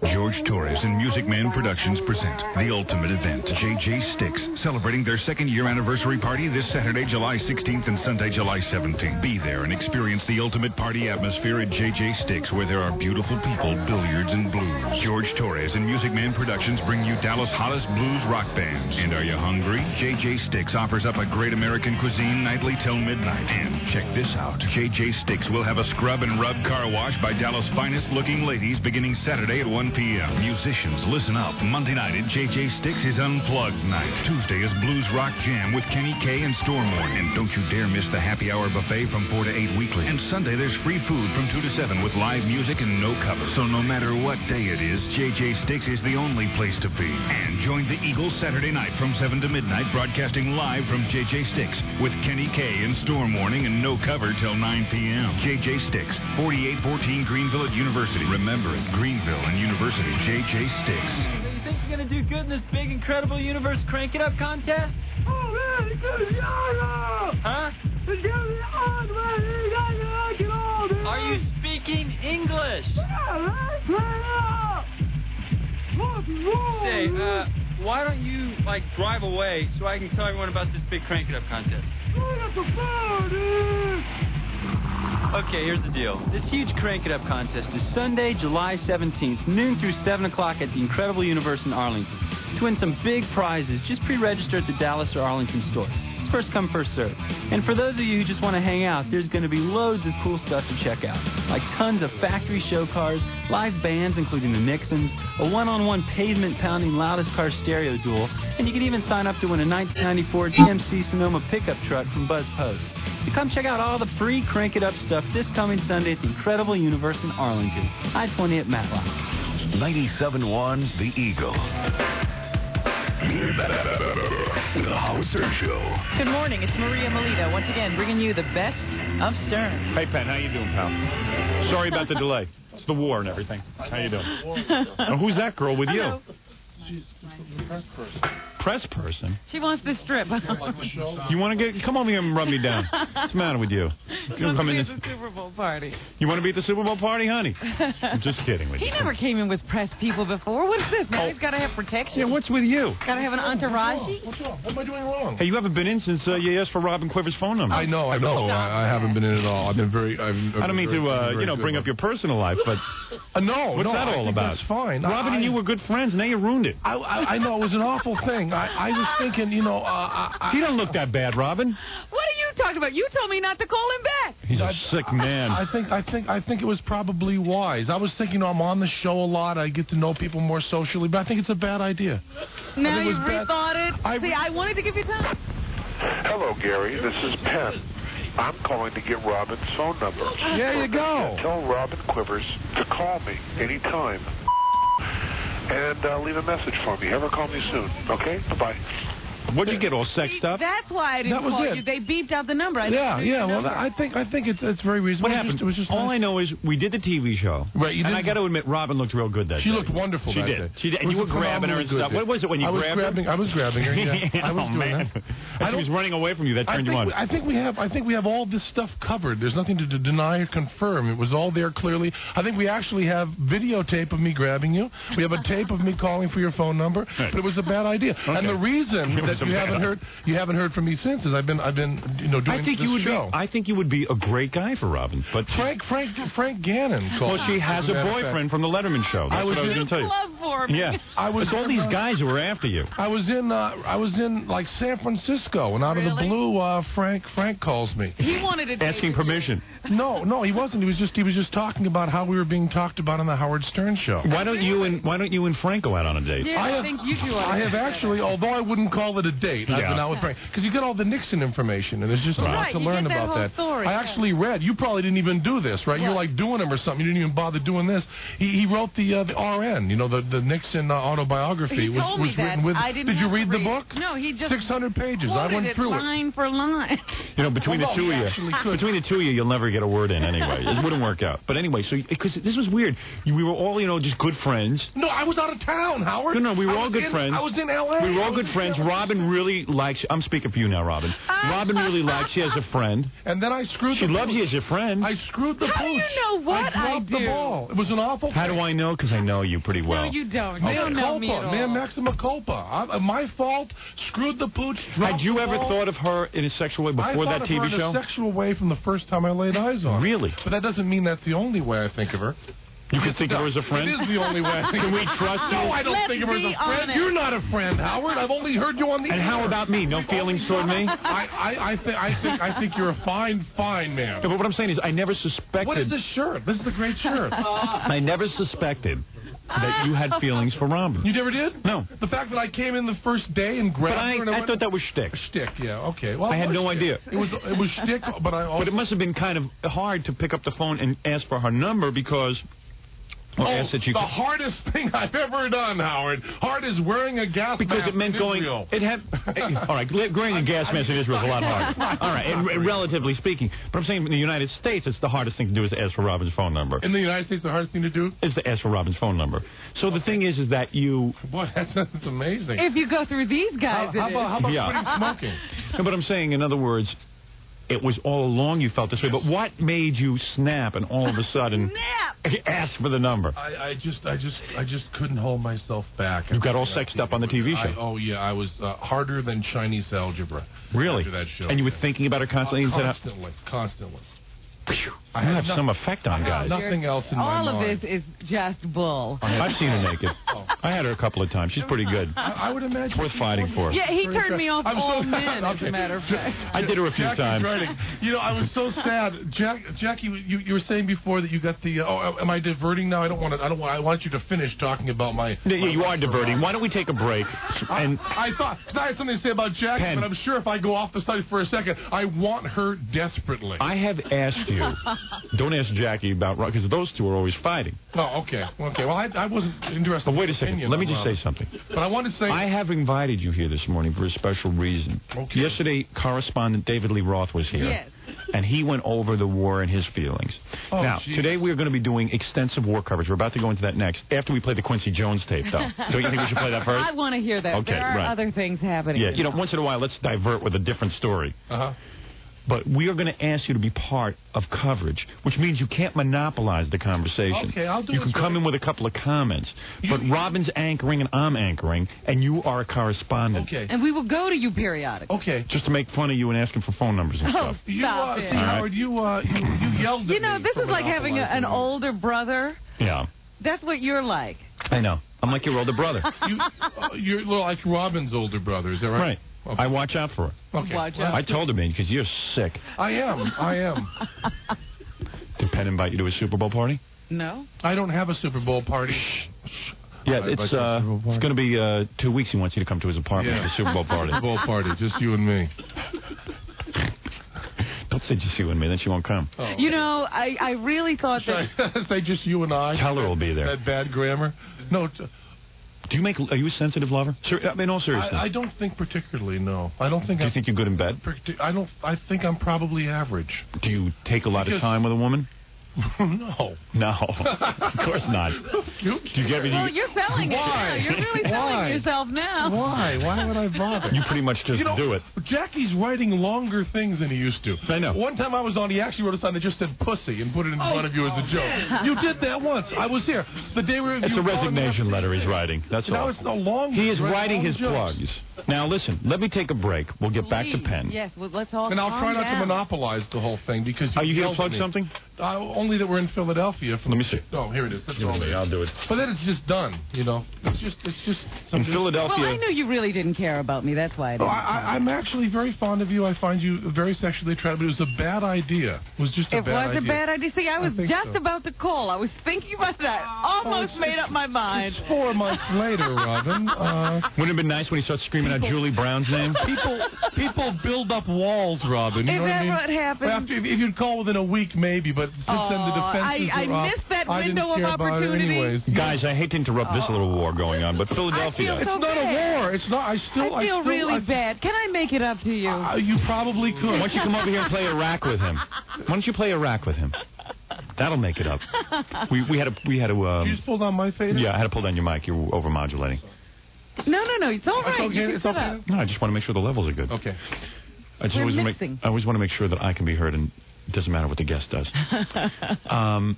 George Torres and Music Man Productions present the ultimate event, JJ Sticks, celebrating their second-year anniversary party this Saturday, July 16th and Sunday, July 17th. Be there and experience the ultimate party atmosphere at JJ Sticks, where there are beautiful people, billiards, and blues. George Torres and Music Man Productions bring you Dallas' hottest blues rock bands. And are you hungry? JJ Sticks offers up a great American cuisine nightly till midnight. And check this out. JJ Sticks will have a scrub and rub car wash by Dallas' finest-looking ladies beginning Saturday at 1 p.m. Musicians, listen up. Monday night at J.J. Sticks is Unplugged Night. Tuesday is Blues Rock Jam with Kenny K and Stormborn. And don't you dare miss the happy hour buffet from 4 to 8 weekly. And Sunday there's free food from 2 to 7 with live music and no cover. So no matter what day it is, J.J. Sticks is the only place to be. And join the Eagles Saturday night from 7 to midnight, broadcasting live from J.J. Sticks with Kenny K and Storm Warning and no cover till 9 p.m. J.J. Sticks, 4814 Greenville at University. Remember it, Greenville and University, J.J. Sticks. You think you're going to do good in this big, incredible universe crank it up contest? Oh, man, huh? Are you speaking English? Say, why don't you, drive away so I can tell everyone about this big crank it up contest? Okay, here's the deal. This huge Crank It Up contest is Sunday, July 17th, noon through 7 o'clock at the Incredible Universe in Arlington. To win some big prizes, just pre-register at the Dallas or Arlington stores. It's first come, first served. And for those of you who just want to hang out, there's going to be loads of cool stuff to check out. Like tons of factory show cars, live bands including the Nixons, a one-on-one pavement-pounding loudest car stereo duel, and you can even sign up to win a 1994 GMC Sonoma pickup truck from Buzz Post. So come check out all the free Crank It Up stuff this coming Sunday at the Incredible Universe in Arlington. I-20 at Matlock. 97.1 The Eagle. The Howard Stern Show. Good morning. It's Maria Melito once again bringing you the best of Stern. Hey, Penn, how you doing, pal? Sorry about the delay. It's the war and everything. How you doing? Now, who's that girl with you? She's the press person. Press person? She wants to strip. You want to come over here and rub me down? What's the matter with you? She wants to be at the Super Bowl party. You want to be at the Super Bowl party, honey? I'm just kidding with you. He never came in with press people before. What is this? Now he's got to have protection. Yeah, what's with you? Got to have an entourage. What's wrong? What am I doing wrong? Hey, you haven't been in since you asked for Robin Quiver's phone number. I know. I haven't been in at all. I've been very. I don't mean to, bring up your personal life, but no. What's that all about? That's fine. Robin and you were good friends. Now you ruined it. I know it was an awful thing. I was thinking, he don't look that bad, Robin. What are you talking about? You told me not to call him back. He's a sick man. I think it was probably wise. I was thinking, I'm on the show a lot. I get to know people more socially, but I think it's a bad idea. Now you've rethought it. I wanted to give you time. Hello, Gary. This is Penn. I'm calling to get Robin's phone number. There you go. Tell Robin Quivers to call me anytime. And leave a message for me. Have her call me soon. Okay? Bye-bye. What did you get, all sexed up? That's why I didn't call you. They beeped out the number. Well, I think it's very reasonable. What happened? It was just all I know is we did the TV show. Right. And I got to admit, Robin looked real good that day. She looked wonderful She that did. day. She did. And you were grabbing her and stuff. What was it when you grabbed her? I was grabbing her, yeah. I was doing man. that. She was running away from you. That turned you on. I think we have all this stuff covered. There's nothing to deny or confirm. It was all there clearly. I think we actually have videotape of me grabbing you. We have a tape of me calling for your phone number. But it was a bad idea. Okay. And the reason that you haven't heard from me since is I've been doing this show. I think you would be a great guy for Robin. But Frank Gannon called. Well, she has a boyfriend from the Letterman show. That's what I was going to tell you. For me. Yeah, it's all these guys who were after you. I was in like San Francisco, and out of the blue, Frank calls me. He wanted to asking permission. No, he wasn't. He was just talking about how we were being talked about on the Howard Stern show. Why don't you and Frank go out on a date? Yeah, I think you do. I have actually, although I wouldn't call it a date. I've been out with Frank because you get all the Nixon information, and there's just a lot to learn about that. Story, I actually read. You probably didn't even do this, right? You're like doing him or something. You didn't even bother doing this. He wrote the RN, the Nixon autobiography. He told me was written with. I didn't Did you read the book? No, he just 600 pages. I went through it line for line. Between the two of you, you'll never get a word in anyway. It wouldn't work out. But anyway, so because this was weird, we were all just good friends. No, I was out of town, Howard. No, we were all good friends. I was in L.A. We were all good friends. Robin really likes. I'm speaking for you now, Robin. Robin really likes you as a friend. And then I screwed. She loves you as a friend. I screwed the pooch. How do you know what I dropped the ball. It was an awful. How do I know? Because I know you pretty well. No, you don't. You don't know me at all. Man, maxima culpa. My fault. Screwed the pooch. Had you ever thought of her in a sexual way before that TV show? I thought of her in a sexual way from the first time I laid eyes on her. Really? But that doesn't mean that's the only way I think of her. You can think of her as a friend? It is the only way. Can we trust you? No, I don't think of her as a friend. You're not a friend, Howard. I've only heard you on the air. And how about me? No feelings toward me? I think you're a fine man. No, but what I'm saying is I never suspected. What is this shirt? This is a great shirt. I never suspected that you had feelings for Robin. You never did? No. The fact that I came in the first day and grabbed her and I thought that was shtick. Shtick, yeah, okay. Well, I had no idea. It was shtick, but I also... But it must have been kind of hard to pick up the phone and ask for her number because... ask that you hardest thing I've ever done, Howard. Hard as wearing a gas mask. Because it meant going... Israel. It had... all right, wearing a gas mask in Israel is a lot harder. All right, and relatively speaking. But I'm saying in the United States, it's the hardest thing to do is to ask for Robin's phone number. In the United States, the hardest thing to do? Is to ask for Robin's phone number. So the thing is that you... Boy, that's amazing. If you go through these guys, how about quitting smoking? No, but I'm saying, in other words... It was all along you felt this way, but what made you snap and all of a sudden ask for the number? I just couldn't hold myself back. You got all sexed up on the TV show. I was harder than Chinese algebra. Really? After that show. And you were thinking about her constantly? Constantly. I have some effect on guys. Nothing else in my mind. All of this is just bull. I've seen her naked. I had her a couple of times. She's pretty good. I would imagine. It's worth fighting for. Yeah, he turned me off all men, as a matter of fact. I did her a few times. You know, I was so sad. Jackie, you were saying before that you got the. Am I diverting now? I want you to finish talking about my. You are diverting. Why don't we take a break? And I thought I had something to say about Jackie, but I'm sure if I go off the site for a second, I want her desperately. I have asked you. Don't ask Jackie about because those two are always fighting. Oh, okay. Well, I wasn't interested. But wait a second. Let me just say something. But I wanted to say I have invited you here this morning for a special reason. Okay. Yesterday, correspondent David Lee Roth was here. Yes. And he went over the war and his feelings. Now, today we're going to be doing extensive war coverage. We're about to go into that next. After we play the Quincy Jones tape, though. Don't you think we should play that first? I want to hear that. Okay, there are other things happening. Yeah, you know, once in a while, let's divert with a different story. Uh-huh. But we are going to ask you to be part of coverage, which means you can't monopolize the conversation. Okay, I'll do it. You can come in with a couple of comments. But Robin's anchoring and I'm anchoring, and you are a correspondent. Okay. And we will go to you periodically. Okay. Just to make fun of you and asking for phone numbers and stuff. Stop it. Howard, you yelled at me. You know, this is like having an older brother. Yeah. That's what you're like. I know. I'm like your older brother. You're like Robin's older brother, is that right? Right. Okay. I watch out for her. Okay. Watch out. I told her, man, because you're sick. I am. Did Penn invite you to a Super Bowl party? No. I don't have a Super Bowl party. Yeah, it's going to be 2 weeks. He wants you to come to his apartment for the Super Bowl party. Super Bowl party, just you and me. Don't say just you and me, then she won't come. Oh, you know, I really thought that... Say just you and I? Tell her we'll be there. That bad grammar? No. Are you a sensitive lover? I mean, all seriousness. I don't think particularly, no. I don't think. Do you think you're good in bed? I think I'm probably average. Do you take a lot of time with a woman? No. No. Of course not. Do you get me? Well, you're selling it now. You're really selling yourself now. Why? Why would I bother? You pretty much just do it. Jackie's writing longer things than he used to. I know. One time I was on, he actually wrote a sign that just said pussy and put it in front of you as a joke. You did that once. I was here. The day we It's a resignation letter he's writing. That's all. Now it's no longer. He is writing his plugs. Now, listen, let me take a break. We'll get back to Penn. Yes, well, let's all And I'll try not to monopolize the whole thing because are you going to plug something? Only that we're in Philadelphia. Let me see. Oh, here it is. That's all. I'll do it. But then it's just done, you know. It's just in Philadelphia. Well, I knew you really didn't care about me. That's why I didn't. I'm actually very fond of you. I find you very sexually attractive. But it was a bad idea. It was just a bad idea. It was a bad idea. See, I was just about to call. I was thinking about that. Almost made up my mind. It's 4 months later, Robin. Wouldn't it have been nice when he starts screaming out Julie Brown's name? People build up walls, Robin. You know what I mean? Is that what happened? If you'd call within a week, maybe. But since then the defenses I were up. missed that I didn't window of care about it opportunity. anyways. Guys, I hate to interrupt this little war going on, but Philadelphia. It's not a war. It's not. I feel really bad. Can I make it up to you? You probably could. Why don't you come over here and play Iraq with him? Why don't you play Iraq with him? That'll make it up. We had to. You just pulled on my fader? Yeah, I had to pull down your mic. You were overmodulating. No, it's all right. It's okay. No, I just want to make sure the levels are good. Okay. I always want to make sure that I can be heard, and it doesn't matter what the guest does.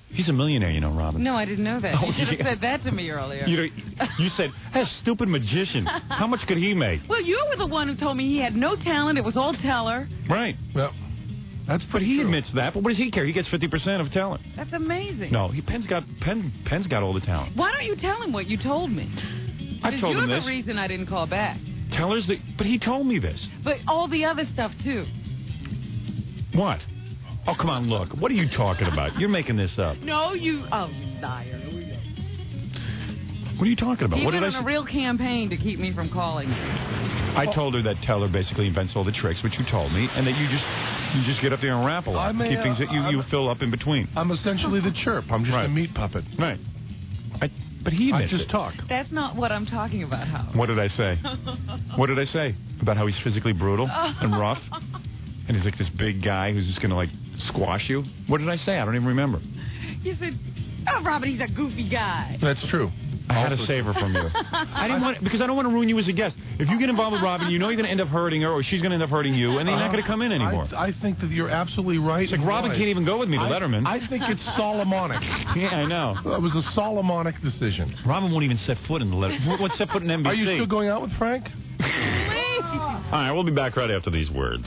He's a millionaire, you know, Robin. No, I didn't know that. You should have said that to me earlier. You said, that stupid magician. How much could he make? Well, you were the one who told me he had no talent. It was all teller. Right. Well, that's pretty true. Admits that. But what does he care? He gets 50% of talent. That's amazing. No, Penn's got all the talent. Why don't you tell him what you told me? I told him this. You're the reason I didn't call back. But he told me this. But all the other stuff, too. What? Oh, come on, look. What are you talking about? You're making this up. No, you... Oh, liar. What are you talking about? He What went did I on a real campaign to keep me from calling. I told her that Teller basically invents all the tricks, which you told me, and that you just get up there and rap a lot. Keep things that you fill up in between. I'm essentially the chirp. I'm just a meat puppet. Right. But he admits I just talk. That's not what I'm talking about, Howard. What did I say? What did I say? About how he's physically brutal and rough? And he's like this big guy who's just going to, like, squash you? What did I say? I don't even remember. You said, oh, Robin, he's a goofy guy. That's true. I had a savor from you. I didn't want because I don't want to ruin you as a guest. If you get involved with Robin, you know you're going to end up hurting her, or she's going to end up hurting you, and then you're not going to come in anymore. I think that you're absolutely right. It's like Robin can't even go with me to Letterman. I think it's Solomonic. Yeah, I know. It was a Solomonic decision. Robin won't even set foot in the Letterman. What's set foot in NBC? Are you still going out with Frank? All right, we'll be back right after these words.